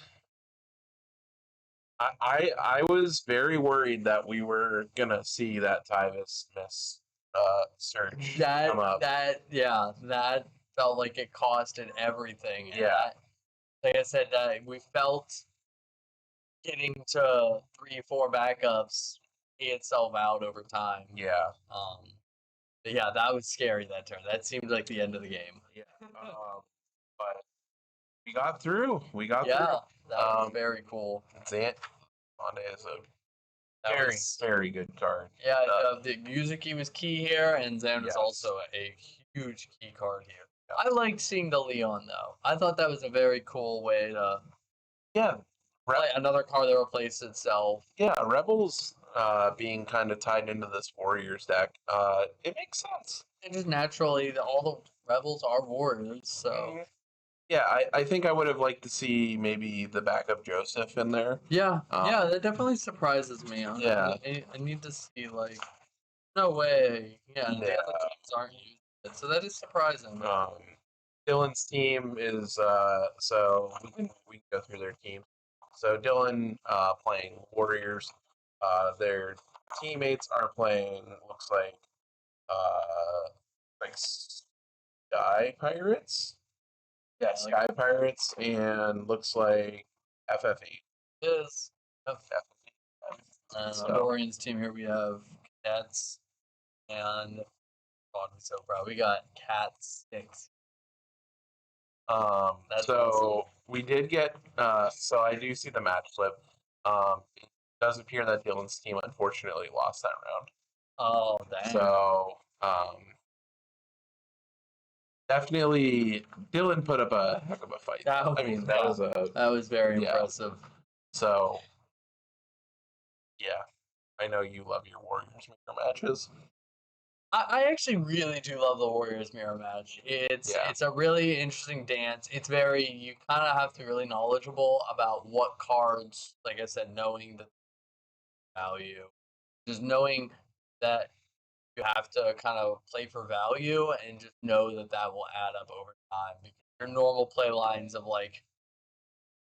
I was very worried that we were gonna see that Tyvis miss search come up. That felt like it costed everything. And Yeah. like I said, we felt getting to 3-4 backups pay itself out over time. Yeah. But yeah, that was scary that turn. That seemed like the end of the game. Yeah. But we got through. Yeah, that was Um, very cool. Zant Monday is a That very, was- very good card. Yeah, the Yuzuki was key here, and Zan was Yes. also a huge key card here. I liked seeing the Leon, though. I thought that was a very cool way to Yeah. play another card that replaced itself. Yeah, Rebels being kind of tied into this Warriors deck, it makes sense. And just naturally, all the Rebels are warriors, so. Yeah, I think I would have liked to see maybe the backup Joseph in there. Yeah, yeah, that definitely surprises me. Yeah. I need to see, like, no way. Yeah, the Yeah. other teams aren't using it, so that is surprising. Dylan's team is so we can go through their team. So Dylan playing Warriors. Their teammates are playing looks like Sky Pirates. Yeah, Sky Pirates and looks like FFE. It is. So- Dorian's team here, we have Cats and God, I'm so proud. We got Cat 6. That's so awesome. we did get so I do see the match flip. It does appear that Dylan's team unfortunately lost that round. Oh, dang. So definitely Dylan put up a heck of a fight. That was very impressive. So yeah. I know you love your Warriors mirror matches. I actually really do love the Warriors mirror match. It's a really interesting dance. It's very, you kind of have to be really knowledgeable about what cards, like I said, knowing the value, just knowing that you have to kind of play for value and just know that that will add up over time. Because your normal play lines of like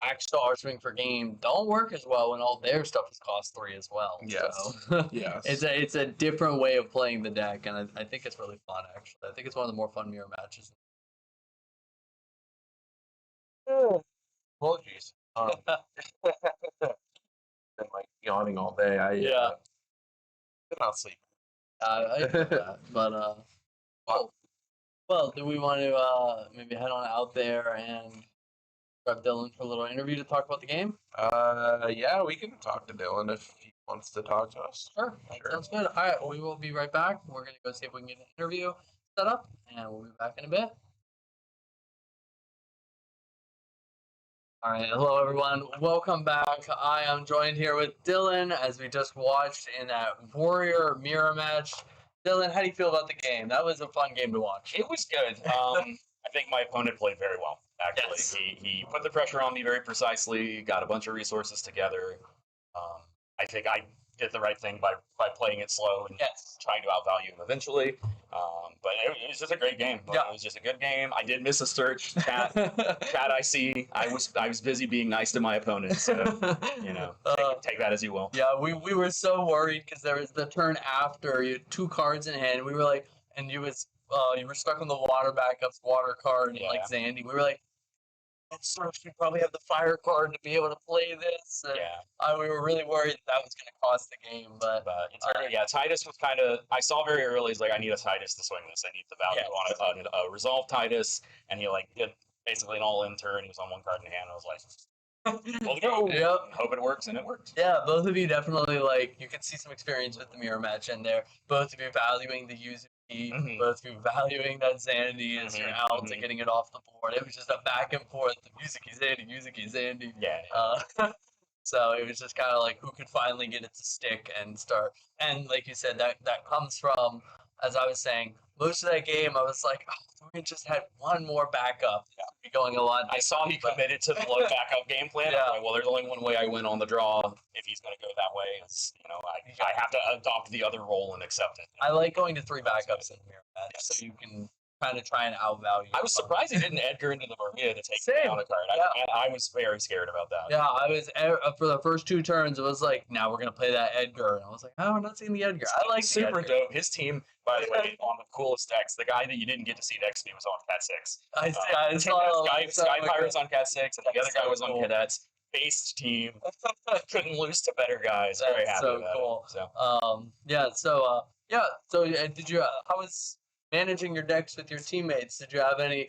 Axstar swing for game don't work as well when all their stuff is cost 3 as well. Yes. So Yes. it's a different way of playing the deck, and I think it's really fun actually. I think it's one of the more fun mirror matches. Apologies. Been like yawning all day. I did not sleep. I feel that. But well, do we want to maybe head on out there and grab Dylan for a little interview to talk about the game? Yeah, we can talk to Dylan if he wants to talk to us. Sure. That sounds good. All right, we will be right back. We're gonna go see if we can get an interview set up, and we'll be back in a bit. All right, hello everyone. Welcome back. I am joined here with Dylan as we just watched in that Warrior mirror match. Dylan, how do you feel about the game? That was a fun game to watch. It was good. I think my opponent played very well. Actually, Yes. he put the pressure on me very precisely. Got a bunch of resources together. I think I did the right thing by playing it slow and trying to outvalue him eventually. But it was just a great game. Yeah. It was just a good game. I did miss a search. Chat, I see. I was busy being nice to my opponent. So take that as you will. Yeah, we were so worried because there was the turn after you had 2 cards in hand. We were like, and you were stuck on the water backups, water card, and like Zandy. We were like, that Sergio should probably have the fire card to be able to play this. And we were really worried that was going to cost the game. But Titus was kind of. I saw very early. He's like, I need a Titus to swing this. I need the value on a resolve Titus, and he did basically an all-in turn. He was on 1 card in hand. I was like, well, go. Yep. Hope it works, and it worked. Yeah, both of you definitely you could see some experience with the mirror match in there. Both of you valuing the user key, both of you valuing that Zandy as your out to getting it off the board. It was just a back and forth, Yuzuki Zandy. Yeah. So it was just kind of like who could finally get it to stick and start. And like you said, that comes from, as I was saying, most of that game I was like, we just had one more backup. Be going a lot. I saw he committed to the low backup game plan. Yeah. Like, well, there's only one way I win on the draw. If he's going to go that way, it's I have to adopt the other role and accept it. I like going to 3 backups in the mirror match, so you can kind of try and outvalue. I was surprised he didn't Edgar into the Maria to take down a card. I was very scared about that. Yeah, I was for the first 2 turns. It was like, now we're gonna play that Edgar, and I was like, oh, I'm not seeing the Edgar. I like super Edgar. dope. His team, by the way, on the coolest decks. The guy that you didn't get to see at XP was on Cat 6. I saw Sky Pirates on Cat 6, and the other guy was cool. on Cadets. Based team, couldn't lose to better guys. Very happy so about cool. it. So did you? How was managing your decks with your teammates? Did you have any,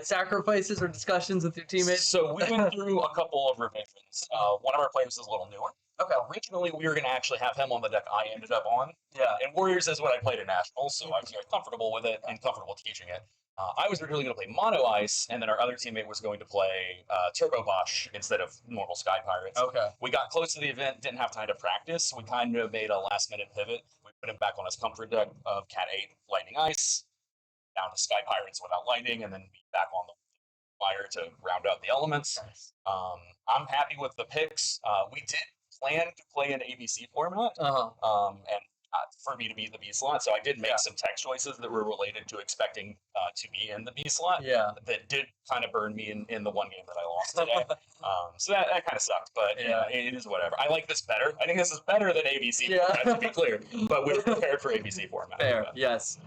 sacrifices or discussions with your teammates? So we went through a couple of revisions. One of our players is a little newer. Okay. Originally, we were going to actually have him on the deck I ended up on. Yeah. And Warriors is what I played at Nationals, so I was very comfortable with it and comfortable teaching it. I was originally going to play Mono Ice, and then our other teammate was going to play Turbo Bosch instead of normal Sky Pirates. Okay. We got close to the event, didn't have time to practice. We kind of made a last-minute pivot. We put him back on his comfort deck of Cat 8 Lightning Ice, down to Sky Pirates without Lightning, and then back on the fire to round out the elements. Nice. I'm happy with the picks. We did plan to play an ABC format, and for me to be in the B slot, so I did make some tech choices that were related to expecting to be in the B slot. Yeah. That did kind of burn me in the one game that I lost today. So that kind of sucked, but it is whatever. I like this better. I think this is better than ABC format, to be clear, but we were prepared for ABC format. Fair, yes.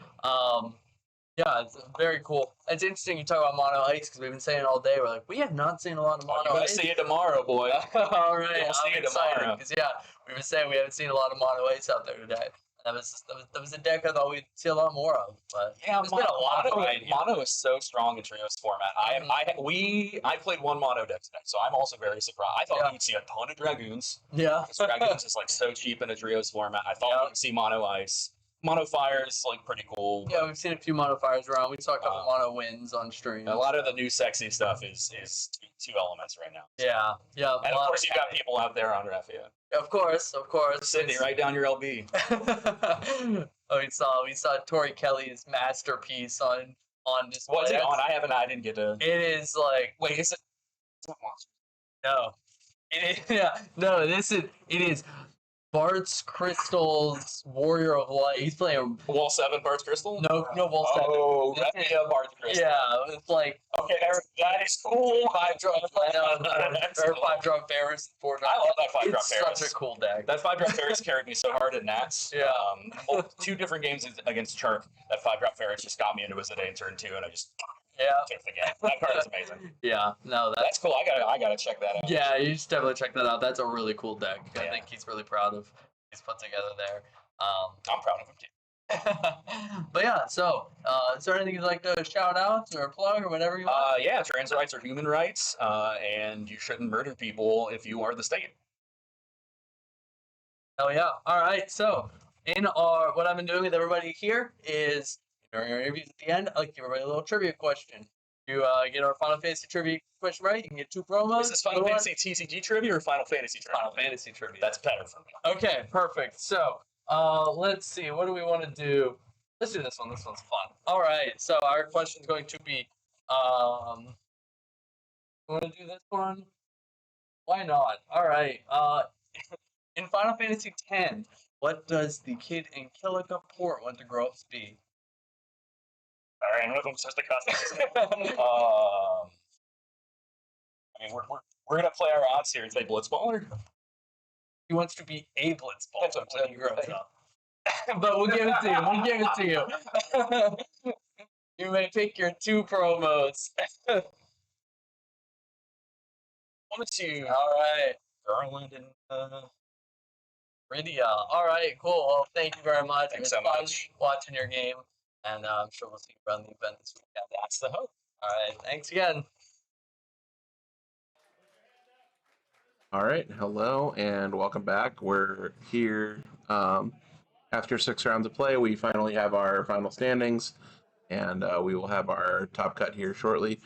Yeah, it's very cool. It's interesting you talk about Mono Ice because we've been saying all day, we're like, we have not seen a lot of Mono You're gonna Ice. see it tomorrow, boy. All right, You'll see I'm it excited tomorrow. because we've been saying we haven't seen a lot of Mono Ice out there today. That was a deck I thought we'd see a lot more of. But there's been a lot of variety. Mono is so strong in trios format. I played one Mono deck today, so I'm also very surprised. I thought we would see a ton of Dragoons. Yeah. Because Dragoons is so cheap in a trios format. I thought we would see Mono Ice. Mono Fire is pretty cool. Yeah, we've seen a few Mono Fires around. We saw a couple Mono Wins on stream. A lot of the new sexy stuff is 2 elements right now. Yeah. And of course, you got people out there on Refia. Of course. Sydney, write down your LB. We saw Torrey Kelly's masterpiece on display. What's it on? I didn't get to. It is like. Wait, is it Monster? No. It is Bart's Crystal's Warrior of Light. He's playing Wall 7 Bart's Crystal? No Wall 7. Oh, Refia Bart's Crystal. Yeah, it's like okay, that is cool. 5-drop. Or 5-drop Ferris, 4-drop. I love that 5-drop Ferris. It's such a cool deck. That 5-drop Ferris carried me so hard at Nats. Yeah. 2 different games against Chark. That 5-drop Ferris just got me into his day in turn 2, and I just took the game. That card is amazing. Yeah, no, that's cool. I gotta check that out. Yeah, you should definitely check that out. That's a really cool deck. I think he's really proud of what he's put together there. I'm proud of him too. But yeah, so is there anything you'd like to shout out or plug or whatever you want? Yeah, trans rights are human rights, and you shouldn't murder people if you are the state. Oh yeah. All right. So what I've been doing with everybody here is during our interviews at the end, I like to give everybody a little trivia question. You get our Final Fantasy trivia question right, you can get 2 promos. Is this Final Fantasy TCG trivia or Final Fantasy trivia? Final Fantasy trivia. That's better for me. Okay, perfect. So, let's see. What do we want to do? Let's do this one. This one's fun. All right. So our question is going to be, you want to do this one? Why not? All right. In Final Fantasy X, what does the kid in Kilika Port want to grow up to be? Darian, one of them says to cuss. I mean, we're gonna play our odds here and say Blitzballer. He wants to be a Blitzball That's what I'm when he saying. grows up. But we'll give it to you. We'll give it to you. You may pick your 2 promos. Wanted to All right. Garland and Refia. All right, cool. Well, thank you very much. Thanks It was so fun much. watching your game, and I'm sure we'll see you around the event this weekend. that's the hope. All right, thanks again. All right, hello and welcome back. We're here after 6 rounds of play. We finally have our final standings, and we will have our top cut here shortly.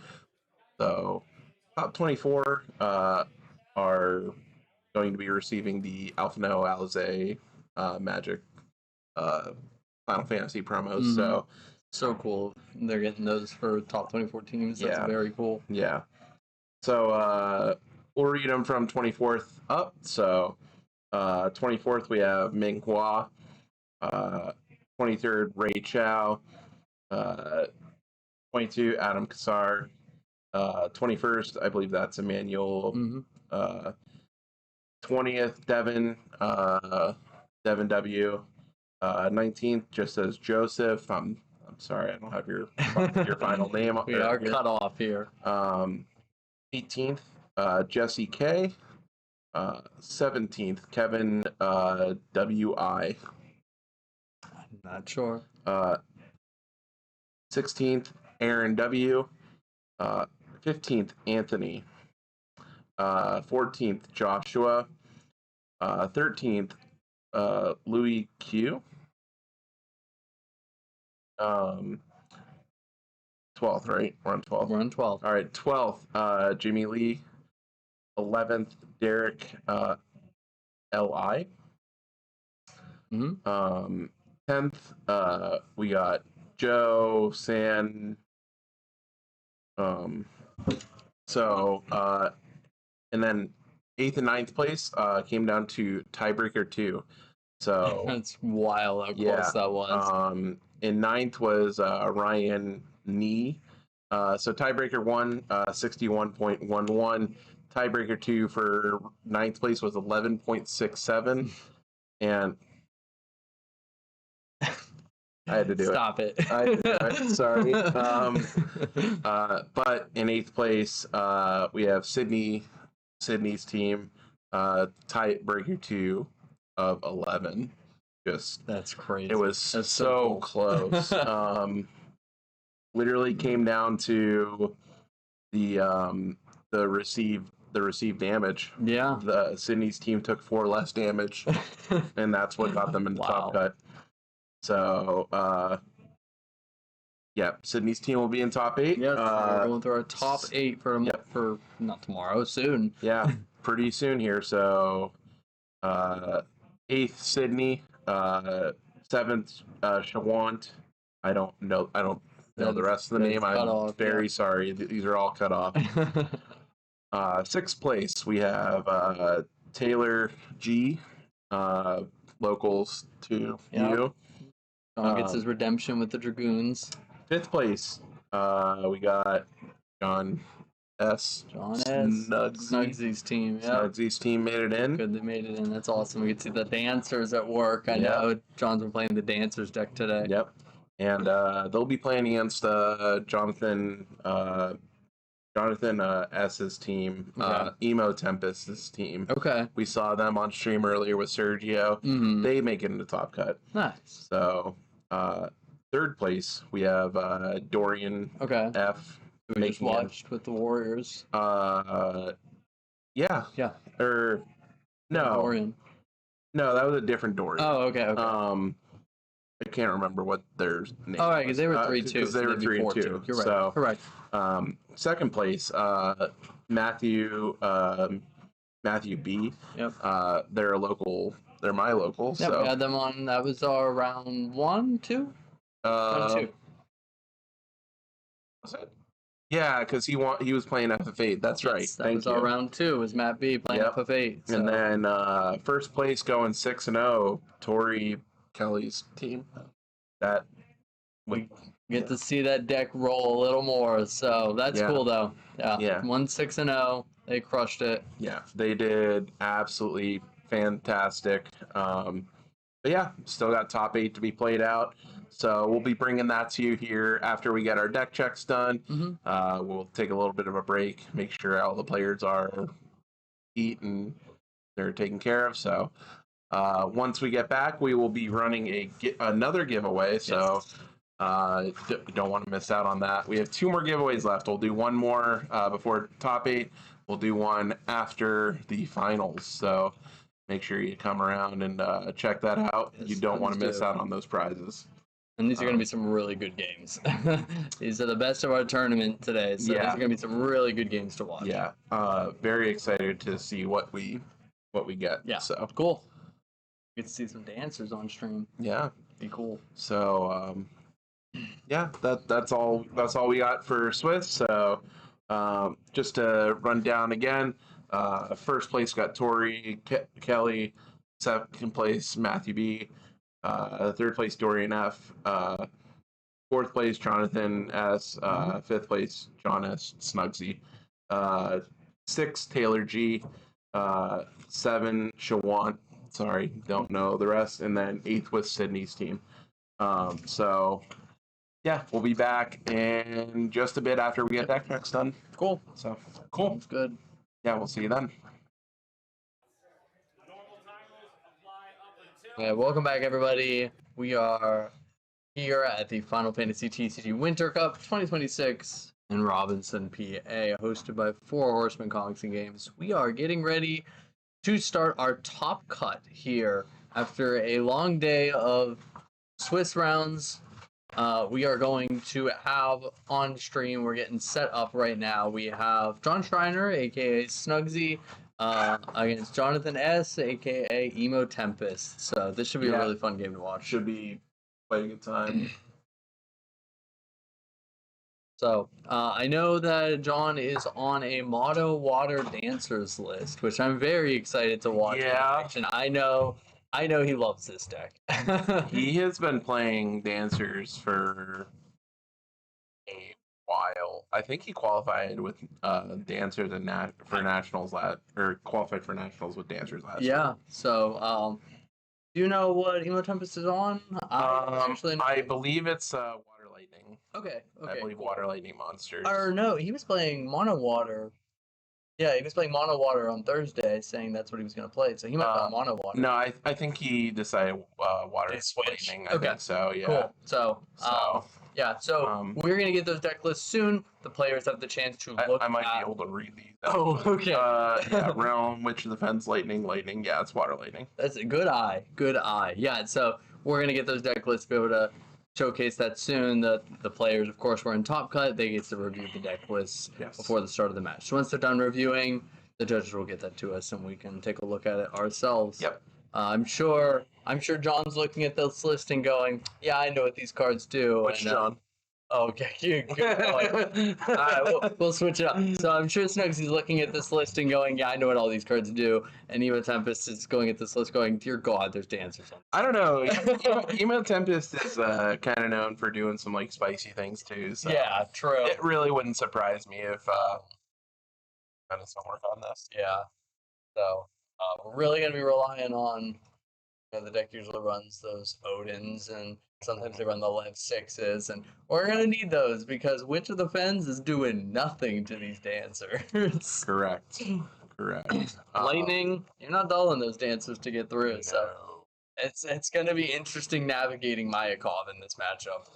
So, top 24 are going to be receiving the Alphino Alize Magic Final Fantasy promos. Mhm. So, So cool. They're getting those for top 24 teams. That's Yeah. very cool. yeah. So, we'll read them from 24th up. So, 24th, we have Ming Hua. 23rd, Ray Chow. 22, Adam Kassar. 21st, I believe that's Emmanuel. Mm-hmm. 20th, Devin. Devin W. 19th, just says Joseph. I'm sorry, I don't have your final name up We there. are cut off here. 18th, Jesse K. 17th, Kevin W.I. Not sure. 16th, Aaron W. 15th, Anthony. 14th, Joshua. 13th, Louis Q. 12th, right? We're on 12th. We're on 12. All right, 12th, Jimmy Lee. 11th, Derek L.I. Mm-hmm. 10th, we got Joe San. So, and then 8th and 9th place came down to tiebreaker 2. So That's wild how close Yeah. that was. in 9th was Ryan Nee. So tiebreaker 1, 61.11. Tiebreaker 2 for 9th place was 11.67. And I had to do Stop it. I had to do it. Sorry. But in 8th place, we have Sydney's team, tiebreaker 2 of 11. Just That's crazy. it was That's so cool. close. Literally came down to the received damage. Yeah. The Sydney's team took 4 less damage, and that's what got them in the top cut. So, yeah, Sydney's team will be in top 8. Yes, we're going through our top 8 for Yep. for not tomorrow, soon. Yeah, pretty soon here. So, 8th Sydney, 7th Shawant. I don't know the rest of the name. That's cut I'm off, very yeah. sorry. These are all cut off. 6th place we have Taylor G. Locals to Yep. you. John gets his redemption with the Dragoons. 5th place we got John S. John S. Snugsy's team. Yeah. Snugsy's team made it in. Good they made it in. That's awesome. We could see the dancers at work. I know John's been playing the dancers deck today. Yep. And they'll be playing against Jonathan S's team, Okay. Emo Tempest's team. Okay. We saw them on stream earlier with Sergio. Mm-hmm. They make it into top cut. Nice. So 3rd place we have Darian Okay. F. We just making it. watched with the Warriors. Yeah. Yeah. Or no. Dorian. No, that was a different Dorian. Oh, okay. Okay. I can't remember what their name. All right, because they were was. 3-2. Because they so were they'd be 3 and 4-2. 2. You're right. So, Correct. second place, Matthew B. Yep. They're a local. They're my local. Yeah, so we had them on. That was our round 1, 2. Round 2. Was it? Yeah, because he was playing FF8. That's right. Yes, that Thank was you. our round 2. Was Matt B playing Yep. FF8? So. And then first place going 6-0, Torrey Kelly's team. That we get to see that deck roll a little more, so that's cool though. Yeah. 1-6-0. They crushed it. Yeah, they did absolutely fantastic. But yeah, still got top 8 to be played out. So we'll be bringing that to you here after we get our deck checks done. Mm-hmm. We'll take a little bit of a break, make sure all the players are eaten, they're taken care of. So once we get back, we will be running another giveaway. So you don't want to miss out on that. We have 2 more giveaways left. We'll do one more before top 8. We'll do one after the finals. So make sure you come around and check that out. Yes, you don't want to miss do. out on those prizes. And these are going to be some really good games. These are the best of our tournament today, so these are going to be some really good games to watch. Yeah, very excited to see what we get. Yeah, so cool. Get to see some dancers on stream. Yeah, be cool. So yeah, that's all we got for Swiss. So just to run down again, first place got Torrey Kelly, second place Matthew B. Third place Darian F. Fourth place Jonathan S. Fifth place John S. Snugsy. 6 Taylor G. 7 Shawant. Sorry, don't know the rest. And then 8th was Sydney's team. So yeah, we'll be back in just a bit after we get that checks done. Cool. So cool. Sounds good. Yeah, we'll see you then. Yeah, welcome back, everybody. We are here at the Final Fantasy TCG Winter Cup 2026 in Robinson, PA, hosted by 4 Horsemen Comics and Games. We are getting ready to start our top cut here after a long day of Swiss rounds. We are going to have on stream, we're getting set up right now. We have John Schreiner, aka Snugsy, against Jonathan S, aka Emo Tempest. So this should be a really fun game to watch. Should be quite a good time. So I know that John is on a Motto Water Dancers list, which I'm very excited to watch. Yeah. And I know he loves this deck. He has been playing Dancers for a while. I think he qualified with Dancers and for Nationals qualified for Nationals with Dancers last year. Yeah. So do you know what Emo Tempest is on? I believe it's Water Lightning. Okay. I believe cool. Water Lightning Monsters. Or no, he was playing Mono Water. Yeah, he was playing Mono Water on Thursday, saying that's what he was going to play. So he might play Mono Water. No, I think he decided Water Lightning. I think so. Yeah. Cool. So we're going to get those deck lists soon. The players have the chance to look. I might be able to read these. Oh, okay. Yeah, Realm, Witch of the Fence, Lightning. Yeah, it's Water Lightning. That's a good eye. Good eye. Yeah, so we're going to get those deck lists to be able to showcase that soon. The players, of course, were in Top Cut. They get to review the deck lists before the start of the match. So once they're done reviewing, the judges will get that to us, and we can take a look at it ourselves. Yep. I'm sure John's looking at this list and going, "Yeah, I know what these cards do." Which John? Okay, good point. All right, we'll switch it up. So I'm sure Snugsy's looking at this list and going, "Yeah, I know what all these cards do." And Emo Tempest is going at this list, going, "Dear God, there's dancers on." I don't know. Emo Tempest is kind of known for doing some like spicy things too. So yeah, true. It really wouldn't surprise me if done some work on this. Yeah. So we're really gonna be relying on. The deck usually runs those Odins, and sometimes they run the Lev 6s, and we're going to need those because Witch of the Fens is doing nothing to these dancers. Correct. Lightning, you're not dulling those dancers to get through, No. so it's going to be interesting navigating Mayakov in this matchup.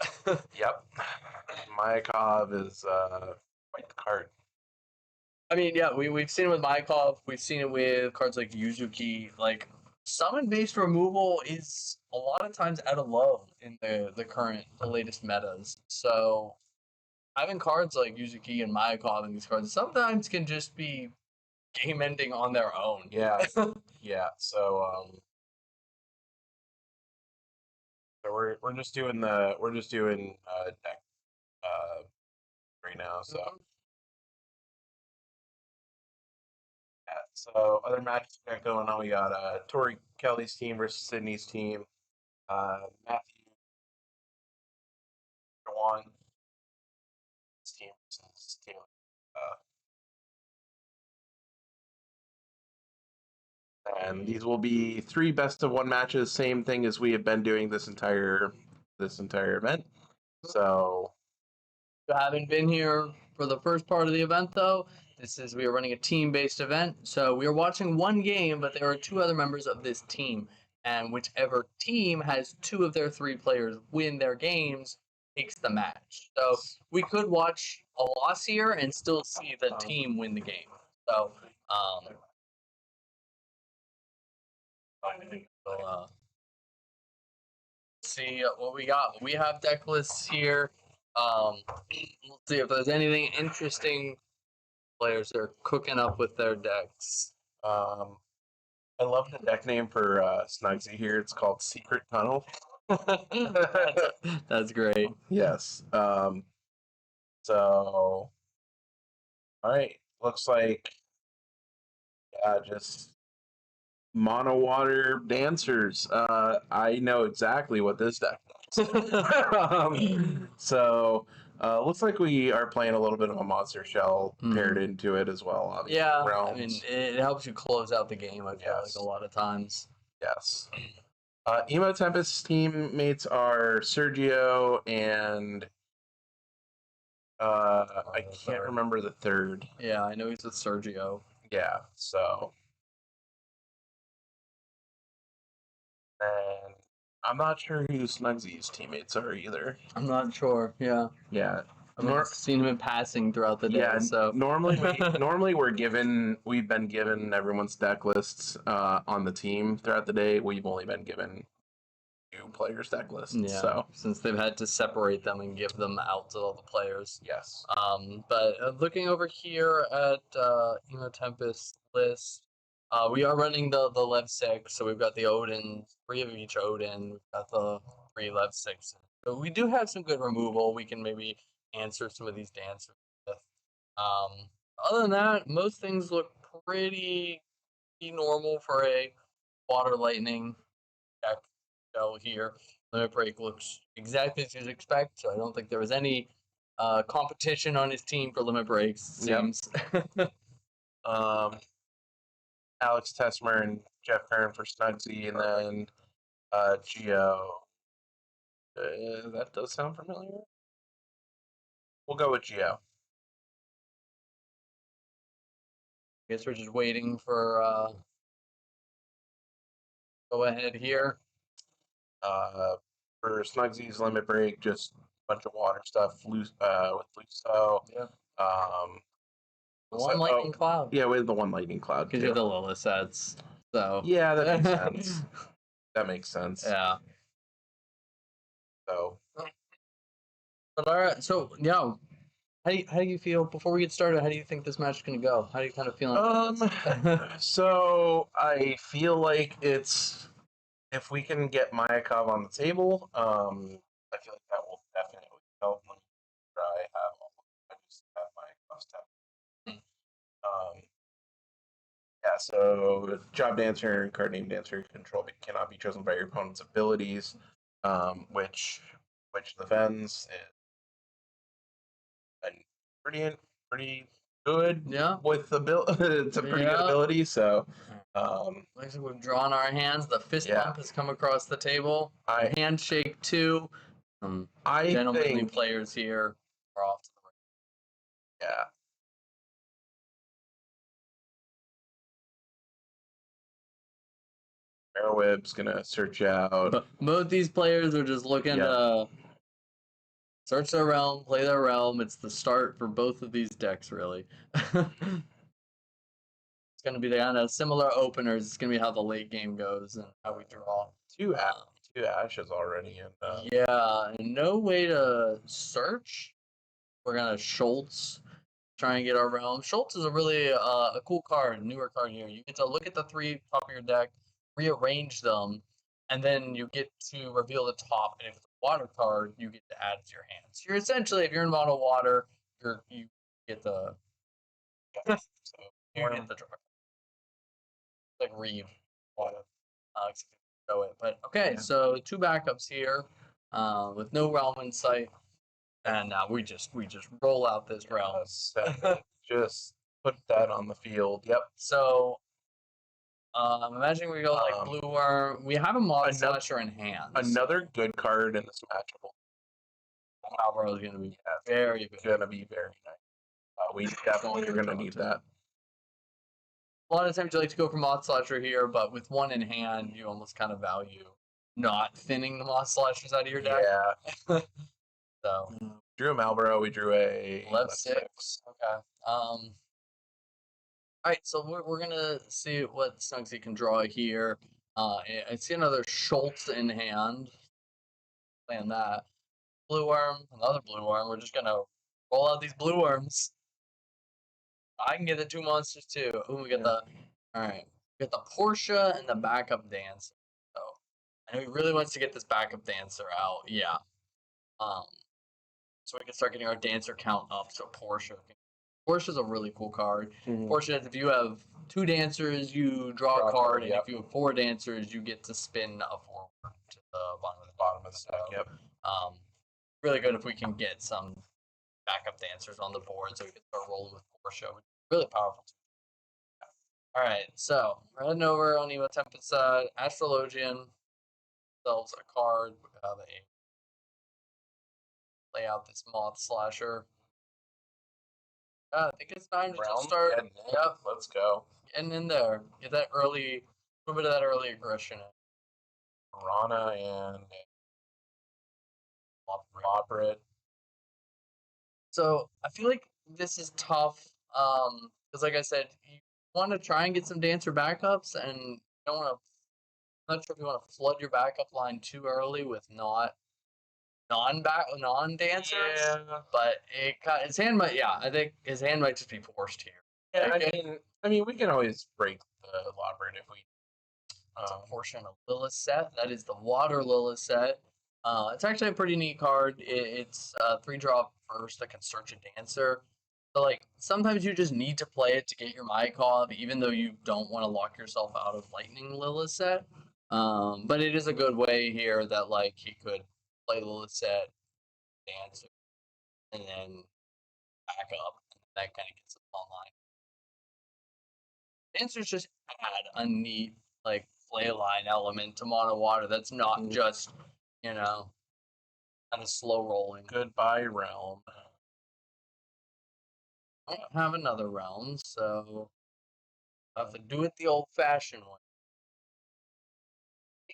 Yep. Mayakov is quite the card. I mean, yeah, we've seen it with Mayakov, we've seen it with cards like Yuzuki, like summon-based removal is a lot of times out of love in the latest metas. So having cards like Yuzuki and Mayako having these cards sometimes can just be game ending on their own. Yeah, yeah. So we're just doing deck right now. So yeah. So other matches we got going on. We got Torrey Kelly's team versus Sydney's team. Matthew Dragoons team versus Taylor. And these will be 3 best of 1 matches, same thing as we have been doing this entire event. So If you haven't been here for the first part of the event, though, we are running a team-based event. So we are watching one game, but there are 2 other members of this team, and whichever team has 2 of their 3 players win their games takes the match. So we could watch a loss here and still see the team win the game. So we'll see what we got. We have deck lists here. We'll see if there's anything interesting. Players are cooking up with their decks. I love the deck name for Snugsy here. It's called Secret Tunnel. That's great. Yes. So, all right. Looks like just mono water dancers. I know exactly what this deck does. So looks like we are playing a little bit of a monster shell paired into it as well. Obviously. Yeah, Realms. I mean it helps you close out the game. I feel like a lot of times. Yes. Emo Tempest's teammates are Sergio and I can't remember the third. Yeah, I know he's with Sergio. Yeah, so. And I'm not sure who Snugsy's teammates are either. I'm not sure. Yeah. Yeah. I've seen him in passing throughout the day. Yeah, so normally we've been given everyone's deck lists on the team throughout the day. We've only been given 2 players' deck lists. Yeah, so since they've had to separate them and give them out to all the players. yes. But looking over here at Emo Tempest list, we are running the Lev 6, so we've got the Odin, 3 of each Odin. We've got the 3 Lev 6. So we do have some good removal. We can maybe answer some of these dancers with. Other than that, most things look pretty normal for a water lightning deck shell here. Limit Break looks exactly as you'd expect, so I don't think there was any competition on his team for Limit Breaks, it seems. Alex Tesmer and Jeff Kern for Snugsy, and then Geo. That does sound familiar. We'll go with Geo. Guess we're just waiting for go ahead here. For Snugsy's Limit Break, just a bunch of water stuff with Luso. Yeah. One lightning cloud. Yeah, with the 1 lightning cloud. Because you're the Lilith sets. So yeah, that makes sense. That makes sense. Yeah. So. But all right, so yeah. How do you feel before we get started? How do you think this match is gonna go? How do you kind of feel? So I feel like if we can get Mayakov on the table, I feel like that will definitely help. Let me try I just have Mayakov's tab. Yeah, so Job Dancer and Card Name Dancer control cannot be chosen by your opponent's abilities, which defends and pretty good. Yeah. With it's a pretty good ability. So, looks like we've drawn our hands. The fist bump has come across the table. Handshake too. Gentlemanly players here are off to the right. Yeah. Arrowweb's gonna search out. Both these players are just looking to search their realm, play their realm. It's the start for both of these decks, really. It's going to be the kind of similar openers. It's going to be how the late game goes and how we draw. 2 2 ashes already, and Yeah, and no way to search. We're gonna Schultz, try and get our realm. Schultz is a really a cool card, newer card here. You get to look at the 3 top of your deck, rearrange them, and then you get to reveal the top. And if it's a water card, you get to add it to your hand. So you're essentially, if you're in mono water, you get the so you get the draw. Like Reeve, except you show it. But okay, so 2 backups here, with no realm in sight. And we just roll out this realm. just put that on the field. Yep. So, imagine we go like blue worm. We have a mod slasher in hand. Another good card in this matchup. Alvaro is going to be very good. Going to be very nice. We definitely are going to need that. A lot of times you like to go for mod slasher here, but with 1 in hand, you almost kind of value not thinning the mod slashers out of your deck. Yeah. So drew a Malboro. We drew a left 6. Okay. All right, so we're gonna see what Snugsy can draw here. I see another Schultz in hand. Playing that. Blue worm, another blue worm. We're just gonna roll out these blue worms. I can get the 2 monsters too. Ooh, we got the alright. We got the Portia and the backup dancer. So I know he really wants to get this backup dancer out. Yeah. So we can start getting our dancer count up. So Portia's a really cool card. Portia, if you have 2 dancers, you draw a card, and if you have 4 dancers, you get to spin a forward to the bottom of the deck. Yep. Really good if we can get some backup dancers on the board, so we can start rolling with Portia. Really powerful. All right, so we're heading over on Emo Tempest Astrologian. Sells a card. We have a lay out this moth slasher. I think it's time to just start. Yep, let's go. Getting in there. Get that early, a little bit of that early aggression in. Rana and Loprit. So I feel like this is tough. Because like I said, you want to try and get some dancer backups, and you don't want to. I'm not sure if you want to flood your backup line too early with non-dancers. Yeah. But his hand might. Yeah, I think his hand might just be forced here. Yeah, I mean, we can always break the Loprit if we. It's a portion of Lilith set. That is the Water Lilith set. It's actually a pretty neat card. It's 3 drop first that can search a dancer. So like sometimes you just need to play it to get your Mycov, even though you don't want to lock yourself out of Lightning Lilith set. But it is a good way here that like he could play Lilith set, dancer, and then back up. And that kind of gets us online. Dancers just add a neat like play line element to mono water that's not just, kind of slow rolling. Goodbye, realm. I don't have another realm, so I have to do it the old fashioned way.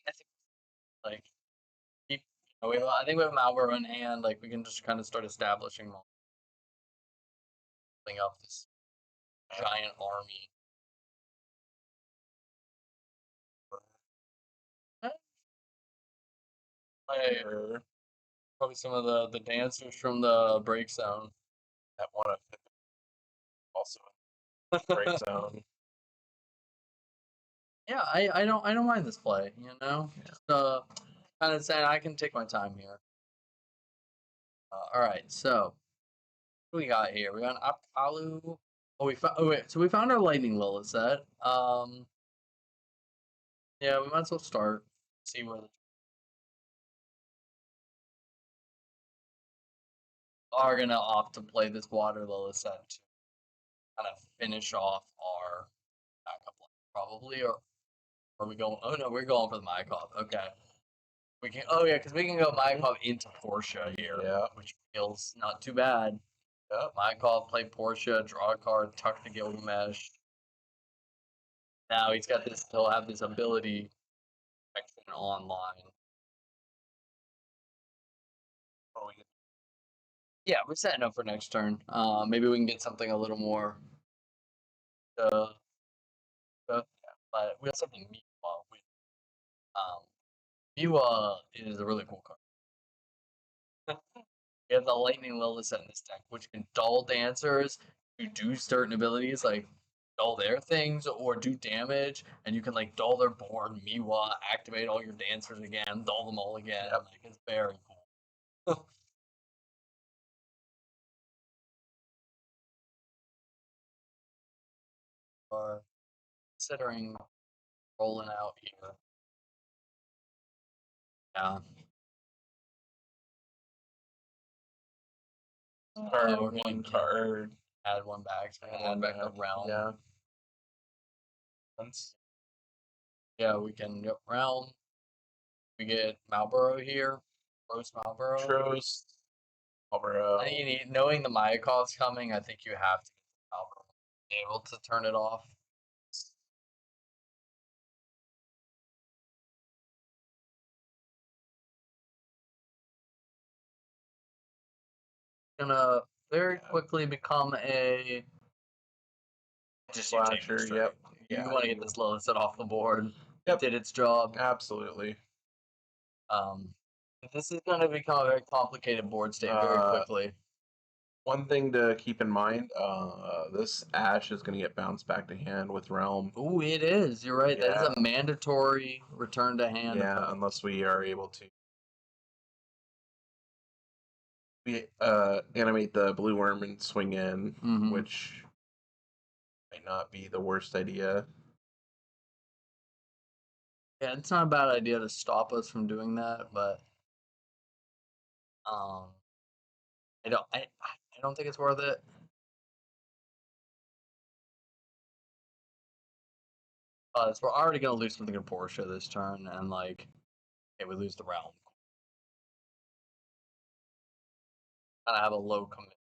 I think like keep I think we have Malware in hand, like we can just kind of start establishing up this giant army. Probably some of the dancers from the break zone. That one also break zone. Yeah, I don't mind this play, Just kind of saying I can take my time here. All right, so what do we got here? We got an Apkalu. So we found our Lightning Lilith set. Yeah, we might as well start. See where the are gonna opt to play this Water Lilith set to kind of finish off our backup line, probably, or are we going? Oh no, we're going for the Mycov. Okay, we can. Oh yeah, because we can go Mycov into Portia here, which feels not too bad. Yep. Mycov, play Portia, draw a card, tuck the Gilgamesh. Now he's got this. He'll have this ability action online. Yeah, we're setting up for next turn. Maybe we can get something a little more. But we also have the Meatball. Miwa is a really cool card. We have the Lightning Lilith in this deck, which can dull dancers who do certain abilities, like dull their things or do damage, and you can like dull their board, Miwa, activate all your dancers again, dull them all again. Yep. Like it's very cool. Are considering rolling out here. Yeah. Or we're one gonna card. add one back. So add one back to realm. Yeah. Yeah, we can go realm. We get Malboro here. Rose Malboro. Tros. Malboro. I think you need, knowing the Mayakov's coming, I think you have to get Malboro. Be able to turn it off. Gonna very quickly become a just you take it Slasher, straight. yep. You Yeah, want to get this Lilith off the board. Yep. It did its job. Absolutely. This is going to become a very complicated board state very quickly. One thing to keep in mind, this Ash is going to get bounced back to hand with Realm. Ooh, it is. You're right. That is Yeah. a mandatory return to hand. Yeah, effect. unless we are able to animate the blue worm and swing in, Mhm. which might not be the worst idea. Yeah, it's not a bad idea to stop us from doing that, but I don't think it's worth it. We're already gonna lose something in Portia this turn, and like, okay, we lose the realm. I have a low commit.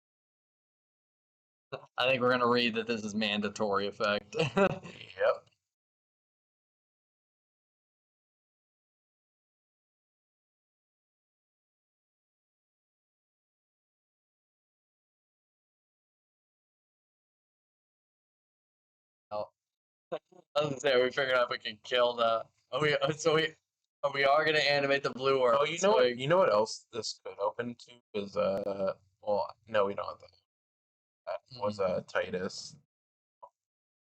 I think we're gonna read that this is mandatory effect. Yep. Oh. I was gonna say, we figured out if we can kill the. We are gonna animate the blue worm. Oh, you know what else this could open to is well, no, we don't have that. That was Titus.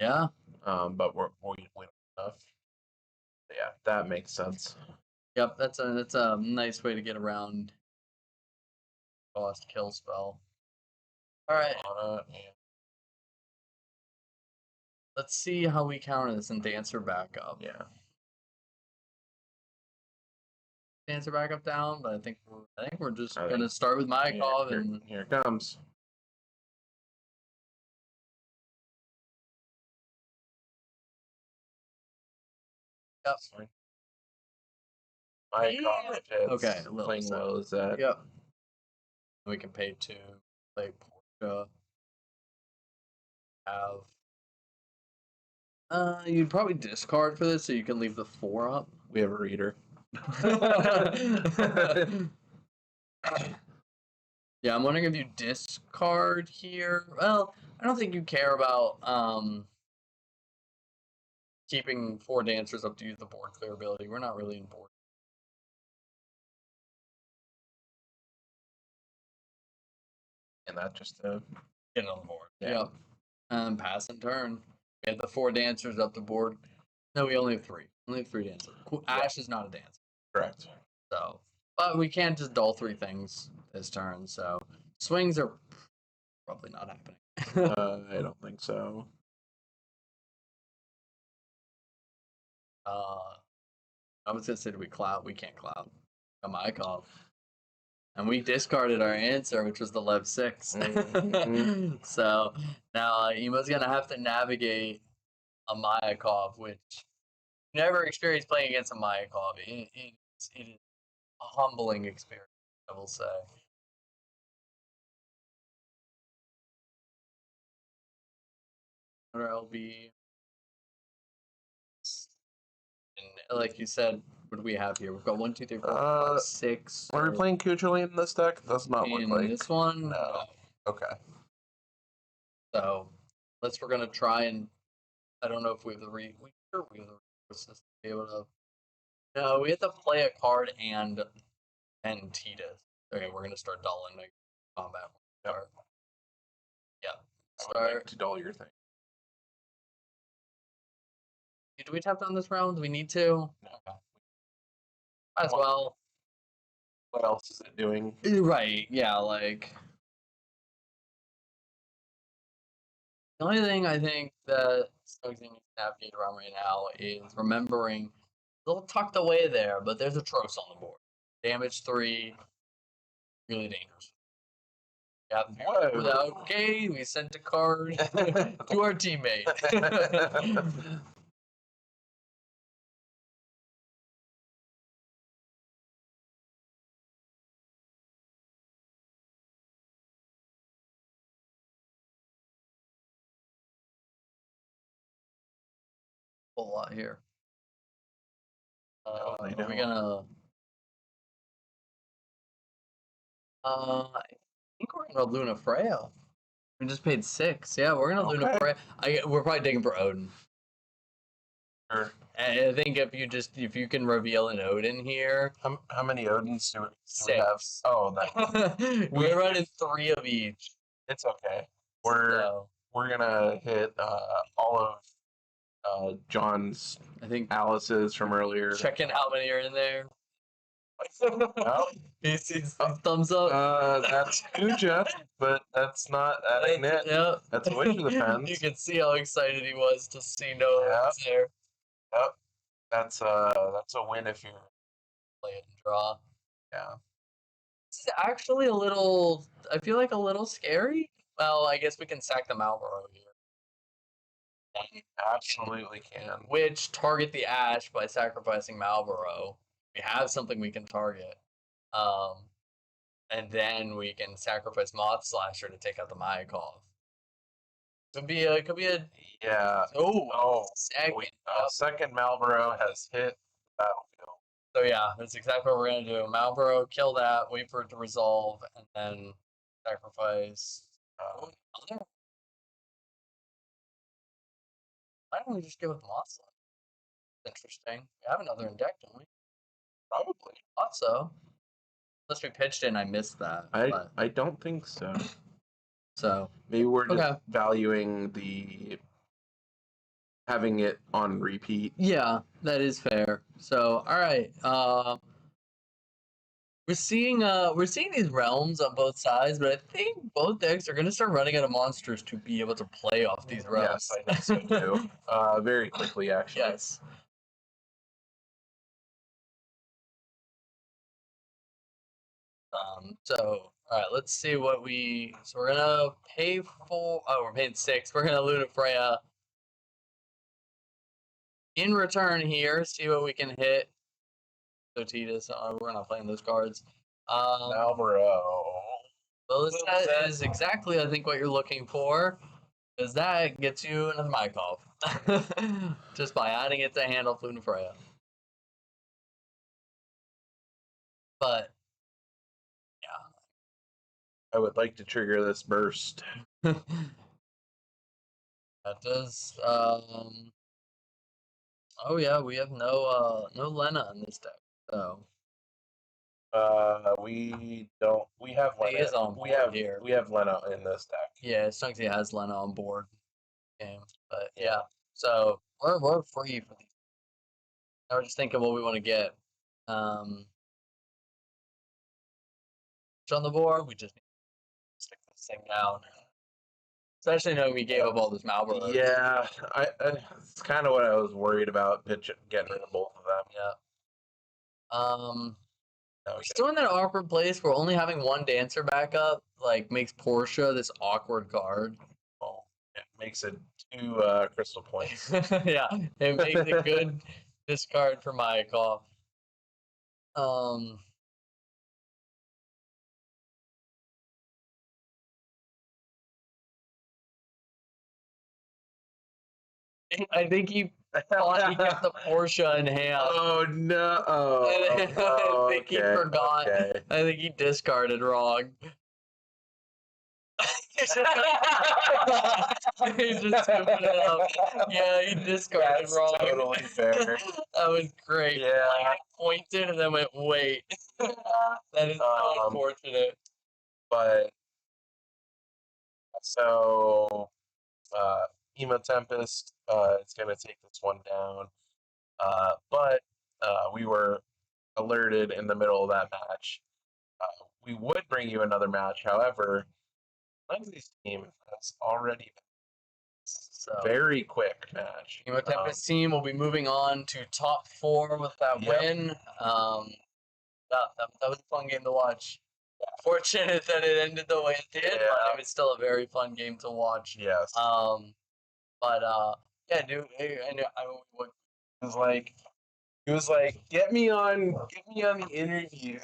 Yeah. But we don't have. Yeah, that makes sense. Yep. That's a nice way to get around. Cost kill spell. All right. Let's see how we counter this and dancer back up. Yeah. Dancer back up down, but I think we're just I gonna think- start with Mayakov and Here it comes. Yep. My God, it's Okay, a little playing set. well as that. Yep. We can pay 2, play Portia. You'd probably discard for this so you can leave the 4 up. We have a reader. Yeah, I'm wondering if you discard here. Well, I don't think you care about keeping 4 dancers up to use the board clear ability. We're not really in board. And that just Get on the board. Yeah. Yep. Pass and turn. We have the 4 dancers up the board. No, we only have 3. Only have 3 dancers. Ash is not a dancer. correct. So, but we can't just dull 3 things this turn. So swings are probably not happening. I don't think so. I was gonna say, do we cloud? We can't cloud. Come on, call. And we discarded our answer, which was the Lev 6. So now Emo's gonna have to navigate a Mayakov, which never experienced playing against a Mayakov. It is a humbling experience, I will say. Or LB. And like you said, what do we have here? We've got 1, 2, 3, 4, 5, 6. Are we playing Kucherly in this deck? Does not look In like. this one? No. Okay. So we're gonna try and I don't know if we have the we have the resources to be able to No, we have to play a card and Titus. Okay, we're gonna start dulling the combat. Start. Yeah. I would like Start. to dull your thing. Do we tap down this round? Do we need to? No. Okay. Might as well. What else is it doing? Right, yeah, like. The only thing I think that Snugs needs to navigate around right now is remembering a little tucked away there, but there's a Tros on the board. Damage 3, really dangerous. Yeah, okay, we sent a card to our teammate. A lot here. No, they Are we don't. gonna? I think we're gonna Luna Freya. We just paid 6. Yeah, we're gonna Luna Okay. Freya. We're probably digging for Odin. Sure. And I think if you can reveal an Odin here, How many Odins do we have? 6. Oh, that We're running 3 of each. it's okay. We're gonna hit all of John's I think Alice's from earlier. checking how many are in there. Well, He sees thumbs up. that's Uja, but that's not adding it. Yep. That's a Witch of the Fens. You can see how excited he was to see no one's there. Yep. That's a win if you Play it and draw. yeah. This is actually a little. I feel like a little scary. Well, I guess we can sack the Malboro here. Absolutely can. Which target the Ash by sacrificing Malboro. We have something we can target. And then we can sacrifice Moth Slasher to take out the Mayakov. Could be a Yeah. second. Second Malboro has hit the battlefield. So yeah, that's exactly what we're gonna do. Malboro, kill that, wait for it to resolve, and then sacrifice. Another? Why don't we just give it Moth Slasher? Interesting. We have another in deck, don't we? Probably. Thought so. Unless we pitched it and I missed that. I don't think so. So Maybe we're just Okay. valuing the having it on repeat. yeah, that is fair. So all right. We're seeing these realms on both sides, but I think both decks are gonna start running out of monsters to be able to play off these realms. Yes, I think so too. Very quickly actually. Yes. So all right, let's see what so we're gonna pay for. Oh, we're paying 6. We're gonna Luna Freya. In return here, see what we can hit. So Titus, we're not playing those cards. Malboro. Well, that is exactly, I think, what you're looking for, because that gets you another Mykov. Just by adding it to hand off Luna Freya. But, I would like to trigger this burst. that does, oh yeah, we have no Lena in this deck, so. We don't. We have Lena. He is on we board have here. We have Lena in this deck. Yeah, Stunksy has Lena on board. Game, but yeah, so we're free for these. Now we're just thinking what we want to get. On the board, we just need to stick this thing down. Especially knowing we gave up all this Malboro. Yeah, it's kind of what I was worried about. Getting rid of both of them. Yeah. Okay. Still in that awkward place where only having one dancer backup like makes Portia this awkward card. Well, it makes it 2 crystal points. Yeah, it makes a good discard for my call. I think he thought he kept the Portia in hand. Oh no! I think he forgot. Okay. I think he discarded wrong. He's just scooping it up. Yeah, he discarded wrong. Totally fair. That was great. Yeah. I pointed and then went, wait. That is so unfortunate. But so Emo Tempest is gonna take this one down. But we were alerted in the middle of that match. We would bring you another match, however, Leslie's team has already very quick match. Emo Tempest team will be moving on to top 4 with that win. That was a fun game to watch. Fortunate that it ended the way it did, but it was still a very fun game to watch. Yes. Yeah, dude. He was like, get me on the interview.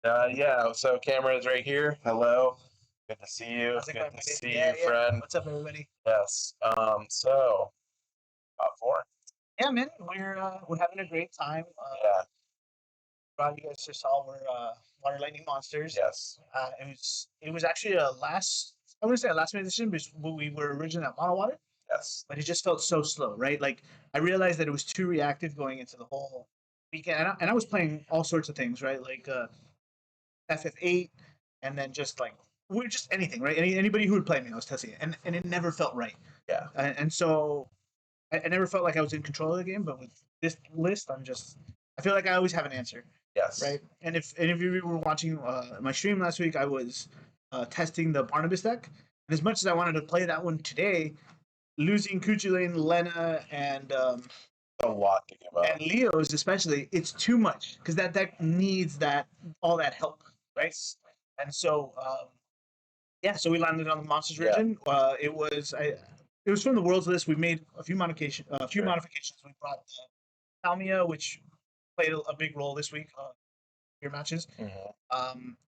Yeah. So camera's right here. Hello. Good to see you. Good to see you, friend. What's up, everybody? Yes. So top 4. Yeah, man, we're having a great time. Yeah. Rob, you guys just saw we're Water Lightning Monsters. Yes. It was actually I wouldn't say a last minute decision, but we were originally at Mono Water. Yes. But it just felt so slow, right? Like I realized that it was too reactive going into the whole weekend, and I was playing all sorts of things, right? Like FF8, and then just like we're just anything, right? Anybody who would play me, I was testing it, and it never felt right. Yeah. And so I never felt like I was in control of the game, but with this list, I feel like I always have an answer. Yes. Right. And if any of you were watching my stream last week, I was testing the Barnabas deck, and as much as I wanted to play that one today, losing Kuchulain, Lena, and A lot to give up. and Leo's especially, it's too much because that deck needs all that help, right? And so so we landed on the Monsters region. It was from the Worlds list. We made a few modifications. We brought Talmia, which played a big role this week. Your matches.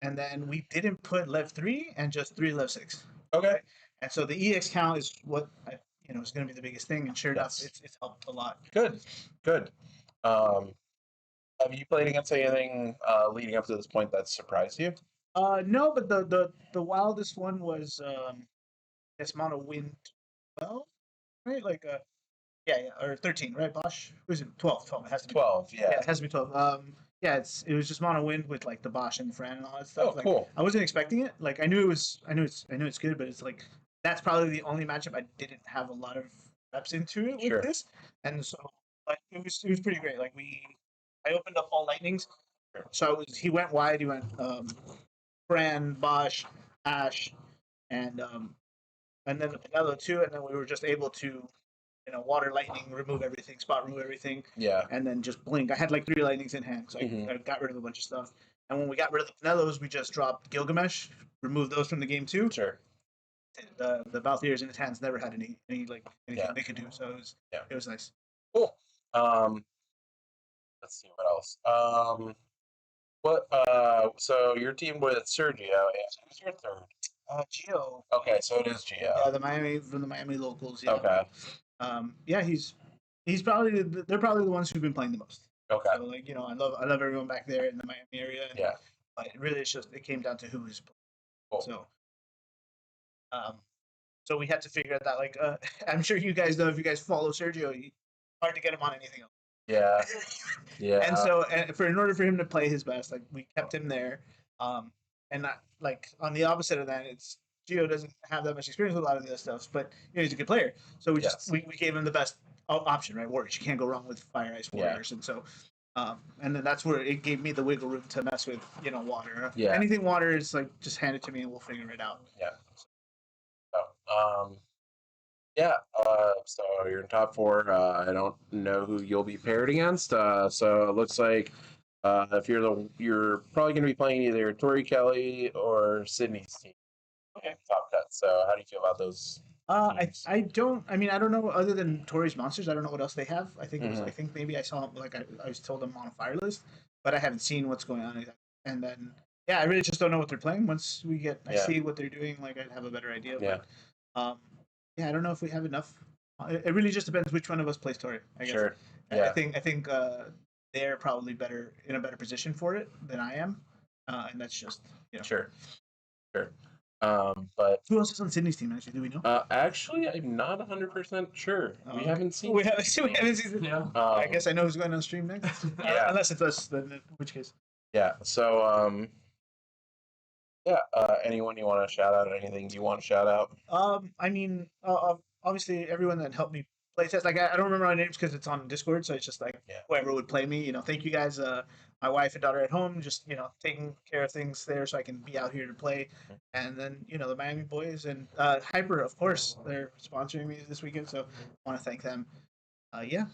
And then we didn't put Lev 3 and just 3 Lev 6. Okay. And so the EX count is what is going to be the biggest thing, and sure enough, it's helped a lot. Good. Have you played against anything leading up to this point that surprised you? No, but the wildest one was guess Mono Wind 12, right? Like or 13, right? Bosch. Was it 12? 12. It has to be 12. Yeah. it has to be 12. It was just Mono Wind with like the Bosch and the Fran and all that stuff. Oh, cool. I wasn't expecting it. Like I knew it's good, but it's like that's probably the only matchup I didn't have a lot of reps into it with this, and so like it was pretty great. Like I opened up all lightnings, so he went wide. He went Fran, Bosch, Ash, and then the Pinello too, and then we were just able to water lightning, remove everything, spot remove everything. Yeah. And then just blink. I had like 3 lightnings in hand, so I got rid of a bunch of stuff. And when we got rid of the Pinellos, we just dropped Gilgamesh, removed those from the game too. Sure. The Balthiers in his hands never had anything they could do, so it was nice. Cool. Let's see what else. So your team with Sergio, and who's your third? Gio. Okay, so it is Gio. Yeah, from the Miami locals. Yeah. Okay. He's probably they're probably the ones who've been playing the most. Okay. So I love everyone back there in the Miami area. And, but really, it came down to who was playing. Cool. So we had to figure out that I'm sure you guys know if you guys follow Sergio, hard to get him on anything else. Yeah. Yeah. And so in order for him to play his best, we kept him there. And not on the opposite of that, it's Gio doesn't have that much experience with a lot of the other stuff, but he's a good player. So we gave him the best option, right? Warriors. You can't go wrong with Fire Ice Warriors, and so and then that's where it gave me the wiggle room to mess with water. Yeah. Anything water is just hand it to me and we'll figure it out. Yeah. So you're in top 4. I don't know who you'll be paired against. So it looks like if you're probably going to be playing either Torrey Kelly or Sydney's team. Okay. Top cut. So how do you feel about those? I don't know, other than Torrey's Monsters, I don't know what else they have. I think I think maybe I saw I was told them on a fire list, but I haven't seen what's going on. And then I really just don't know what they're playing. Once I see what they're doing, I'd have a better idea. But I don't know if we have enough. It really just depends which one of us plays Torrey, I guess. Sure. Yeah. I think they're probably in a better position for it than I am. And that's just Sure. Sure. But Who else is on Sydney's team? Actually, do we know? actually, I'm not 100% sure. We haven't seen. We haven't seen. Yeah. I guess I know who's going on stream next. Yeah. Unless it's us, then in which case. Yeah. So anyone you want to shout out? Anything you want to shout out? I mean, obviously everyone that helped me play test. Like I don't remember my names because it's on Discord, so it's just like whoever would play me. Thank you guys. My wife and daughter at home, just taking care of things there, so I can be out here to play. And then the Miami boys and Hyper, of course, they're sponsoring me this weekend, so I want to thank them. Yeah.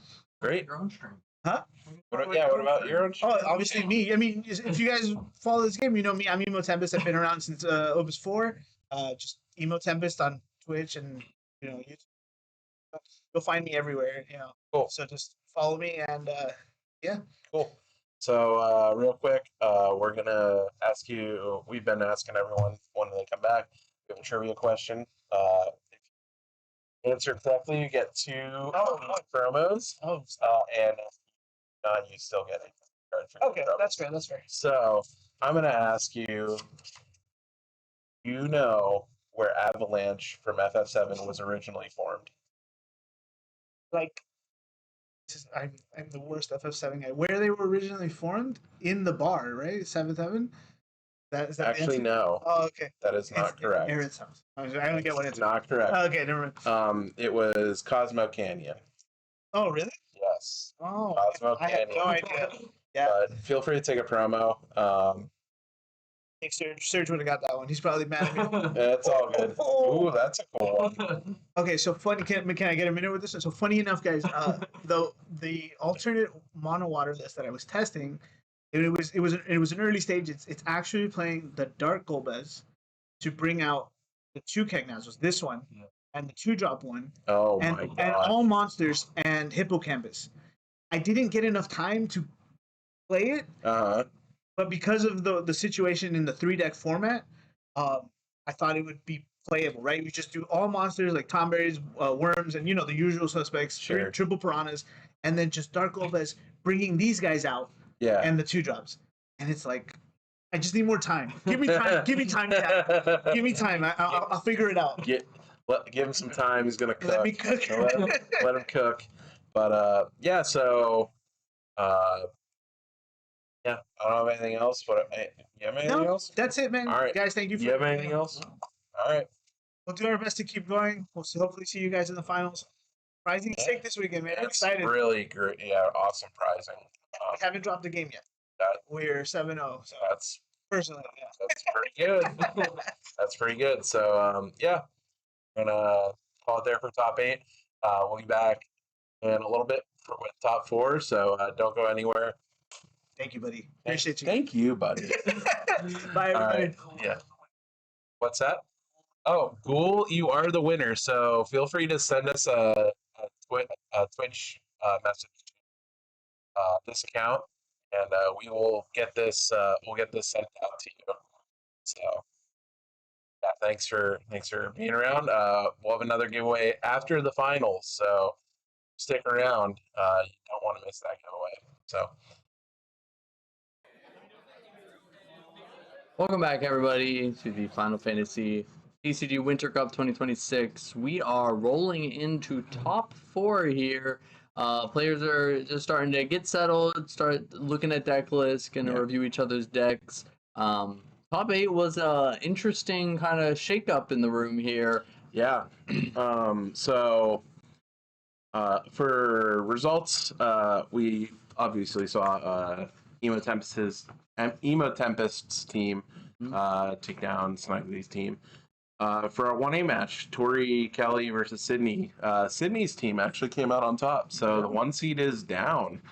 Great. Your own stream. Huh? What about your own? Oh, obviously me. I mean, if you guys follow this game, you know me. I'm Emo Tempest. I've been around since Opus 4. Just Emo Tempest on Twitch and YouTube. You'll find me everywhere. Cool. So just follow me and yeah. Cool. So real quick, we're gonna ask you. We've been asking everyone when they come back. We have a trivia question. If you answer correctly, you get 2 promos. Oh. And you still get it. Okay, that's fair. That's fair. So I'm gonna ask you. You know where Avalanche from FF7 was originally formed? Like, I'm the worst FF7 guy. Where they were originally formed in the bar, right? 7-7. Is that Actually, no. Oh, okay. That is not correct. Aaron's house. I don't get what it's. Not correct. Okay, never mind. It was Cosmo Canyon. Oh, really? Yes. Oh, Cosmo I had Canyon. no idea. Yeah. But feel free to take a promo. I think Sergio would have got that one. He's probably mad at me. It's all good. Ooh, that's a cool one. Okay, so funny. Can I get a minute with this? So funny enough, guys, the alternate mono water list that I was testing, it was an early stage. It's actually playing the Dark Golbez to bring out the 2 keg nozzles, this one and the 2-drop one. Oh and, my god! And all monsters and hippocampus. I didn't get enough time to play it. But because of the situation in the 3-deck format, I thought it would be playable, right? You just do all monsters like tomberries, worms, and the usual suspects, Sure. triple piranhas, and then just Dark Lopez bringing these guys out and the 2-drops. And it's like, I just need more time. Give me time. Give me time, Dad. Give me time. I'll figure it out. Give him some time. He's gonna cook. Let me cook. let him cook. But yeah. So yeah, I don't have anything else. But you have anything else? That's it, man. All right, guys. Thank you. You have anything else? All right. We'll do our best to keep going. We'll hopefully see you guys in the finals. Prizing sick this weekend, man. I'm It's excited. really great. Yeah, awesome prizing. We haven't dropped a game yet. We're 7-0. So That's personally, yeah. That's pretty good. That's pretty good. So yeah, I'm gonna call it there for top 8. We'll be back in a little bit with top 4. So don't go anywhere. Thank you, buddy. Appreciate you. Thank you, buddy. Bye, everybody. All right. Yeah. What's that? Oh, Ghoul, you are the winner. So feel free to send us a Twitch message to this account, and we will get this. We'll get this sent out to you. So yeah, thanks for being around. We'll have another giveaway after the finals. So stick around. You don't want to miss that giveaway. So. Welcome back, everybody, to the Final Fantasy TCG Winter Cup 2026. We are rolling into top 4 here. Players are just starting to get settled, start looking at deck lists, going to review each other's decks. Top 8 was an interesting kind of shakeup in the room here. Yeah. So for results, we obviously saw Emo Tempest's team take down Snugly's team. For a 1A match, Torrey, Kelly versus Sydney. Sydney's team actually came out on top, so the 1 seed is down.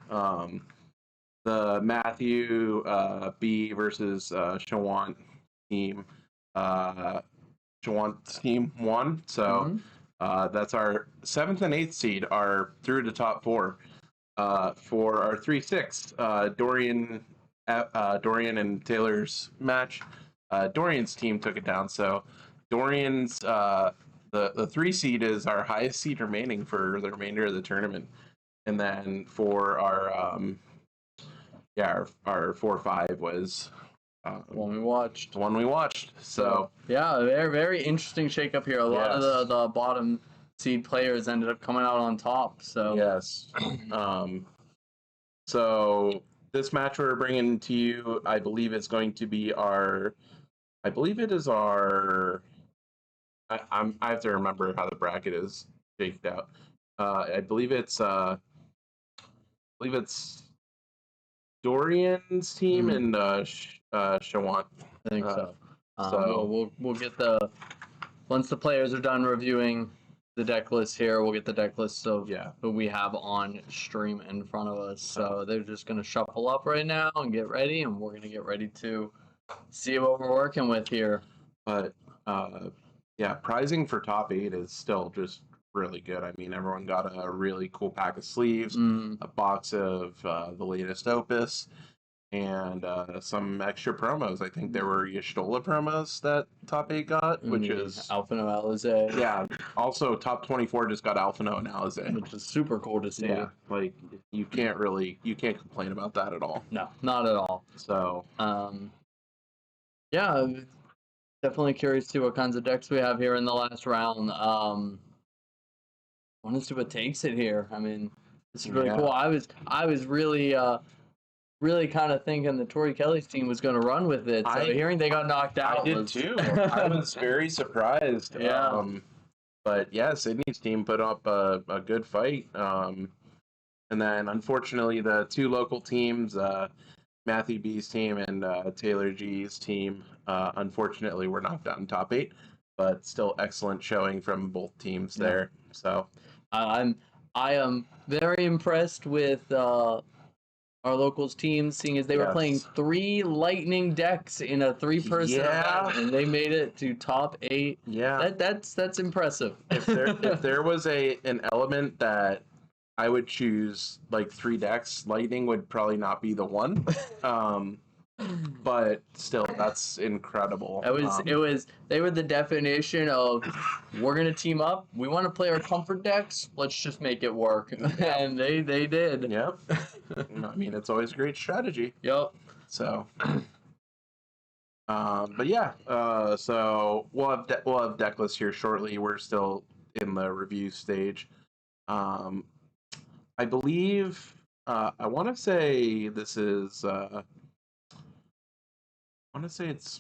The Matthew B versus Shawant team. Shawant's team won, so that's our 7th and 8th seed are through to top 4. For our 3-6, Dorian and Taylor's match, Dorian's team took it down. So Dorian's the 3 seed is our highest seed remaining for the remainder of the tournament, and then for our 4-5 was The one we watched. The one we watched. So yeah, very very interesting shakeup here. A lot of the bottom seed players ended up coming out on top. So yes. So this match we're bringing to you, I believe it's going to be our. I believe it is our. I have to remember how the bracket is shaked out. I believe it's. Darian's team and Shawant. I think so. So we'll get once the players are done reviewing the deck list here, we'll get the deck list of who we have on stream in front of us. So they're just gonna shuffle up right now and get ready, and we're gonna get ready to see what we're working with here. But prizing for top 8 is still just really good. I mean, everyone got a really cool pack of sleeves, a box of the latest opus, and some extra promos. I think there were Y'shtola promos that top 8 got, which is Alphino Alizé. Yeah. Also, top 24 just got Alphino and Alizé, which is super cool to see. Yeah, like you can't complain about that at all. No, not at all. So, yeah, definitely curious to see what kinds of decks we have here in the last round. Want to see what takes it here. I mean, this is really cool. I was really really kind of thinking that Torrey Kelly's team was going to run with it. So hearing they got knocked out, I did too. I was very surprised. Yeah. But yeah, Sydney's team put up a good fight. And then unfortunately, the two local teams, Matthew B's team and Taylor G's team, unfortunately were knocked out in top 8. But still excellent showing from both teams there. So I am very impressed with our locals team, seeing as they were playing 3 lightning decks in a 3-person event, and they made it to top 8. Yeah, that's impressive. If there was an element that I would choose, like 3 decks, lightning would probably not be the one. But still, that's incredible. They were the definition of, we're gonna team up. We want to play our comfort decks. Let's just make it work, and they did. Yep. I mean, it's always a great strategy. Yep. So, but yeah. So we'll have deck lists here shortly. We're still in the review stage. I believe. I want to say this is. I want to say it's.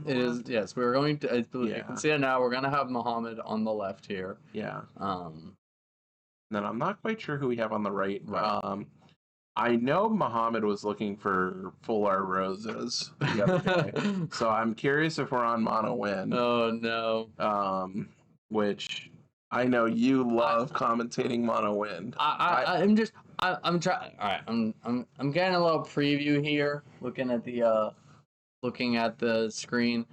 It is, yes. We're going to. You can see it now. We're gonna have Muhammad on the left here. Yeah. Then I'm not quite sure who we have on the right. I know Muhammad was looking for full art roses the other day, so I'm curious if we're on mono win. Oh no. Which I know you love commentating mono win. I'm trying. All right. I'm getting a little preview here. Looking at the screen,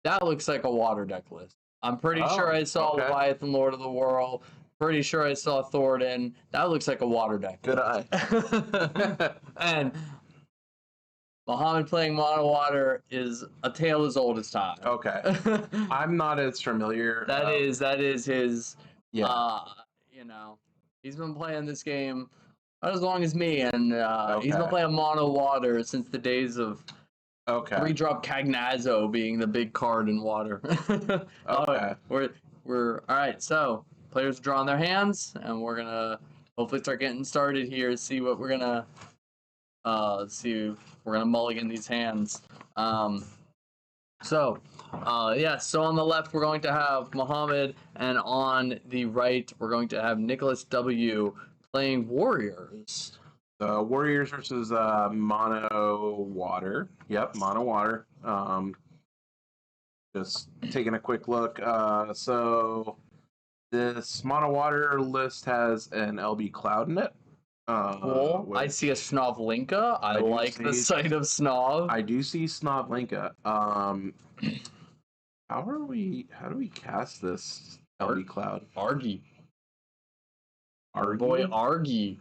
that looks like a water deck list. I'm pretty sure I saw Leviathan, Lord of the World. Pretty sure I saw Thornton. That looks like a water deck. Good eye. And Muhammad playing mono water is a tale as old as time. Okay. I'm not as familiar. That is his. Yeah. He's been playing this game not as long as me, and he's been playing mono water since the days of. 3-drop Cagnazzo being the big card in water. Okay. We're all right. So players are drawing their hands, and we're gonna hopefully start getting started here. See what we're gonna mulligan these hands. So on the left we're going to have Muhammad, and on the right we're going to have Nicholas W. playing Warriors. Warriors versus mono water. Yep, mono water. Just taking a quick look. So this mono water list has an LB Cloud in it. Cool. I see a Snovlinka. I like the sight of Snov. I do see Snovlinka. How do we cast this LB Cloud? Argy. Boy, Argy.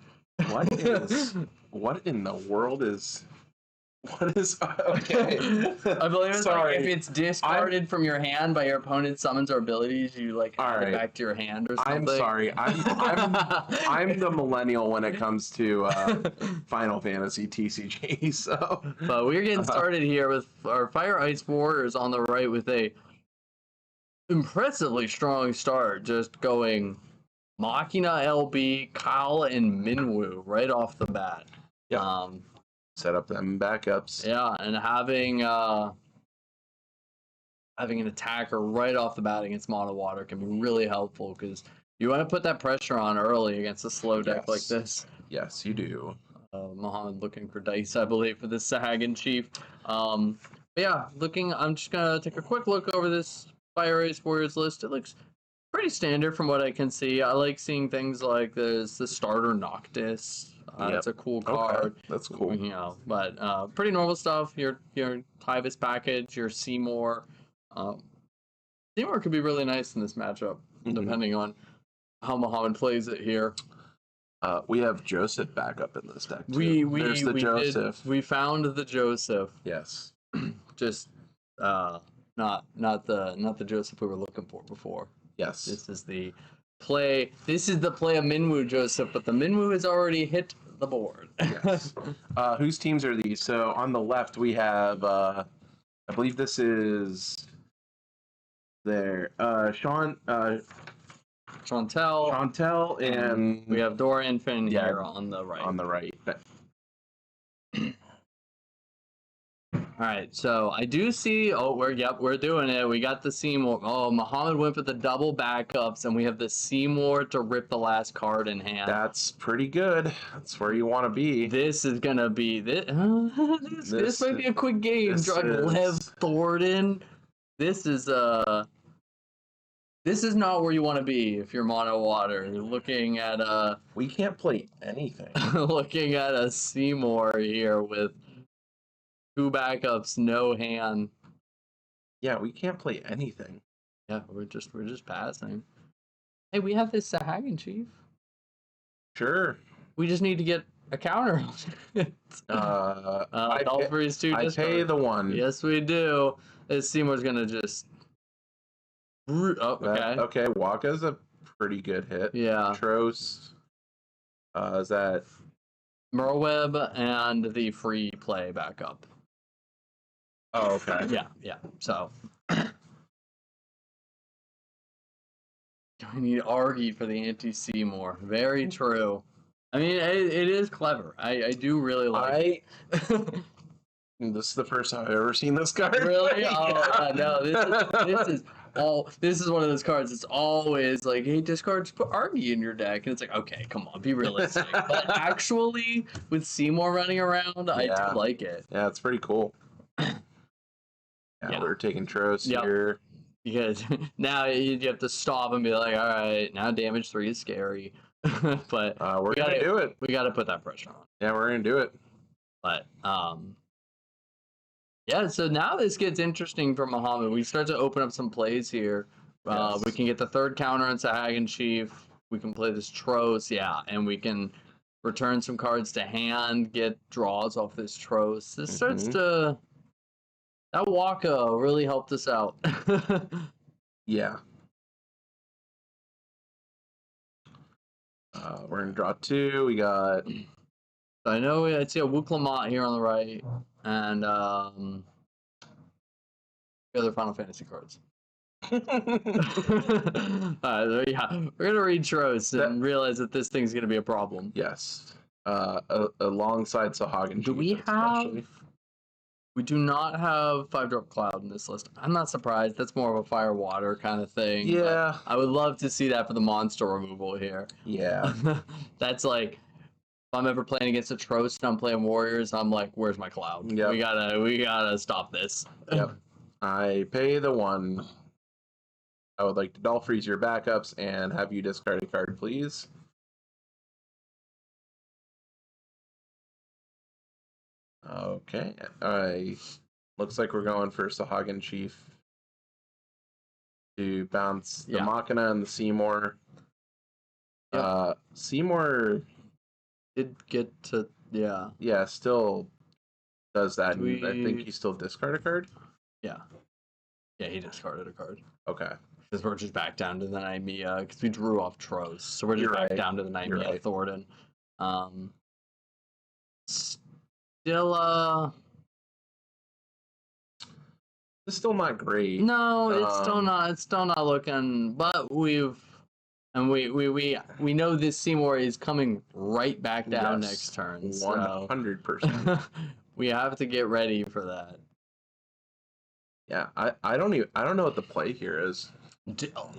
What in the world is What is okay? I believe it's Sorry. like if it's discarded from your hand by your opponent's summons or abilities, you like add it back to your hand or something. I'm sorry. I'm the millennial when it comes to Final Fantasy TCG. So, but we're getting started here with our Fire Ice Warriors on the right with a impressively strong start, just going Machina, LB, Kyle, and Minwoo right off the bat. Yeah. Set up them backups. Yeah, and having an attacker right off the bat against Mono Water can be really helpful because you want to put that pressure on early against a slow deck like this. Yes, you do. Mohammed looking for dice, I believe, for this Sahagan Chief. But yeah, I'm just gonna take a quick look over this Fire Ice Warriors list. It looks pretty standard from what I can see. I like seeing things like there's the starter Noctis. It's a cool card. Okay. That's cool. You know, but pretty normal stuff. Your Tyvis package, your Seymour. Seymour could be really nice in this matchup, depending on how Muhammad plays it here. We have Joseph back up in this deck too. There's the Joseph. We found the Joseph. Yes. Just not the Joseph we were looking for before. Yes. This is the play. This is the play of Minwoo Joseph, but the Minwoo has already hit the board. Yes. Whose teams are these? So on the left we have I believe this is there. Chantel, and we have Dorian Finn here on the right. On the right. All right, so I do see. Oh, we're doing it. We got the Seymour. Oh, Muhammad went for the double backups, and we have the Seymour to rip the last card in hand. That's pretty good. That's where you want to be. This is gonna be this. This might be a quick game. Lev Thornton. This is not where you want to be if you're Mono Water. You're looking at We can't play anything. looking at a Seymour here with 2 backups, no hand. Yeah, we can't play anything. Yeah, we're just passing. Hey, we have this Sahagan Chief. Sure. We just need to get a counter. Dolphins 2 I pay the 1. Yes, we do. This Seymour's gonna just. Oh, okay. Okay, Waka's a pretty good hit. Yeah. Tros. Is that Merweb and the free play backup. Oh, okay. Yeah. So we need Argy for the anti-Seymour. Very true. I mean, it is clever. I do really like it. This is the first time I've ever seen this card. Really? Oh, no. This is one of those cards. It's always like, hey, discard, just put Argy in your deck. And it's like, okay, come on, be realistic. But actually, with Seymour running around, I do like it. Yeah, it's pretty cool. Yeah, we're taking Tros here. Because now you have to stop and be like, all right, now damage 3 is scary. But we're going to do it. We got to put that pressure on. Yeah, we're going to do it. But, yeah, so now this gets interesting for Muhammad. We start to open up some plays here. We can get the 3rd counter on Sahagan Chief. We can play this Tros, and we can return some cards to hand, get draws off this Tros. This starts to... That Waka really helped us out. Yeah. We're going to draw 2. We got... I know I see a Wuklamot here on the right, and the other Final Fantasy cards. We're gonna read Tros and realize that this thing's gonna be a problem. Yes. Alongside Sahagan. Do we have? We do not have 5-drop Cloud in this list. I'm not surprised. That's more of a fire water kind of thing. Yeah. I would love to see that for the monster removal here. Yeah. That's like, if I'm ever playing against a Tros and I'm playing Warriors, I'm like, where's my Cloud? Yep. We gotta stop this. Yep. I pay the 1. I would like to Doll Freeze your backups and have you discard a card, please. Okay. Looks like we're going for Sahagan Chief to bounce the Machina and the Seymour. Yep. Seymour did get to, still does that. Do And I think we- he still discard a card. Yeah, he discarded a card. Okay. Because we're just back down to the Nymea, because we drew off Tros, so we're just You're back right. down to the You're Nymea right. Thornton. Still, It's still not great. no, it's still Um, not. It's still not looking. But we know this Seymour is coming right back down Yes, next turn. So 100%. we have to get ready for that. Yeah, I don't know what the play here is.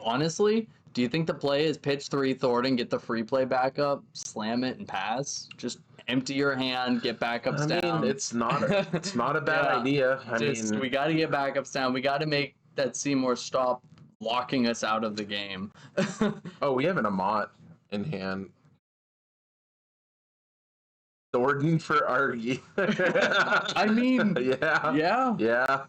Honestly, do you think the play is pitch 3 Thornton, get the free play back up, slam it, and pass? Just empty your hand, get backups down. It's not a bad Yeah. idea. We got to get backups down. We got to make that Seymour stop locking us out of the game. Oh, we have an Amat in hand. Thornton for Argy. I mean, yeah. yeah.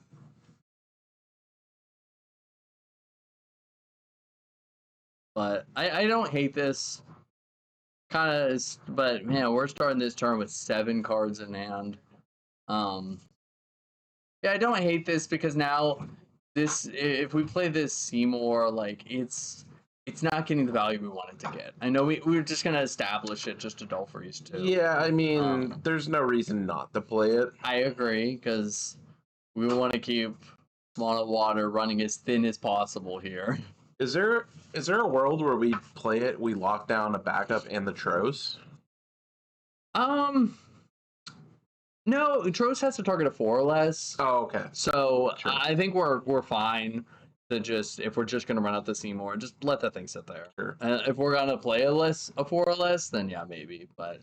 But I don't hate this. Kind of, but man, we're starting this turn with 7 cards in hand. Yeah, I don't hate this because now if we play this Seymour, like it's not getting the value we want it to get. I know we're just gonna establish it just to dull freeze too. Yeah, I mean, there's no reason not to play it. I agree because we want to keep Mono Water running as thin as possible here. Is there a world where we play it, we lock down a backup and the Tros? No, Tros has to target a 4 or less. Oh, okay. So Sure. I think we're fine to just, if we're just gonna run out the Seymour, just let that thing sit there. Sure. If we're gonna play a 4 or less, then yeah, maybe. But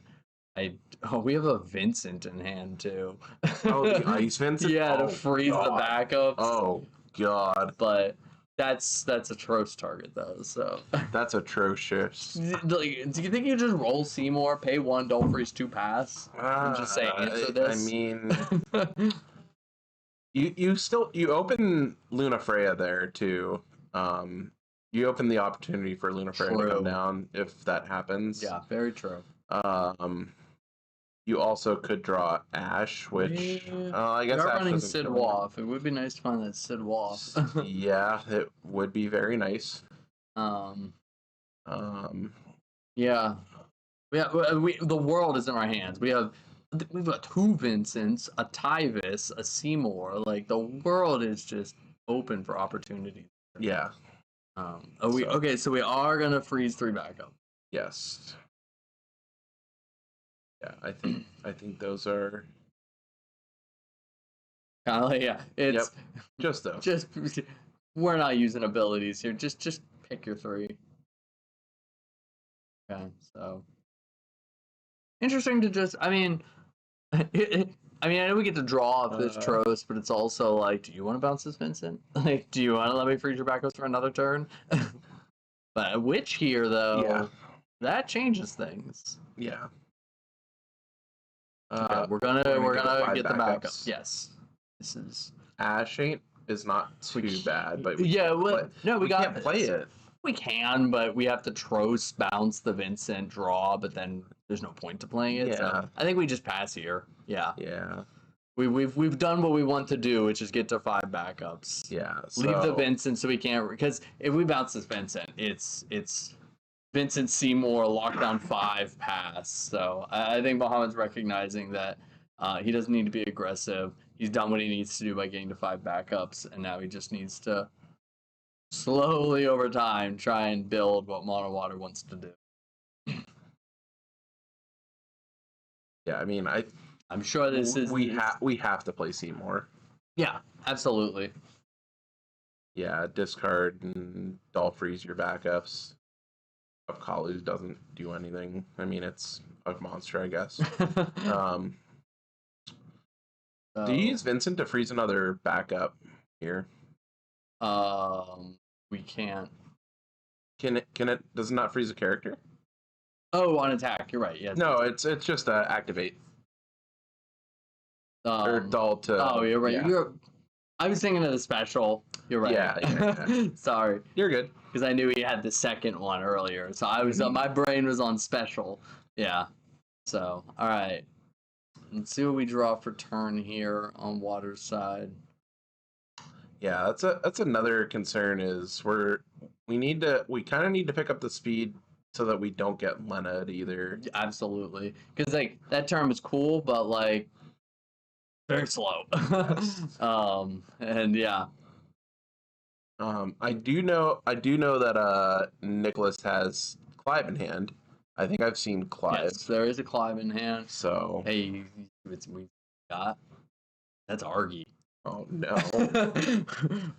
we have a Vincent in hand too. Oh, the Ice Vincent? Yeah, to Oh, freeze God. the backups. Oh, God. But that's a Tros target though. So That's atrocious. do you think you just roll Seymour, pay 1, don't freeze 2, pass, and just say answer this? I mean, you open Luna Freya there too. You open the opportunity for Luna Freya to True. come down if that happens. Yeah, very true. You also could draw Ash, which I guess we are Ash running doesn't Sid kill Waff. It would be nice to find that Sid Waff. anyone. Yeah, it would be very nice. Yeah. The world is in our hands. We've got 2 Vincents, a Tyvis, a Seymour. Like the world is just open for opportunity. Yeah. Okay, so we are gonna freeze 3 backup. Yes. Yeah, I think those are Kind of like, yeah, it's just those. just we're not using abilities here. Just pick your 3. Okay, so interesting to just. I mean, I know we get to draw off this Tros, but it's also like, do you want to bounce this Vincent? Like, do you want to let me freeze your backups for another turn? But a witch here, though, that changes things. Yeah. Okay, we're gonna get the backups. Yes, this is Ash is not too bad, but we can't play it. We can, but we have to Tros, bounce the Vincent, draw, but then there's no point to playing it. Yeah. So I think we just pass here. Yeah. Yeah. We've done what we want to do, which is get to 5 backups. Yeah. Leave the Vincent so we can't, because if we bounce this Vincent, it's Vincent Seymour lockdown 5 pass. So I think Muhammad's recognizing that he doesn't need to be aggressive. He's done what he needs to do by getting to 5 backups, and now he just needs to slowly over time try and build what Mono Water wants to do. Yeah, I mean, I'm sure this is we have to play Seymour. Yeah, absolutely. Yeah, discard and doll freeze your backups. Of Kalu doesn't do anything. I mean, it's a monster, I guess. Do you use Vincent to freeze another backup here? We can't. Can it? Does it not freeze a character? Oh, on attack. You're right. Yeah. No, it's just activate or doll to. Oh, you're right. Yeah. I was thinking of the special. You're right. Yeah. Sorry. You're good. Because I knew he had the second one earlier, so I was my brain was on special. Yeah. So all right. Let's see what we draw for turn here on water side. Yeah, that's another concern is we kind of need to pick up the speed so that we don't get Lena either. Absolutely, because like that term is cool, but like very slow. And yeah. I do know that Nicholas has Clive in hand. I think I've seen Clive. Yes, there is a Clive in hand. So Hey, we got that's Argy. oh no.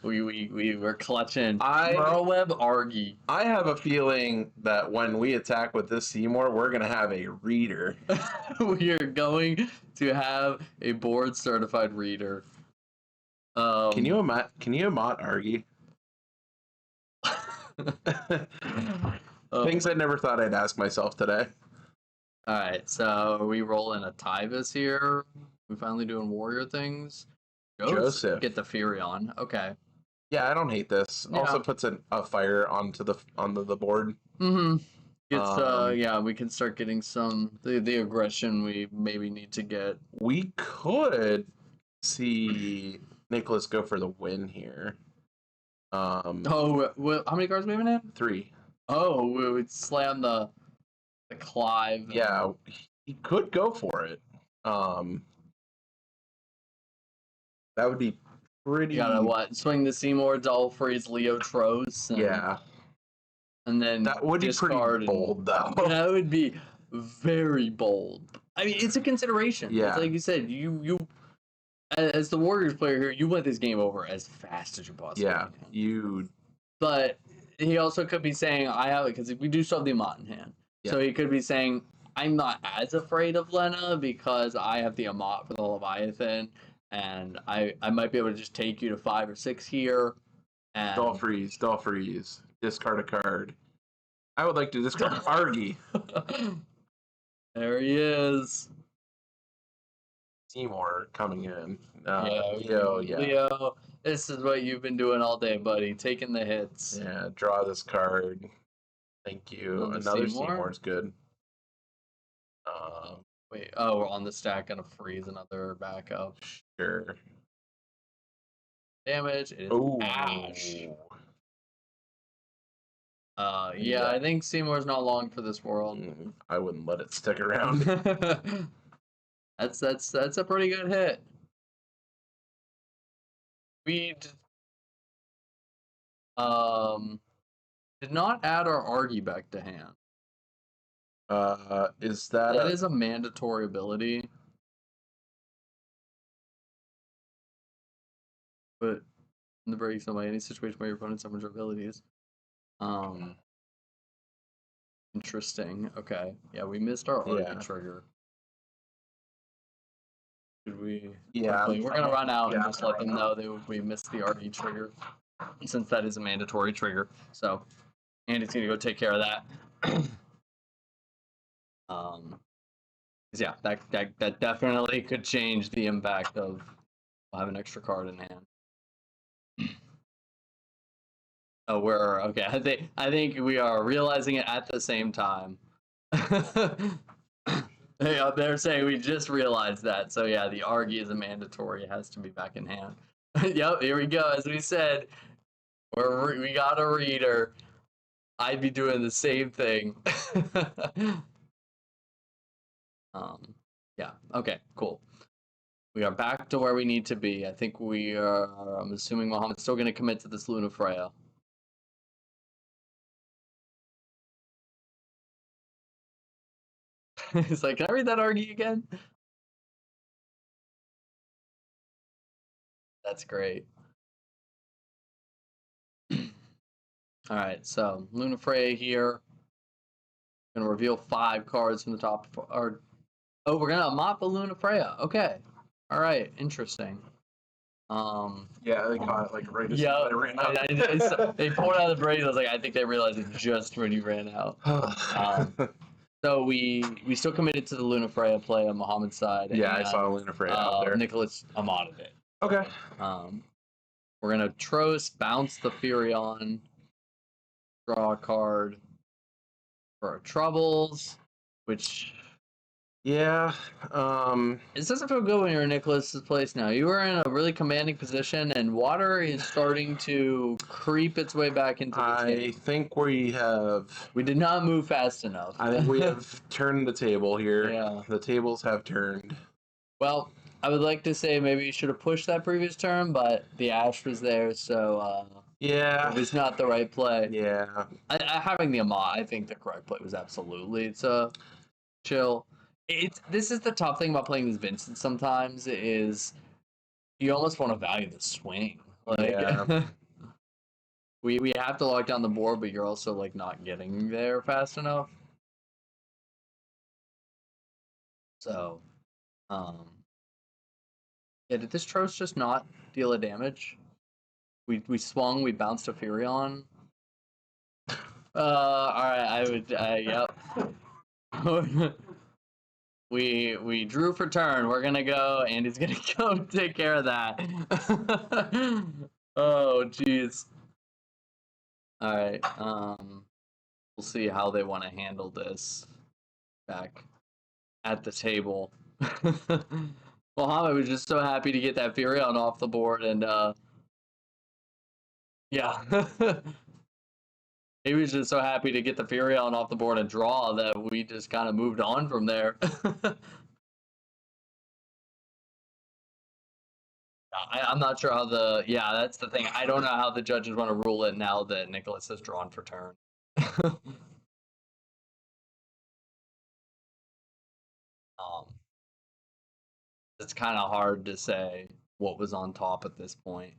we were clutching. I- Merleweb Argy. I have a feeling that when we attack with this Seymour, we're gonna have a reader. We are going to have a board certified reader. Can you emot Argy? Things I never thought I'd ask myself today. All right, so are we rolling a Tyvus here? We finally doing warrior things. Joseph. Get the Fury on. Okay. Yeah, I don't hate this. Yeah. Also puts a fire onto the board. Mm-hmm. It's Um, we can start getting some the aggression we maybe need to get. We could see Nicholas go for the win here. Oh, how many cards we have in hand? 3. Oh, we would slam the Clive. Yeah, he could go for it. That would be pretty. You gotta what? Swing the Seymour, Dolphreys, Leo Tros. Yeah, and then that would be pretty discard bold, though. That would be very bold. I mean, it's a consideration. Yeah. It's like you said, you as the Warriors player here, you want this game over as fast as you possibly Yeah, can. you. But he also could be saying, I have it, because we do still have the Amat in hand. Yeah. So he could be saying, I'm not as afraid of Lena because I have the Amat for the Leviathan, and I might be able to just take you to 5 or 6 here. And Dolphreys. Discard a card. I would like to discard Argy. There he is. Seymour coming in. Leo, this is what you've been doing all day, buddy. Taking the hits. Yeah, draw this card. Thank you. Another Seymour's good. Wait, oh, we're on the stack, gonna freeze another backup. Sure. Damage. It is Oh. Ash. Yeah. Yeah, I think Seymour's not long for this world. I wouldn't let it stick around. That's a pretty good hit. We did not add our Argy back to hand. Is that That is a mandatory ability. But in the break, so any situation where your opponent summons your abilities. Interesting. Okay. Yeah, we missed our Argy trigger. Should we? Yeah. We're gonna run out and Yeah, just let them know that we missed the Argy trigger, since that is a mandatory trigger. So, Andy's gonna go take care of that. 'Cause yeah, that definitely could change the impact of having an extra card in hand. Oh, we're okay. I think we are realizing it at the same time. They're saying we just realized that. So yeah, the Argy is a mandatory. It has to be back in hand. Yep, here we go. As we said, we got a reader. I'd be doing the same thing. Yeah. Okay. Cool. We are back to where we need to be. I think we are. I'm assuming Mohammed's still going to commit to this Luna Freya. It's like, can I read that Argy again? That's great. All right, so Luna Freya here. Gonna reveal 5 cards from the top. We're gonna mop a Luna Freya. Okay. All right, interesting. Yeah, they caught it like right as Yeah, they ran out. they pulled out of the brain. I was like, I think they realized it just when you ran out. So we still committed to the Luna Freya play on Mohammed's side. Yeah, and, I saw Luna Freya out there. Nicholas Amaded it. Okay. We're gonna Tros, bounce the Furion, draw a card for our troubles, which Yeah. It doesn't feel good when you're in Nicholas's place now. You were in a really commanding position, and water is starting to creep its way back into the I table. think we have. We did not move fast enough. I think we have turned the table here. Yeah. The tables have turned. Well, I would like to say maybe you should have pushed that previous turn, but the ash was there, so Yeah. it was not the right play. Yeah. Having the Amat, I think the correct play was absolutely to chill. This is the tough thing about playing this Vincent sometimes is you almost want to value the swing. Like Yeah. we have to lock down the board, but you're also like not getting there fast enough. So yeah, did this Tros just not deal a damage? We swung, we bounced a Furion. Alright, I would yep. We drew for turn. We're gonna go, and he's gonna go take care of that. Oh, jeez. All right. We'll see how they want to handle this back at the table. Mohammed was just so happy to get that Furion off the board, and yeah. He was just so happy to get the Furion off the board and draw that we just kind of moved on from there. I'm not sure how that's the thing. I don't know how the judges want to rule it now that Nicholas has drawn for turn. It's kind of hard to say what was on top at this point.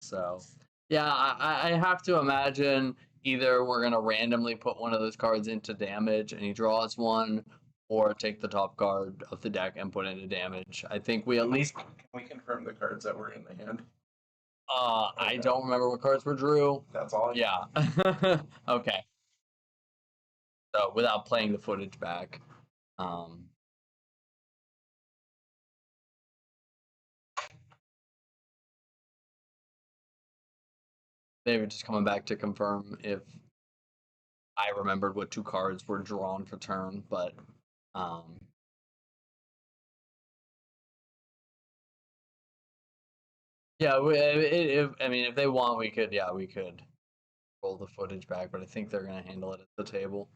So, yeah, I have to imagine either we're going to randomly put one of those cards into damage and he draws one, or take the top card of the deck and put into damage. I think we at least... Can we confirm the cards that were in the hand? I don't remember what cards were drew. That's all. Yeah. Okay. So, without playing the footage back. They were just coming back to confirm if I remembered what two cards were drawn for turn, but yeah, if they want, we could roll the footage back, but I think they're gonna handle it at the table.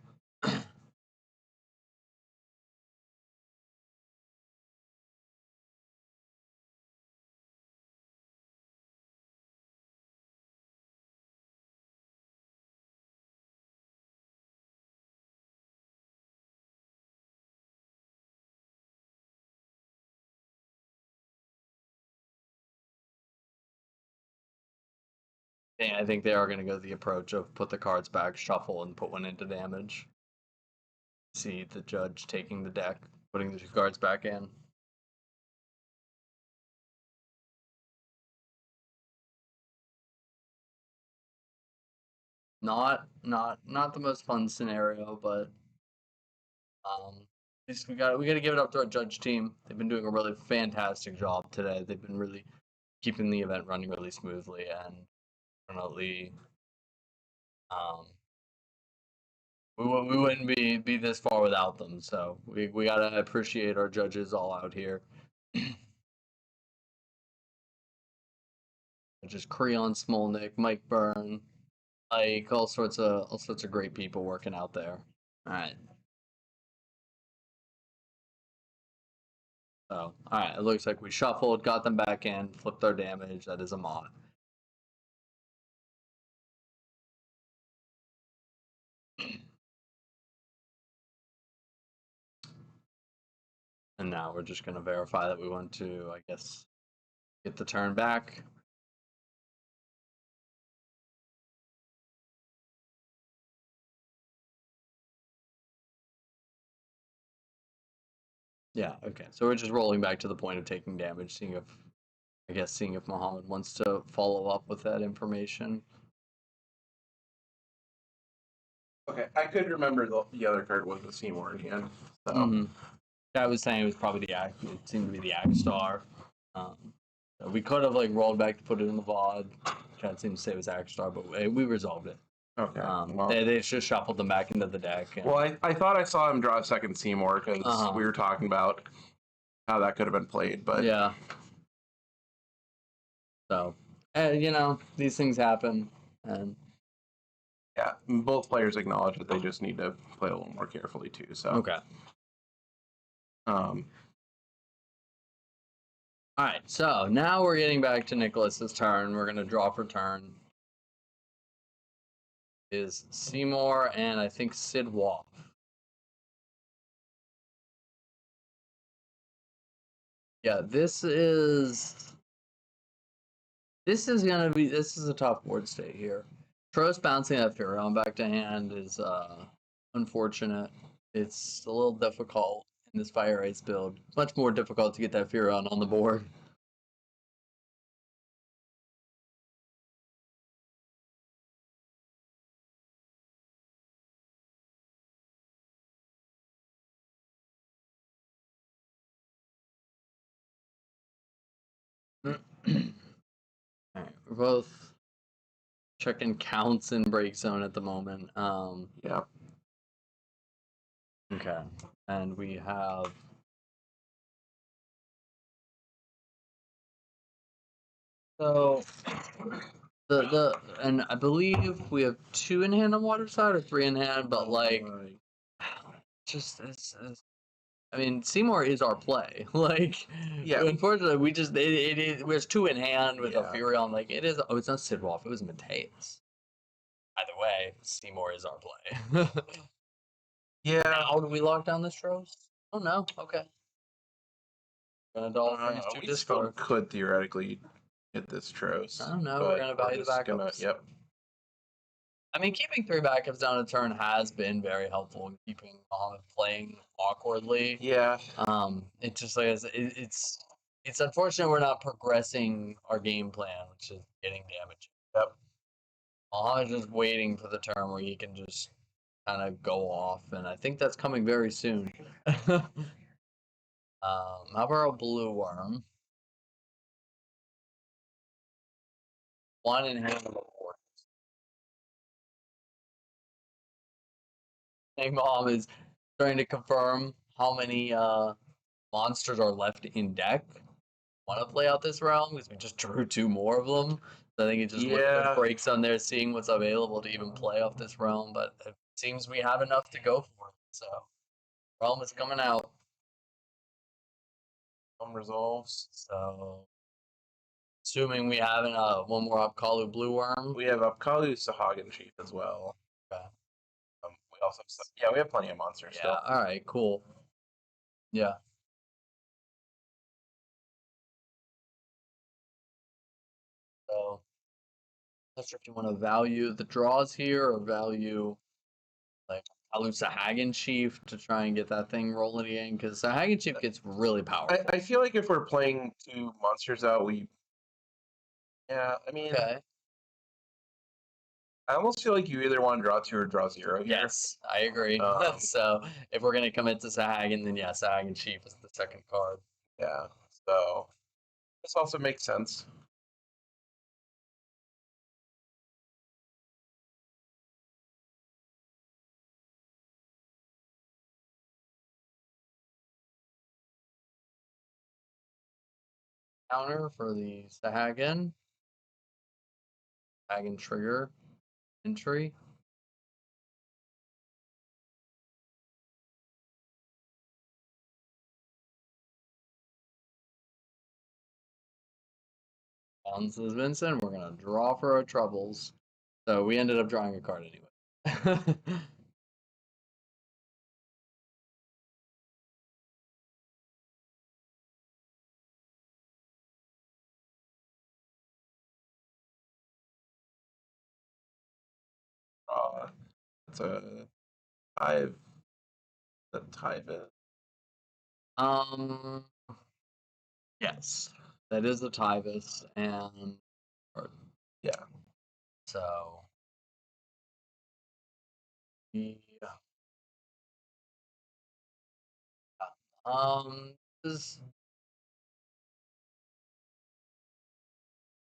I think they are going to go the approach of put the cards back, shuffle, and put one into damage. See the judge taking the deck, putting the two cards back in. Not the most fun scenario, but we got to give it up to our judge team. They've been doing a really fantastic job today. They've been really keeping the event running really smoothly, and definitely we wouldn't be this far without them. So we gotta appreciate our judges all out here. Just Creon, Smolnik, Mike Byrne, like all sorts of great people working out there. All right. So, all right, it looks like we shuffled, got them back in, flipped our damage. That is a mod. And now we're just going to verify that we want to, I guess, get the turn back. Yeah, okay. So we're just rolling back to the point of taking damage, seeing if Mohammed wants to follow up with that information. Okay, I could remember the other card was the Seymour in hand. So. I was saying it was probably it seemed to be the Axe Star. We could have like rolled back to put it in the VOD. Chat seemed to say it was Axe-Star, but we resolved it. Okay. They just shuffled them back into the deck. And... Well, I thought I saw him draw a second Seymour because we were talking about how that could have been played, but yeah. So, you know, these things happen, and yeah, both players acknowledge that they just need to play a little more carefully too. So okay. All right, so now we're getting back to Nicholas's turn. We're gonna draw for turn. Is Seymour and I think Sid Wolf. Yeah, this is a tough board state here. Trost bouncing that Furion back to hand is unfortunate. It's a little difficult in this Fire Ice build. It's much more difficult to get that Furion on the board. Alright, we're both checking counts in break zone at the moment. yeah. Okay, and we have so and I believe we have 2 in hand on water side or 3 in hand, but like just it's I mean, Seymour is our play. Like, Yeah. unfortunately, we just there's 2 in hand with a Yeah. Furion. Like, it is. Oh, it's not Sidwolf. It was Mateus. Either way, Seymour is our play. Yeah. How do we lock down this Tros? Oh no. Okay. Gonna Dolphins to We still discard. could theoretically hit this Tros. I don't know. but We're gonna value the just backups. Yep. I mean, keeping 3 backups down a turn has been very helpful in keeping Mohammed playing awkwardly. Yeah. It just like it's unfortunate we're not progressing our game plan, which is getting damage. Yep. Mohammed's just waiting for the turn where he can just kind of go off, and I think that's coming very soon. How about a blue worm? 1 in hand of a 4. I think Mom is trying to confirm how many monsters are left in deck. Want to play out this realm because we just drew 2 more of them. So I think it just Yeah. breaks on there, seeing what's available to even play off this realm. But it seems we have enough to go for it. So realm is coming out. Some resolves. So assuming we have one more Upkalu blue worm. We have Upkalu Sahagin Chief as well. Okay. We also we have plenty of monsters Yeah. still. All right. Cool. Yeah. So, not sure if you want to value the draws here or value like Alu Sahagin Chief to try and get that thing rolling again, because Sahagin Chief gets really powerful. I feel like if we're playing 2 monsters out, I mean, Okay. I almost feel like you either want to draw 2 or draw 0 here. Yes, I agree. So if we're gonna commit to Sahagin, then yeah, Sahagin Chief is the second card. Yeah. So this also makes sense. Counter for the Sahagin. Sahagin trigger entry. On says Vincent, we're gonna draw for our troubles. So we ended up drawing a card anyway. It's a hive. The Tyvis. Yes, that is the Tyvis, and Yeah. so yeah. This is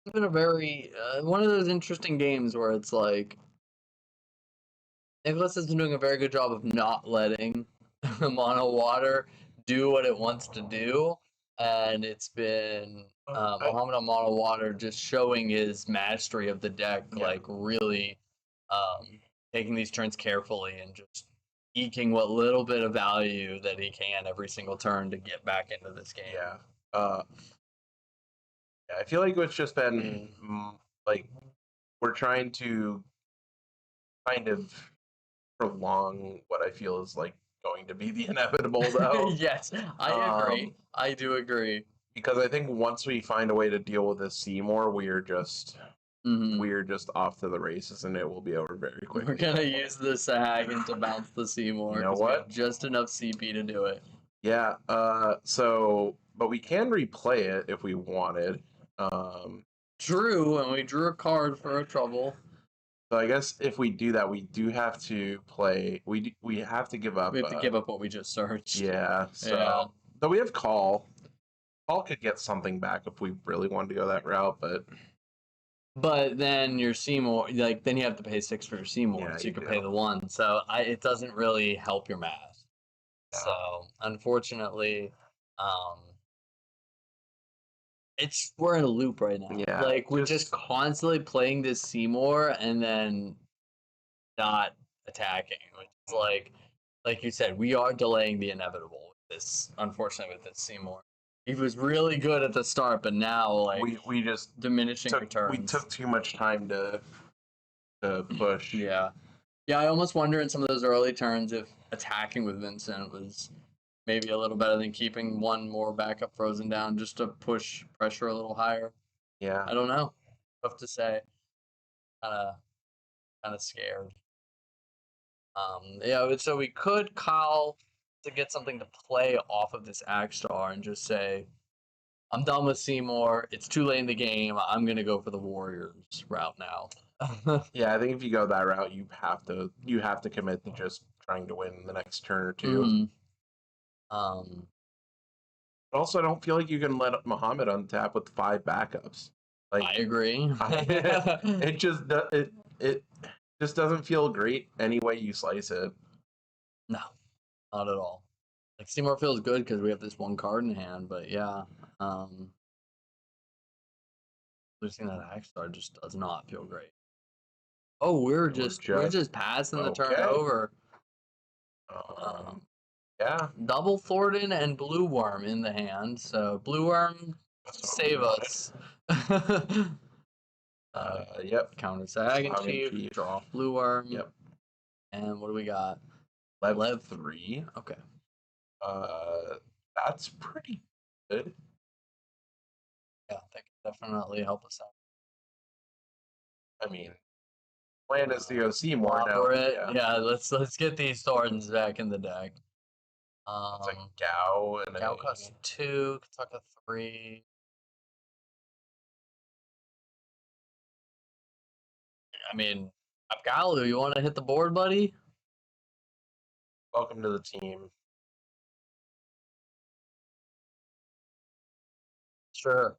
It's been a very one of those interesting games where it's like Nicholas has been doing a very good job of not letting Mono Water do what it wants to do, and it's been Muhammad on Mono Water just showing his mastery of the deck, like really taking these turns carefully and just eking what little bit of value that he can every single turn to get back into this game. Yeah, I feel like it's just been like we're trying to kind of prolong what I feel is like going to be the inevitable, though. Yes, I agree. I do agree. Because I think once we find a way to deal with this Seymour, we're just off to the races, and it will be over very quickly. We're gonna use the Sahagan to bounce the Seymour. You know 'cause we what? have just enough CP to do it. Yeah. But we can replay it if we wanted. True, and we drew a card for a trouble. So I guess if we do that, we do have to play. We have to give up. We have to give up what we just searched. Yeah. So, though we have call. Call could get something back if we really wanted to go that route, but then your Seymour, like then you have to pay 6 for your Seymour, so you could pay the 1. So it doesn't really help your math. Yeah. So unfortunately, we're in a loop right now. Yeah, like we're just constantly playing this Seymour and then not attacking. Which is like you said, we are delaying the inevitable with this. Unfortunately, with this Seymour. He was really good at the start, but now like we just diminishing returns. We took too much time to push. Yeah, I almost wonder in some of those early turns if attacking with Vincent was maybe a little better than keeping one more backup frozen down just to push pressure a little higher. Yeah, I don't know. Tough to say. Kind of scared. Yeah. So we could call to get something to play off of this Agstar and just say, I'm done with Seymour. It's too late in the game. I'm going to go for the Warriors route now. Yeah, I think if you go that route, you have to commit to just trying to win the next turn or two. Mm-hmm. Also, I don't feel like you can let Muhammad untap with 5 backups. Like, I agree. It just doesn't feel great any way you slice it. No, not at all. Like Seymour feels good because we have this one card in hand, but yeah, losing that Agstar just does not feel great. Oh, we're just passing the turn over. Yeah. Double Thornton and Blue Worm in the hand, so Blue Worm save us. Yep. Counter Sahagan Chief, draw Blue Worm. Yep. And what do we got? Lev 3. Okay. That's pretty good. Yeah, that can definitely help us out. I mean, plan is to go Seymour now. Yeah, let's get these Thorntons back in the deck. It's like Gao and Gao costs 2, Kataka 3. I mean, Abgalu, you want to hit the board, buddy? Welcome to the team. Sure.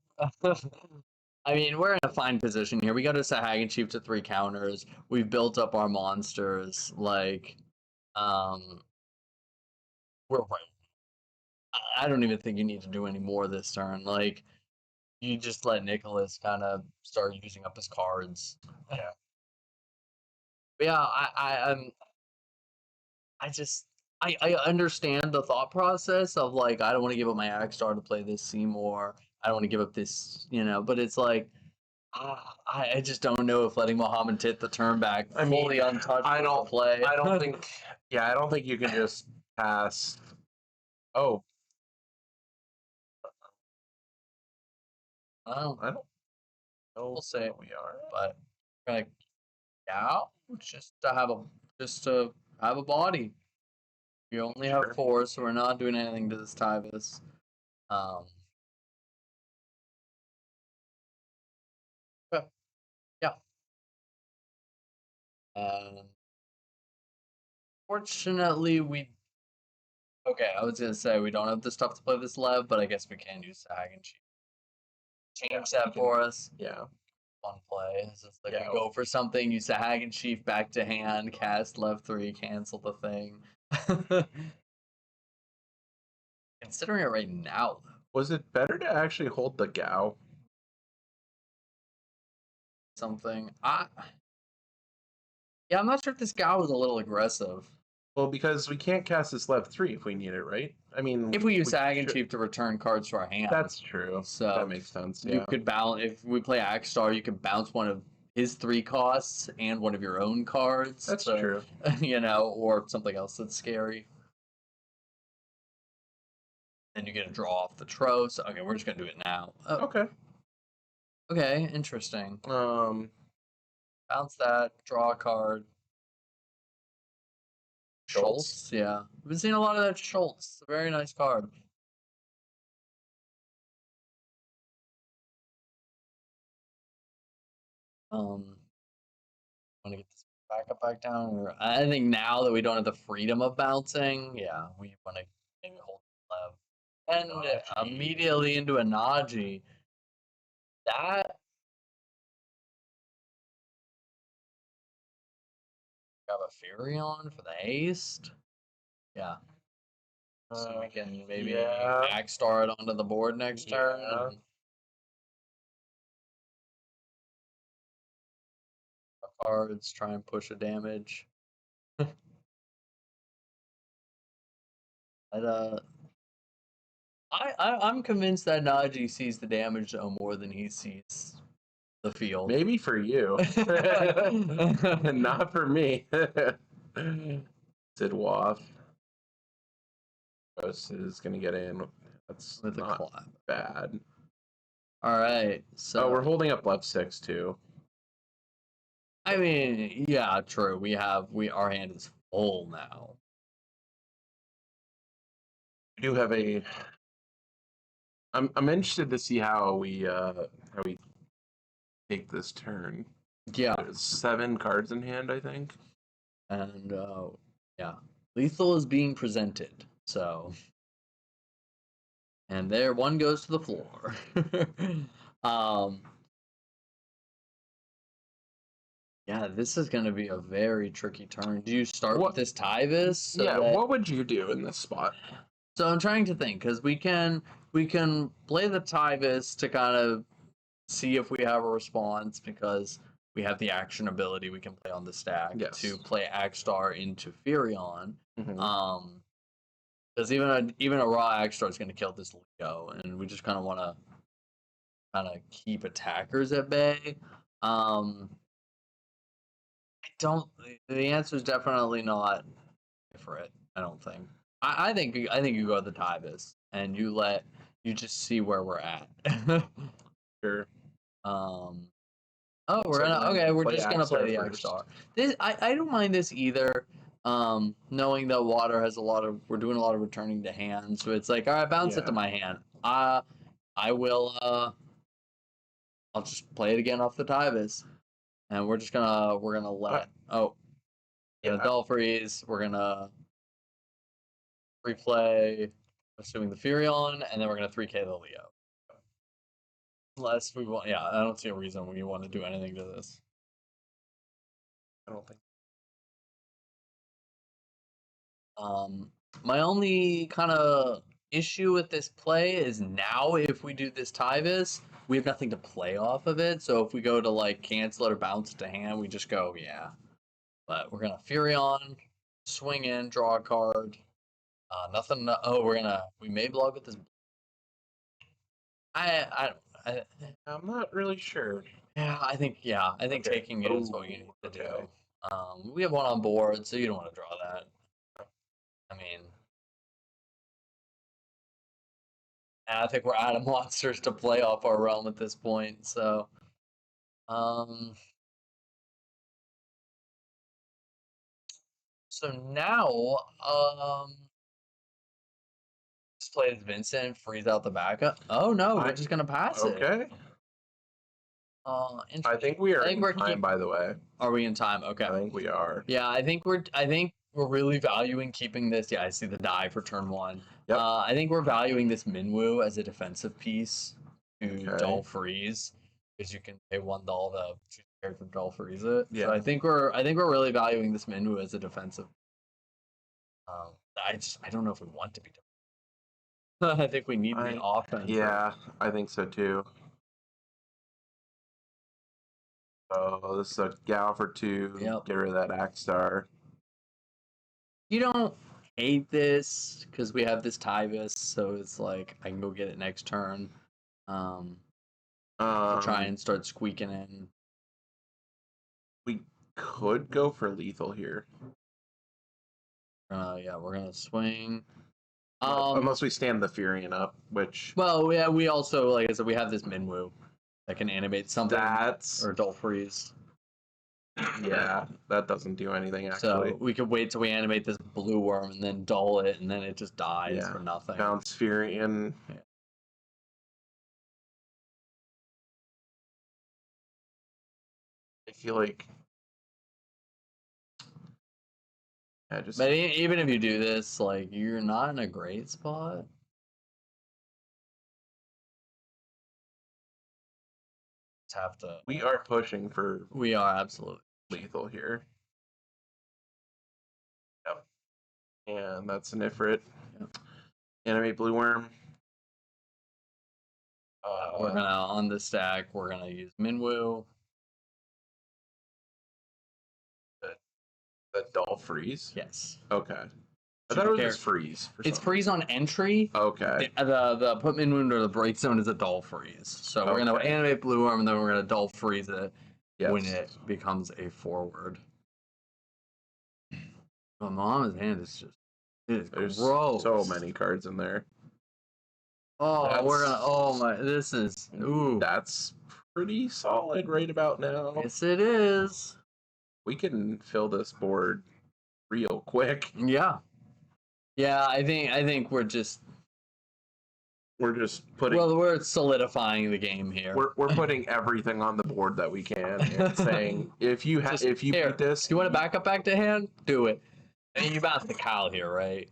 I mean, we're in a fine position here. We got a Sahagan Chief to 3 counters. We've built up our monsters. Like, we're right. I don't even think you need to do any more this turn. Like, you just let Nicholas kind of start using up his cards. Yeah. But yeah, I understand the thought process of like I don't want to give up my Agstar to play this Seymour. I don't want to give up this, but it's like I just don't know if letting Muhammad hit the turn back fully untouched play. I don't think. Yeah, I don't think you can just pass. Oh. I don't know. We'll say we are, but like, yeah, just to have a body. You only have 4, so we're not doing anything to this Tyvus. Yeah. Fortunately, I was gonna say we don't have the stuff to play this Lev, but I guess we can use Sahagan Chief. change that for us. Yeah. Fun play. It's just like Yeah. you go for something, you sag and sheaf back to hand, cast left 3, cancel the thing. Considering it right now, Was it better to actually hold the Gao? something. Yeah, I'm not sure if this guy was a little aggressive. Well, because we can't cast this left 3 if we need it, right? I mean, If we use sag and should- sheaf to return cards to our hand. That's true. So that makes sense. you Yeah. could bounce if we play Axstar, you could bounce one of his 3 costs and one of your own cards. That's to, true. You know, or something else that's scary. Then you get to draw off the Tros. Okay, we're just gonna do it now. Oh, Okay. okay, interesting. Bounce that, draw a card. Schultz, yeah. I've been seeing a lot of that Schultz. It's a very nice card. Want to get this back down, or I think now that we don't have the freedom of bouncing, yeah, we want to maybe hold left and immediately into a Naji. That got a Furion for the haste. Yeah. So we can maybe Axstar it onto the board next turn. And cards, try and push a damage. I'm convinced that Naji sees the damage zone more than he sees the field. Maybe for you, not for me. Sid Waff. Ghost is gonna get in. That's With a not clap. bad. All right, so Oh, we're holding up left 6 too. I mean, yeah, true. Our hand is full now. We do have a. I'm interested to see how we take this turn. Yeah, There's 7 cards in hand, I think. and yeah, lethal is being presented. So, and there one goes to the floor. Yeah, this is going to be a very tricky turn. Do you start with this Tyvis? So yeah. that- What would you do in this spot? So I'm trying to think because we can play the Tyvis to kind of see if we have a response because we have the action ability we can play on the stack to play Axstar into Furion. Mhm. Because even a raw Axstar is going to kill this Leo, and we just kind of want to keep attackers at bay. The answer is definitely not for it. I don't think. I think you go to the Tyvis and you just see where we're at. Sure. We're play just gonna play the Axstar Axstar. This I don't mind this either. Knowing that water has we're doing a lot of returning to hand, so it's like, all right, bounce it to my hand. I will. I'll just play it again off the Tyvis, and we're gonna let Belfries. We're gonna replay, assuming the Furion, and then we're gonna 3K the Leo. Unless we want, I don't see a reason we want to do anything to this. I don't think. My only kind of issue with this play is now if we do this Tyvis, we have nothing to play off of it. So if we go to like cancel it or bounce it to hand, we just go, yeah. But we're gonna Furion, swing in, draw a card. Nothing. We may block with this. I'm not really sure. I think taking it is what you need to do. We have one on board, so you don't want to draw that. I mean, I think we're out of monsters to play off our realm at this point. So, now, let's play as Vincent, freeze out the backup. Oh no, we're just gonna pass it. Okay. I think we are in time, by the way. Are we in time? Okay. I think we are. Yeah, I think we're really valuing keeping this. Yeah, I see the die for turn 1. Yep. I think we're valuing this Minwoo as a defensive piece. to Okay. dull freeze, because you can pay $1 to choose a character to dull freeze it. Yeah. So I think we're really valuing this Minwu as a defensive. I don't know if we want to be defensive. I think we need the offense. Yeah, I think so too. Oh, this is a gal for 2. Yep. Get rid of that Axe Star. You don't hate this because we have this Tybus, so it's like I can go get it next turn. To try and start squeaking in. We could go for lethal here. Yeah, we're gonna swing. Unless we stand the Furion up, which Well, yeah, we also, like I said, we have this Minwu that can animate something that's or dull freeze. yeah, that doesn't do anything actually. So we could wait till we animate this blue worm and then dull it, and then it just dies for nothing. Bounce Furion. Yeah. I feel like But even if you do this, like, you're not in a great spot. Just have to. We are pushing for. We are absolutely lethal here. Yep. And that's an Ifrit. Yep. Animate Blue Worm. We're gonna on the stack. We're gonna use Minwu. The dull freeze. Yes. Okay. I thought it was just freeze. It's freeze on entry. Okay. The put Minwu into the break zone is a dull freeze. So we're gonna animate Blue Worm and then we're gonna dull freeze it when it becomes a forward. But Mama's hand is just There's gross. so many cards in there. Oh, we're gonna. Oh my! This is. Ooh. That's pretty solid right about now. Yes, it is. We can fill this board real quick. Yeah. Yeah, I think we're just putting. Well, we're solidifying the game here. We're putting everything on the board that we can and saying if you beat this, do you want to back up back to hand? Do it. I mean, you bounce the Kyle here, right?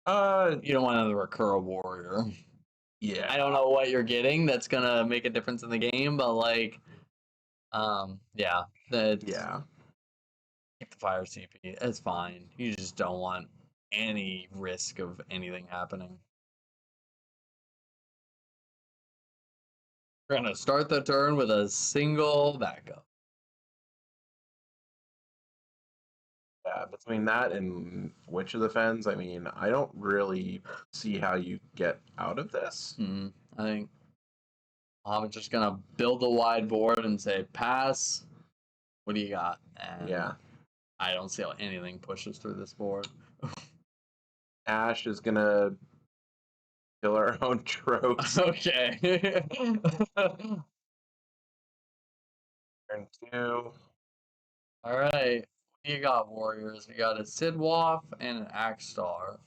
You don't want another Recurral Warrior. Yeah. I don't know what you're getting that's gonna make a difference in the game, but like, yeah, keep the fire CP. It's fine. You just don't want any risk of anything happening. We're gonna start the turn with a single backup. Yeah, between that and Witch of the Fens, I mean, I don't really see how you get out of this. I think I'm just gonna build a wide board and say pass. What do you got? And yeah, I don't see how anything pushes through this board. Ash is gonna kill our own tropes. Okay. Turn 2. All right. What do you got, Warriors? We got a Sidwolf and an Axstar.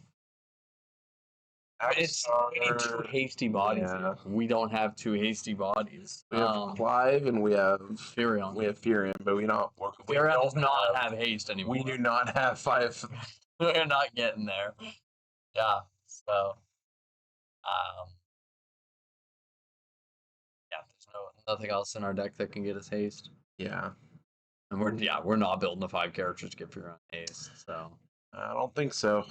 We need 2 hasty bodies here. We don't have 2 hasty bodies. We have Clive and we have Furion. We have Furion, but we don't. Furion does not have haste anymore. We do not have 5. We're not getting there. Yeah. So, yeah. There's nothing else in our deck that can get us haste. Yeah. And we're not building the 5 characters to get Furion haste. So I don't think so.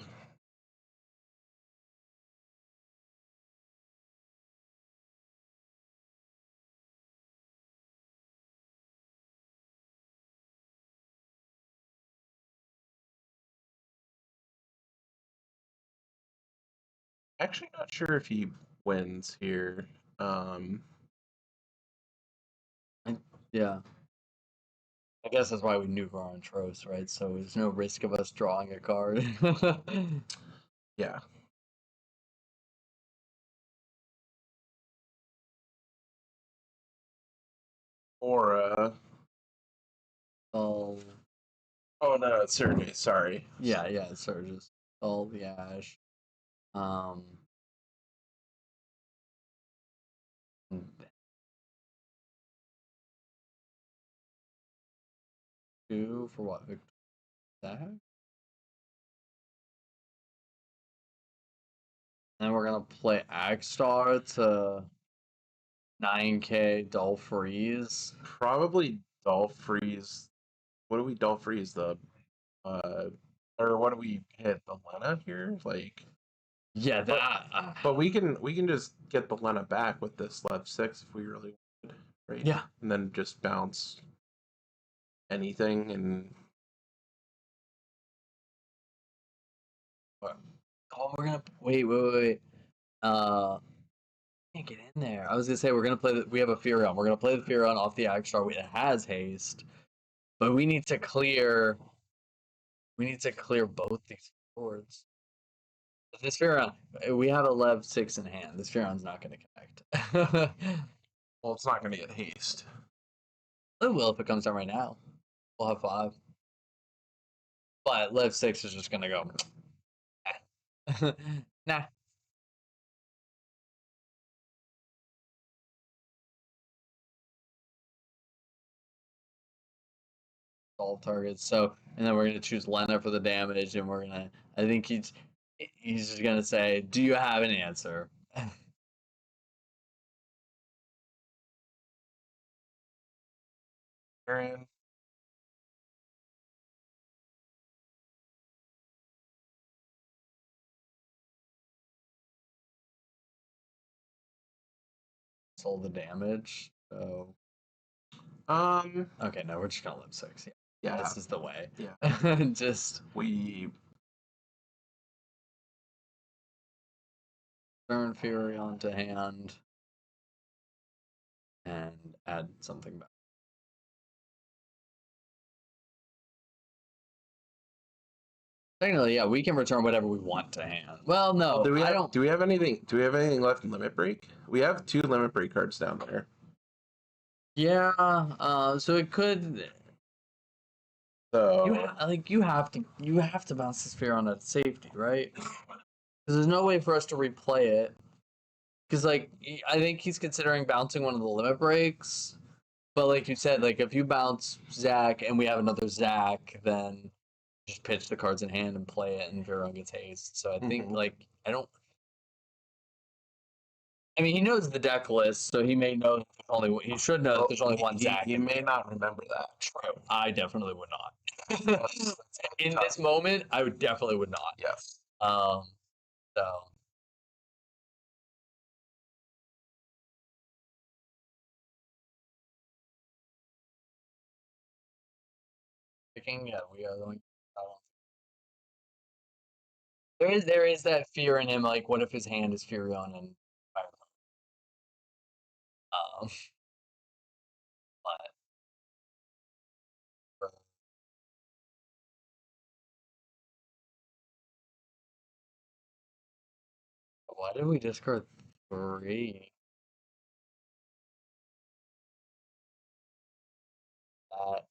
Actually, not sure if he wins here. yeah. I guess that's why we nuke our own Tros, right? So there's no risk of us drawing a card. Yeah. Or Oh no, it's Sergio. Sorry. Yeah, it's Sergio. All the Ash. Two for what? That? And we're gonna play Agstar to 9K dull freeze. Probably dull freeze. What do we dull freeze? Or what do we hit? The Lena here? Like, Yeah, but, that. but we can just get the Lena back with this lev 6 if we really would, right? Yeah. And then just bounce anything and. Oh, we're gonna wait. Can't get in there. I was gonna say we're gonna play. We have a Furion. We're gonna play the Furion off the Agstar. It has haste, but we need to clear. We need to clear both these boards. This Furion, we have a Lev 6 in hand. This Furion's not gonna connect. Well, it's not going to get haste. It will if it comes down right now. We'll have 5. But Lev 6 is just gonna go. Nah. All targets. So, and then we're gonna choose Lena for the damage, and we're gonna. I think he's just gonna say, "Do you have an answer?" Darian. Sold the damage. So. Okay, no, we're just gonna Lev 6. Yeah. This is the way. Yeah. Just We turn Fury onto hand and add something back. Technically, yeah, we can return whatever we want to hand. Well, no, do we I have, don't. Do we have anything? Do we have anything left in Limit Break? We have 2 Limit Break cards down there. Yeah. So it could. So You have to bounce the sphere on at safety, right? Because there's no way for us to replay it. Because I think he's considering bouncing one of the limit breaks. But like you said, like if you bounce Zach and we have another Zach, then just pitch the cards in hand and play it, and Viron gets haste. So I think I mean, he knows the deck list, so he may know he should know that there's only one Zach. He may not remember that. True. I definitely would not. In this moment, I would definitely would not. Yes. So. Yeah, we are going. There is that fear in him, like what if his hand is Furion and Fire Mode? But why did we discard 3? That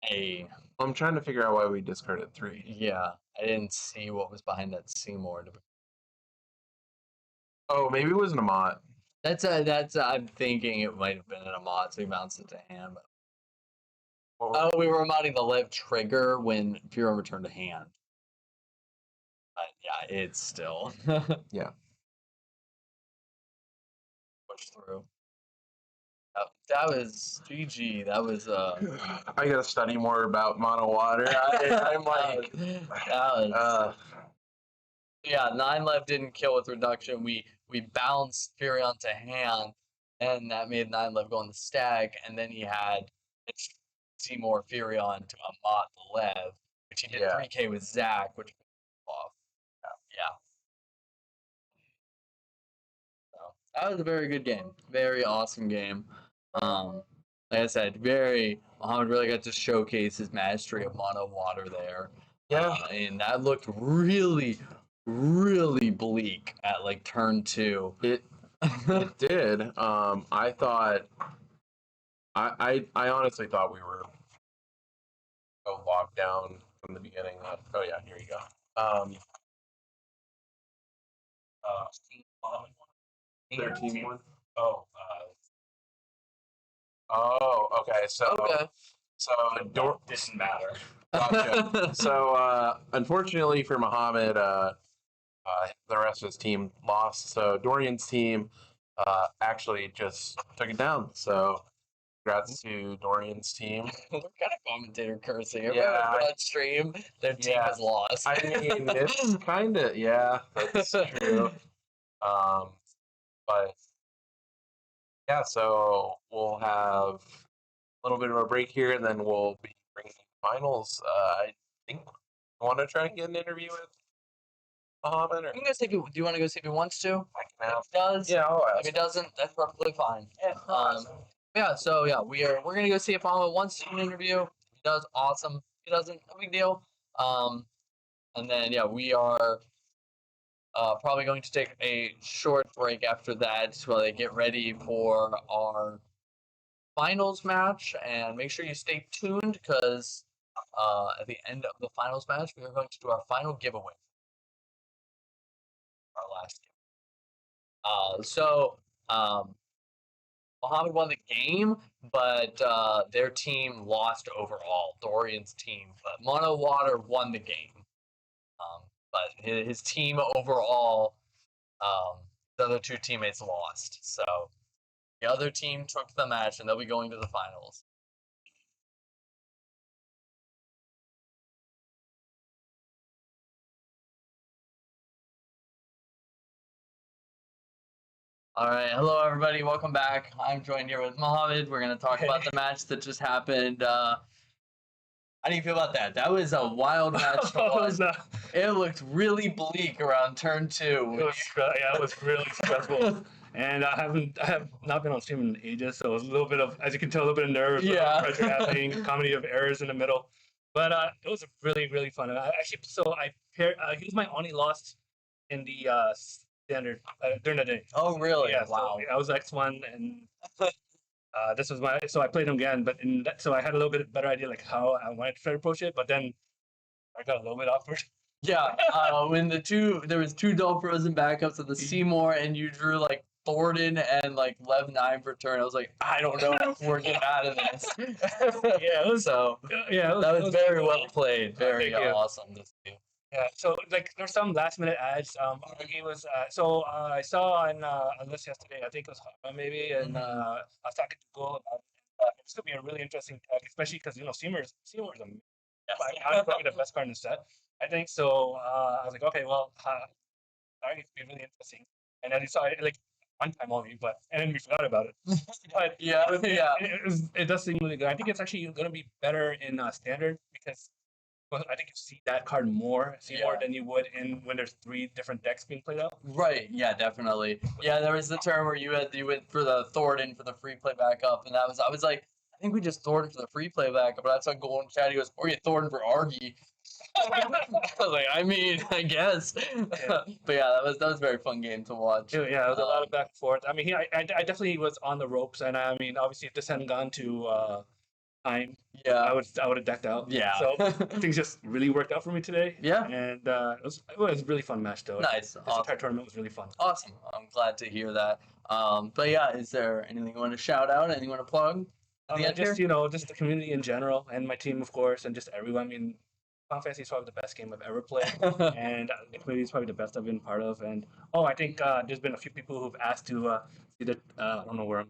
A. I'm trying to figure out why we discarded 3. Yeah, I didn't see what was behind that Seymour. Oh, maybe it was an Amat. I'm thinking it might have been an Amat, so he bounced it to hand. But... we were modding the Lev trigger when Furion returned to hand. But yeah, it's still. Yeah. Push through. That was GG. That was I gotta study more about mono water. I'm like yeah, 9 Lev didn't kill with reduction. We bounced Furion to hand, and that made 9 Lev go on the stack, and then he had Seymour Furion to Amat the Lev, which he did 3K with Zach, which off. Yeah. So that was a very good game. Very awesome game. Like I said, Muhammad really got to showcase his mastery of mono water there. Yeah. And that looked really, really bleak at like turn 2. It did. I thought I honestly thought we were so locked down from the beginning. Oh yeah, here you go. 13-1. Oh, okay. So So Dor- Didn't matter. Gotcha. So unfortunately for Muhammad, the rest of his team lost. So Dorian's team actually just took it down. So congrats to Dorian's team. What kind of commentator cursing? Yeah, Everyone on stream, their team yeah. has lost. I mean, it's kind of, yeah, that's true. But yeah, so we'll have a little bit of a break here, and then we'll be bringing finals. I think I want to try and get an interview with Muhammad, or I'm gonna see if he, do you want to go see if he wants to? I can If ask. he does, Yeah, I'll if ask. he doesn't, that's perfectly fine. Yeah, so yeah, we're gonna go see if Muhammad wants to do an interview. If he does, awesome. If he doesn't, no big deal. And then yeah, we are probably going to take a short break after that while they get ready for our finals match. And make sure you stay tuned because at the end of the finals match, we are going to do our final giveaway. Our last game. Muhammad won the game, but their team lost overall. Dorian's team, but Mono Water won the game. But his team overall, the other two teammates lost. So the other team took the match, and they'll be going to the finals. All right, hello everybody, welcome back. I'm joined here with Mohammed. We're gonna talk about the match that just happened. How do you feel about that? That was a wild match to watch. It looked really bleak around turn 2. It was really stressful. And I have not been on stream in ages, so it was a little bit of, as you can tell, a little bit of nerves, a little bit of pressure happening, comedy of errors in the middle. But it was really, really fun. He was my only loss in the standard during the day. Oh, really? Yeah. Wow. So I was X1, and this was so I played him again, but so I had a little bit better idea like how I wanted to try to approach it, but then I got a little bit awkward. Yeah, when there was 2 double frozen backups of the Seymour, and you drew like Thornton and like Lev 9 for turn. I was like, I don't know if we're getting out of this. Yeah, it was so. Yeah, that was very well played. Very awesome to see. Yeah, so like there's some last minute ads. Argy was I saw on a list yesterday. I think it was maybe, and I was talking to Goal about it's gonna be a really interesting tag, especially because Seymour's amazing. Probably the best card in the set, I think. So I was like, okay, well, Argy could be really interesting. And then you saw it like one time only, and then we forgot about it. But it does seem really good. I think it's actually gonna be better in standard because. Well, I think you see that card more than you would when there's 3 different decks being played out. Right. Yeah, definitely. Yeah, there was the turn where you went for the Thornton for the free play backup, and I was like, I think we just Thornton for the free play backup, but that's on Goal in chat. He goes, or you Thornton for Argy. I was like, I mean, I guess. Yeah. But yeah, that was a very fun game to watch. Yeah, it was a lot of back and forth. I mean, I definitely was on the ropes, and I mean, obviously, if this hadn't gone to time, I would have decked out. Yeah. So things just really worked out for me today. Yeah. And it was a really fun match though. Nice. This entire tournament was really fun. Awesome. I'm glad to hear that. But yeah, is there anything you want to shout out? Anything you want to plug? Just the community in general, and my team, of course, and just everyone. I mean, Final Fantasy is probably the best game I've ever played, and the community is probably the best I've been part of. And I think there's been a few people who've asked to see the I don't know where I'm.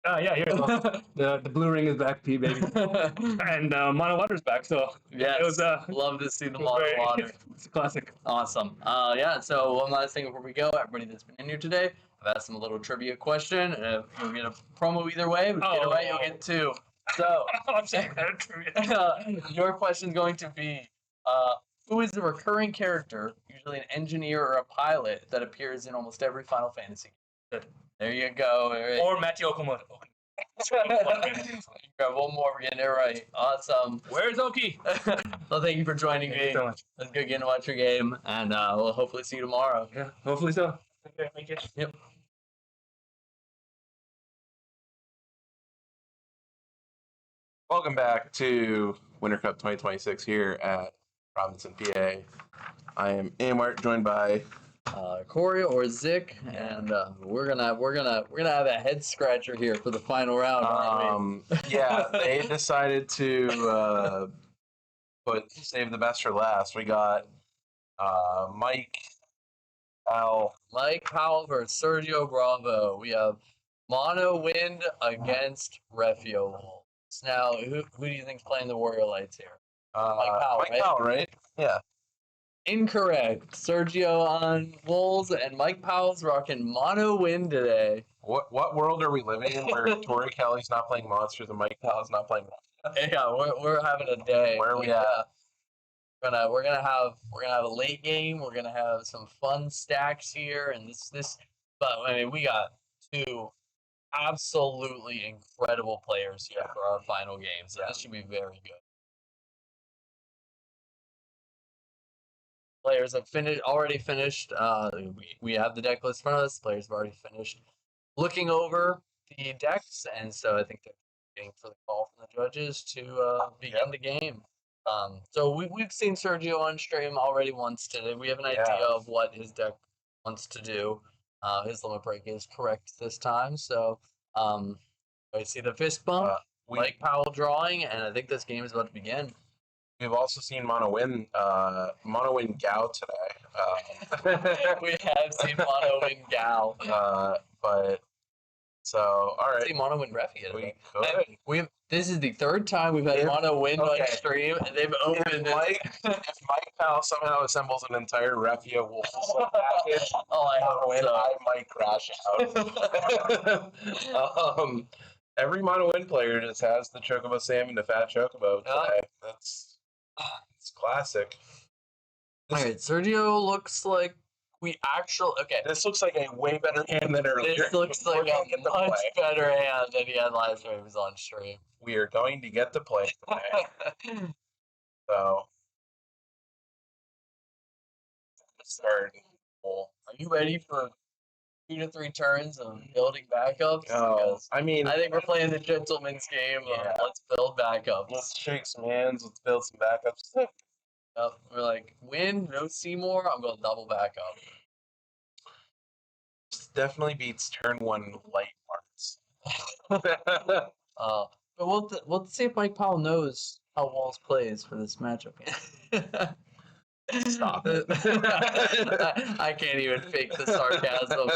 Yeah, here it goes. The blue ring is back, P baby, and Mono Water's back. So yeah, it was love to see the Mono Water. It's a classic. Awesome. Yeah. So one last thing before we go, everybody that's been in here today, I've asked them a little trivia question. You'll get a promo either way, but get it right, you'll get 2. So I'm saying that trivia. Your question is going to be, who is the recurring character, usually an engineer or a pilot, that appears in almost every Final Fantasy game? There you go. Right. Or Matthew Okamoto. Grab one more. We're getting it right. Awesome. Where's Oki? Well, thank you for joining me. Thank you so much. Let's go get to watch your game, and we'll hopefully see you tomorrow. Yeah, hopefully so. Okay, thank you. Yep. Welcome back to Winter Cup 2026 here at Robinson, PA. I am Amart, joined by Corey or Zick, and we're gonna have a head scratcher here for the final round. Aren't we? Yeah, they decided to save the best for last. We got Mike Powell versus Sergio Bravo. We have Mono Wind against Refia Wolves. Now, who do you think's playing the Warrior Lights here? Mike Powell, right? Yeah. Incorrect. Sergio on Wolves and Mike Powell's rocking Mono Wind today. What world are we living in where Torrey Kelly's not playing monsters and Mike Powell's not playing monsters? Yeah, we're having a day. Where are we at? We're gonna have a late game. We're gonna have some fun stacks here, and this. But I mean, we got two absolutely incredible players here for our final game, so this should be very good. Players have already finished. We have the deck list in front of us. Players have already finished looking over the decks, and so I think they're waiting for the call from the judges to begin the game. So we've seen Sergio on stream already once today. We have an idea of what his deck wants to do. His limit break is correct this time. So I see the fist bump, Mike Powell drawing, and I think this game is about to begin. We've also seen Mono Win Gao today. We have seen Mono Win Gao. But so all right. See Mono Win Refia today. We could. This is the third time we've had Mono Win on stream, and they've opened if Mike Powell somehow assembles an entire Refia Wolves package, I hope Win, so. I might crash out. Every Mono Win player just has the Chocobo Sam and the Fat Chocobo today. It's classic. All right, Sergio looks like This looks like a way better hand than earlier. This looks like a much better hand than he had last time he was on stream. We are going to get to play today. So, start. Are you ready for 2 to 3 turns of building backups? Oh, I mean, I think we're playing the gentleman's game. Let's build backups. Let's shake some hands. Let's build some backups. We're like, win, no Seymour. I'm going double backup. This definitely beats turn 1 light parts. But we'll see if Mike Powell knows how Walls plays for this matchup. Stop it. I can't even fake the sarcasm.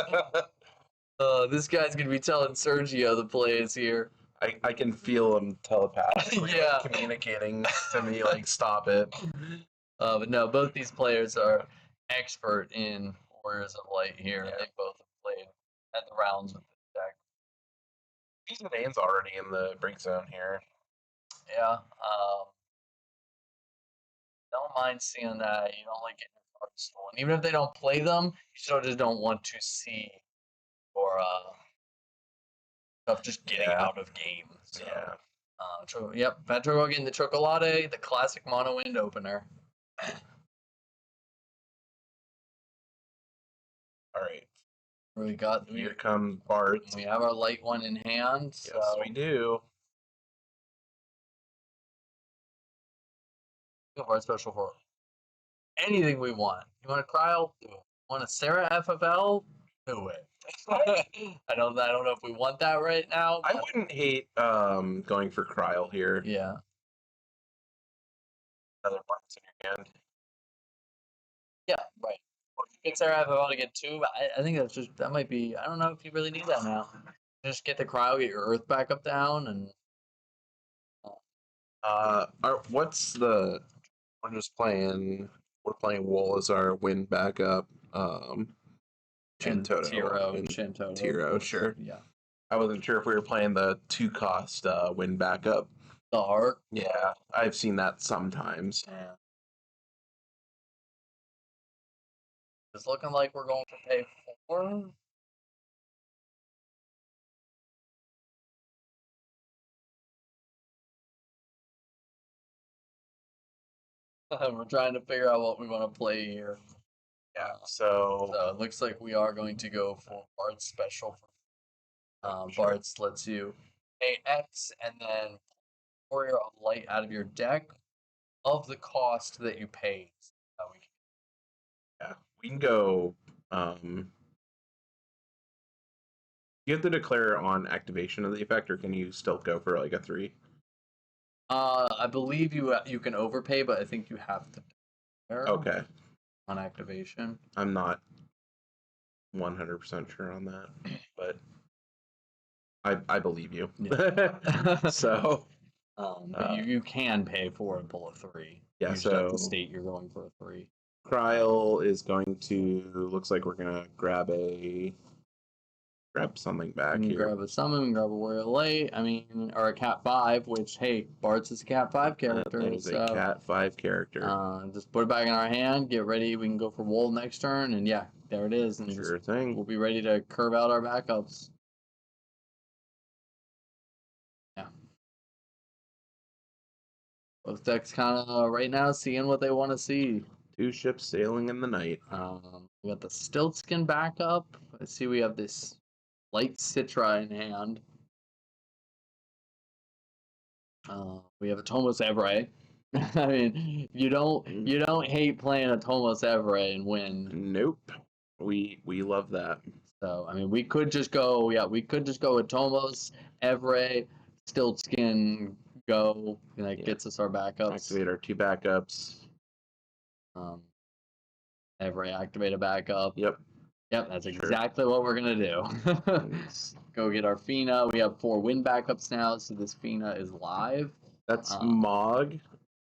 This guy's going to be telling Sergio the plays here. I can feel him telepathically communicating to me, like, stop it. But no, both these players are expert in Warriors of Light here. They both have played at the rounds with this deck. Dane's already in the break zone here. Yeah. Don't mind seeing that. You don't like getting your cards stolen. Even if they don't play them, you still just don't want to see or stuff just getting out of game. So, Fat Choco getting the Chocolate, the classic Mono Wind opener. All right. Here come Bart. We have our light one in hand. So. Yes, we do. Bart special for anything we want. You want a Cryo? Do it. Want a Sarah FFL? Do it. I don't know if we want that right now. I wouldn't hate going for Cryo here. Yeah. Another Bart's in your hand. Yeah, right. Get Sarah FFL to get 2. I think that might be. I don't know if you really need that now. Just get the Cryo, get your Earth back up down, and. What's the? We're just playing. We're playing Wool as our win backup. Chintoto. Tiro, sure. Yeah. I wasn't sure if we were playing the 2-cost win backup. The Heart? Yeah, I've seen that sometimes. Yeah. It's looking like we're going to pay 4. We're trying to figure out what we want to play here. Yeah, so it looks like we are going to go for Bart's special. Bart's lets you pay X and then Warrior of Light out of your deck of the cost that you paid. We can go You have to declare on activation of the effect, or can you still go for like a 3? I believe you can overpay, but I think you have to declare Okay. on activation. I'm not 100% sure on that, but I believe you. Yeah. So, but you can pay for a pull of 3. Yeah, You just have to so state you're going for a 3. Kryl is going to, looks like we're going to grab something back You can here. grab a summon, grab a warrior late. I mean, or a cat 5, which hey, Bart's is a cat 5 character. That is so, a cat 5 character. Just put it back in our hand. Get ready. We can go for Wool next turn, and yeah, there it is. And Sure just, thing. we'll be ready to curve out our backups. Yeah. Both decks kind of right now seeing what they want to see. 2 ships sailing in the night. We got the Stiltskin backup. I see we have this Light Citra in hand. We have a Tomos Evray. I mean, you don't hate playing a Tomos Evray and win. Nope. We love that. So I mean, we could just go with Tomos Evray, Stiltskin, go, and that gets us our backups. Activate our 2 backups. Evray activate a backup. Yep. Yep, that's exactly what we're gonna do. Go get our Fina. We have 4 win backups now, so this Fina is live. That's Mog.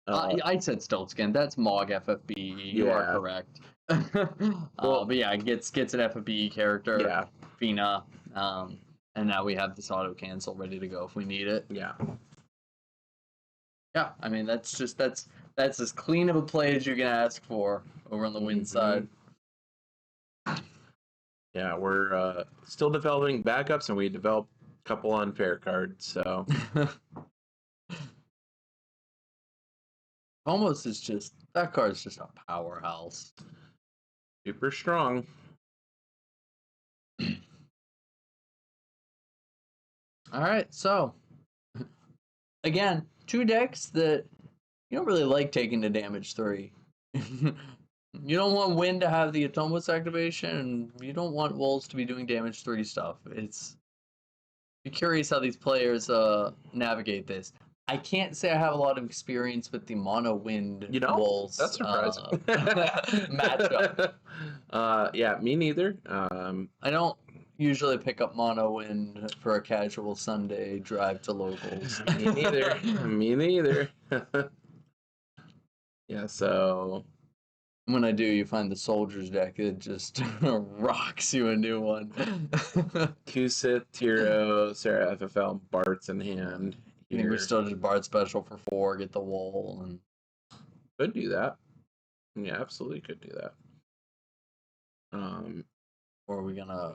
I said Stiltskin. That's Mog FFB. You are correct. But yeah, it gets an FFB character. Yeah. Fina. And now we have this auto cancel ready to go if we need it. Yeah. Yeah, I mean that's as clean of a play as you can ask for over on the win side. Yeah, we're still developing backups, and we developed a couple unfair cards, so. Almost is just, that card's just a powerhouse. Super strong. Alright, so, again, 2 decks that you don't really like taking to damage 3. You don't want Wind to have the Atomos activation, and you don't want Wolves to be doing damage 3 stuff. Be curious how these players navigate this. I can't say I have a lot of experience with the mono Wind Wolves. That's surprising. Matchup. Yeah, me neither. I don't usually pick up mono Wind for a casual Sunday drive to locals. Me neither. Me neither. Yeah, so when I do, you find the Soldiers deck that just rocks you a new one. Kusit, Tiro, Sarah FFL, Bart's in hand. I think we still just Bard special for 4, get the Wool, and could do that. Yeah, absolutely could do that. Or are we gonna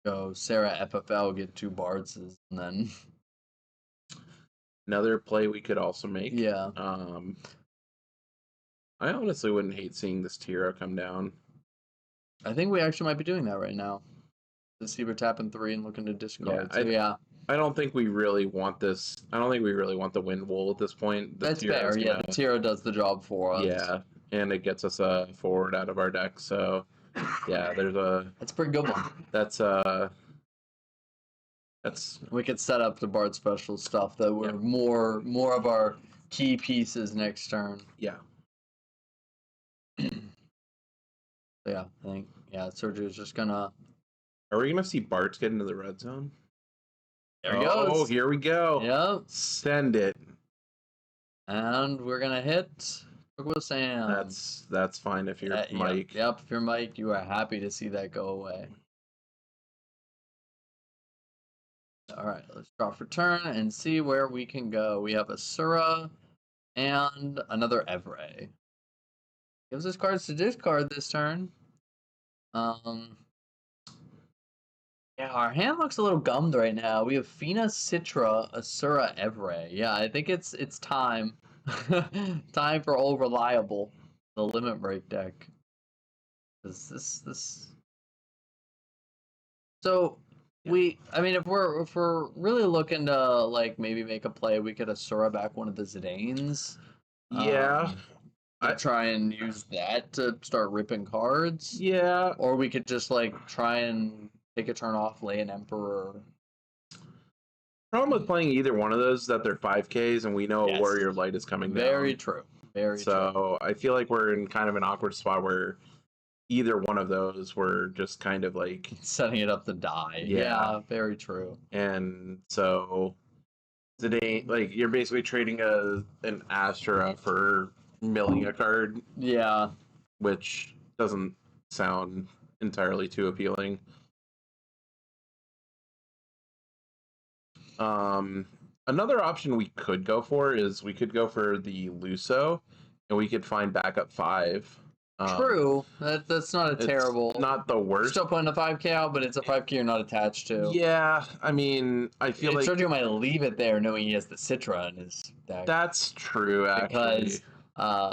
go Sarah FFL, get 2 Bards, and then another play we could also make. Yeah. I honestly wouldn't hate seeing this Tiro come down. I think we actually might be doing that right now. The see we're tapping 3 and looking to discard. I don't think we really want this. I don't think we really want the Wind Wool at this point. That's fair. Yeah, the Tiro does the job for us. Yeah, and it gets us a forward out of our deck. So, yeah, there's a. That's a pretty good one. That's we could set up the Bard special stuff that were more of our key pieces next turn. Yeah. Yeah, I think Sergio's just gonna. Are we gonna see Bart get into the red zone? There he goes. Oh, here we go. Yep. Send it. And we're gonna hit with Sam. That's fine if you're Mike. Yep, if you're Mike, you are happy to see that go away. Alright, let's draw for turn and see where we can go. We have a Sura and another Evray. Gives us cards to discard this turn. Yeah, our hand looks a little gummed right now. We have Fina, Citra, Asura, Evray. Yeah, I think it's time. Time for Old Reliable, the Limit Break deck. This. So I mean, if we're really looking to like maybe make a play, we could Asura back one of the Zidanes. Yeah. could try and use that to start ripping cards. Yeah. Or we could just like try and take a turn off, lay an Emperor. Problem with playing either one of those is that they're 5Ks and we know Yes. a Warrior of Light is coming down. Very true. Very true. So I feel like we're in kind of an awkward spot where either one of those were just kind of like Setting it up to die. Yeah, very true. And so today, like you're basically trading an Astra for milling a card. Yeah. Which doesn't sound entirely too appealing. Another option we could go for is we could go for the Luso, and we could find backup 5. True. That's not a terrible. Not the worst. Still putting a 5K out, but it's a 5K you're not attached to. Yeah, I mean, I feel like Sergio might leave it there knowing he has the Citra in his deck. That's true, actually. Because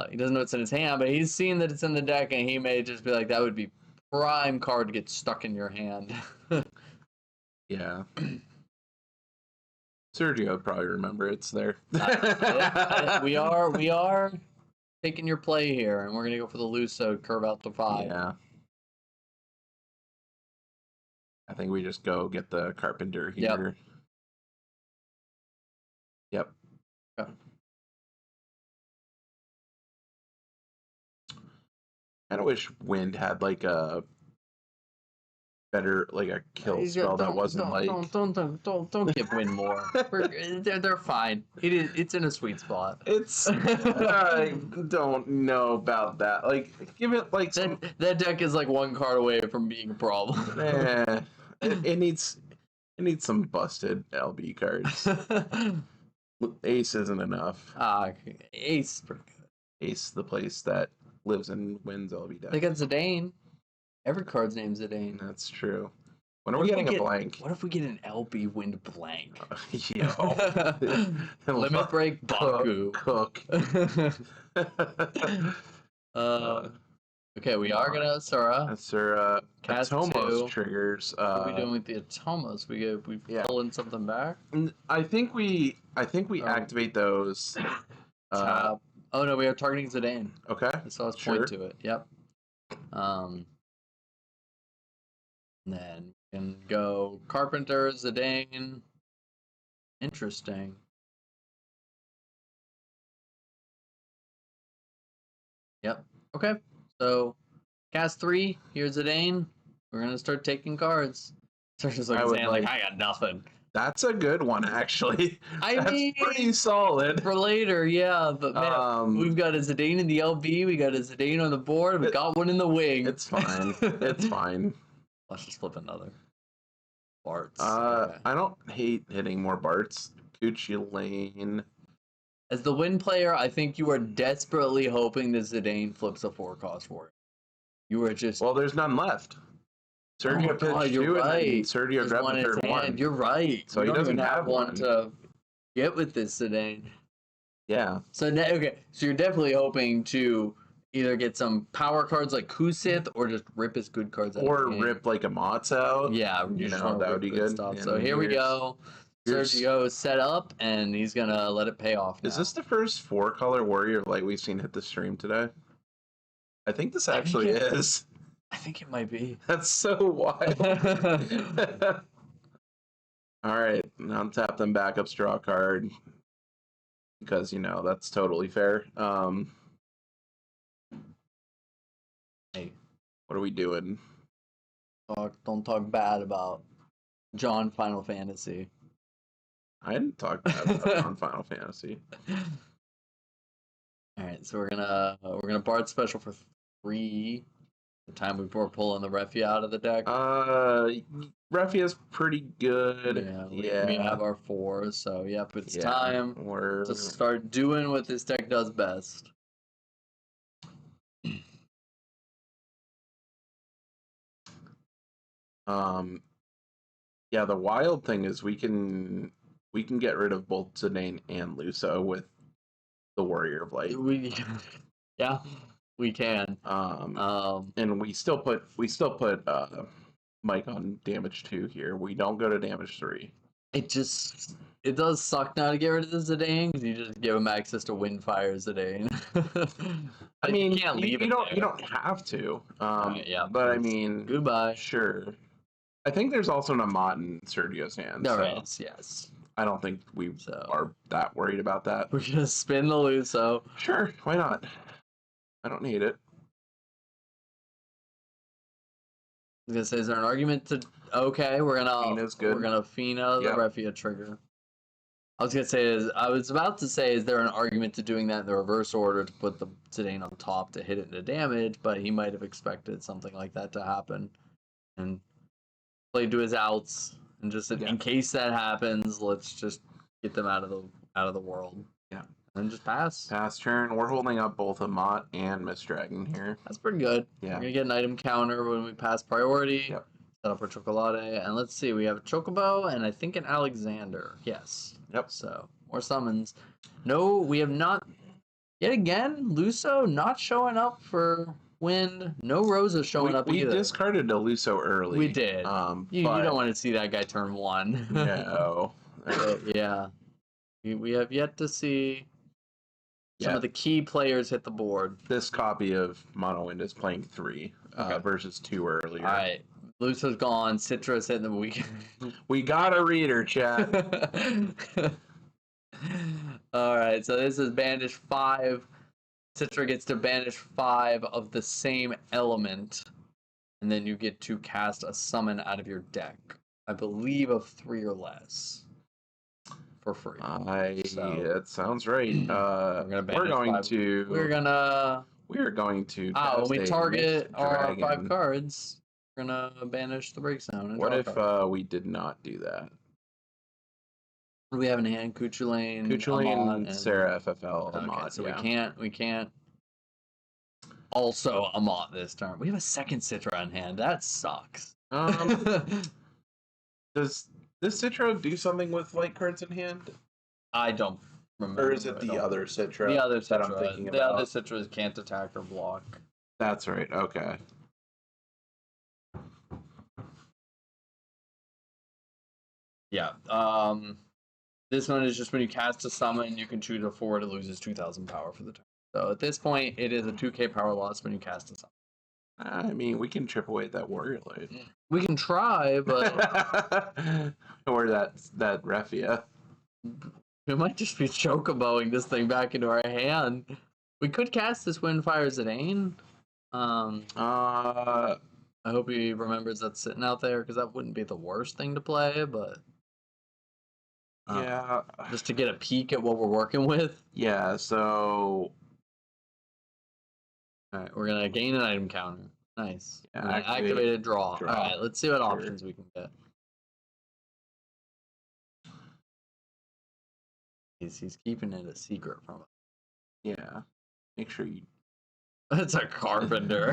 he doesn't know what's in his hand, but he's seen that it's in the deck, and he may just be like, that would be prime card to get stuck in your hand. Yeah. Sergio would probably remember it's there. We are taking your play here, and we're gonna go for the Luso, curve out to 5. Yeah. I think we just go get the Carpenter here. Yep. Okay. Kind of wish Wind had like a better, like a kill spell that wasn't like. Don't give Wind more. They're fine. It's in a sweet spot. It's I don't know about that. Like, give it like that deck is like one card away from being a problem. It needs some busted LB cards. Ace isn't enough. Ace is pretty good. Ace, the place that lives and wins LB deck. They got Zidane. Every card's named Zidane. That's true. When are we getting a blank? What if we get an LB Wind blank? Yo. Limit break Baku. Cook. Okay, we are gonna Asura. Asura. Cast Atomos 2. triggers. What are we doing with the Atomos? We pulling something back? I think we activate those. Oh no, we are targeting Zidane. Okay. I saw us point to it. Yep. Then we can go Carpenter, Zidane. Interesting. Yep. Okay. So cast 3. Here's Zidane. We're gonna start taking cards. Sergio's like, I got nothing. That's a good one, actually. That's pretty solid. For later, yeah. But man, we've got a Zidane in the LB. We got a Zidane on the board. We got one in the wing. It's fine. It's fine. Let's just flip another. Barts. I don't hate hitting more Barts. Gucci Lane. As the Wind player, I think you are desperately hoping that Zidane flips a 4-cost warrior. You are just... Well, there's none left. Sergio pitched 2 and then Sergio grabbed the third one. You're right. So he doesn't have one to get with this Zidane. Yeah. So so you're definitely hoping to either get some power cards like Kusith or just rip his good cards out. Or rip like a Mott's out. Yeah, that would be good. Stuff. So here we go. Sergio is set up, and he's gonna let it pay off now. Is this the first 4-color Warrior of Light we've seen hit the stream today? I think this actually is. I think it might be. That's so wild. All right, now tap them backups, draw a card. Because, that's totally fair. Hey. What are we doing? Don't talk bad about John Final Fantasy. I didn't talk bad about John Final Fantasy. All right, so we're gonna Bard special for 3. The time before pulling the Refia out of the deck. Refia's pretty good. Yeah, we have our 4, so yep, it's time to start doing what this deck does best. Yeah, the wild thing is we can get rid of both Zidane and Luso with the Warrior of Light. Yeah, we can. And we still put Mike on damage 2 here. We don't go to damage 3. It does suck now to get rid of the Zidane because you just give him access to Windfire Zidane. I mean, you can't leave you it don't there. you don't have to. Yeah, but I please. mean, Goodbye. sure. I think there's also an Amot in Sergio's hands. There so is, yes. I don't think we So are that worried about that. we're gonna spin the Luso. Sure, why not? I don't need it. I was gonna say, is there an argument to? Okay, we're gonna Fina's good. we're gonna Fina the Yep. Refia trigger. I was about to say, is there an argument to doing that in the reverse order to put the Zidane on top to hit it into damage? But he might have expected something like that to happen, and played to his outs, and just in case that happens, let's just get them out of the world. Yeah, and just pass. Pass turn. We're holding up both Amot and Miss Dragon here. That's pretty good. Yeah. We're gonna get an item counter when we pass priority. Yep. Set up our Chocolate, and let's see, we have a Chocobo and I think an Alexander. Yes. Yep. So more summons. No, we have not. Yet again, Luso not showing up for Wind. No Rosa showing up we either. discarded a Luso early. We did. You but don't want to see that guy turn 1. no. Yeah. We have yet to see some of the key players hit the board. This copy of Mono Wind is playing 3 versus 2 earlier. All right. Luso's gone. Citra's hitting the week. We got a reader, chat. All right. So this is banish 5. Citra gets to banish 5 of the same element. And then you get to cast a summon out of your deck. I believe of 3 or less. For free. That sounds right. We're going to when we target our 5 cards, we're gonna banish the breakdown. What if we did not do that? We have in hand Cuchulain, and Sarah FFL okay, Amot. so we can't also Amot this turn. We have a second Citra in hand. That sucks. Does this Citra do something with light cards in hand? I don't remember. Or is it the other Citra? The other that Citra. I'm thinking the about? other Citras can't attack or block. That's right. Okay. Yeah. This one is just when you cast a summon, you can choose a forward. It loses 2,000 power for the turn. So at this point, it is a 2k power loss when you cast a summon. I mean, we can chip away at that Warrior Light. We can try, but or that Refia. we might just be chocoboing this thing back into our hand. We could cast this Windfire Zidane. I hope he remembers that's sitting out there because that wouldn't be the worst thing to play, but yeah, just to get a peek at what we're working with. Yeah. So. All right, we're gonna gain an item counter. Nice. Yeah, activated draw. draw. All right, let's see what options we can get. He's keeping it a secret from us. Yeah. Make sure you. That's a Carpenter.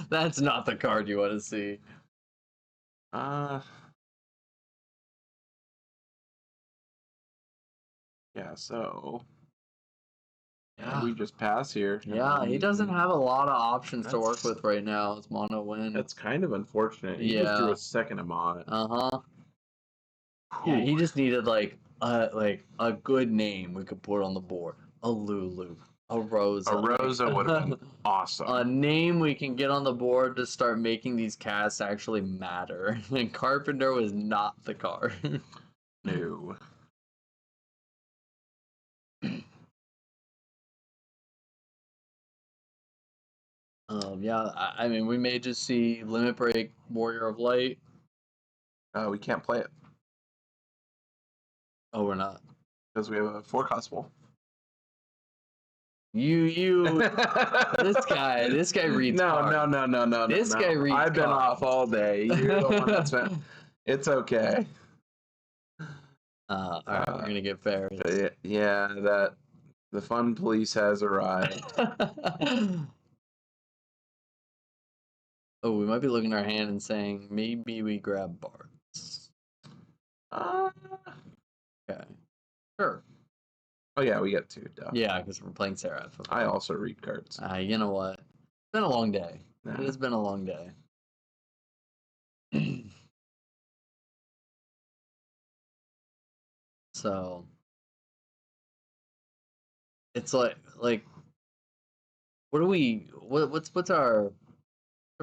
That's not the card you want to see. Yeah. So. Yeah. We just pass here. Yeah, he doesn't have a lot of options to work with right now. It's Mono Wind. That's kind of unfortunate. He just threw a second Amot. Yeah, he just needed like a good name we could put on the board. A Lulu, a Rosa. A Rosa would have been awesome. A name we can get on the board to start making these casts actually matter. And Carpenter was not the card. No. Yeah, I mean, we may just see Limit Break, Warrior of Light. We can't play it. Oh, we're not. Because we have a 4-cost wall. This guy reads cards. No. This guy reads I've been cards. off all day. You're the one that's been. It's okay. All right, we're gonna get fair. Yeah, that the fun police has arrived. Oh, we might be looking at our hand and saying maybe we grab Bards. Okay, sure. Oh yeah, we get 2. Duh. Yeah, because we're playing Seraph. I also read cards. You know what? It's been a long day. Nah. It has been a long day. So it's like what do we what's our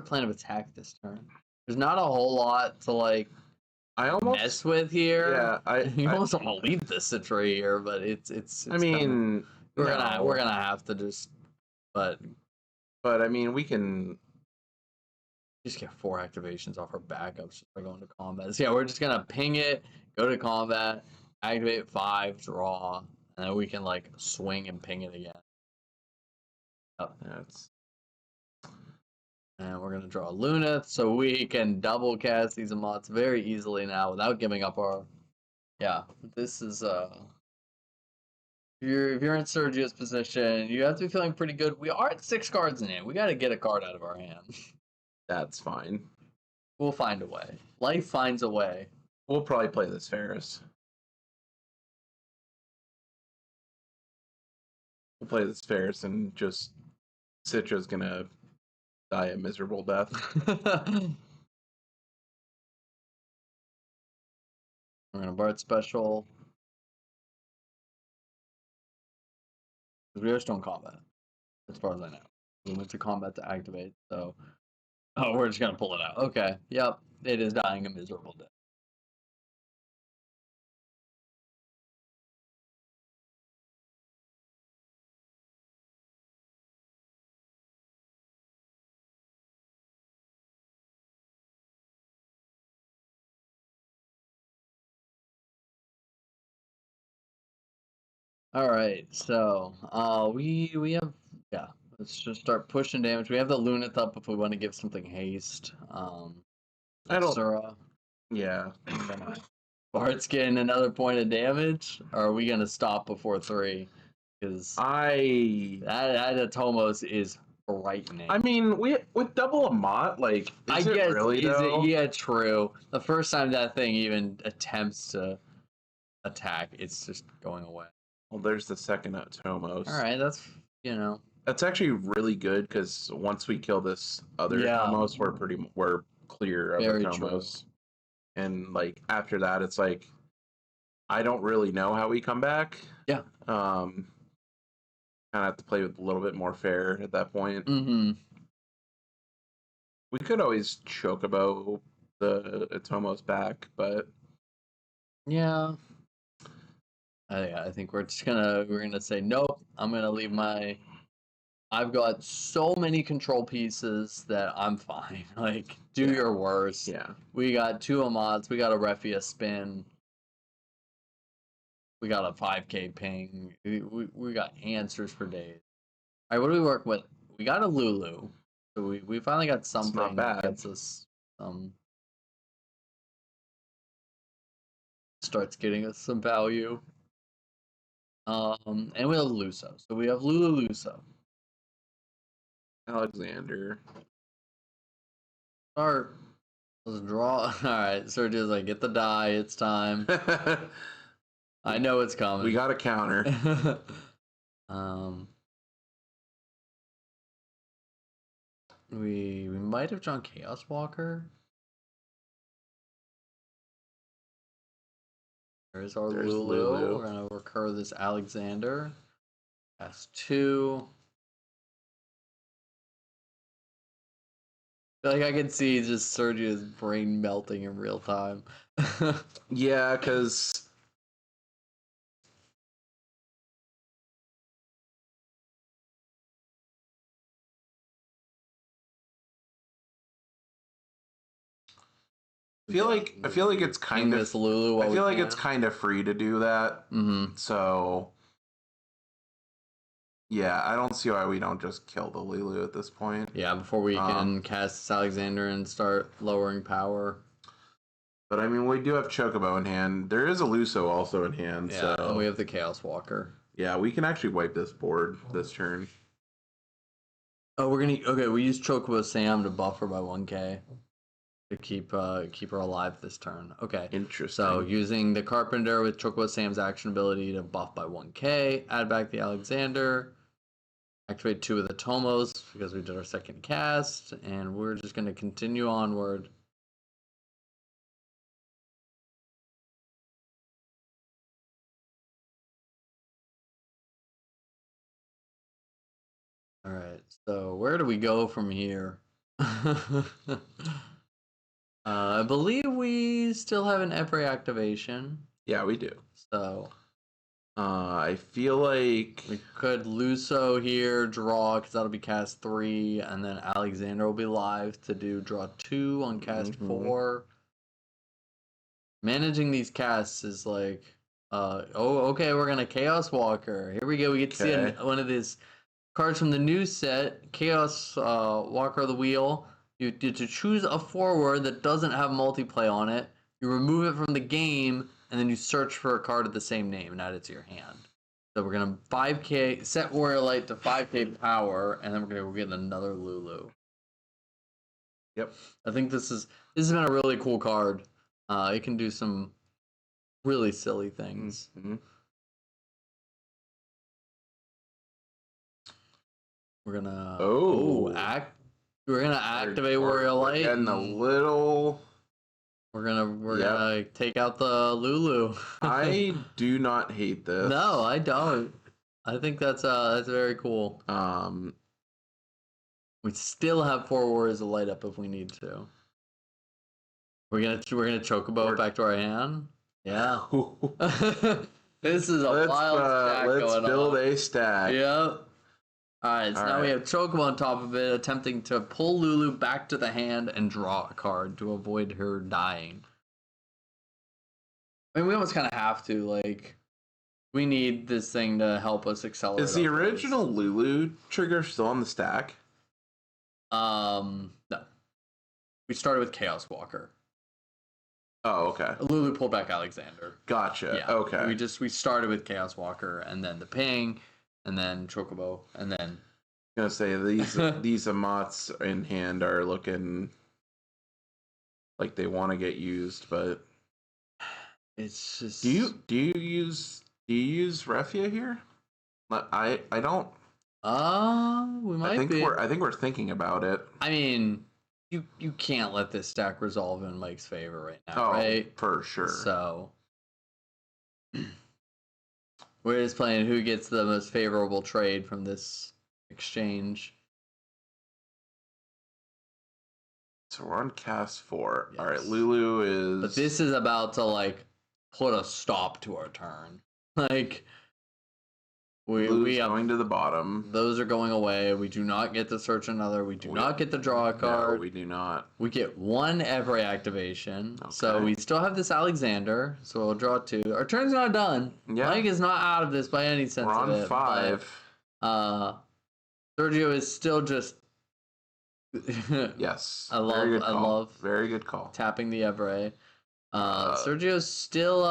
plan of attack this turn? There's not a whole lot to like I almost mess with here. Yeah, You almost want to leave this Citra here, but it's I mean, we're gonna have to just but I mean we can just get 4 activations off our backups just by going to combat. So yeah, we're just gonna ping it, go to combat, activate 5, draw, and then we can like swing and ping it again. That's And we're gonna draw a Luneth, so we can double cast these emotes very easily now without giving up our. Yeah, this is if you're in Sergio's position, you have to be feeling pretty good. We are at 6 cards in hand. We got to get a card out of our hand. that's fine. We'll find a way. Life finds a way. We'll probably play this Ferris. We'll play this Ferris and just Citra's gonna die a miserable death. We're gonna Bart special. We are still in combat, as far as I know. We went to combat to activate, so. Oh, we're just gonna pull it out. Okay. Yep. It is dying a miserable death. All right, so we have let's just start pushing damage. We have the Luneth up if we want to give something haste. I don't. Sura, Yeah. Bart's getting another point of damage. Or are we gonna stop before 3? Because that Tomos is frightening. I mean, with double Amot, like I is it guess really though? Yeah, true. The first time that thing even attempts to attack, it's just going away. Well, there's the second Tomos. All right, that's That's actually really good because once we kill this other Tomos, we're clear of Very the Tomos. And like after that, it's like I don't really know how we come back. Yeah. Kind of have to play with a little bit more fair at that point. Mm-hmm. We could always chocobo the Tomos back, but yeah. I think we're gonna say nope. I'm gonna leave my. I've got so many control pieces that I'm fine. Like do your worst. yeah. We got 2 Amods. We got a Refia spin. We got a 5K ping. We got answers for days. All right, what do we work with? We got a Lulu. So we finally got something not bad. that gets us starts getting us some value. And we have Luso. So we have Lulu Luso. Alexander. Start. Let's draw. All right, Sergio's like, get the die. It's time. I know it's coming. We got a counter. We might have drawn Chaos Walker. There's our Lulu. We're gonna recur this Alexander. That's 2. Like I can see just Sergio's brain melting in real time. Yeah, because I feel like it's kind of Lulu. I feel like it's kind of free to do that. Mm-hmm. So yeah, I don't see why we don't just kill the Lulu at this point. Yeah, before we can cast this Alexander and start lowering power. But I mean, we do have Chocobo in hand. There is a Luso also in hand. Yeah, so and we have the Chaos Walker. Yeah, we can actually wipe this board this turn. Oh, we use Chocobo Sam to buffer by 1K. To keep her alive this turn. Okay. Interesting. So using the Carpenter with Chocobo Sam's action ability to buff by 1K, add back the Alexander, activate 2 of the Tomos because we did our second cast, and we're just going to continue onward. So where do we go from here? I believe we still have an Every activation. Yeah, we do. So I feel like we could Luso here, draw, because that'll be cast 3, and then Alexander will be live to do draw 2 on cast 4. Managing these casts is like, okay, we're gonna Chaos Walker. Here we go. We get to see one of these cards from the new set, Chaos Walker of the Wheel. You get to choose a forward that doesn't have multiplay on it. You remove it from the game, and then you search for a card of the same name and add it to your hand. So we're gonna 5k set Warrior Light to 5k power, and then we're gonna go get another Lulu. Yep. I think this has been a really cool card. It can do some really silly things. We're gonna we're gonna activate Warrior Light. And a little. We're gonna take out the Lulu. I do not hate this. No, I don't. I think that's very cool. We still have 4 Warriors of Light up if we need to. We're gonna Chocobo back to our hand. Yeah. This is a wild stack going on. Let's build a stack. Yep. Alright, so now we have Chocobo on top of it, attempting to pull Lulu back to the hand and draw a card to avoid her dying. I mean, we almost kind of have to, like, we need this thing to help us accelerate. Is the original Lulu trigger still on the stack? No. We started with Chaos Walker. Oh, okay. Lulu pulled back Alexander. Gotcha. Yeah. Okay. We started with Chaos Walker, and then the ping, and then Chocobo, and then. I'm gonna say these Amats in hand are looking like they want to get used, but it's just. Do you use Refia here? I don't. We might I think we're thinking about it. I mean, you can't let this stack resolve in Mike's favor right now, right? For sure. So we're just playing who gets the most favorable trade from this exchange. So we're on cast 4. Yes. All right, Lulu is. But this is about to like put a stop to our turn. Like we are going to the bottom. Those are going away. We do not get to search another. We do not get to draw a card. No, we do not. We get 1 Every activation. Okay. So we still have this Alexander. So we'll draw 2. Our turn's not done. Yeah. Mike is not out of this by any sense We're of on it. 5. But, Sergio is still just. Yes. I love. Very good call. Tapping the Every. Sergio's still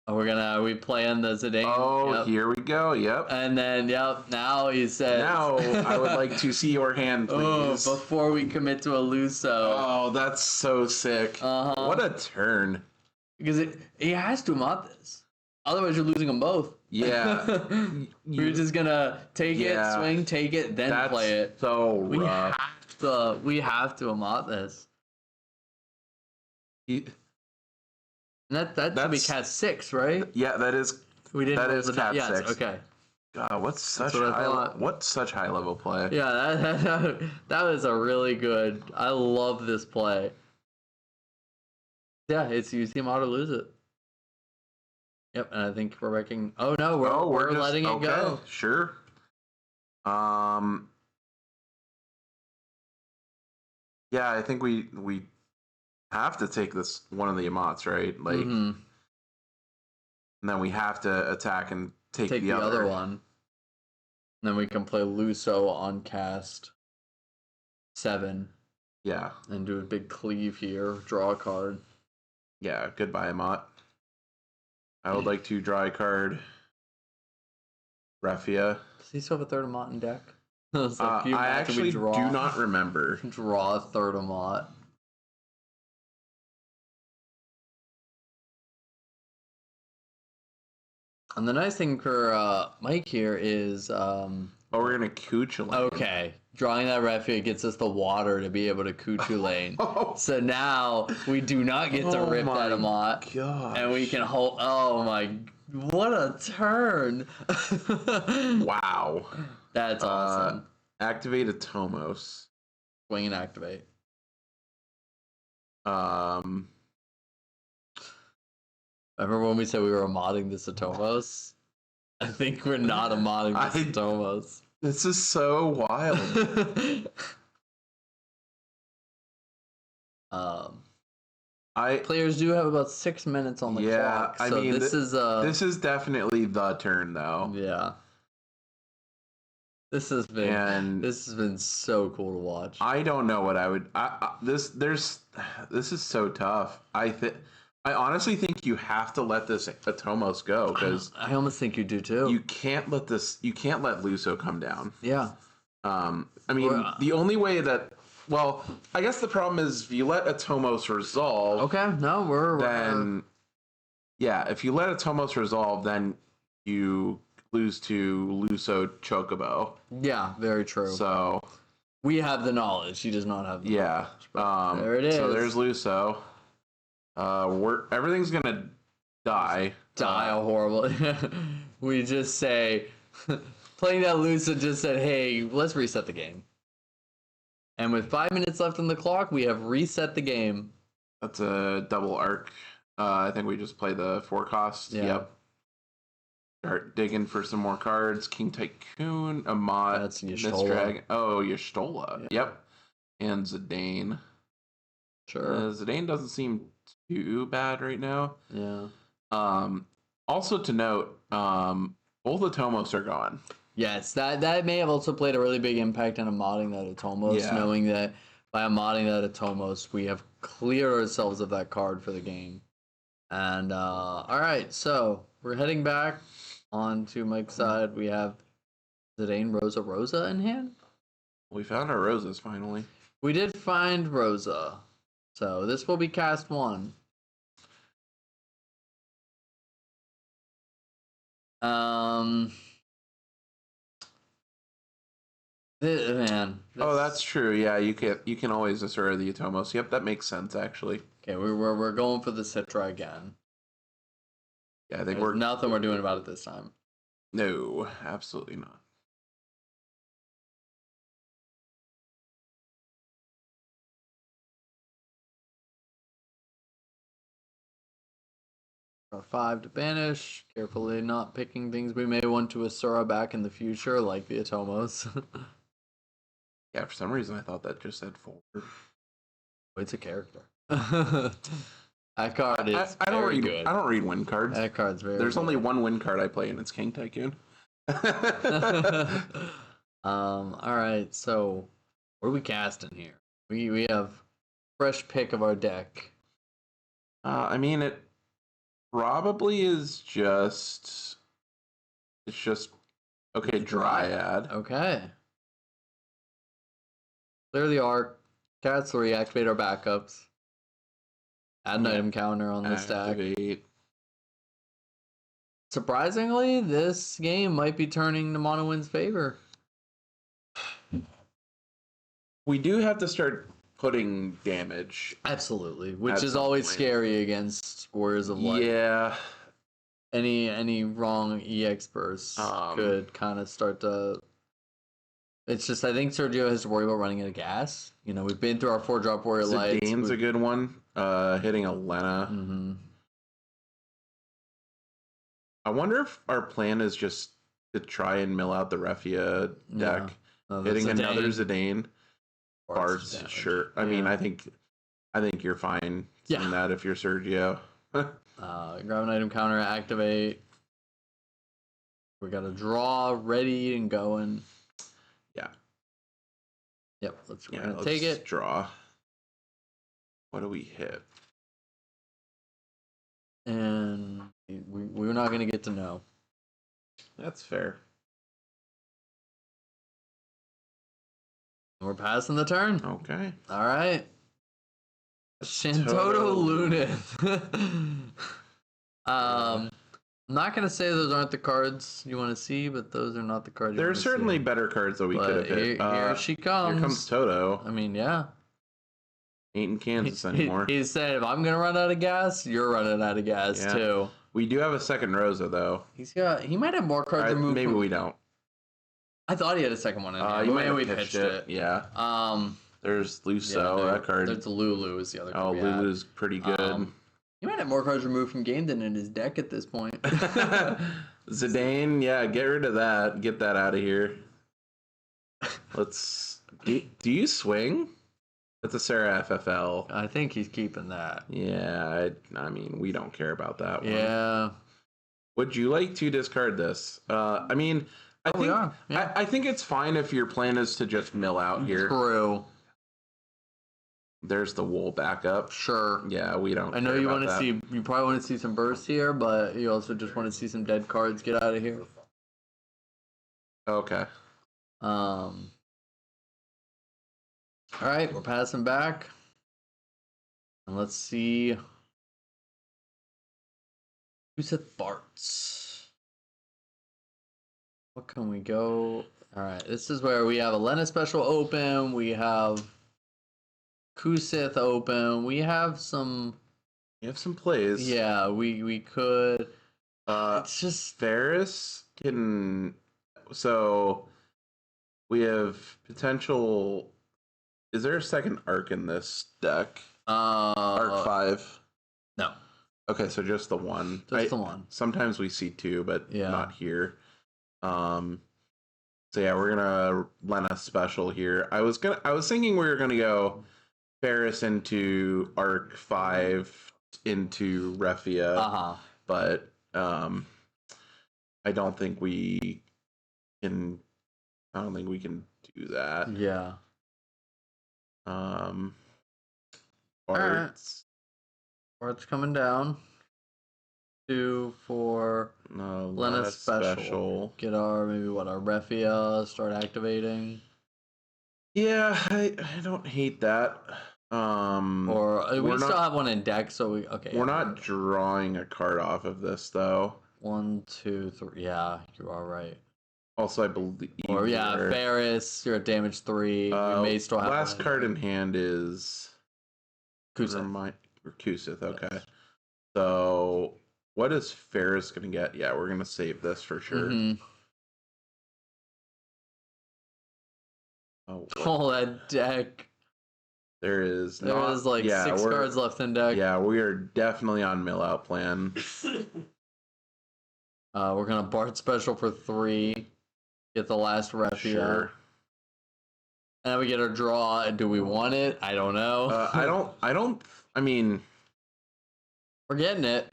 Are we playing the Zidane? Oh, yep. Here we go. Yep. And then, now he says... Now, I would like to see your hand, please. Before we commit to a Luso. Oh, that's so sick. Uh-huh. What a turn. Because he has to mod this. Otherwise, you're losing them both. Yeah. We're just going to take it, swing, take it, then play it. So rough. We have to mod this. That should be cat 6, right? Yeah, that is. We didn't. That is cat 6. Okay. God, what's such high level play? Yeah, that was a really good. I love this play. Yeah, it's you see him auto lose it. Yep, and I think we're wrecking. Oh no, we're just, letting it go. Sure. Yeah, I think we have to take this one of the Amats, right? Like, and then we have to attack and take the other one. And then we can play Luso on cast 7. Yeah. And do a big cleave here, draw a card. Yeah, goodbye, Amat. I would like to draw a card. Refia. Does he still have a 3rd Amat in deck? I actually do not remember. Draw a 3rd Amat. And the nice thing for Mike here is... we're going to Kuchulane. Okay. Drawing that Refia gets us the water to be able to Kuchulane. So now we do not get to rip that Amat. God. And we can hold... Oh my... What a turn! Wow. That's awesome. Activate a Tomos. Swing and activate. Remember when we said we were modding the Satomos? I think we're not modding the Satomos. This is so wild. Players do have about 6 minutes on the clock. So this is definitely the turn though. Yeah. This has been so cool to watch. I don't know what I would. This is so tough. I honestly think you have to let this Atomos go because I almost think you do too. You can't let Luso come down. Yeah. I mean, the only way that. Well, I guess the problem is if you let Atomos resolve. Okay. No, if you let Atomos resolve, then you lose to Luso Chocobo. Yeah, very true. So we have the knowledge. He does not have the knowledge. There it is. So there's Luso. Everything's gonna die. Die a horrible. We just say playing that Luso just said, hey, let's reset the game. And with 5 minutes left on the clock, we have reset the game. That's a double arc. I think we just play the 4 cost. Yeah. Yep. Start digging for some more cards. King Tycoon, Amat, That's Mist Dragon. Oh, Y'shtola. Yeah. Yep. And Zidane. Sure. Zidane doesn't seem too bad right now. Yeah. Also to note, both the Tomos are gone. Yes, that may have also played a really big impact on modding that Atomos, knowing that by modding that Atomos, we have cleared ourselves of that card for the game. And, alright, so we're heading back on to Mike's side. We have Zidane Rosa in hand. We found our Rosas finally. We did find Rosa. So this will be cast 1. Man. Oh, that's true. Yeah, you can always assert the Atomos. Yep, that makes sense actually. Okay, we're going for the Citra again. Yeah, I think There's nothing we're doing about it this time. No, absolutely not. Draw 5 to banish. Carefully not picking things we may want to Asura back in the future, like the Atomos. Yeah, for some reason I thought that just said 4. It's a character. That card is very good. I don't read win cards. That card's very There's good. only one win card I play, and it's King Tycoon. Alright, so what are we casting here? We have fresh pick of our deck. I mean, it probably is just... It's just... Okay, Dryad. Okay. Clear the arc. Cast 3, activate our backups. Add an item counter on the stack. Surprisingly, this game might be turning to Monowin's favor. We do have to start putting damage. Absolutely, which is always scary against Warriors of Light. Yeah. Any wrong EX bursts could kind of start to... It's just, I think Sergio has to worry about running out of gas. You know, we've been through our 4-drop Warrior Lights. Zidane's a good one. Hitting a Lena. Mm-hmm. I wonder if our plan is just to try and mill out the Refia deck. Yeah. Hitting Zidane. another Zidane. Bart's Bart's, damage. sure. I mean, I think you're fine doing that if you're Sergio. Grab an item counter, activate. We got a draw ready and going. Yeah. Yep, let's take it. Draw. What do we hit? And we're not going to get to know. That's fair. We're passing the turn. Okay. All right. Shantoto Lunith. I'm not going to say those aren't the cards you want to see, but those are not the cards you want to see. There's certainly better cards that we could have hit. Here she comes. Here comes Toto. I mean, yeah. Ain't in Kansas anymore. He said, if I'm going to run out of gas, you're running out of gas too. We do have a second Rosa, though. He might have more cards removed. Maybe we don't. I thought he had a second one in here. You The might way have we pitched pitched it. it. Yeah. There's Yeah, Luso, no, that card. There's Lulu is the other Oh, card. we had. Lulu's pretty good. He might have more cards removed from game than in his deck at this point. Zidane, yeah, get rid of that. Get that out of here. Let's. Do you swing? That's a Sarah FFL. I think he's keeping that. Yeah, I mean, we don't care about that one. Yeah. Would you like to discard this? I mean, I think Yeah. I think it's fine if your plan is to just mill out here. True. There's the wool backup. Sure. Yeah, we don't. I know care you about want to that. see. You probably want to see some bursts here, but you also just want to see some dead cards get out of here. Okay. All right, we're passing back, and let's see. Who's at Bart's? What can we go? All right, this is where we have a Lena special open. We have Kusith open. We have some. You have some plays. Yeah, we could. It's just Ferris can. So we have potential. Is there a second arc in this deck? Arc 5. No. Okay, so just the one. Just the one. Sometimes we see 2, but Yeah. not here. So yeah, we're gonna Lena special here. I was thinking we were gonna go Ferris into Arc 5 into Refia, but I don't think we can. I don't think we can do that. Yeah. Bart's Bart's coming down. 2 for Lena special. Get our our Refia start activating. Yeah, I don't hate that. Or we we're still not- have one in deck, so we We're not drawing a card off of this though. 1, 2, 3. Yeah, you are right. Also, I believe. Or yeah, we're- Ferris, you're at damage 3. We may still have last one card in hand is Kusith. Kusith. Okay. So what is Ferris gonna get? Yeah, we're gonna save this for sure. Mhm. Oh, Oh, that deck. there is There not, is like yeah, 6 we're- cards left in deck. Yeah, we are definitely on mill out plan. We're gonna Bart special for 3. Get the last Refia. Sure. And then we get our draw. Do we want it? I don't know. I don't. I mean, We're getting it.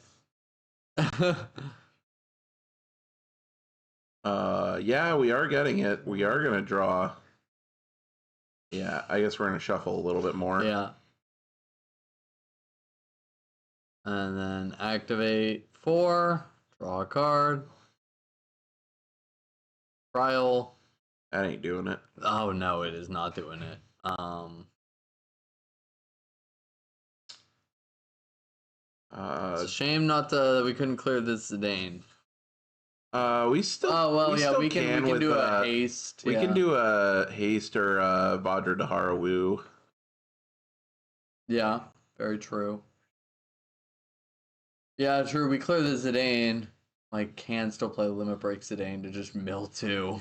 yeah, we are getting it. We are gonna draw. Yeah, I guess we're gonna shuffle a little bit more. Yeah. And then activate 4. Draw a card. Trial. That ain't doing it. Oh no, it is not doing it. It's a shame not that we couldn't clear this Zidane. We still. Oh well, we yeah, still we can with, do a haste. We yeah. can do a haste or a Vajra Dahara. Yeah, very true. Yeah, true. We clear the Zidane. Like, can still play Limit Break Zidane to just mill 2.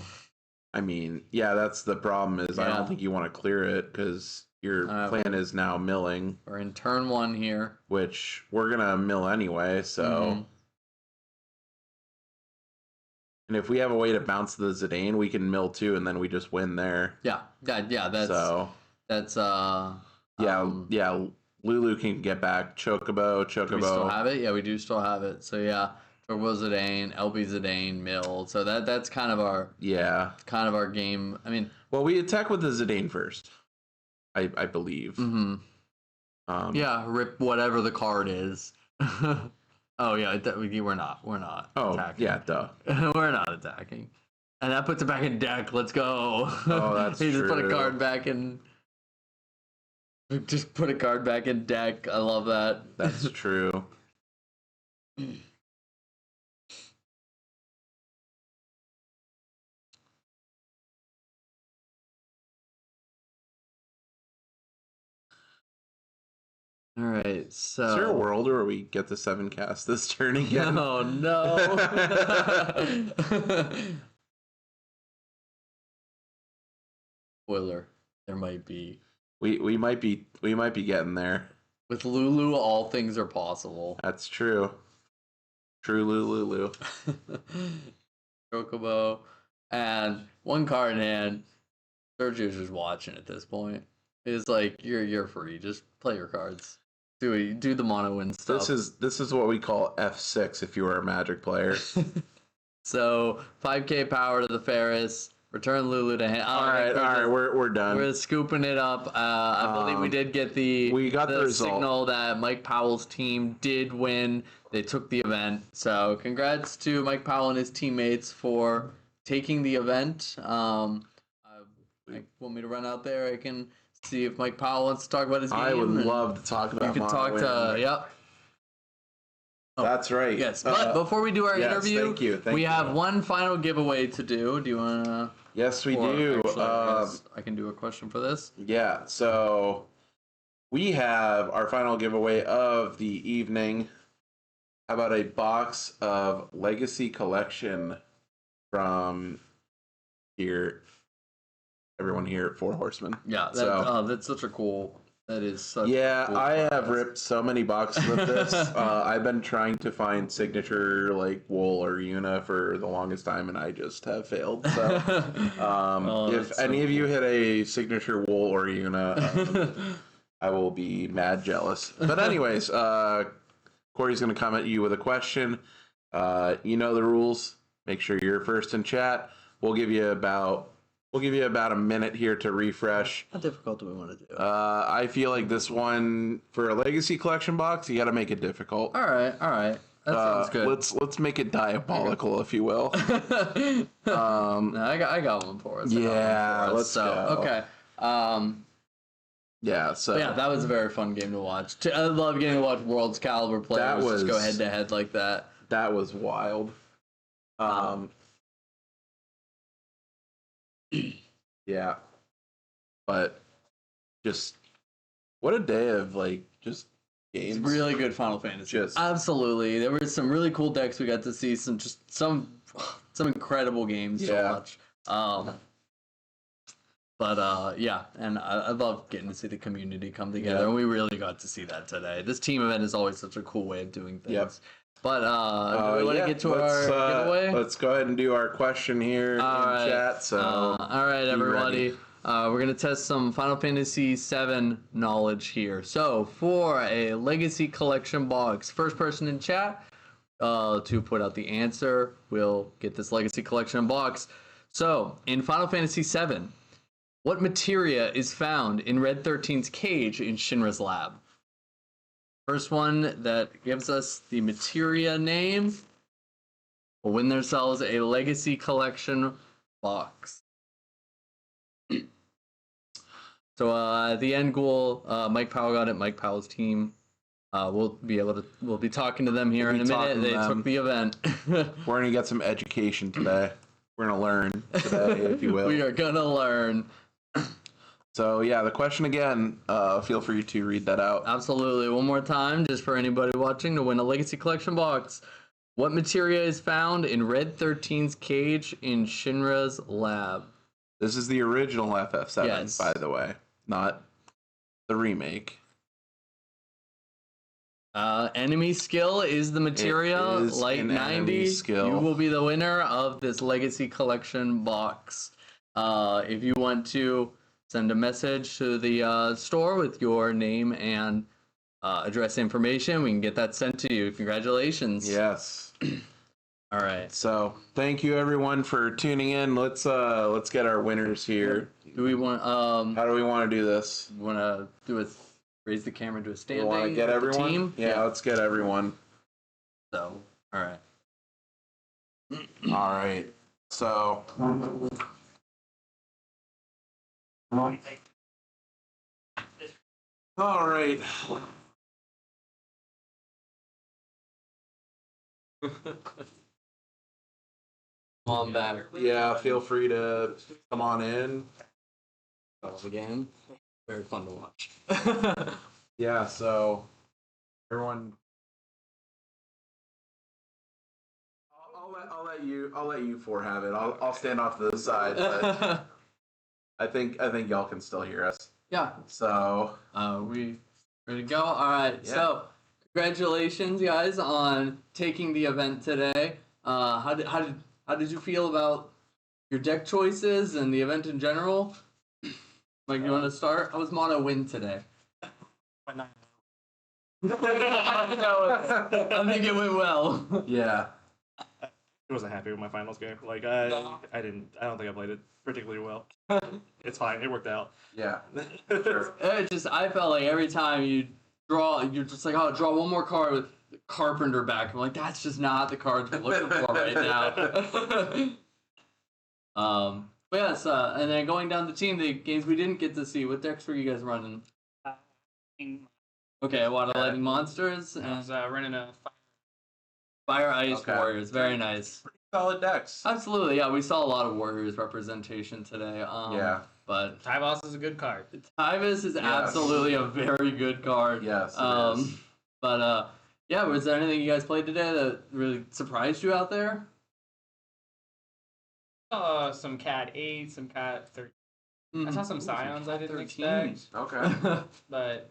I mean, yeah, that's the problem. Is I Yeah. don't think you want to clear it because your plan is now milling. We're in turn 1 here. Which we're gonna mill anyway. So, Mhm. and if we have a way to bounce the Zidane, we can mill 2, and then we just win there. Yeah. That's So that's yeah. Lulu can get back. Chocobo. Do we still have it? Yeah, we do still have it. So yeah, Turbo Zidane, LB Zidane, mill. So that's kind of our game. I mean, well, we attack with the Zidane first, I believe. Yeah, rip whatever the card is. Oh yeah, we're not. Oh attacking. yeah, duh. We're not attacking, and that puts it back in deck. Let's go. Oh, that's he just put a true. card back in. Just put a card back in deck. I love that. That's true. All right, so Is there a world where we get the 7 cast this turn again? Oh no. Spoiler: there might be. We might be getting there. With Lulu, all things are possible. That's true. True Lulu. Chocobo, and one card in hand. Sergio's just watching at this point. It's like you're free. Just play your cards. Do the mono win stuff. This is what we call F6 if you were a Magic player. So 5k power to the Ferris. Return Lulu to hand. All right, we're done. We're scooping it up. I believe we did get the result. signal that Mike Powell's team did win. They took the event. So congrats to Mike Powell and his teammates for taking the event. Want me to run out there? I can see if Mike Powell wants to talk about his game. I would love to talk about. You can talk to. Yep. Oh, that's right. Yes, but before we do our interview, thank you. we have one final giveaway to do. Do you want to? Yes, we do. Actually, I can do a question for this. Yeah, so we have our final giveaway of the evening. How about a box of Legacy Collection from here? Everyone here at Four Horsemen. Yeah, that's such a cool. That is such. Yeah, a cool I have process. ripped so many boxes of this. I've been trying to find signature like wool or Una for the longest time, and I just have failed. So, if any of you hit a signature wool or Una, I will be mad jealous. But anyways, Corey's going to come at you with a question. You know the rules. Make sure you're first in chat. We'll give you about a minute here to refresh. How difficult do we want to do? I feel like this one for a Legacy Collection box, you got to make it difficult. All right. That sounds good. Let's make it diabolical, if you will. No, I got one for us. Let's go. Okay. Yeah. So yeah, that was a very fun game to watch. I love getting to watch World's Caliber players just go head to head like that. That was wild. Yeah, but just what a day of like just games. It's really good Final Fantasy. Absolutely, there were some really cool decks we got to see. Some incredible games to watch. But yeah, and I love getting to see the community come together, and we really got to see that today. This team event is always such a cool way of doing things. Yep. But do we want to get to our giveaway? Let's go ahead and do our question here in chat. So, all right, everybody. We're going to test some Final Fantasy VII knowledge here. So, for a Legacy Collection box, first person in chat to put out the answer will get this Legacy Collection box. So, in Final Fantasy VII, what materia is found in Red 13's cage in Shinra's lab? First one that gives us the materia name will win themselves a Legacy Collection box. So at the end goal, Mike Powell got it. Mike Powell's team. We'll be talking to them here in a minute. They took the event. We're gonna get some education today. We're gonna learn today, if you will. We are gonna learn. So yeah, the question again, feel free to read that out. Absolutely. One more time, just for anybody watching, to win a Legacy Collection box. What materia is found in Red 13's cage in Shinra's lab? This is the original FF7, by the way, not the remake. Enemy skill is the materia. Light 90. Skill. You will be the winner of this Legacy Collection box. If you want to send a message to the store with your name and address information, we can get that sent to you. Congratulations. Yes. All right. So thank you everyone for tuning in. Let's get our winners here. Do we want how do we want to do this? Want to do it? Raise the camera to a standing. Want to get everyone? Team? Yeah, let's get everyone. So, all right. All right. So. All right. On back. Yeah, feel free to come on in. Again, very fun to watch. Yeah, so everyone. I'll let you four have it. I'll stand off to the side. But I think y'all can still hear us. Yeah. So we ready to go? All right. Yeah. So congratulations, guys, on taking the event today. How did you feel about your deck choices and the event in general? Mike, you want to start? How was mono win today? I think it went well. Yeah. I wasn't happy with my finals game. Like I don't think I played it particularly well. It's fine. It worked out. Yeah. Sure. I felt like every time you draw, you're just like, oh, draw one more card with Carpenter back. I'm like, that's just not the cards we're looking for right now. But yes, and then going down the team, the games we didn't get to see. What decks were you guys running? Okay, Water Lightning Monsters. I was running a Fire Ice Warriors. Very nice. Pretty solid decks. Absolutely, yeah. We saw a lot of Warriors representation today. Yeah. But Tyvos is a good card. Tyvus is absolutely a very good card. Yes, it is. But yeah, was there anything you guys played today that really surprised you out there? Some Cat 8, some Cat 13. I saw some Scions I didn't 13. expect. Okay. But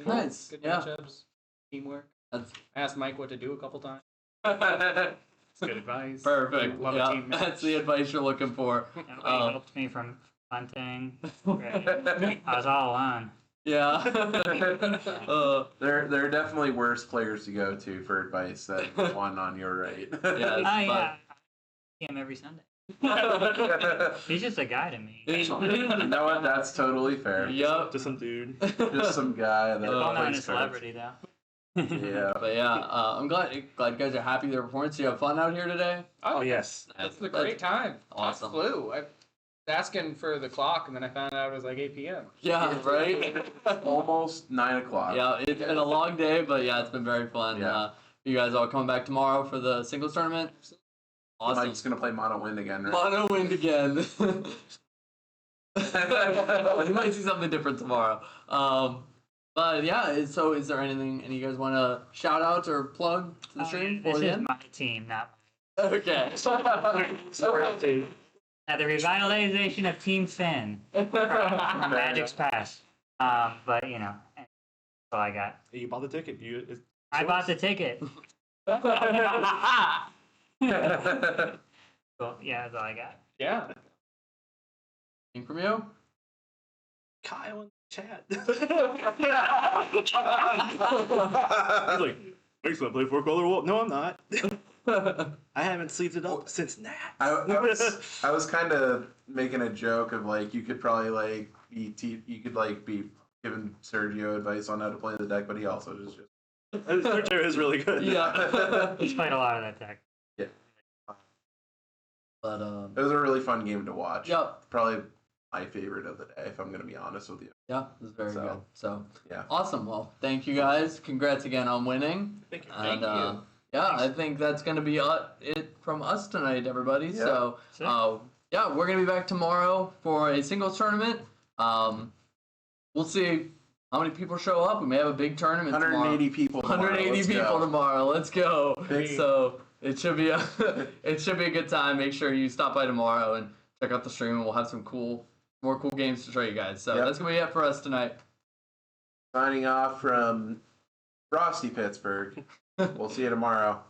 Nice. Good Yeah. matchups. Teamwork. That's I asked Mike what to do a couple times. It's good advice. perfect. Love a Yeah, team match. that's the advice you're looking for. Nobody helped me from hunting. I was all alone. Yeah. There are definitely worse players to go to for advice than one on your right. Yes, Oh yeah, I see him every Sunday. He's just a guy to me. You know what? That's totally fair. Yep. Just some dude. Just some guy that Well known plays as celebrity though. cards. Yeah. But yeah, I'm glad you guys are happy with their performance. You have fun out here today? Oh yes. It's a great time. Awesome. I flew. I was asking for the clock, and then I found out it was like 8 p.m. Yeah, right? Almost 9 o'clock. Yeah, it's been a long day, but yeah, it's been very fun. Yeah. You guys all coming back tomorrow for the singles tournament? Awesome. Mike's gonna play Mono Wind again, right? Mono win again. You might see something different tomorrow. But yeah, so is there anything any of you guys want to shout out or plug to the stream? This before the is end? my team, not Okay. the revitalization of Team Finn from Magic's past. But you know, that's all I got. You bought the ticket. I bought the ticket. Cool. Yeah, that's all I got. Yeah. Anything from you? Kyle in the chat. He's like, Mike's gonna play 4-color wall. No, I'm not. I haven't sleeved it up since Nat. I was kind of making a joke of like you could probably like be giving Sergio advice on how to play the deck, but he also just Sergio is really good. Yeah. He's played a lot of that deck. yeah. But It was a really fun game to watch. Yep. Probably my favorite of the day, if I'm gonna be honest with you. Yeah, it was very good. So yeah. Awesome. Well, thank you guys. Congrats again on winning. Thank you. And Thank you. yeah, I think that's gonna be it from us tonight, everybody. Yeah. So yeah, we're gonna be back tomorrow for a singles tournament. We'll see how many people show up. We may have a big tournament 180 tomorrow. people. Tomorrow. 180 Let's people go. tomorrow. Let's go. Big. So it should be a good time. Make sure you stop by tomorrow and check out the stream, and we'll have some more cool games to show you guys. So Yep. that's gonna be it for us tonight. Signing off from Frosty Pittsburgh. We'll see you tomorrow.